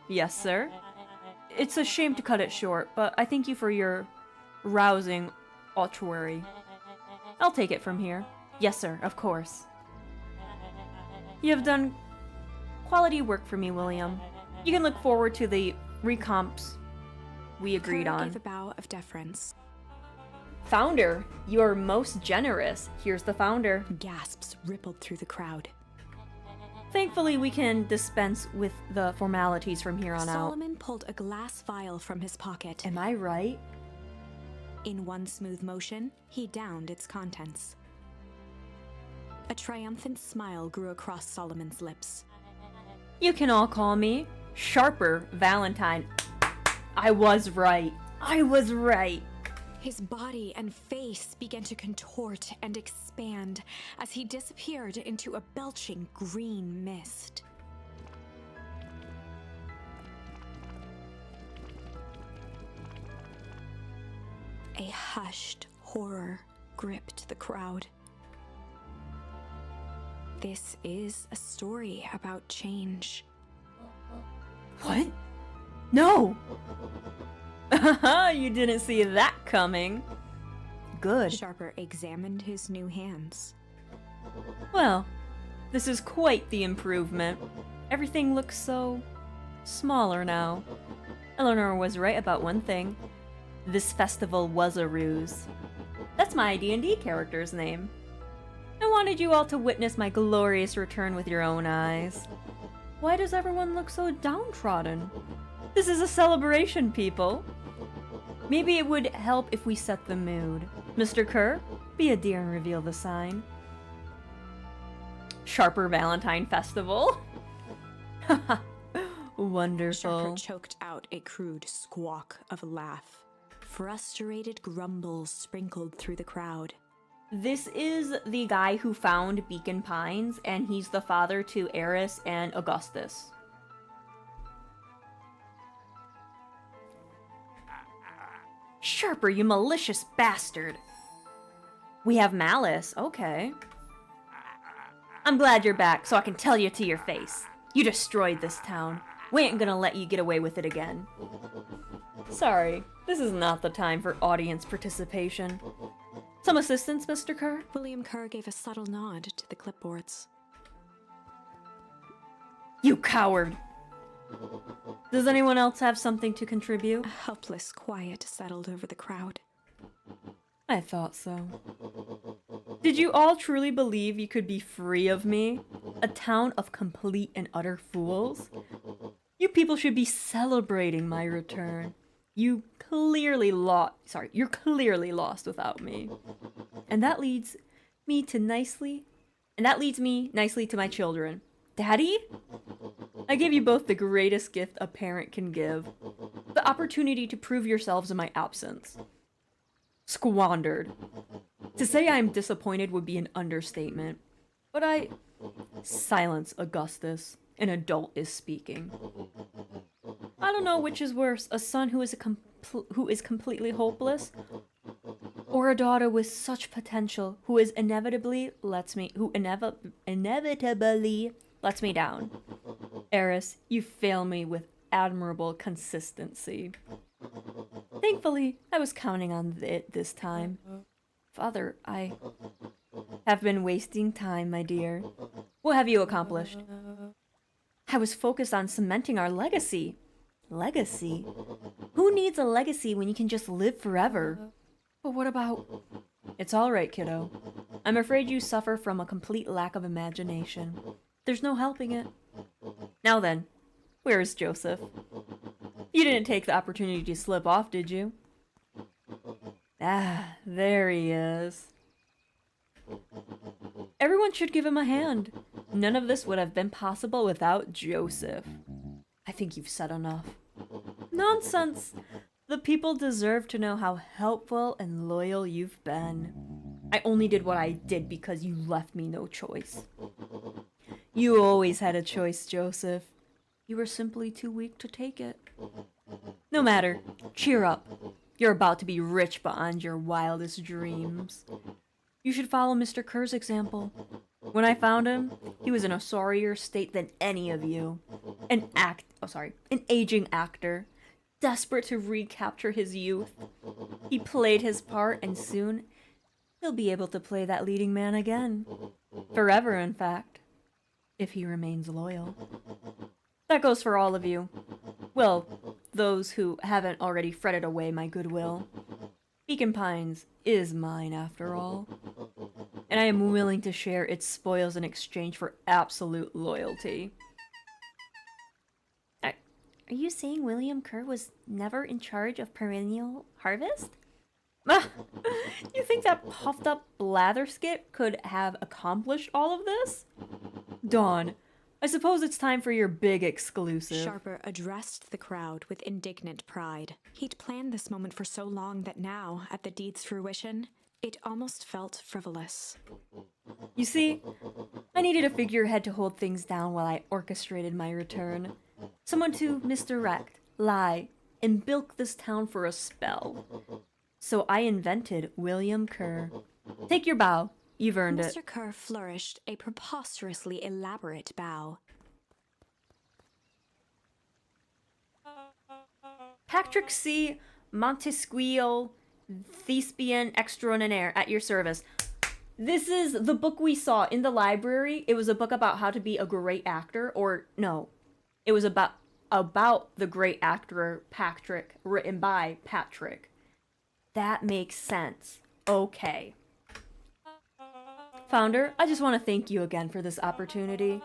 Yes, sir? It's a shame to cut it short, but I thank you for your rousing ossuary. I'll take it from here. Yes, sir, of course. You have done quality work for me, William. You can look forward to the recomps we agreed Kerr on. gave a bow of deference. Founder, you are most generous. Here's the founder. Gasps rippled through the crowd. Thankfully, we can dispense with the formalities from here on out. Solomon pulled a glass vial from his pocket. Am I right? In one smooth motion, he downed its contents. A triumphant smile grew across Solomon's lips. You can all call me Sharper Valentine. I was right. I was right. His body and face began to contort and expand as he disappeared into a belching green mist. A hushed horror gripped the crowd. This is a story about change. What? No! You didn't see that coming. Good. Sharper examined his new hands. Well, this is quite the improvement. Everything looks so smaller now. Eleanor was right about one thing. This festival was a ruse. That's my D&D character's name. I wanted you all to witness my glorious return with your own eyes. Why does everyone look so downtrodden? This is a celebration, people. Maybe it would help if we set the mood. Mr. Kerr, be a dear and reveal the sign. Sharper Valentine Festival. Wonderful. Sharper choked out a crude squawk of a laugh. Frustrated grumbles sprinkled through the crowd. This is the guy who found Beacon Pines, and he's the father to Eris and Augustus. Sharper, you malicious bastard! We have malice, okay. I'm glad you're back, so I can tell you to your face. You destroyed this town. We ain't gonna let you get away with it again. Sorry, this is not the time for audience participation. Some assistance, Mr. Kerr? William Kerr gave a subtle nod to the clipboards. You coward! Does anyone else have something to contribute? A helpless quiet settled over the crowd. I thought so. Did you all truly believe you could be free of me? A town of complete and utter fools? You people should be celebrating my return. You're clearly lost without me. And that leads me nicely to my children. Daddy? I give you both the greatest gift a parent can give. The opportunity to prove yourselves in my absence. Squandered. To say I'm disappointed would be an understatement. But Silence, Augustus. An adult is speaking. I don't know which is worse, a son who is completely hopeless, or a daughter with such potential who inevitably lets me down. Eris, you fail me with admirable consistency. Thankfully, I was counting on it this time. Father, I have been wasting time, my dear. What have you accomplished? I was focused on cementing our legacy. Legacy? Who needs a legacy when you can just live forever? But what about... It's all right, kiddo. I'm afraid you suffer from a complete lack of imagination. There's no helping it. Now then, where is Joseph? You didn't take the opportunity to slip off, did you? Ah, there he is. Everyone should give him a hand. None of this would have been possible without Joseph. I think you've said enough. Nonsense! The people deserve to know how helpful and loyal you've been. I only did what I did because you left me no choice. You always had a choice, Joseph. You were simply too weak to take it. No matter. Cheer up. You're about to be rich beyond your wildest dreams. You should follow Mr. Kerr's example. When I found him, he was in a sorrier state than any of you. An aging actor. desperate to recapture his youth. He played his part, and soon he'll be able to play that leading man again. Forever, in fact, if he remains loyal. That goes for all of you. Well, those who haven't already fretted away my goodwill. Beacon Pines is mine, after all. And I am willing to share its spoils in exchange for absolute loyalty. Are you saying William Kerr was never in charge of perennial harvest? You think that puffed up blatherskit could have accomplished all of this? Dawn, I suppose it's time for your big exclusive. Sharper addressed the crowd with indignant pride. He'd planned this moment for so long that now, at the deed's fruition, it almost felt frivolous. You see, I needed a figurehead to hold things down while I orchestrated my return. Someone to misdirect, lie, and bilk this town for a spell. So I invented William Kerr. Take your bow. You've earned it. Mr. Kerr flourished a preposterously elaborate bow. Patrick C. Montesquieu, Thespian extraordinaire, at your service. This is the book we saw in the library. It was a book about how to be a great actor, or no, it was about the great actor Patrick, written by Patrick. That makes sense. Okay. Founder, I just want to thank you again for this opportunity.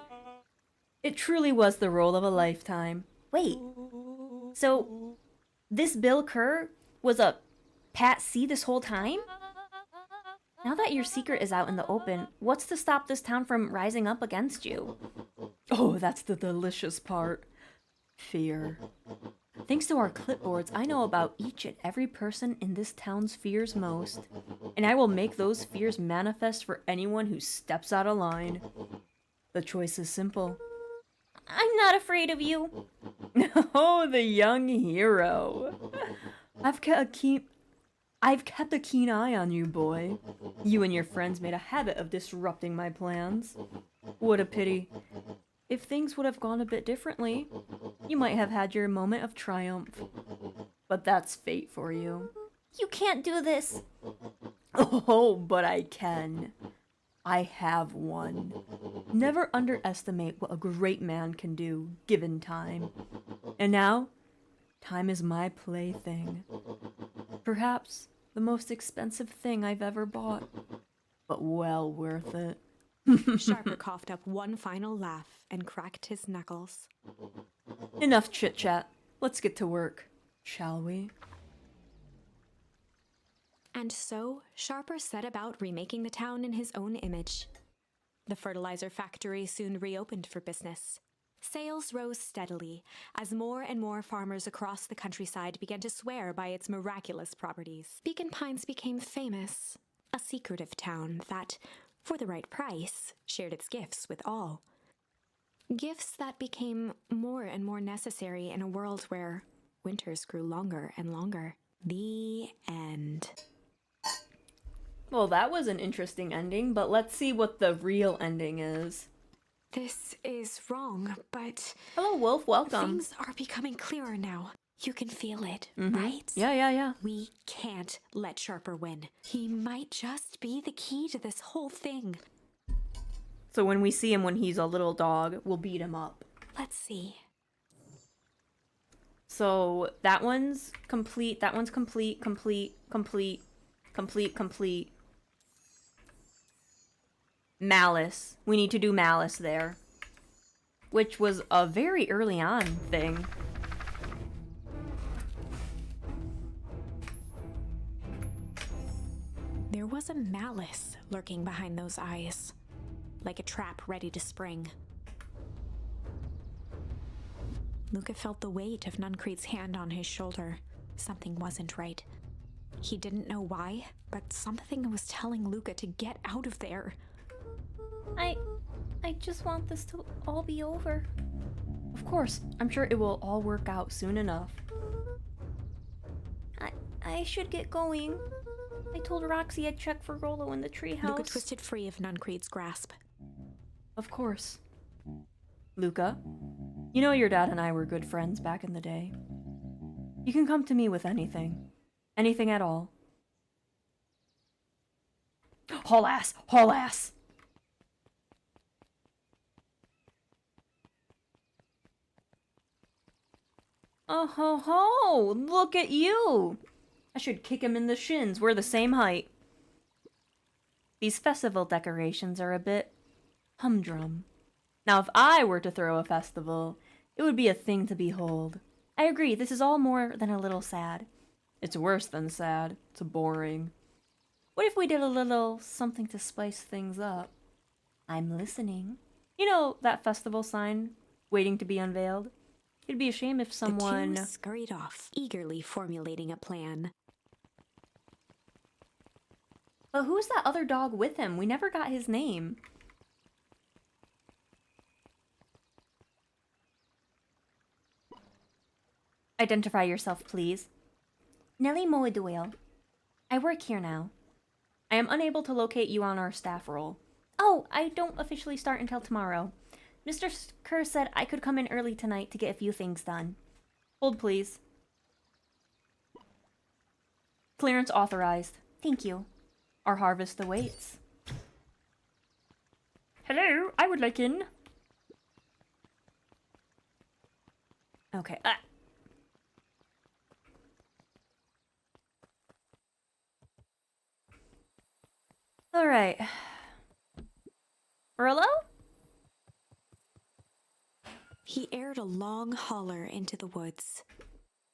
It truly was the role of a lifetime. Wait, so this Bill Kerr was a Pat C this whole time? Now that your secret is out in the open, what's to stop this town from rising up against you? Oh, that's the delicious part. Fear. Thanks to our clipboards, I know about each and every person in this town's fears most. And I will make those fears manifest for anyone who steps out of line. The choice is simple. I'm not afraid of you. Oh, the young hero. I've kept a keen eye on you, boy. You and your friends made a habit of disrupting my plans. What a pity. If things would have gone a bit differently, you might have had your moment of triumph. But that's fate for you. You can't do this. Oh, but I can. I have won. Never underestimate what a great man can do, given time. And now, time is my plaything. Perhaps the most expensive thing I've ever bought, but well worth it. Sharper coughed up one final laugh and cracked his knuckles. Enough chit-chat. Let's get to work, shall we? And so, Sharper set about remaking the town in his own image. The fertilizer factory soon reopened for business. Sales rose steadily as more and more farmers across the countryside began to swear by its miraculous properties. Beacon Pines became famous, a secretive town that, for the right price, shared its gifts with all. Gifts that became more and more necessary in a world where winters grew longer and longer. The end. Well, that was an interesting ending, but let's see what the real ending is. This is wrong, but Hello, Wolf. Welcome. things are becoming clearer now. You can feel it, right? Yeah. We can't let Sharper win. He might just be the key to this whole thing. So when we see him when he's a little dog, we'll beat him up. Let's see. So that one's complete. That one's complete. Malice. We need to do Malice there. Which was a very early on thing. There was a malice lurking behind those eyes, like a trap ready to spring. Luca felt the weight of Nuncrete's hand on his shoulder. Something wasn't right. He didn't know why, but something was telling Luca to get out of there. I just want this to all be over. Of course, I'm sure it will all work out soon enough. I should get going. I told Roxy I'd check for Rollo in the treehouse. Luca twisted free of Nuncrete's grasp. Of course. Luca, you know your dad and I were good friends back in the day. You can come to me with anything. Anything at all. Haul ass! Haul ass! Oh ho ho! Look at you! I should kick him in the shins. We're the same height. These festival decorations are a bit humdrum. Now, if I were to throw a festival, it would be a thing to behold. I agree, this is all more than a little sad. It's worse than sad. It's boring. What if we did a little something to spice things up? I'm listening. You know that festival sign waiting to be unveiled? It'd be a shame if someone... The two scurried off, eagerly formulating a plan. But who's that other dog with him? We never got his name. Identify yourself, please. Nellie Moa Doyle. I work here now. I am unable to locate you on our staff roll. Oh, I don't officially start until tomorrow. Mr. Kerr said I could come in early tonight to get a few things done. Hold, please. Clearance authorized. Thank you. Our harvest awaits. Hello, I would like in. Okay. All right. Rillo? He aired a long holler into the woods.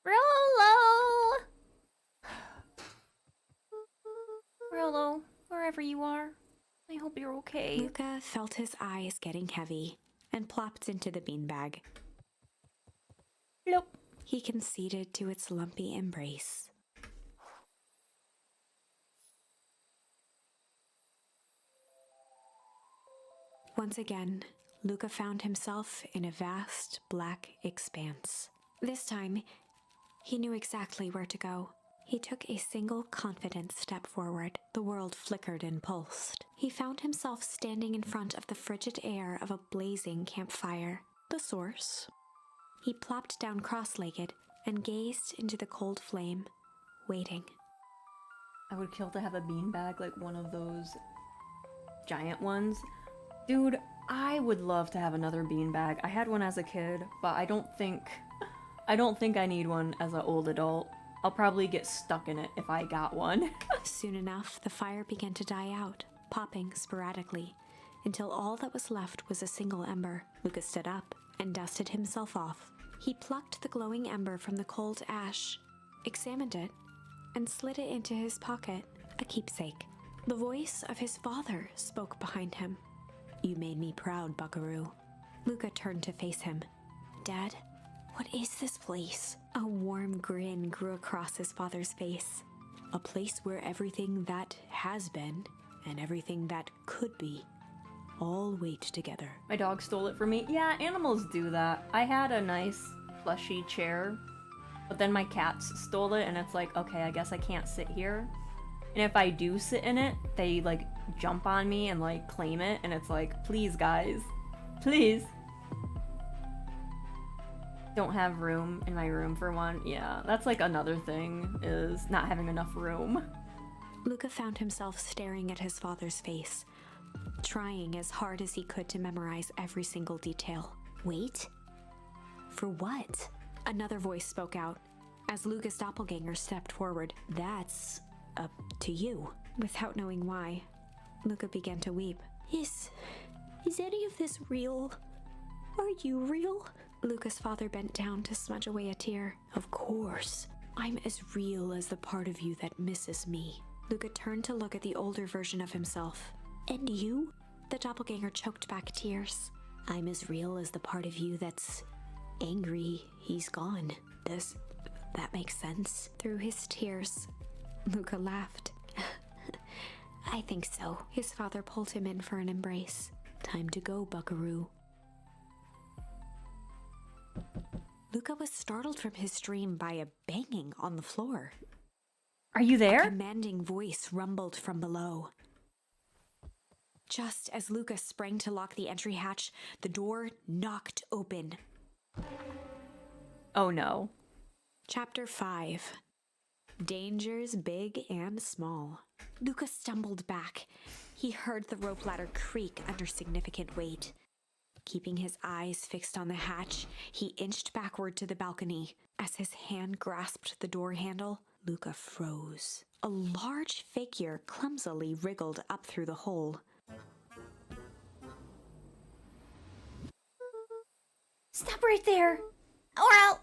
Rollo! Rollo, wherever you are, I hope you're okay. Luca felt his eyes getting heavy and plopped into the beanbag. Nope. He conceded to its lumpy embrace. Once again, Luca found himself in a vast black expanse. This time, he knew exactly where to go. He took a single confident step forward. The world flickered and pulsed. He found himself standing in front of the frigid air of a blazing campfire. The source. He plopped down cross-legged and gazed into the cold flame, waiting. I would kill to have a beanbag, like one of those giant ones. Dude, I would love to have another beanbag. I had one as a kid, but I don't think I need one as an old adult. I'll probably get stuck in it if I got one. Soon enough, the fire began to die out, popping sporadically, until all that was left was a single ember. Lucas stood up and dusted himself off. He plucked the glowing ember from the cold ash, examined it, and slid it into his pocket, a keepsake. The voice of his father spoke behind him. "You made me proud, Buckaroo." Luca turned to face him. "Dad, what is this place?" A warm grin grew across his father's face. "A place where everything that has been and everything that could be all wait together." My dog stole it from me. Yeah, animals do that. I had a nice plushy chair, but then my cats stole it, and it's like, okay, I guess I can't sit here. And if I do sit in it, they like jump on me and like claim it, and it's like, please guys, please. Don't have room in my room for one. Yeah, that's like another thing, is not having enough room. Luca found himself staring at his father's face, trying as hard as he could to memorize every single detail. Wait? For what? Another voice spoke out as Luca's doppelganger stepped forward. "That's up to you." Without knowing why, Luca began to weep. Is any of this real? Are you real?" Luca's father bent down to smudge away a tear. "Of course. I'm as real as the part of you that misses me." Luca turned to look at the older version of himself. "And you?" The doppelganger choked back tears. "I'm as real as the part of you that's angry he's gone." Does that make sense? Through his tears, Luca laughed. "I think so." His father pulled him in for an embrace. "Time to go, Buckaroo." Luca was startled from his dream by a banging on the floor. Are you A there? commanding voice rumbled from below. Just as Luca sprang to lock the entry hatch, the door knocked open. Oh no. Chapter 5. Dangers big and small. Luca stumbled back. He heard the rope ladder creak under significant weight. Keeping his eyes fixed on the hatch, he inched backward to the balcony. As his hand grasped the door handle, Luca froze. A large figure clumsily wriggled up through the hole. Stop right there, or I'll...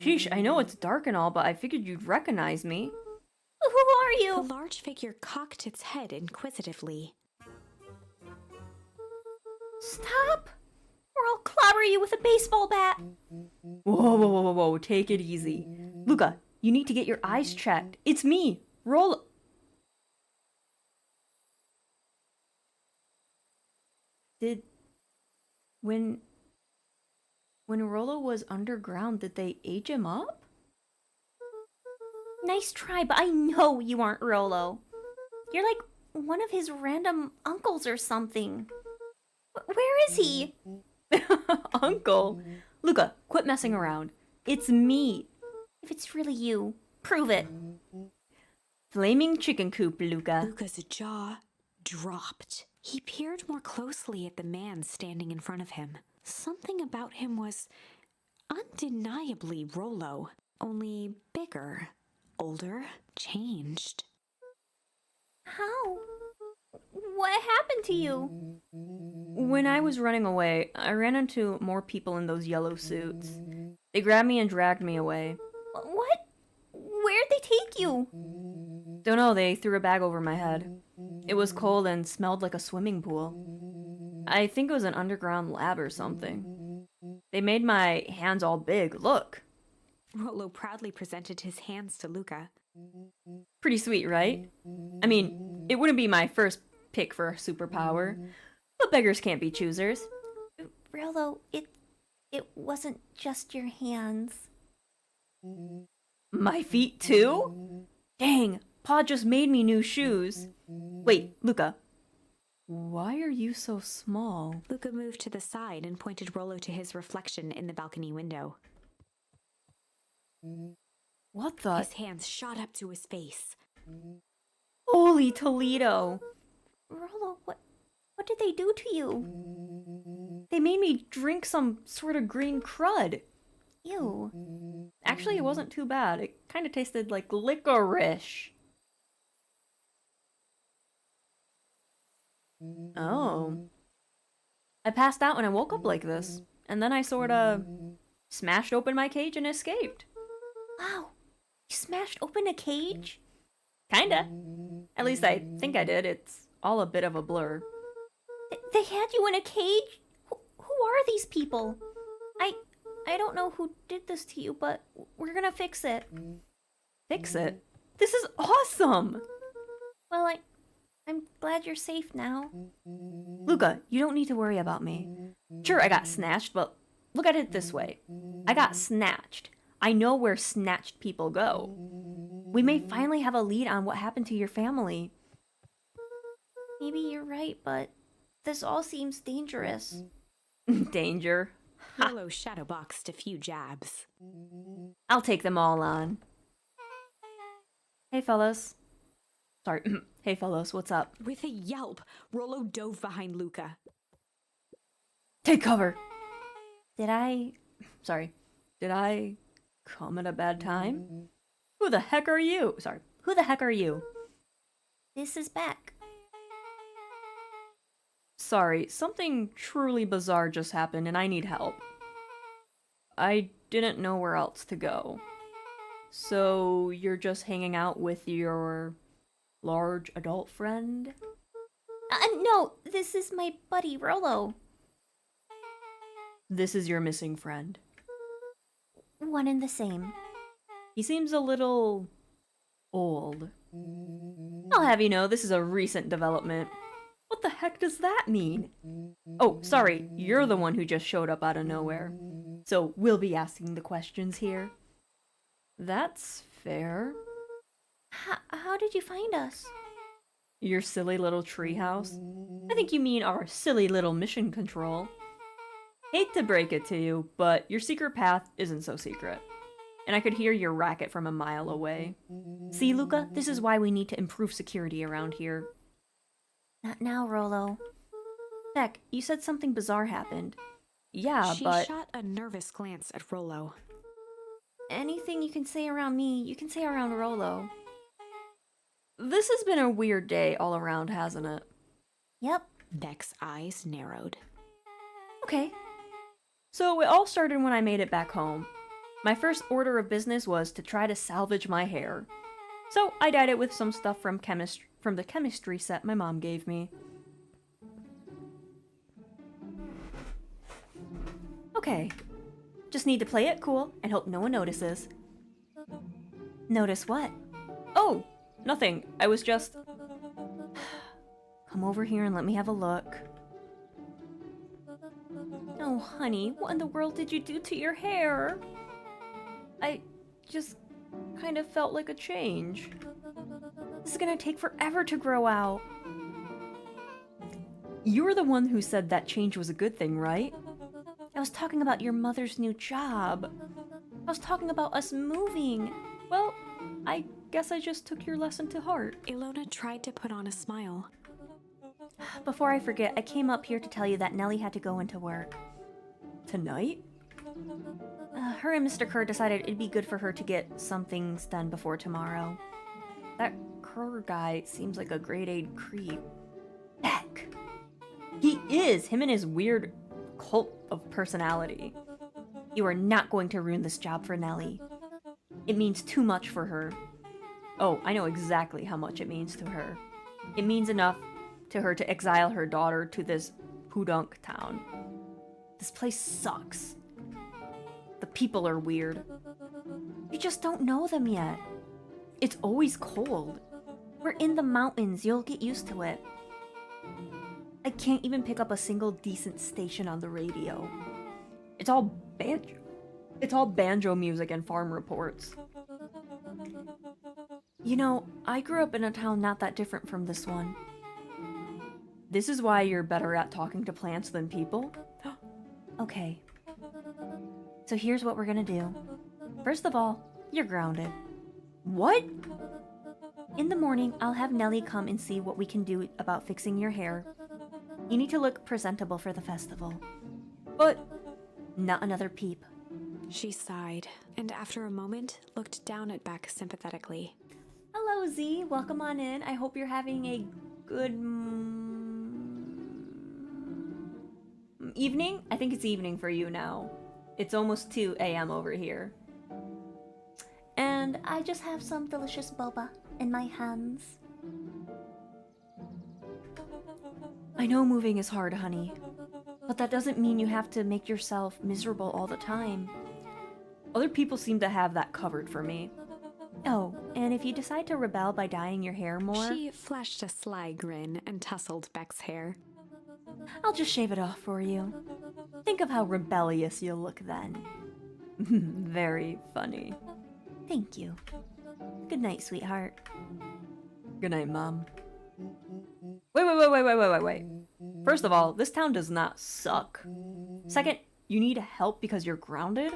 Sheesh, I know it's dark and all, but I figured you'd recognize me. Who are The you? large figure cocked its head inquisitively. Stop, or I'll clobber you with a baseball bat. Whoa, take it easy. Luca, you need to get your eyes checked. It's me, Rollo. When Rollo was underground, did they age him up? Nice try, but I know you aren't Rolo. You're like one of his random uncles or something. Where is he? Uncle. Luca, quit messing around. It's me. If it's really you, prove it. Flaming chicken coop, Luca. Luca's jaw dropped. He peered more closely at the man standing in front of him. Something about him was undeniably Rollo, only bigger, older, changed. How? What happened to you? When I was running away, I ran into more people in those yellow suits. They grabbed me and dragged me away. What? Where'd they take you? Don't know, they threw a bag over my head. It was cold and smelled like a swimming pool. I think it was an underground lab or something. They made my hands all big, look. Rollo proudly presented his hands to Luca. Pretty sweet, right? I mean, it wouldn't be my first pick for a superpower, but beggars can't be choosers. Rolo, it wasn't just your hands. My feet too? Dang, Pa just made me new shoes. Wait, Luca. Why are you so small? Luca moved to the side and pointed Rollo to his reflection in the balcony window. What the? His hands shot up to his face. Holy Toledo! Rolo, what did they do to you? They made me drink some sort of green crud. Ew. Actually, it wasn't too bad. It kind of tasted like licorice. Oh. I passed out and I woke up like this. And then I sorta smashed open my cage and escaped. Wow. You smashed open a cage? Kinda. At least I think I did. It's all a bit of a blur. They had you in a cage? Who are these people? I don't know who did this to you, but we're gonna fix it. Fix it? This is awesome! Well, I'm glad you're safe now. Luca, you don't need to worry about me. Sure, I got snatched, but look at it this way. I got snatched. I know where snatched people go. We may finally have a lead on what happened to your family. Maybe you're right, but this all seems dangerous. Danger. Rollo shadowboxed a few jabs. I'll take them all on. Hey, fellas. Sorry. Hey, fellas, what's up? With a yelp, Rollo dove behind Luca. Take cover! Did I come at a bad time? Who the heck are you? Sorry. Who the heck are you? This is Beck. Sorry, something truly bizarre just happened and I need help. I didn't know where else to go. So, you're just hanging out with your large adult friend? No, this is my buddy Rolo. This is your missing friend. One and the same. He seems a little old. I'll have you know, this is a recent development. What the heck does that mean? Oh, sorry, you're the one who just showed up out of nowhere. So we'll be asking the questions here. That's fair. How did you find us? Your silly little treehouse? I think you mean our silly little mission control. Hate to break it to you, but your secret path isn't so secret. and I could hear your racket from a mile away. See, Luca, this is why we need to improve security around here. Not now, Rolo. Beck, you said something bizarre happened. Yeah, She but... shot a nervous glance at Rollo. Anything you can say around me, you can say around Rolo. This has been a weird day all around, hasn't it? Yep. Beck's eyes narrowed. Okay. So it all started when I made it back home. My first order of business was to try to salvage my hair. So I dyed it with some stuff from the chemistry set my mom gave me. Okay. Just need to play it cool and hope no one notices. Notice what? Oh, nothing. I was just... Come over here and let me have a look. Oh, honey, what in the world did you do to your hair? I just kind of felt like a change. This is gonna take forever to grow out. You were the one who said that change was a good thing, right? I was talking about your mother's new job. I was talking about us moving. Well, I guess I just took your lesson to heart. Ilona tried to put on a smile. Before I forget, I came up here to tell you that Nellie had to go into work. Tonight? Her and Mr. Kerr decided it'd be good for her to get some things done before tomorrow. That Kerr guy seems like a grade A creep. Beck! He is! Him and his weird cult of personality. You are not going to ruin this job for Nellie. It means too much for her. Oh, I know exactly how much it means to her. It means enough to her to exile her daughter to this podunk town. This place sucks. The people are weird. You just don't know them yet. It's always cold. We're in the mountains, you'll get used to it. I can't even pick up a single decent station on the radio. It's all banjo. It's all banjo music and farm reports. You know, I grew up in a town not that different from this one. This is why you're better at talking to plants than people? Okay. So here's what we're gonna do. First of all, you're grounded. What? In the morning, I'll have Nellie come and see what we can do about fixing your hair. You need to look presentable for the festival. But... Not another peep. She sighed, and after a moment, looked down at Beck sympathetically. Hello, Z. Welcome on in. I hope you're having a good... evening? I think it's evening for you now. It's almost 2 a.m. over here. And I just have some delicious boba in my hands. I know moving is hard, honey. But that doesn't mean you have to make yourself miserable all the time. Other people seem to have that covered for me. Oh, and if you decide to rebel by dyeing your hair more... She flashed a sly grin and tousled Beck's hair. I'll just shave it off for you. Think of how rebellious you'll look then. Very funny. Thank you. Good night, sweetheart. Good night, Mom. Wait. First of all, this town does not suck. Second, you need help because you're grounded?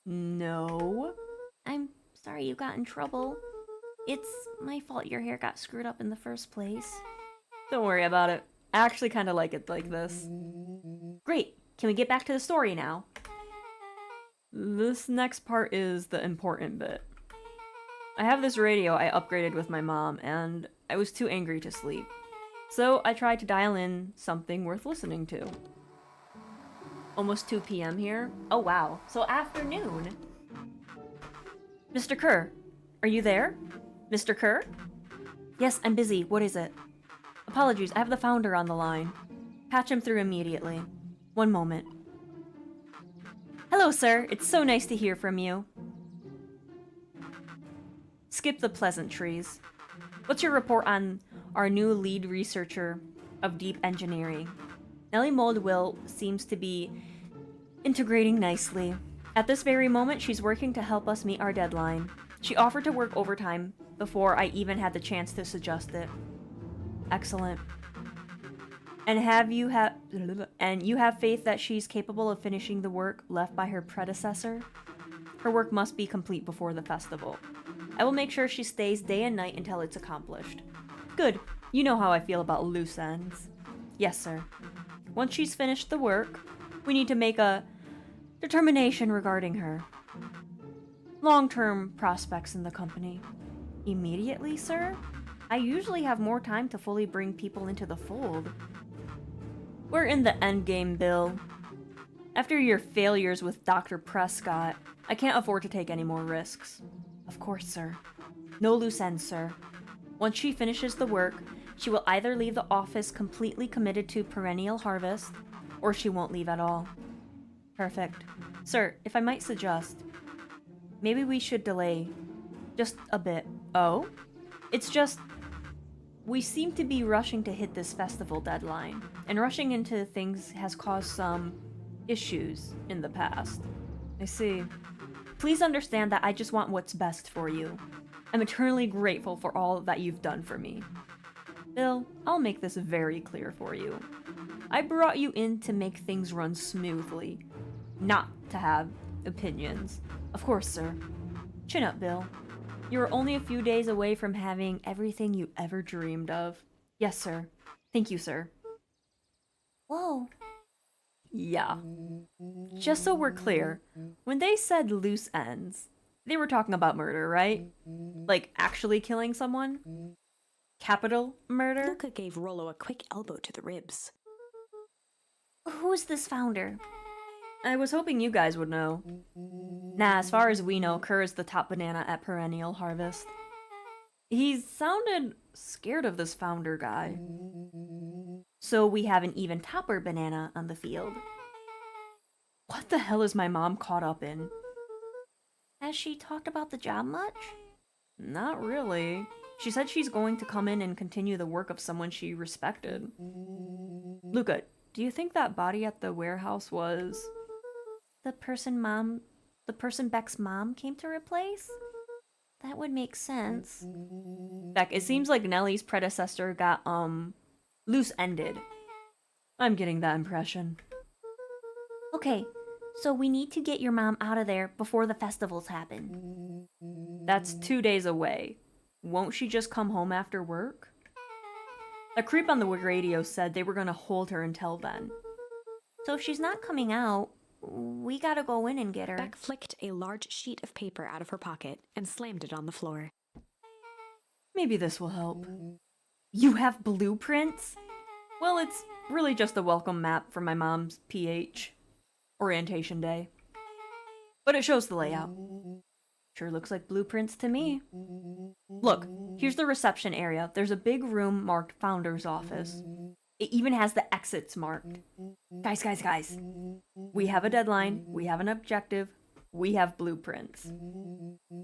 No. I'm sorry you got in trouble. It's my fault your hair got screwed up in the first place. Don't worry about it. I actually kind of like it like this. Great. Can we get back to the story now? This next part is the important bit. I have this radio I upgraded with my mom, and I was too angry to sleep. So I tried to dial in something worth listening to. Almost 2 p.m. here. Oh wow, so afternoon. Mr. Kerr, are you there? Mr. Kerr? Yes, I'm busy. What is it? Apologies, I have the founder on the line. Patch him through immediately. One moment. Hello, sir. It's so nice to hear from you. Skip the pleasantries. What's your report on our new lead researcher of deep engineering? Nellie Moldwill seems to be integrating nicely. At this very moment, she's working to help us meet our deadline. She offered to work overtime before I even had the chance to suggest it. Excellent. And you have faith that she's capable of finishing the work left by her predecessor? Her work must be complete before the festival. I will make sure she stays day and night until it's accomplished. Good. You know how I feel about loose ends. Yes, sir. Once she's finished the work, we need to make a determination regarding her long-term prospects in the company. Immediately, sir? I usually have more time to fully bring people into the fold. We're in the endgame, Bill. After your failures with Dr. Prescott, I can't afford to take any more risks. Of course, sir. No loose ends, sir. Once she finishes the work, she will either leave the office completely committed to Perennial Harvest, or she won't leave at all. Perfect. Sir, if I might suggest, maybe we should delay just a bit. Oh? It's just, we seem to be rushing to hit this festival deadline, and rushing into things has caused some issues in the past. I see. Please understand that I just want what's best for you. I'm eternally grateful for all that you've done for me. Bill, I'll make this very clear for you. I brought you in to make things run smoothly, not to have opinions. Of course, sir. Chin up, Bill. You're only a few days away from having everything you ever dreamed of. Yes, sir. Thank you, sir. Whoa. Yeah. Just so we're clear, when they said loose ends, they were talking about murder, right? Like actually killing someone? Capital murder? Luca gave Rollo a quick elbow to the ribs. Who's this founder? I was hoping you guys would know. Nah, as far as we know, Kerr is the top banana at Perennial Harvest. He sounded scared of this founder guy. So we have an even topper banana on the field. What the hell is my mom caught up in? Has she talked about the job much? Not really. She said she's going to come in and continue the work of someone she respected. Luca, do you think that body at the warehouse was... The person Beck's mom came to replace? That would make sense. Beck, it seems like Nellie's predecessor got, loose-ended. I'm getting that impression. Okay, so we need to get your mom out of there before the festivals happen. That's 2 days away. Won't she just come home after work? The creep on the radio said they were gonna hold her until then. So if she's not coming out, we gotta go in and get her. Beck flicked a large sheet of paper out of her pocket and slammed it on the floor. Maybe this will help. You have blueprints? Well, it's really just a welcome map for my mom's PH orientation day. But it shows the layout. Sure looks like blueprints to me. Look, here's the reception area. There's a big room marked Founder's Office. It even has the exits marked. Guys. We have a deadline. We have an objective. We have blueprints.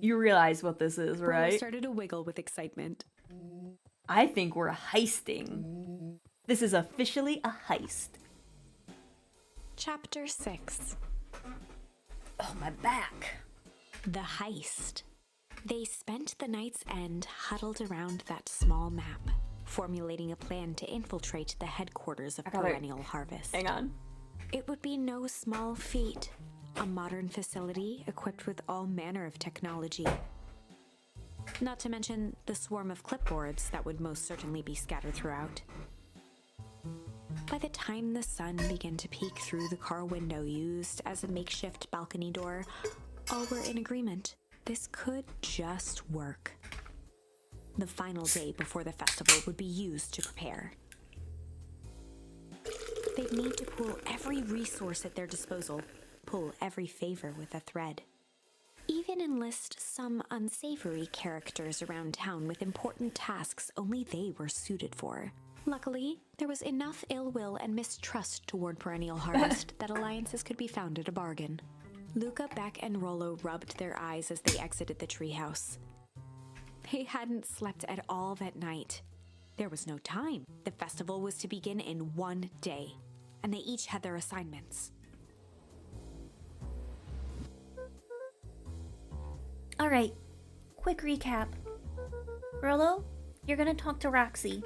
You realize what this is, Rollo right? started to wiggle with excitement. I think we're heisting. This is officially a heist. Chapter 6. Oh, my back. The Heist. They spent the night's end huddled around that small map, formulating a plan to infiltrate the headquarters of Perennial Harvest. Hang on. It would be no small feat. A modern facility equipped with all manner of technology. Not to mention the swarm of clipboards that would most certainly be scattered throughout. By the time the sun began to peek through the car window used as a makeshift balcony door, all were in agreement. This could just work. The final day before the festival would be used to prepare. They'd need to pool every resource at their disposal, pull every favor with a thread. Even enlist some unsavory characters around town with important tasks only they were suited for. Luckily, there was enough ill will and mistrust toward Perennial Harvest that alliances could be found at a bargain. Luca, Beck, and Rollo rubbed their eyes as they exited the treehouse. They hadn't slept at all that night. There was no time. The festival was to begin in 1 day, and they each had their assignments. Alright, quick recap. Rollo, you're gonna talk to Roxy.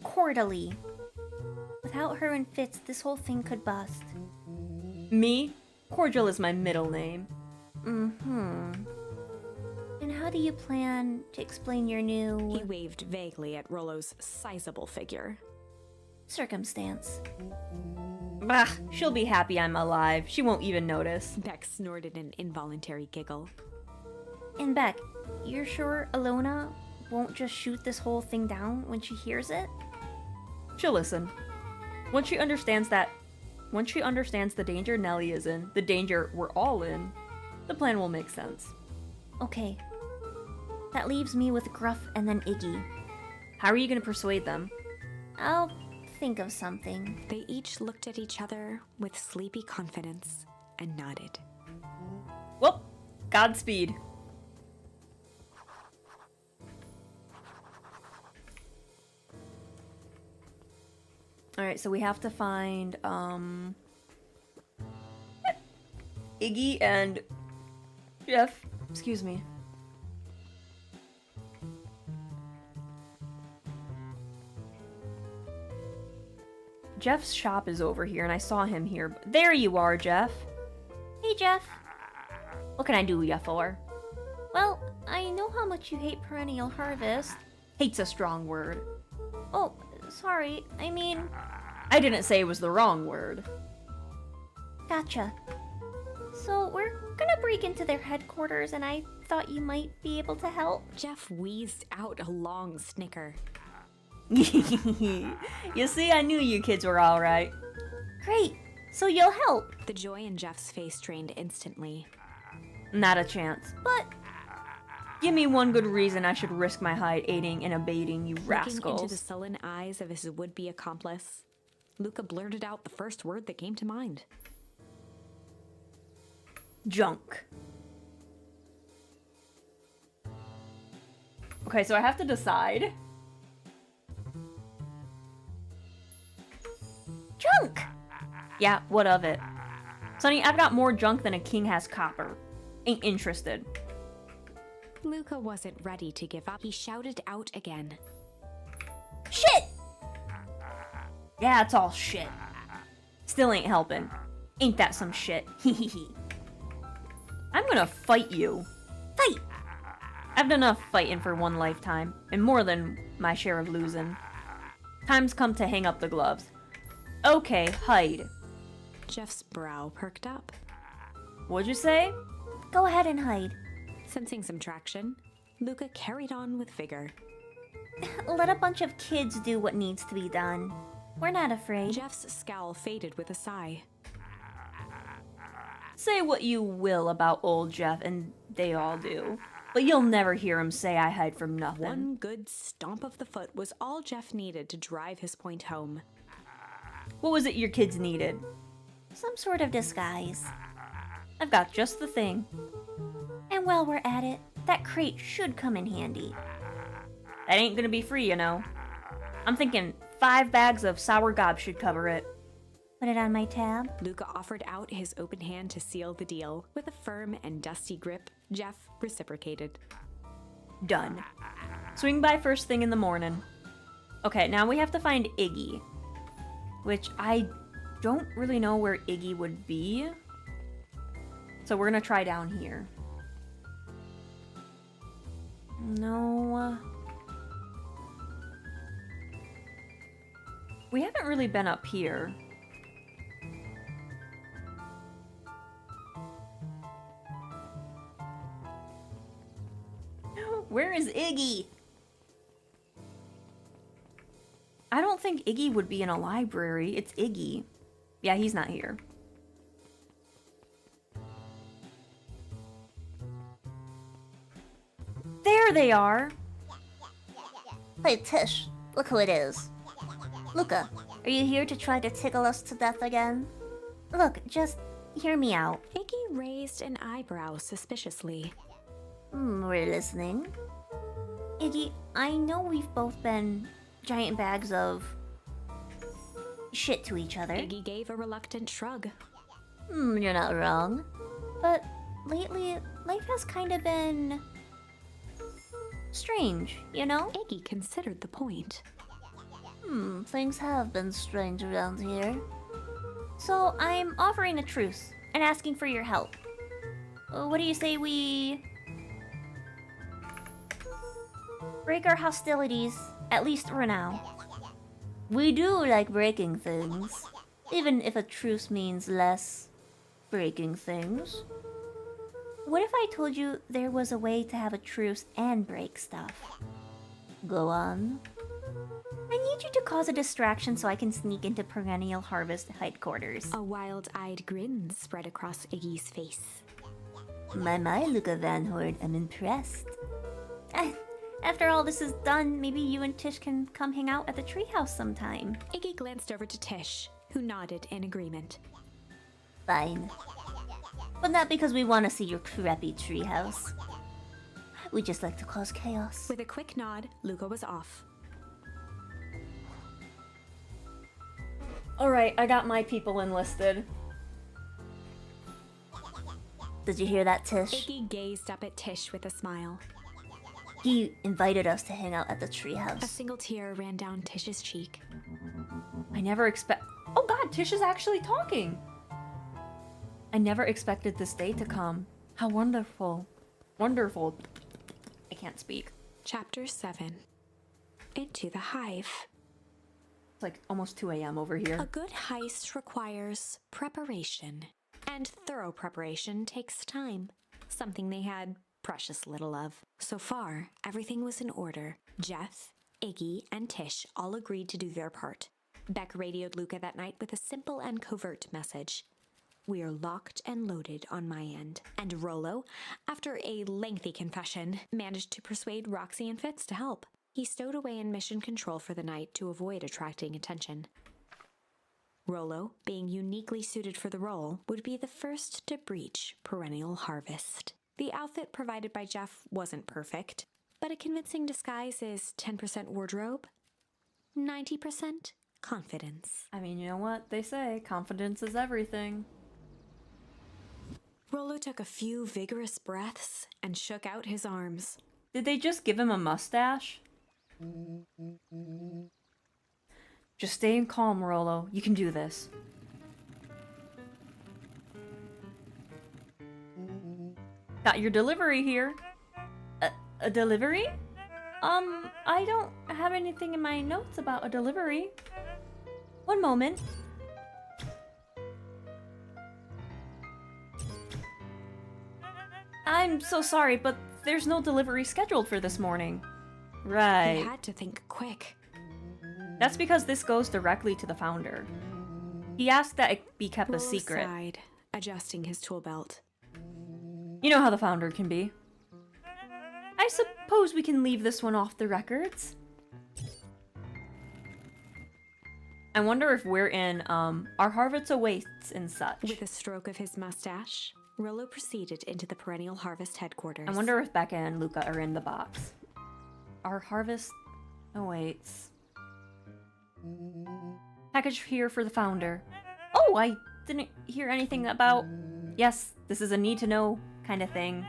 Cordially. Without her and Fitz, this whole thing could bust. Me? Cordial is my middle name. Mm-hmm. And how do you plan to explain your new He waved vaguely at Rollo's sizable figure. circumstance? Bah, she'll be happy I'm alive. She won't even notice. Beck snorted an involuntary giggle. And Beck, you're sure Alona won't just shoot this whole thing down when she hears it? She'll listen. Once she understands the danger Nellie is in, the danger we're all in, the plan will make sense. Okay. That leaves me with Gruff and then Iggy. How are you gonna persuade them? I'll think of something. They each looked at each other with sleepy confidence and nodded. Well, Godspeed. Alright, so we have to find, Iggy and Jeff. Excuse me. Jeff's shop is over here, and I saw him here. There you are, Jeff. Hey, Jeff. What can I do ya for? Well, I know how much you hate Perennial Harvest. Hate's a strong word. Oh, sorry. I mean, I didn't say it was the wrong word. gotcha. So, we're gonna break into their headquarters, and I thought you might be able to help. Jeff wheezed out a long snicker. You see, I knew you kids were alright. Great. So you'll help. The joy in Jeff's face drained instantly. Not a chance. But Give me one good reason I should risk my hide aiding and abating you Looking rascals. into the sullen eyes of his would-be accomplice, Luca blurted out the first word that came to mind. Junk. Okay, so I have to decide. junk! Yeah, what of it? Sonny, I've got more junk than a king has copper. Ain't interested. Luca wasn't ready to give up. He shouted out again. Shit! Yeah, it's all shit. Still ain't helping. Ain't that some shit? Hehehe. I'm gonna fight you. Fight! I've done enough fighting for one lifetime, and more than my share of losing. Time's come to hang up the gloves. Okay, hide. Jeff's brow perked up. What'd you say? Go ahead and hide. Sensing some traction, Luca carried on with vigor. Let a bunch of kids do what needs to be done. We're not afraid. Jeff's scowl faded with a sigh. Say what you will about old Jeff, and they all do. But you'll never hear him say I hide from nothing. One good stomp of the foot was all Jeff needed to drive his point home. What was it your kids needed? Some sort of disguise. I've got just the thing. And while we're at it, that crate should come in handy. That ain't gonna be free, you know. I'm thinking 5 bags of sour gob should cover it. Put it on my tab. Luca offered out his open hand to seal the deal. With a firm and dusty grip, Jeff reciprocated. Done. Swing by first thing in the morning. Okay, now we have to find Iggy. Which I don't really know where Iggy would be. So we're gonna try down here. No. We haven't really been up here. Where is Iggy? I don't think Iggy would be in a library. It's Iggy. Yeah, he's not here. There they are! Hey, Tish, look who it is. Luca, are you here to try to tickle us to death again? Look, just hear me out. Iggy raised an eyebrow suspiciously. We're listening. Iggy, I know we've both been giant bags of shit to each other. Iggy gave a reluctant shrug. You're not wrong. But lately, life has kind of been strange, you know? Iggy considered the point. Things have been strange around here. So I'm offering a truce and asking for your help. What do you say we break our hostilities, at least for now? We do like breaking things, even if a truce means less breaking things. What if I told you there was a way to have a truce and break stuff? Go on. I need you to cause a distraction so I can sneak into Perennial Harvest headquarters. A wild-eyed grin spread across Iggy's face. My, Luca Van Horde, I'm impressed. After all this is done, maybe you and Tish can come hang out at the treehouse sometime. Iggy glanced over to Tish, who nodded in agreement. Fine. But not because we want to see your crappy treehouse. We just like to cause chaos. With a quick nod, Luca was off. Alright, I got my people enlisted. Did you hear that, Tish? Iggy gazed up at Tish with a smile. He invited us to hang out at the A treehouse. single tear ran down Tish's cheek. I never expect. Oh god, Tish is actually talking! I never expected this day to come. How wonderful. Wonderful. I can't speak. Chapter 7. Into the Hive. It's like almost 2 a.m. over here. A good heist requires preparation. And thorough preparation takes time. Something they had precious little of. So far, everything was in order. Jeff, Iggy, and Tish all agreed to do their part. Beck radioed Luca that night with a simple and covert message. We are locked and loaded on my end. And Rollo, after a lengthy confession, managed to persuade Roxy and Fitz to help. He stowed away in mission control for the night to avoid attracting attention. Rollo, being uniquely suited for the role, would be the first to breach Perennial Harvest. The outfit provided by Jeff wasn't perfect, but a convincing disguise is 10% wardrobe, 90% confidence. I mean, you know what they say, confidence is everything. Rollo took a few vigorous breaths and shook out his arms. Did they just give him a mustache? Just staying calm, Rollo. You can do this. Got your delivery here. A delivery? I don't have anything in my notes about a delivery. One moment. I'm so sorry, but there's no delivery scheduled for this morning. Right. He had to think quick. That's because this goes directly to the founder. He asked that it be kept a Rollo secret. sighed, adjusting his tool belt. You know how the founder can be. I suppose we can leave this one off the records. I wonder if we're in, our Harvest Awaits and such. With a stroke of his mustache, Rollo proceeded into the Perennial Harvest headquarters. I wonder if Becca and Luca are in the box. Our Harvest Awaits. Package here for the founder. Oh, I didn't hear anything about... Yes, this is a need-to-know kind of thing.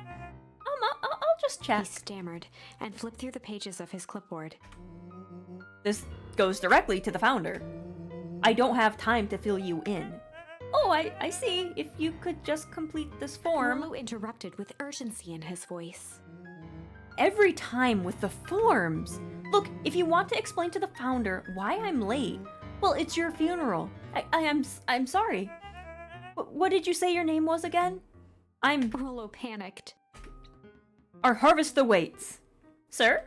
I'll just check. He stammered and flipped through the pages of his clipboard. This goes directly to the founder. I don't have time to fill you in. Oh, I see. If you could just complete this form. Rollo interrupted with urgency in his voice. Every time with the forms. Look, if you want to explain to the founder why I'm late, well, it's your funeral. I'm sorry. What did you say your name was again? Rollo panicked. Our Harvest Awaits. Sir?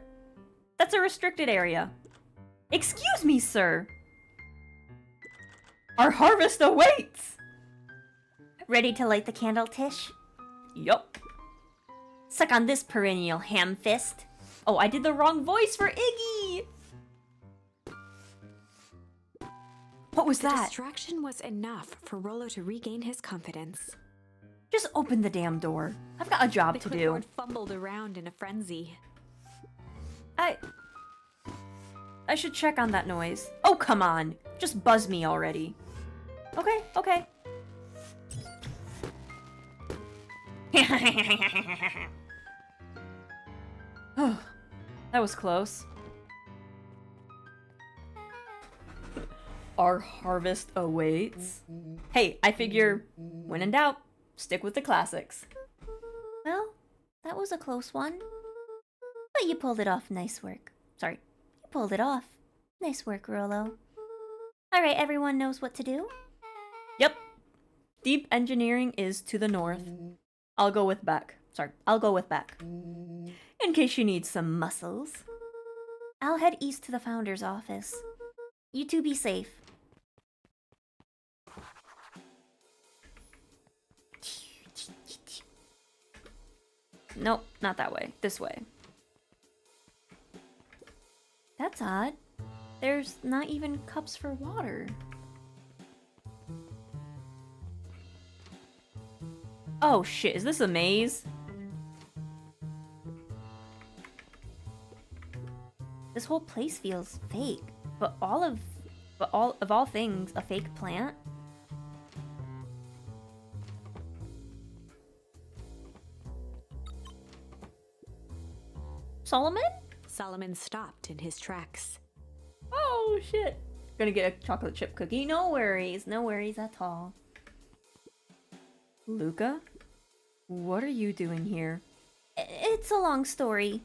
That's a restricted area. Excuse me, sir. Our Harvest Awaits! Ready to light the candle, Tish? Yup. Suck on this, Perennial Ham Fist. Oh, I did the wrong voice for Iggy! What was The that? distraction was enough for Rollo to regain his confidence. Just open the damn door. I've got a job The to do. clipboard fumbled around in a frenzy. I should check on that noise. Oh, come on. Just buzz me already. Okay. That was close. Our harvest awaits. Hey, I figure, when in doubt, stick with the classics. That was a close one. But you pulled it off. Nice work. Sorry. You pulled it off. Nice work, Rollo. Alright, everyone knows what to do? Yep. Deep engineering is to the north. I'll go with Beck. Sorry, I'll go with Beck. In case she needs some muscles. I'll head east to the founder's office. You two be safe. Nope, not that way. This way. That's odd. There's not even cups for water. Oh shit, is this a maze? This whole place feels fake. But all things, a fake plant? Solomon? Solomon stopped in his tracks. Oh shit. Gonna get a chocolate chip cookie. No worries at all. Luca? What are you doing here? It's a long story.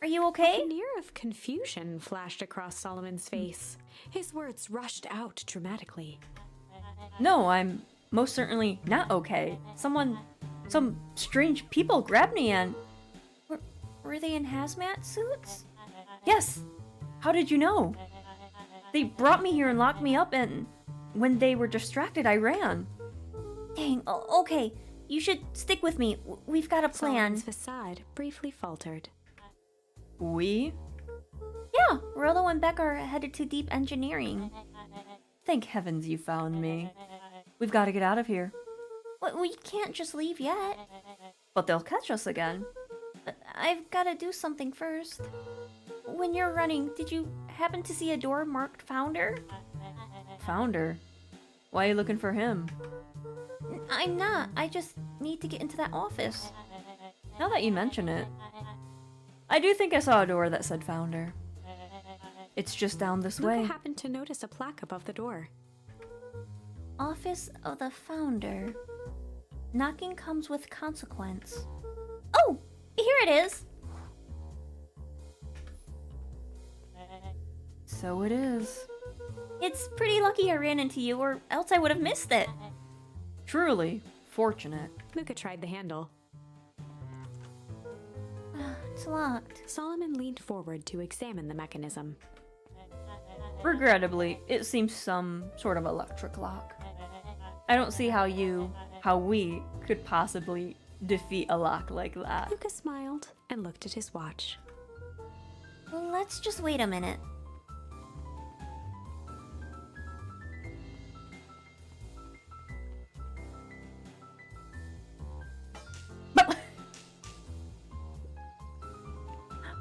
Are you okay? A veneer of confusion flashed across Solomon's face. His words rushed out dramatically. No, I'm most certainly not okay. Some strange people grabbed me and... Were they in hazmat suits? Yes! How did you know? They brought me here and locked me up, and when they were distracted, I ran. Dang, okay. You should stick with me. We've got a plan. Solomon's facade briefly faltered. We? Yeah, Rollo and Beck are headed to Deep Engineering. Thank heavens you found me. We've got to get out of here. We can't just leave yet. But they'll catch us again. I've got to do something first. When you're running, did you happen to see a door marked Founder? Founder? Why are you looking for him? I'm not. I just need to get into that office. Now that you mention it, I do think I saw a door that said Founder. It's just down this way. Luca happened to notice a plaque above the door. Office of the Founder. Knocking comes with consequence. Oh! Here it is! So it is. It's pretty lucky I ran into you, or else I would have missed it. Truly fortunate. Luca tried the handle. It's locked. Solomon leaned forward to examine the mechanism. Regrettably, it seems some sort of electric lock. I don't see how we could possibly defeat a lock like that. Luca smiled and looked at his watch. Let's just wait a minute.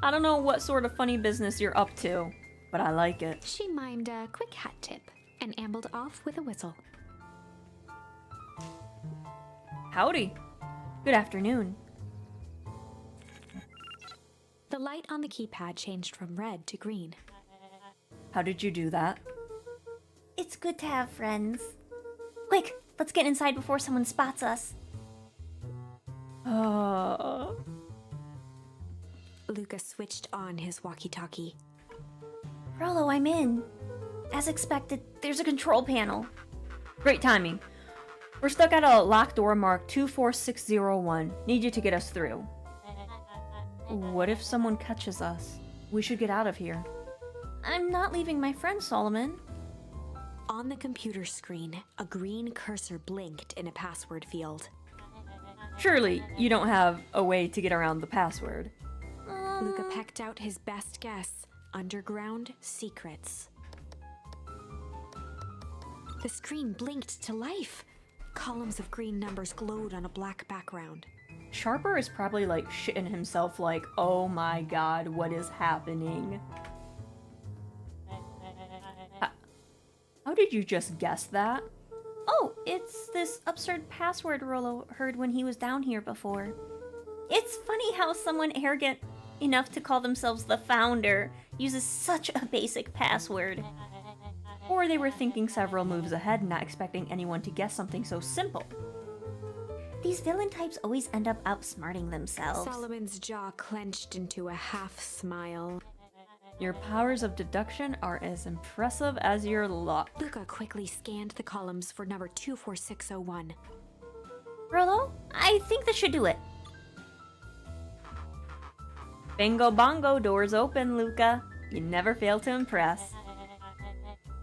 I don't know what sort of funny business you're up to, but I like it. She mimed a quick hat tip and ambled off with a whistle. Howdy. Good afternoon. The light on the keypad changed from red to green. How did you do that? It's good to have friends. Quick, let's get inside before someone spots us. Luca switched on his walkie-talkie. Rollo, I'm in. As expected, there's a control panel. Great timing. We're stuck at a locked door marked 24601. Need you to get us through. What if someone catches us? We should get out of here. I'm not leaving my friend, Solomon. On the computer screen, a green cursor blinked in a password field. Surely you don't have a way to get around the password. Luca pecked out his best guess. Underground secrets. The screen blinked to life. Columns of green numbers glowed on a black background. Sharper is probably like shitting himself like, oh my god, what is happening? How did you just guess that? Oh, it's this absurd password Rollo heard when he was down here before. It's funny how someone arrogant enough to call themselves the Founder uses such a basic password. Or they were thinking several moves ahead, not expecting anyone to guess something so simple. These villain types always end up outsmarting themselves. Solomon's jaw clenched into a half smile. Your powers of deduction are as impressive as your luck. Luca quickly scanned the columns for number 24601. Rolo, I think this should do it. Bingo bongo, doors open, Luca. You never fail to impress.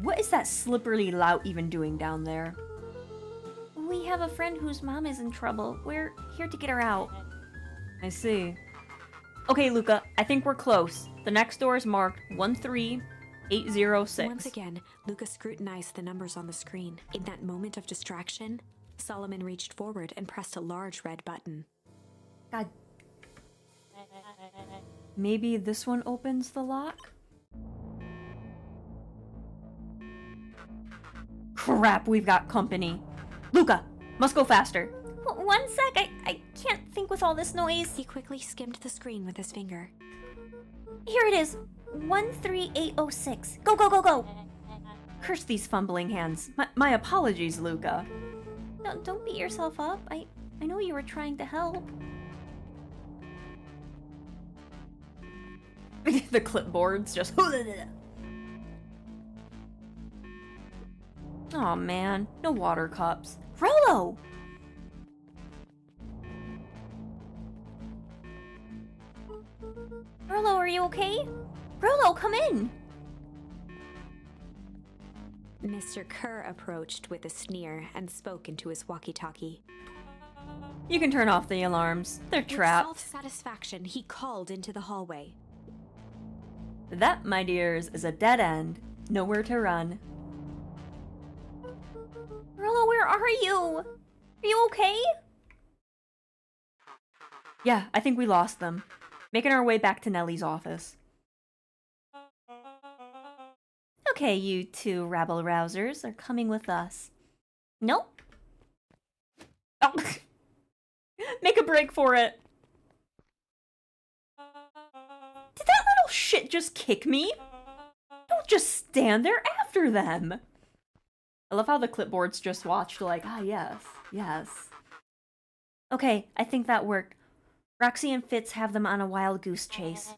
What is that slippery lout even doing down there? We have a friend whose mom is in trouble. We're here to get her out. I see. Okay, Luca, I think we're close. The next door is marked 13806. Once again, Luca scrutinized the numbers on the screen. In that moment of distraction, Solomon reached forward and pressed a large red button. God. Maybe this one opens the lock? Crap, we've got company. Luca, must go faster. One sec, I can't think with all this noise. He quickly skimmed the screen with his finger. Here it is. 13806. Go, go, go, go. Curse these fumbling hands. My apologies, Luca. No, don't beat yourself up. I know you were trying to help. The clipboard's just... Oh man, no water cups. Rolo! Rolo, are you okay? Rolo, come in! Mr. Kerr approached with a sneer and spoke into his walkie-talkie. You can turn off the alarms. They're trapped. With self-satisfaction, he called into the hallway. That, my dears, is a dead end. Nowhere to run. Rolo, where are you? Are you okay? Yeah, I think we lost them. Making our way back to Nellie's office. Okay, you two rabble-rousers are coming with us. Nope. Oh. Make a break for it. Did that little shit just kick me? Don't just stand there after them. I love how the clipboards just watched like, ah, yes, yes. Okay, I think that worked. Roxy and Fitz have them on a wild goose chase.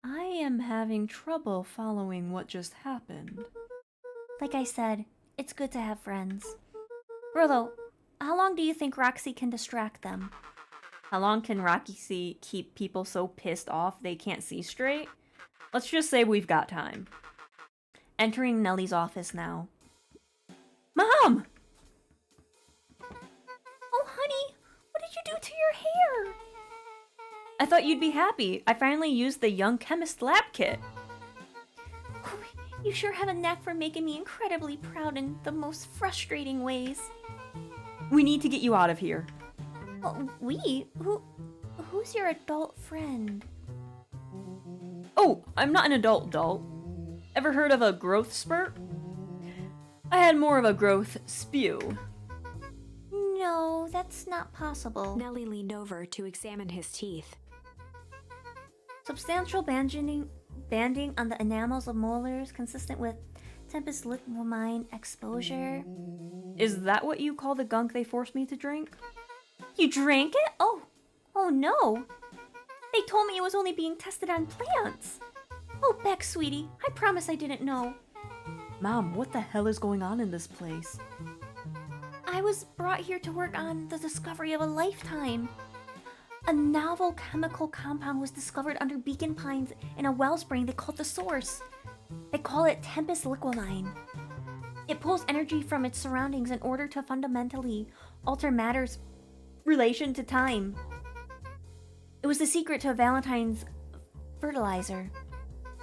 I am having trouble following what just happened. Like I said, it's good to have friends. Rolo, how long do you think Roxy can distract them? How long can Roxy keep people so pissed off they can't see straight? Let's just say we've got time. Entering Nellie's office now. Mom! Oh, honey, what did you do to your hair? I thought you'd be happy. I finally used the Young Chemist lab kit. You sure have a knack for making me incredibly proud in the most frustrating ways. We need to get you out of here. Well, who's your adult friend? Oh, I'm not an adult. Ever heard of a growth spurt? I had more of a growth spew. No, that's not possible. Nellie leaned over to examine his teeth. Substantial banding on the enamels of molars consistent with Tempest liquamine exposure. Is that what you call the gunk they forced me to drink? You drank it? Oh no. They told me it was only being tested on plants. Oh, Beck, sweetie, I promise I didn't know. Mom, what the hell is going on in this place? I was brought here to work on the discovery of a lifetime. A novel chemical compound was discovered under Beacon Pines in a wellspring they called the Source. They call it Tempest liquamine. It pulls energy from its surroundings in order to fundamentally alter matter's relation to time. It was the secret to Valentine's fertilizer.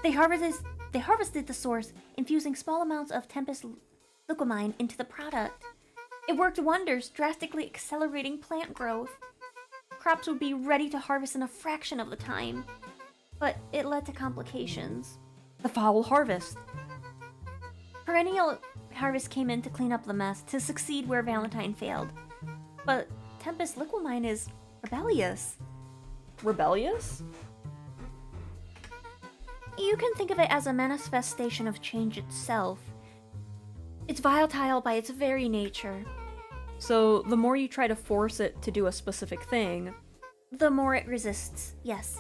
They harvested the source, infusing small amounts of Tempest liquamine into the product. It worked wonders, drastically accelerating plant growth. Crops would be ready to harvest in a fraction of the time. But it led to complications. The foul harvest. Perennial harvest came in to clean up the mess, to succeed where Valentine failed. But Tempest liquamine is rebellious. Rebellious? You can think of it as a manifestation of change itself. It's volatile by its very nature. So the more you try to force it to do a specific thing, The more it resists, yes.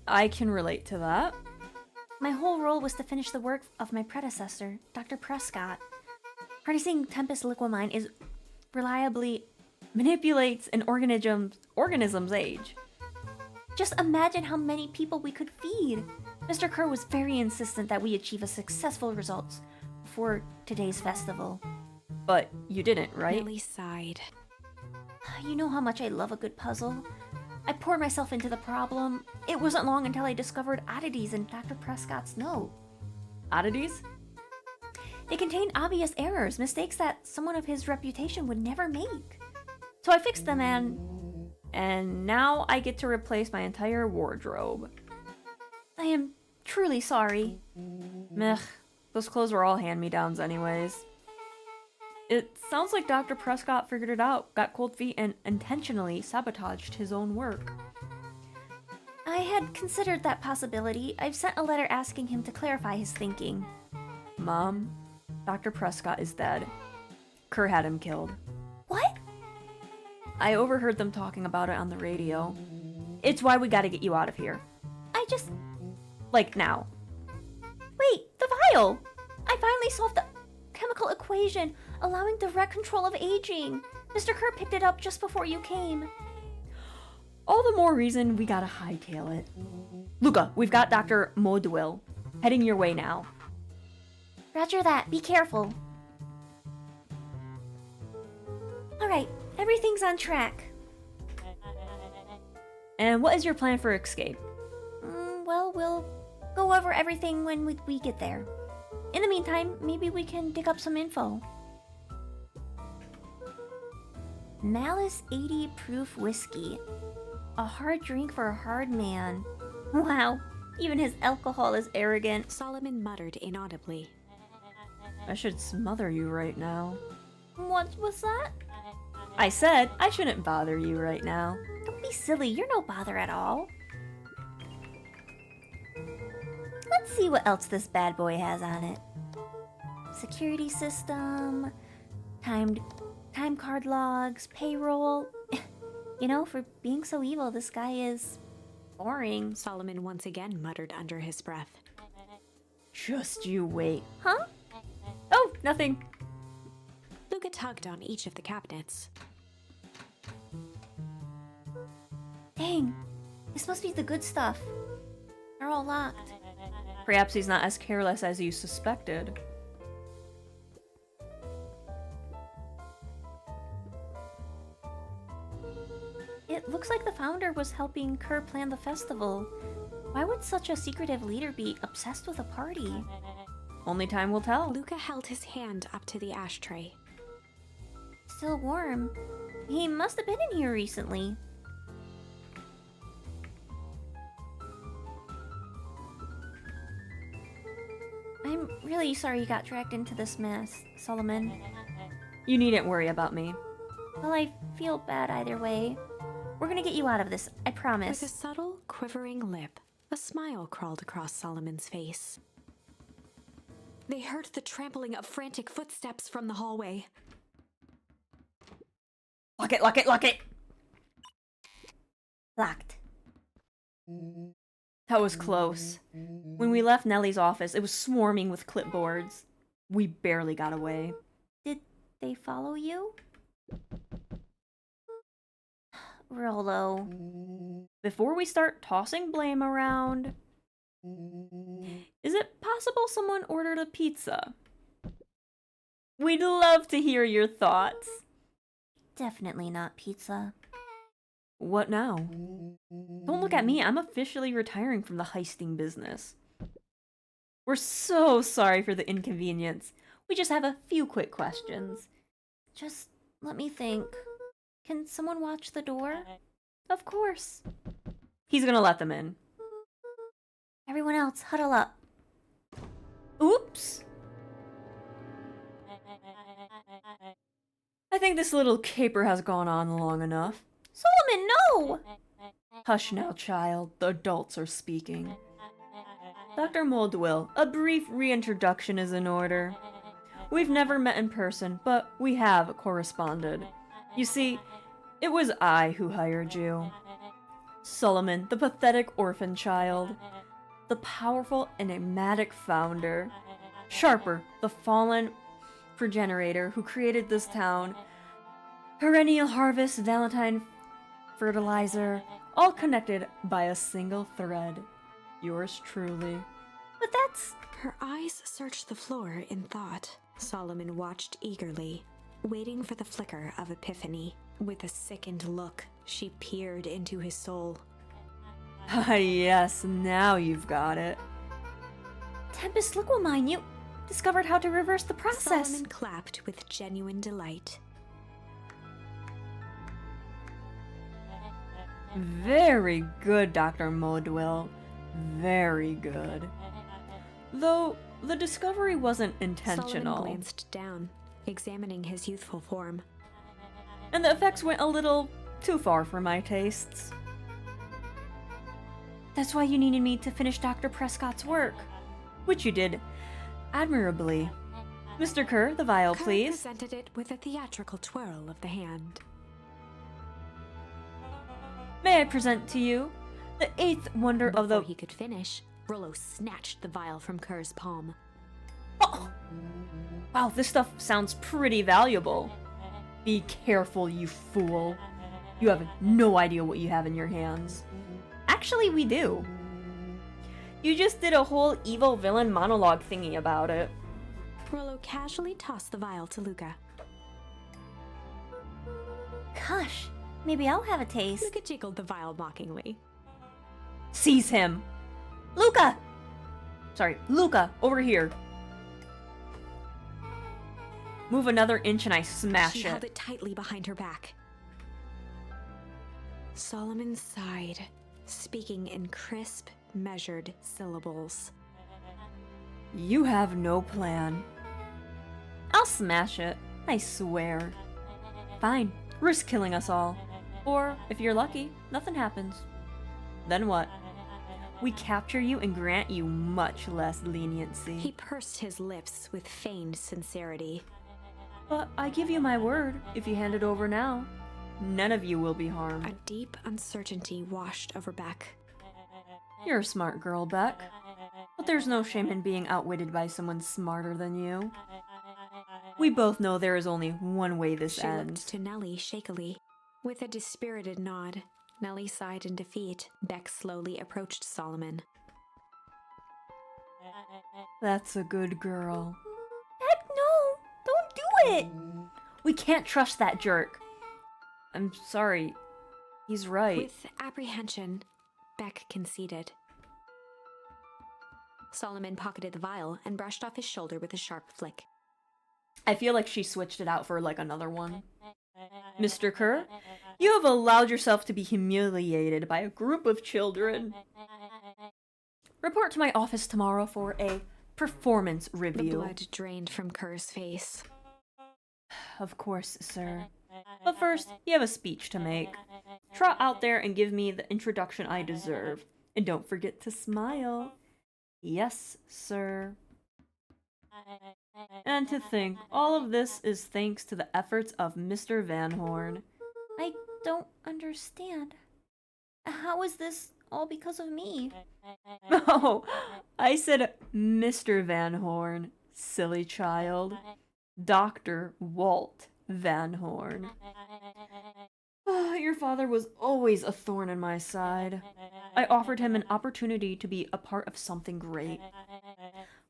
I can relate to that. My whole role was to finish the work of my predecessor, Dr. Prescott. Harnessing Tempest Liquimine is reliably Manipulates an organism's age. Just imagine how many people we could feed. Mr. Kerr was very insistent that we achieve a successful result for today's festival. But you didn't, right? Nellie sighed. You know how much I love a good puzzle. I poured myself into the problem. It wasn't long until I discovered oddities in Dr. Prescott's note. Oddities? They contained obvious errors, mistakes that someone of his reputation would never make. So I fixed them And now I get to replace my entire wardrobe. I am truly sorry. Meh, those clothes were all hand-me-downs anyways. It sounds like Dr. Prescott figured it out, got cold feet, and intentionally sabotaged his own work. I had considered that possibility. I've sent a letter asking him to clarify his thinking. Mom, Dr. Prescott is dead. Kerr had him killed. What? I overheard them talking about it on the radio. It's why we gotta get you out of here. I just... Like now. Wait, the vial! I finally solved the chemical equation, allowing direct control of aging. Mr. Kerr picked it up just before you came. All the more reason we gotta hightail it. Luca, we've got Dr. Modwell heading your way now. Roger that. Be careful. Alright, everything's on track. And what is your plan for escape? Well, we'll go over everything when we get there. In the meantime, maybe we can dig up some info. Malice 80 proof whiskey. A hard drink for a hard man. Wow, even his alcohol is arrogant. Solomon muttered inaudibly. I should smother you right now. What was that? I said I shouldn't bother you right now. Don't be silly, you're no bother at all. Let's see what else this bad boy has on it. Security system, time card logs, payroll. You know, for being so evil, this guy is boring. Solomon once again muttered under his breath. Just you wait. Huh? Oh, nothing. Luca tugged on each of the cabinets. Dang, this must be the good stuff. They're all locked. Perhaps he's not as careless as you suspected. It looks like the founder was helping Kerr plan the festival. Why would such a secretive leader be obsessed with a party? Only time will tell. Luca held his hand up to the ashtray. Still warm. He must have been in here recently. I'm really sorry you got dragged into this mess, Solomon. You needn't worry about me. Well, I feel bad either way. We're gonna get you out of this, I With a promise. subtle, quivering lip, a smile crawled across Solomon's face. They heard the trampling of frantic footsteps from the hallway. Lock it, lock it, lock it! Locked. That was close. When we left Nellie's office, it was swarming with clipboards. We barely got away. Did they follow you? Rollo. Before we start tossing blame around, is it possible someone ordered a pizza? We'd love to hear your thoughts. Definitely not pizza. What now? Don't look at me, I'm officially retiring from the heisting business. We're so sorry for the inconvenience. We just have a few quick questions. Just let me think. Can someone watch the door? Of course. He's gonna let them in. Everyone else, huddle up. Oops! I think this little caper has gone on long enough. Solomon, no! Hush now, child. The adults are speaking. Dr. Moldwell, a brief reintroduction is in order. We've never met in person, but we have corresponded. You see, it was I who hired you. Solomon, the pathetic orphan child. The powerful, enigmatic founder. Sharper, the fallen progenitor who created this town. Perennial harvest, Valentine fertilizer, all connected by a single thread. Yours truly. But that's... Her eyes searched the floor in thought. Solomon watched eagerly, waiting for the flicker of epiphany. With a sickened look, she peered into his soul. Ah, yes, now you've got it. Tempest Liquimine, you discovered how to reverse the process. Solomon clapped with genuine delight. Very good, Dr. Modwell. Very good. Though, the discovery wasn't intentional. Solomon glanced down, examining his youthful form. And the effects went a little too far for my tastes. That's why you needed me to finish Dr. Prescott's work. Which you did admirably. Mr. Kerr, the vial, Kerr please. presented it with a theatrical twirl of the hand. May I present to you the eighth wonder of the... Before he could finish, Rollo snatched the vial from Kerr's palm. Oh! Wow, this stuff sounds pretty valuable. Be careful, you fool. You have no idea what you have in your hands. Actually, we do. You just did a whole evil villain monologue thingy about it. Rollo casually tossed the vial to Luca. Gosh, maybe I'll have a taste. Luca jiggled the vial mockingly. Seize him! Luca! Sorry, Luca, over here. Move another inch and I smash She it. held it tightly behind her back. Solomon sighed, speaking in crisp, measured syllables. You have no plan. I'll smash it, I swear. Fine, risk killing us all. Or, if you're lucky, nothing happens. Then what? We capture you and grant you much less leniency. He pursed his lips with feigned sincerity. But I give you my word, if you hand it over now, none of you will be harmed. A deep uncertainty washed over Beck. You're a smart girl, Beck. But there's no shame in being outwitted by someone smarter than you. We both know there is only one way this She ends. looked to Nellie shakily. With a dispirited nod, Nellie sighed in defeat. Beck slowly approached Solomon. That's a good girl. Heck no! Don't do it! We can't trust that jerk. I'm sorry. He's right. With apprehension, Beck conceded. Solomon pocketed the vial and brushed off his shoulder with a sharp flick. I feel like she switched it out for like another one. Mr. Kerr, you have allowed yourself to be humiliated by a group of children. Report to my office tomorrow for a performance The review. blood drained from Kerr's face. Of course, sir. But first, you have a speech to make. Trot out there and give me the introduction I deserve. And don't forget to smile. Yes, sir. And to think, all of this is thanks to the efforts of Mr. Van Horn. I don't understand. How is this all because of me? Oh, I said Mr. Van Horn, silly child. Dr. Walt Van Horn. Your father was always a thorn in my side. I offered him an opportunity to be a part of something great.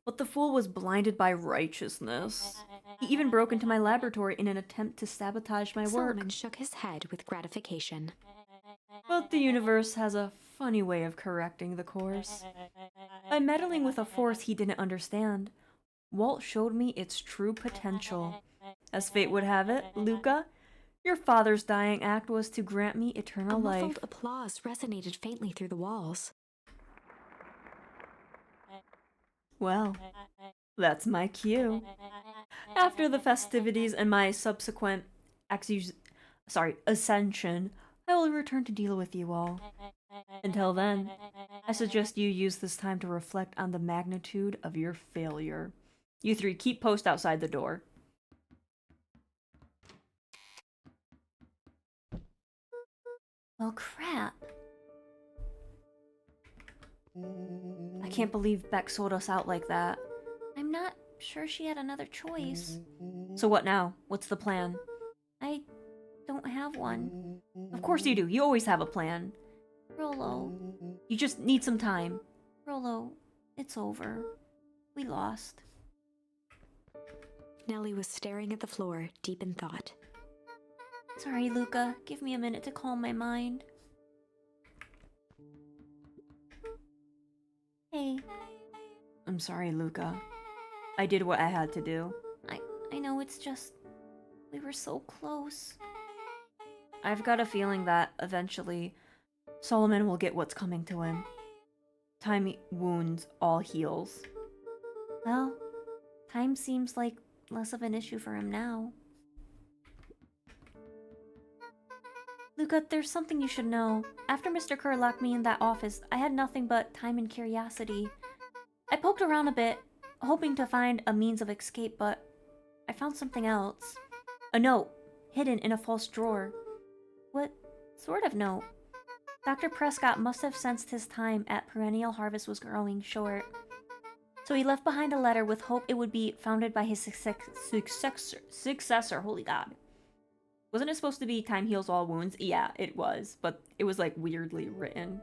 But the fool was blinded by righteousness. He even broke into my laboratory in an attempt to sabotage my work. Solomon shook his head with gratification. But the universe has a funny way of correcting the course. By meddling with a force he didn't understand, Walt showed me its true potential. As fate would have it, Luca, your father's dying act was to grant me eternal A muffled life. applause resonated faintly through the walls. Well, that's my cue. After the festivities and my subsequent ascension, I will return to deal with you all. Until then, I suggest you use this time to reflect on the magnitude of your failure. You three keep post outside the door. Well, crap. I can't believe Beck sold us out like that. I'm not sure she had another choice. So what now? What's the plan? I don't have one. Of course you do. You always have a plan. Rolo. You just need some time. Rolo, it's over. We lost. Nellie was staring at the floor, deep in thought. Sorry, Luca. Give me a minute to calm my mind. Hey, I'm sorry, Luca. I did what I had to do. I know it's just... We were so close. I've got a feeling that, eventually, Solomon will get what's coming to him. Time wounds all heals. Well, time seems like less of an issue for him now. Luca, there's something you should know. After Mr. Kerr locked me in that office, I had nothing but time and curiosity. I poked around a bit, hoping to find a means of escape, but I found something else. A note, hidden in a false drawer. What sort of note? Dr. Prescott must have sensed his time at Perennial Harvest was growing short. So he left behind a letter with hope it would be founded by his successor, holy god. Wasn't it supposed to be time heals all wounds? Yeah, it was, but it was like weirdly written.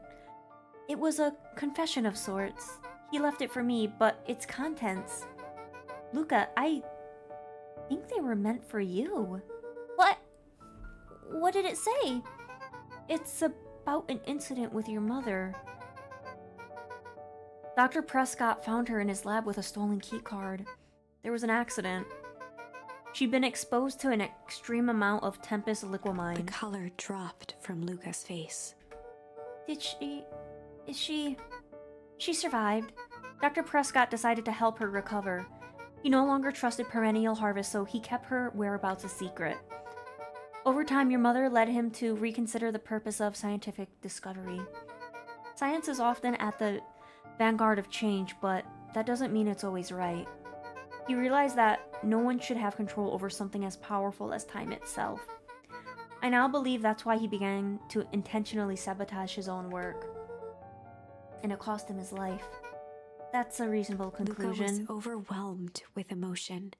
It was a confession of sorts. He left it for me, but its contents... Luca, I think they were meant for you. What? What did it say? It's about an incident with your mother. Dr. Prescott found her in his lab with a stolen keycard. There was an accident. She'd been exposed to an extreme amount of Tempest liquamine. The color dropped from Luca's face. She survived. Dr. Prescott decided to help her recover. He no longer trusted Perennial Harvest, so he kept her whereabouts a secret. Over time, your mother led him to reconsider the purpose of scientific discovery. Science is often at the vanguard of change, but that doesn't mean it's always right. He realized that no one should have control over something as powerful as time itself. I now believe that's why he began to intentionally sabotage his own work. And it cost him his life. That's a reasonable conclusion. Luca was overwhelmed with emotion.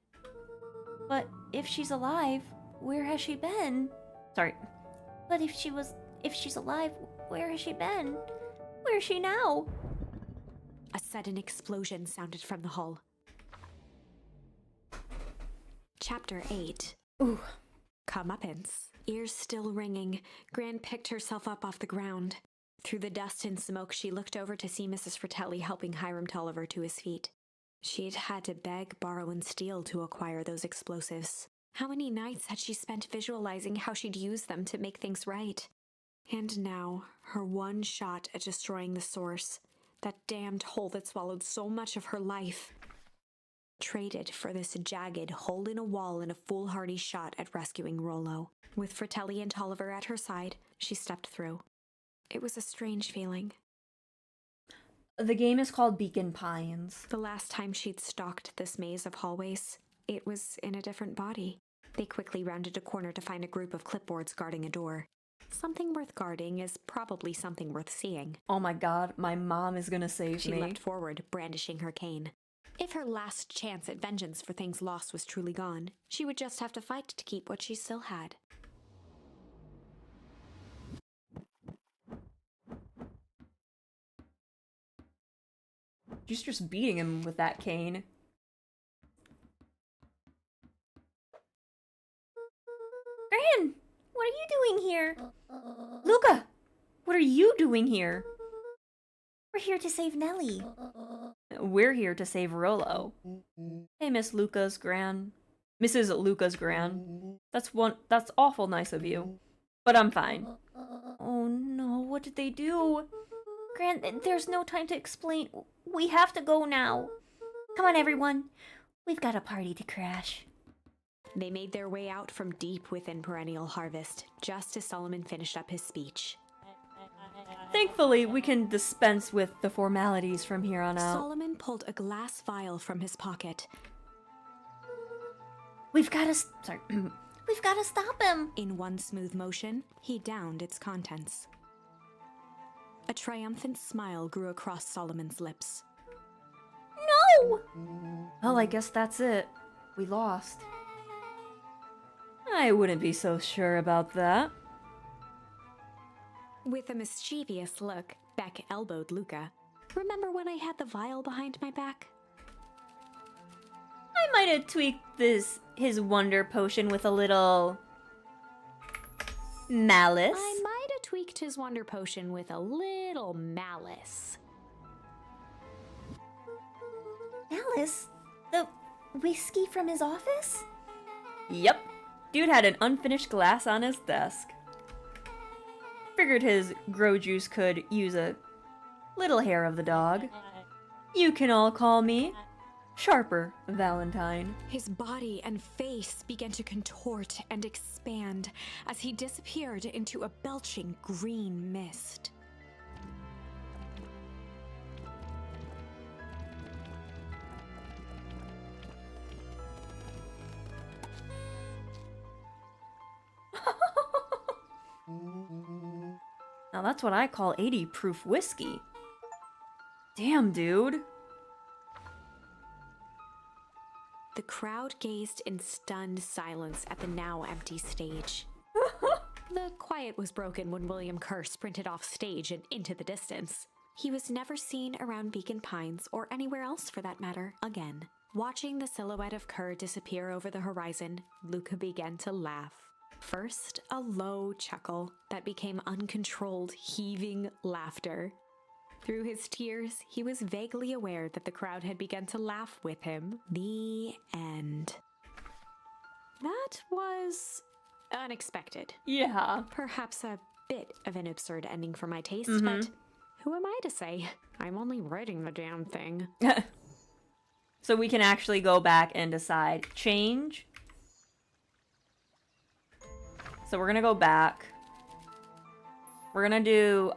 But if she's alive, where has she been? Sorry. But if she's alive, where has she been? Where is she now? A sudden explosion sounded from the hull. Chapter 8. Ooh. Comeuppance. Ears still ringing, Gran picked herself up off the ground. Through the dust and smoke, she looked over to see Mrs. Fratelli helping Hiram Tolliver to his feet. She'd had to beg, borrow, and steal to acquire those explosives. How many nights had she spent visualizing how she'd use them to make things right? And now, her one shot at destroying the source, that damned hole that swallowed so much of her life, traded for this jagged hole in a wall and a foolhardy shot at rescuing Rollo. With Fratelli and Tolliver at her side, she stepped through. It was a strange feeling. The game is called Beacon Pines. The last time she'd stalked this maze of hallways, it was in a different body. They quickly rounded a corner to find a group of clipboards guarding a door. Something worth guarding is probably something worth seeing. Oh my god, my mom is gonna save She me. leapt forward, brandishing her cane. If her last chance at vengeance for things lost was truly gone, she would just have to fight to keep what she still had. She's just beating him with that cane. Gran, what are you doing here? Luca! What are you doing here? We're here to save Nellie. We're here to save Rollo. Hey, Miss Lucas Gran. Mrs. Lucas Gran. That's awful nice of you. But I'm fine. Oh no, what did they do? Gran, there's no time to explain. We have to go now. Come on, everyone. We've got a party to crash. They made their way out from deep within Perennial Harvest, just as Solomon finished up his speech. Thankfully, we can dispense with the formalities from here on out. Solomon pulled a glass vial from his pocket. We've got to. Sorry. We've got to stop him. In one smooth motion, he downed its contents. A triumphant smile grew across Solomon's lips. No! Well, I guess that's it. We lost. I wouldn't be so sure about that. With a mischievous look, Beck elbowed Luca. Remember when I had the vial behind my back? I might have tweaked his wonder potion with a little malice. I might have tweaked his wonder potion with a little malice. Alice? The whiskey from his office? Yep. Dude had an unfinished glass on his desk. Figured his grow juice could use a little hair of the dog. You can all call me Sharper Valentine. His body and face began to contort and expand as he disappeared into a belching green mist. Now that's what I call 80 proof whiskey. Damn, dude. The crowd gazed in stunned silence at the now empty stage. The quiet was broken when William Kerr sprinted off stage and into the distance. He was never seen around Beacon Pines, or anywhere else for that matter, again. Watching the silhouette of Kerr disappear over the horizon, Luca began to laugh. First, a low chuckle that became uncontrolled, heaving laughter. Through his tears, he was vaguely aware that the crowd had begun to laugh with him. The end. That was unexpected. Yeah. Perhaps a bit of an absurd ending for my taste, but who am I to say? I'm only writing the damn thing. So we can actually go back and decide. Change. So we're gonna go back. We're gonna do,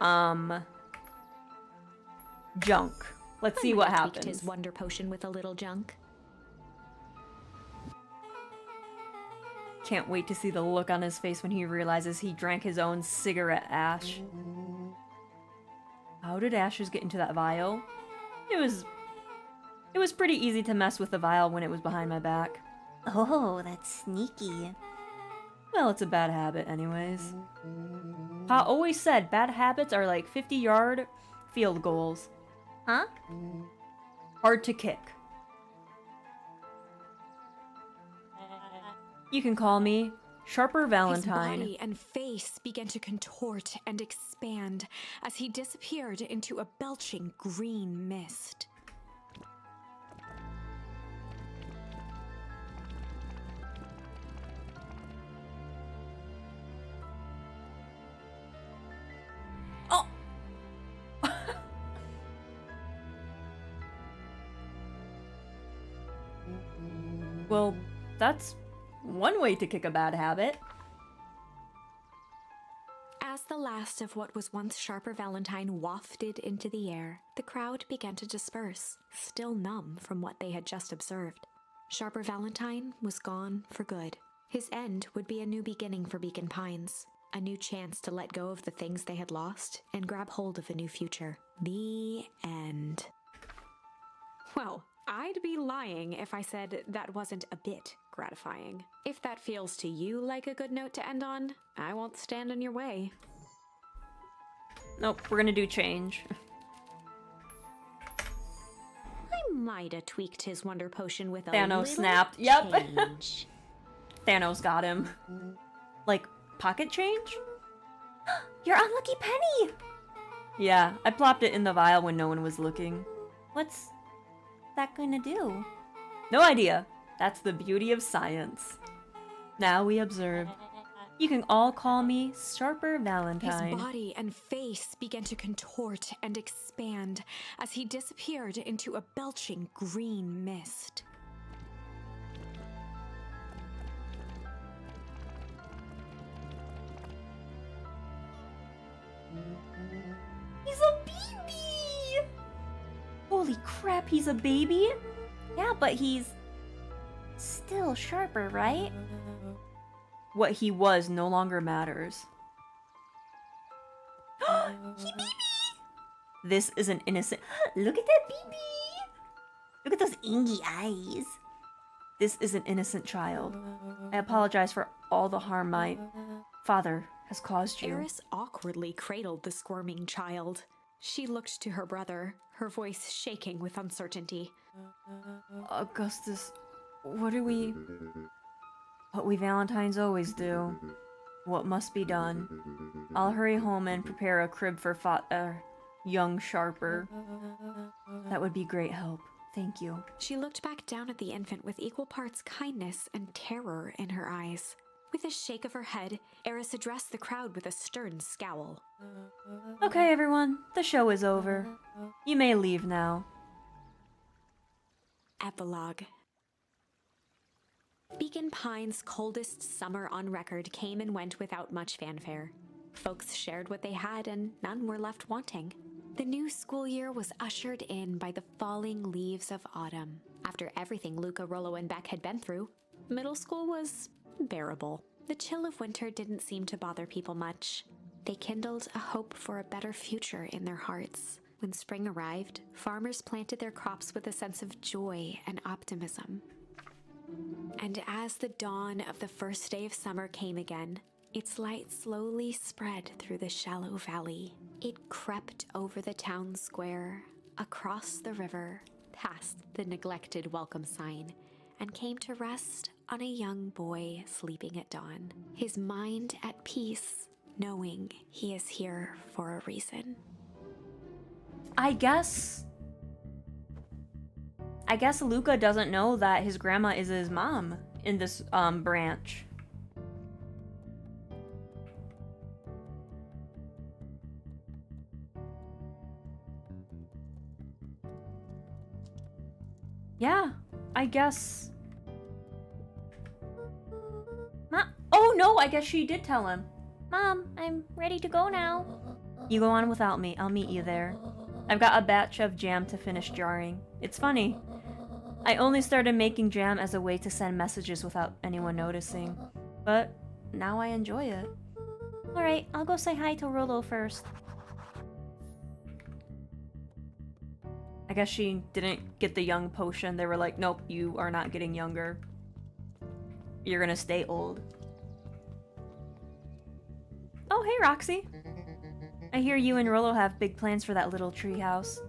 junk. Let's see what Tweaked happens. his wonder potion with a little junk. Can't wait to see the look on his face when he realizes he drank his own cigarette ash. How did ashes get into that vial? It was pretty easy to mess with the vial when it was behind my back. Oh, that's sneaky. Well, it's a bad habit anyways. Pa always said bad habits are like 50-yard field goals. Huh? Hard to kick. You can call me Sharper Valentine. His body and face began to contort and expand as he disappeared into a belching green mist. Oh! Well, that's one way to kick a bad habit. As the last of what was once Sharper Valentine wafted into the air, the crowd began to disperse, still numb from what they had just observed. Sharper Valentine was gone for good. His end would be a new beginning for Beacon Pines, a new chance to let go of the things they had lost and grab hold of a new future. The end. Well, I'd be lying if I said that wasn't a bit gratifying. If that feels to you like a good note to end on, I won't stand in your way. Nope, we're gonna do change. I might have tweaked his wonder potion with a Thanos little snapped. Yep. change. Thanos got him. Like, pocket change? Your unlucky penny! Yeah, I plopped it in the vial when no one was looking. What's that gonna do? No idea. That's the beauty of science. Now we observe. You can all call me Sharper Valentine. His body and face began to contort and expand as he disappeared into a belching green mist. He's a baby! Holy crap, he's a baby? Yeah, but he's still Sharper, right? What he was no longer matters. He beat me! This is an innocent. Look at that baby! Look at those ingy eyes. This is an innocent child. I apologize for all the harm my father has caused you. Eris awkwardly cradled the squirming child. She looked to her brother, her voice shaking with uncertainty. Augustus, what we Valentines always do. What must be done. I'll hurry home and prepare a crib for young Sharper. That would be great help. Thank you. She looked back down at the infant with equal parts kindness and terror in her eyes. With a shake of her head, Eris addressed the crowd with a stern scowl. Okay, everyone. The show is over. You may leave now. Epilogue. Beacon Pines' coldest summer on record came and went without much fanfare. Folks shared what they had and none were left wanting. The new school year was ushered in by the falling leaves of autumn. After everything Luca, Rollo, and Beck had been through, middle school was bearable. The chill of winter didn't seem to bother people much. They kindled a hope for a better future in their hearts. When spring arrived, farmers planted their crops with a sense of joy and optimism. And as the dawn of the first day of summer came again, its light slowly spread through the shallow valley. It crept over the town square, across the river, past the neglected welcome sign, and came to rest on a young boy sleeping at dawn, his mind at peace, knowing he is here for a reason. I guess Luca doesn't know that his grandma is his mom in this branch. Yeah, I guess. Oh no, I guess she did tell him. Mom, I'm ready to go now. You go on without me. I'll meet you there. I've got a batch of jam to finish jarring. It's funny. I only started making jam as a way to send messages without anyone noticing. But now I enjoy it. Alright, I'll go say hi to Rollo first. I guess she didn't get the young potion. They were like, nope, you are not getting younger. You're gonna stay old. Oh, hey, Roxy. I hear you and Rollo have big plans for that little treehouse.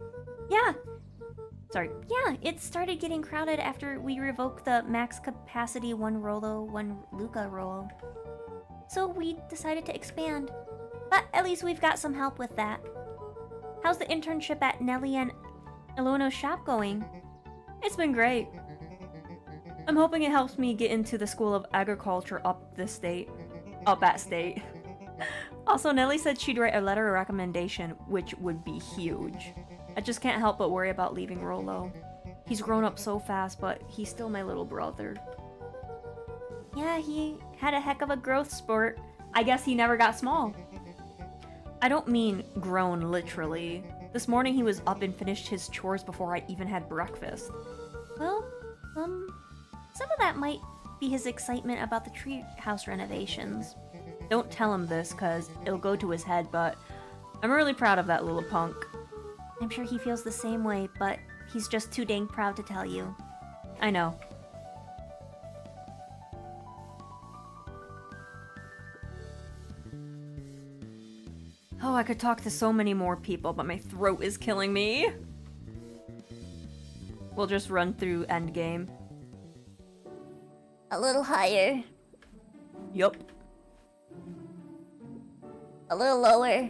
Yeah, Sorry. yeah, it started getting crowded after we revoked the max capacity 1 Rollo, 1 Luca rule. So we decided to expand. But at least we've got some help with that. How's the internship at Nelly and Elono's shop going? It's been great. I'm hoping it helps me get into the School of Agriculture up at state. Also, Nelly said she'd write a letter of recommendation, which would be huge. I just can't help but worry about leaving Rollo. He's grown up so fast, but he's still my little brother. Yeah, he had a heck of a growth spurt. I guess he never got small. I don't mean grown literally. This morning he was up and finished his chores before I even had breakfast. Well, some of that might be his excitement about the treehouse renovations. Don't tell him this, cause it'll go to his head, but I'm really proud of that little punk. I'm sure he feels the same way, but he's just too dang proud to tell you. I know. Oh, I could talk to so many more people, but my throat is killing me. We'll just run through Endgame. A little higher. Yup. A little lower.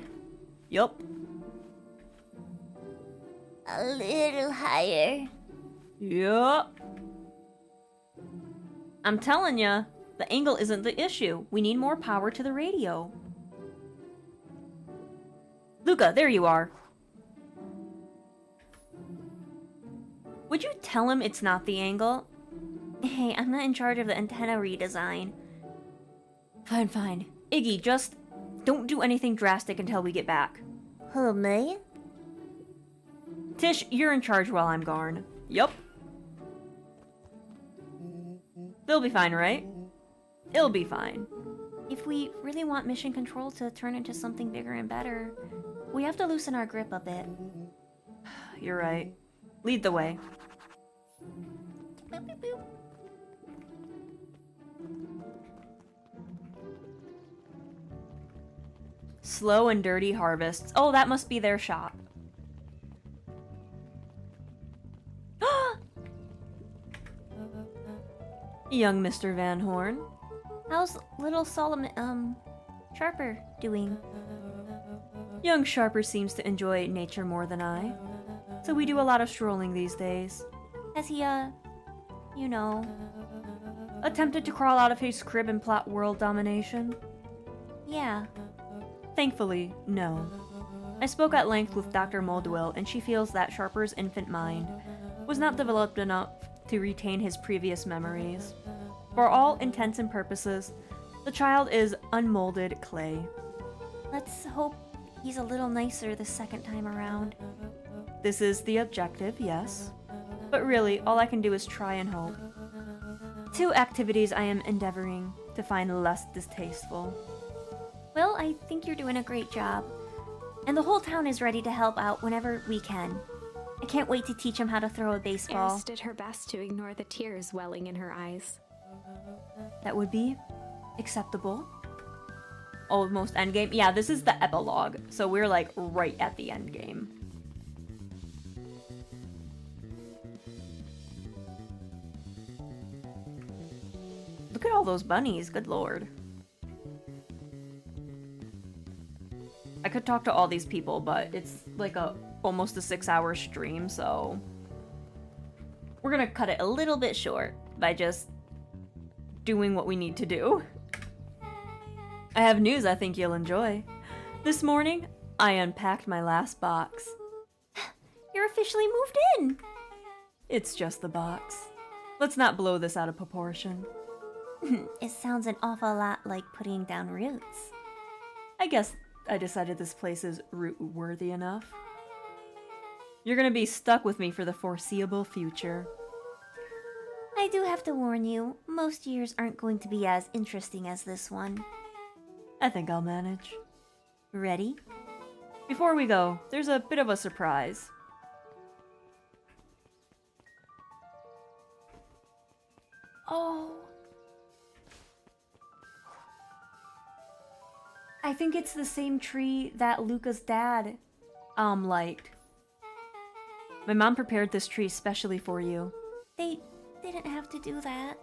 Yup. A little higher. Yup. I'm telling ya, the angle isn't the issue. We need more power to the radio. Luca, there you are. Would you tell him it's not the angle? Hey, I'm not in charge of the antenna redesign. Fine, fine. Iggy, just don't do anything drastic until we get back. Who, me? Tish, you're in charge while I'm gone. Yup. They'll be fine, right? It'll be fine. If we really want Mission Control to turn into something bigger and better, we have to loosen our grip a bit. You're right. Lead the way. Boop, boop, boop. Slow and Dirty Harvests. Oh, that must be their shop. Young Mr. Van Horn. How's little Solomon, Sharper doing? Young Sharper seems to enjoy nature more than I. So we do a lot of strolling these days. Has he, you know... Attempted to crawl out of his crib and plot world domination? Yeah. Thankfully, no. I spoke at length with Dr. Moldwell, and she feels that Sharper's infant mind was not developed enough to retain his previous memories. For all intents and purposes, the child is unmolded clay. Let's hope he's a little nicer the second time around. This is the objective, yes. But really, all I can do is try and hope. 2 activities I am endeavoring to find less distasteful. Well, I think you're doing a great job. And the whole town is ready to help out whenever we can. I can't wait to teach him how to throw a baseball. Eris did her best to ignore the tears welling in her eyes. That would be acceptable. Almost endgame. Yeah, this is the epilogue, so we're like right at the endgame. Look at all those bunnies, good lord. I could talk to all these people, but it's like almost a 6-hour stream, so we're gonna cut it a little bit short by just doing what we need to do. I have news I think you'll enjoy. This morning, I unpacked my last box. You're officially moved in! It's just the box. Let's not blow this out of proportion. It sounds an awful lot like putting down roots. I guess I decided this place is root-worthy enough. You're gonna be stuck with me for the foreseeable future. I do have to warn you, most years aren't going to be as interesting as this one. I think I'll manage. Ready? Before we go, there's a bit of a surprise. Oh. I think it's the same tree that Luca's dad, liked. My mom prepared this tree specially for you. They didn't have to do that.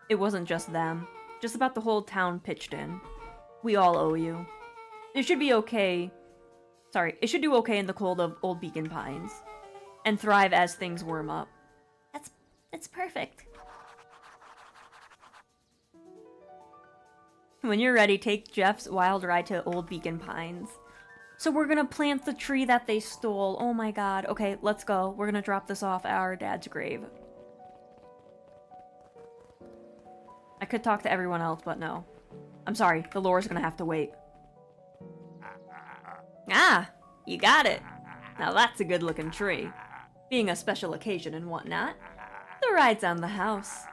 It wasn't just them. Just about the whole town pitched in. We all owe you. It should be okay. Sorry, it should do okay in the cold of Old Beacon Pines. And thrive as things warm up. That's perfect. When you're ready, take Jeff's wild ride to Old Beacon Pines. So we're gonna plant the tree that they stole. Oh my god. Okay, let's go. We're gonna drop this off at our dad's grave. I could talk to everyone else, but no. I'm sorry, the lore's gonna have to wait. Ah! You got it! Now that's a good looking tree. Being a special occasion and whatnot. The ride's on the house.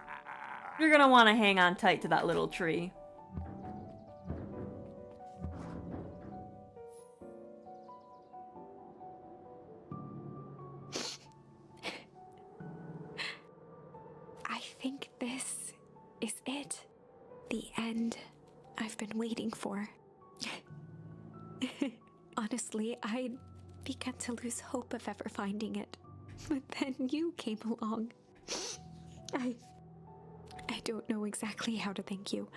You're gonna want to hang on tight to that little tree. I think this is it. The end I've been waiting for. Honestly, I began to lose hope of ever finding it. But then you came along. I don't know exactly how to thank you.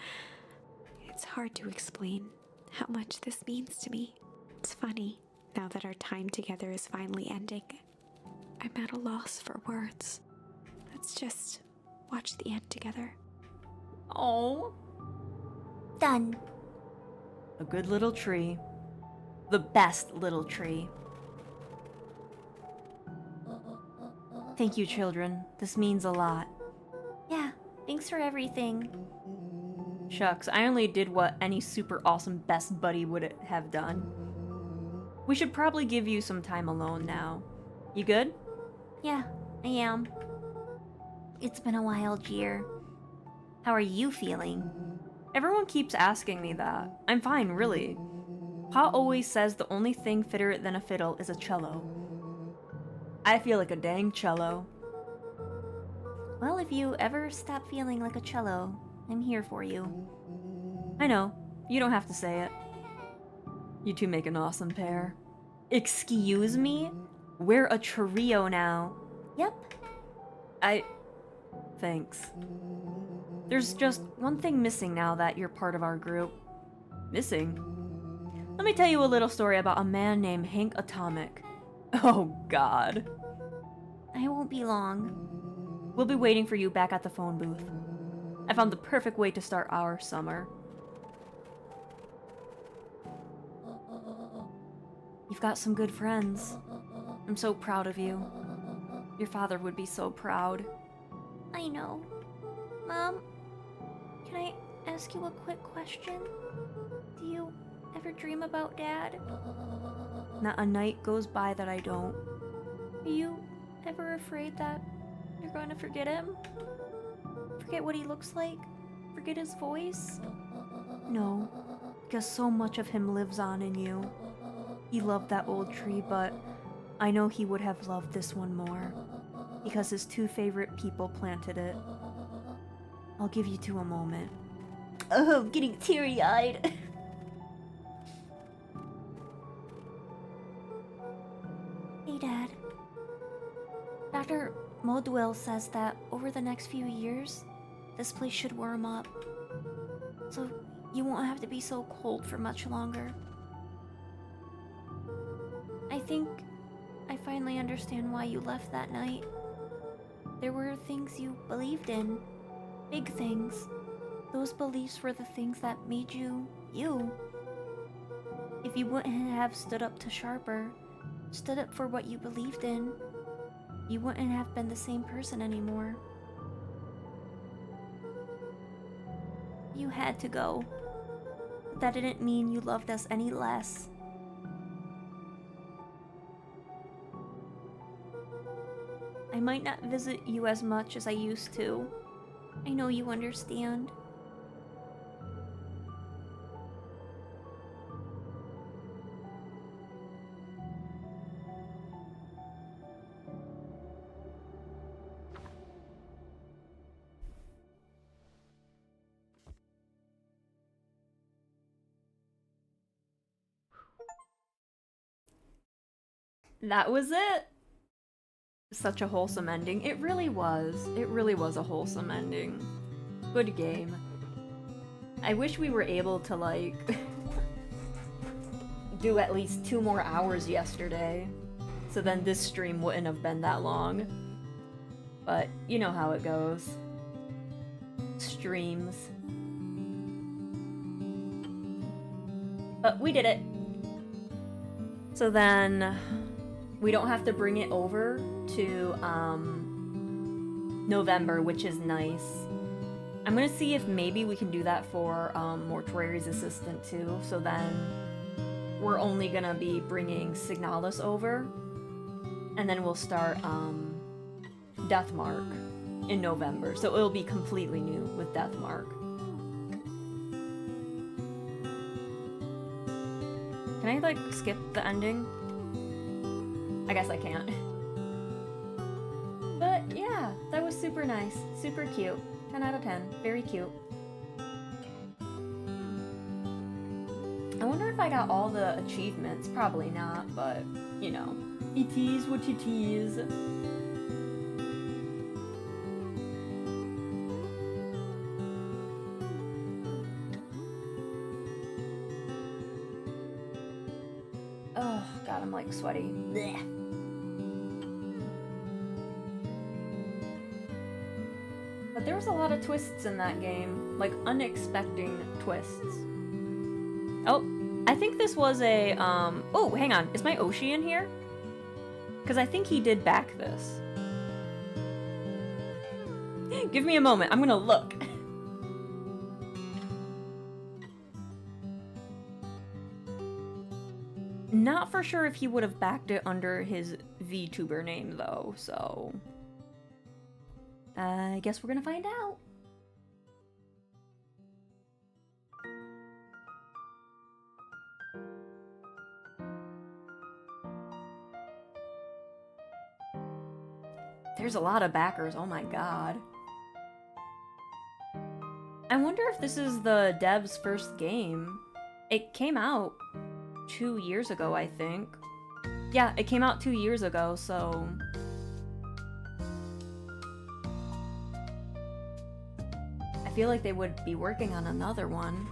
It's hard to explain how much this means to me. It's funny, now that our time together is finally ending. I'm at a loss for words. Let's just watch the end together. Oh, Done. a good little tree. The best little tree. Thank you, children. This means a lot. Yeah, thanks for everything. Shucks, I only did what any super awesome best buddy would have done. We should probably give you some time alone now. You good? Yeah, I am. It's been a wild year. How are you feeling? Everyone keeps asking me that. I'm fine, really. Pa always says the only thing fitter than a fiddle is a cello. I feel like a dang cello. Well, if you ever stop feeling like a cello, I'm here for you. I know. You don't have to say it. You two make an awesome pair. Excuse me? We're a trio now. Yep. Thanks. There's just one thing missing now that you're part of our group. Missing? Let me tell you a little story about a man named Hank Atomic. Oh, God. I won't be long. We'll be waiting for you back at the phone booth. I found the perfect way to start our summer. You've got some good friends. I'm so proud of you. Your father would be so proud. I know. Mom, can I ask you a quick question? Do you ever dream about Dad? Not a night goes by that I don't. Are you ever afraid that you're going to forget him? Forget what he looks like? Forget his voice? No, because so much of him lives on in you. He loved that old tree, but I know he would have loved this one more, because his two favorite people planted it. I'll give you two a moment. Oh, I'm getting teary-eyed. Hey, Dad. Dr. Modwell says that over the next few years, this place should warm up. So you won't have to be so cold for much longer. I think I finally understand why you left that night. There were things you believed in. Big things. Those beliefs were the things that made you, you. If you wouldn't have stood up to Sharper, stood up for what you believed in, you wouldn't have been the same person anymore. You had to go. But that didn't mean you loved us any less. I might not visit you as much as I used to. I know you understand. That was it! Such a wholesome ending. It really was. It really was a wholesome ending. Good game. I wish we were able to, like, do at least 2 more hours yesterday. So then this stream wouldn't have been that long. But you know how it goes. Streams. But we did it. So then we don't have to bring it over to November, which is nice. I'm gonna see if maybe we can do that for Mortuary's assistant too, so then we're only gonna be bringing Signalis over, and then we'll start Deathmark in November, so it'll be completely new with Deathmark. Can I, like, skip the ending? I guess I can't. But yeah, that was super nice. Super cute. 10 out of 10. Very cute. I wonder if I got all the achievements. Probably not, but, you know. It is what it is. Oh, God, I'm, like, sweaty. Blech. But there was a lot of twists in that game, like unexpected twists. Oh, I think this was a, oh, hang on, is my Oshi in here? Because I think he did back this. Give me a moment, I'm gonna look. Not for sure if he would have backed it under his VTuber name though, so... I guess we're gonna find out. There's a lot of backers, oh my god. I wonder if this is the devs' first game. It came out 2 years ago, I think. Yeah, it came out 2 years ago, so... I feel like they would be working on another one.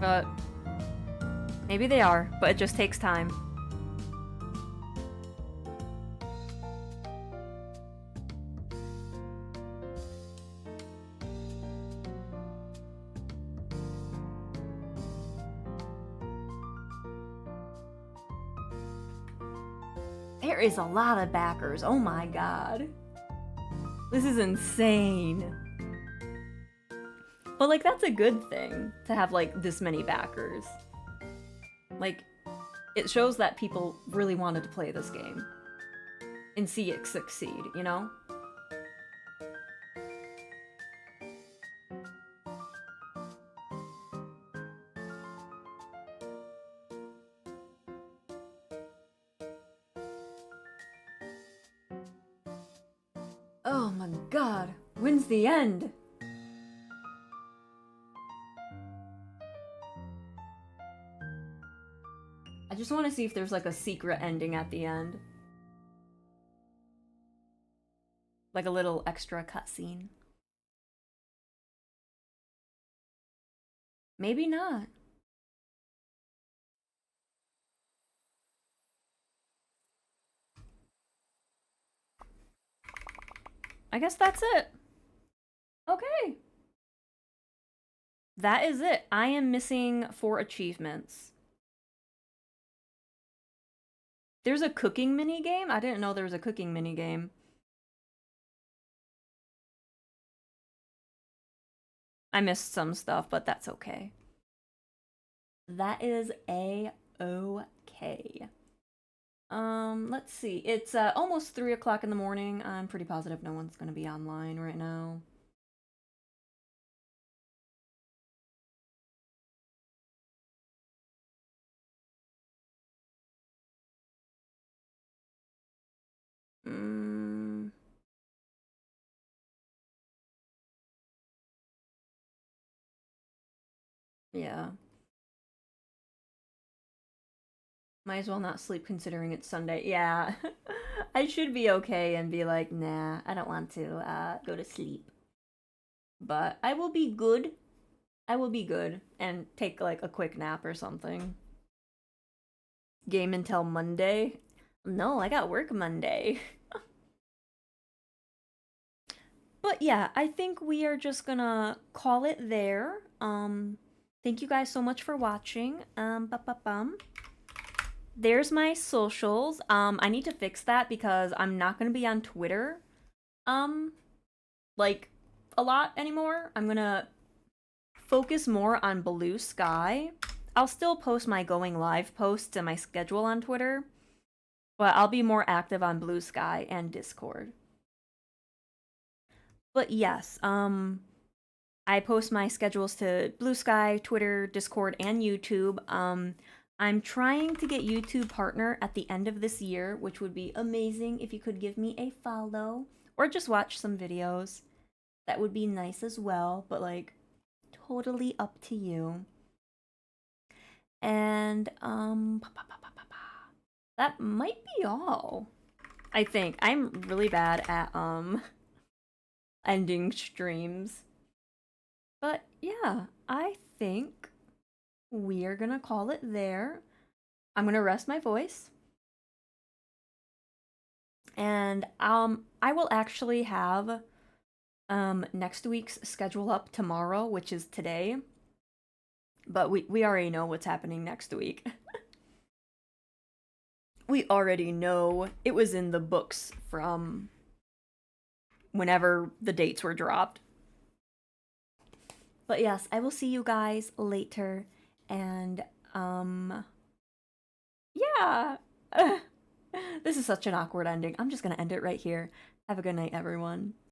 But... maybe they are, but it just takes time. There is a lot of backers, oh my god. This is insane. But like, that's a good thing, to have like this many backers. Like, it shows that people really wanted to play this game. And see it succeed, you know? Oh my god, when's the end? I just want to see if there's like a secret ending at the end. Like a little extra cutscene. Maybe not. I guess that's it. Okay. That is it. I am missing 4 achievements. There's a cooking mini game? I didn't know there was a cooking mini game. I missed some stuff, but that's okay. That is a-okay. Let's see. It's almost 3 o'clock in the morning. I'm pretty positive no one's gonna be online right now. Yeah. Might as well not sleep considering it's Sunday. Yeah. I should be okay and be like, nah, I don't want to go to sleep. But I will be good. I will be good and take like a quick nap or something. Game until Monday? No, I got work Monday. But yeah, I think we are just gonna call it there. Thank you guys so much for watching. There's my socials. I need to fix that because I'm not gonna be on Twitter, like, a lot anymore. I'm gonna focus more on Blue Sky. I'll still post my going live posts and my schedule on Twitter, but I'll be more active on Blue Sky and Discord. But yes, I post my schedules to Blue Sky, Twitter, Discord, and YouTube. I'm trying to get YouTube partner at the end of this year, which would be amazing if you could give me a follow or just watch some videos. That would be nice as well, but like totally up to you. And that might be all. I think I'm really bad at ending streams. But yeah, I think we are gonna call it there. I'm gonna rest my voice. And I will actually have next week's schedule up tomorrow, which is today. But we already know what's happening next week. We already know. It was in the books from whenever the dates were dropped. But yes, I will see you guys later. And, yeah. This is such an awkward ending. I'm just gonna end it right here. Have a good night, everyone.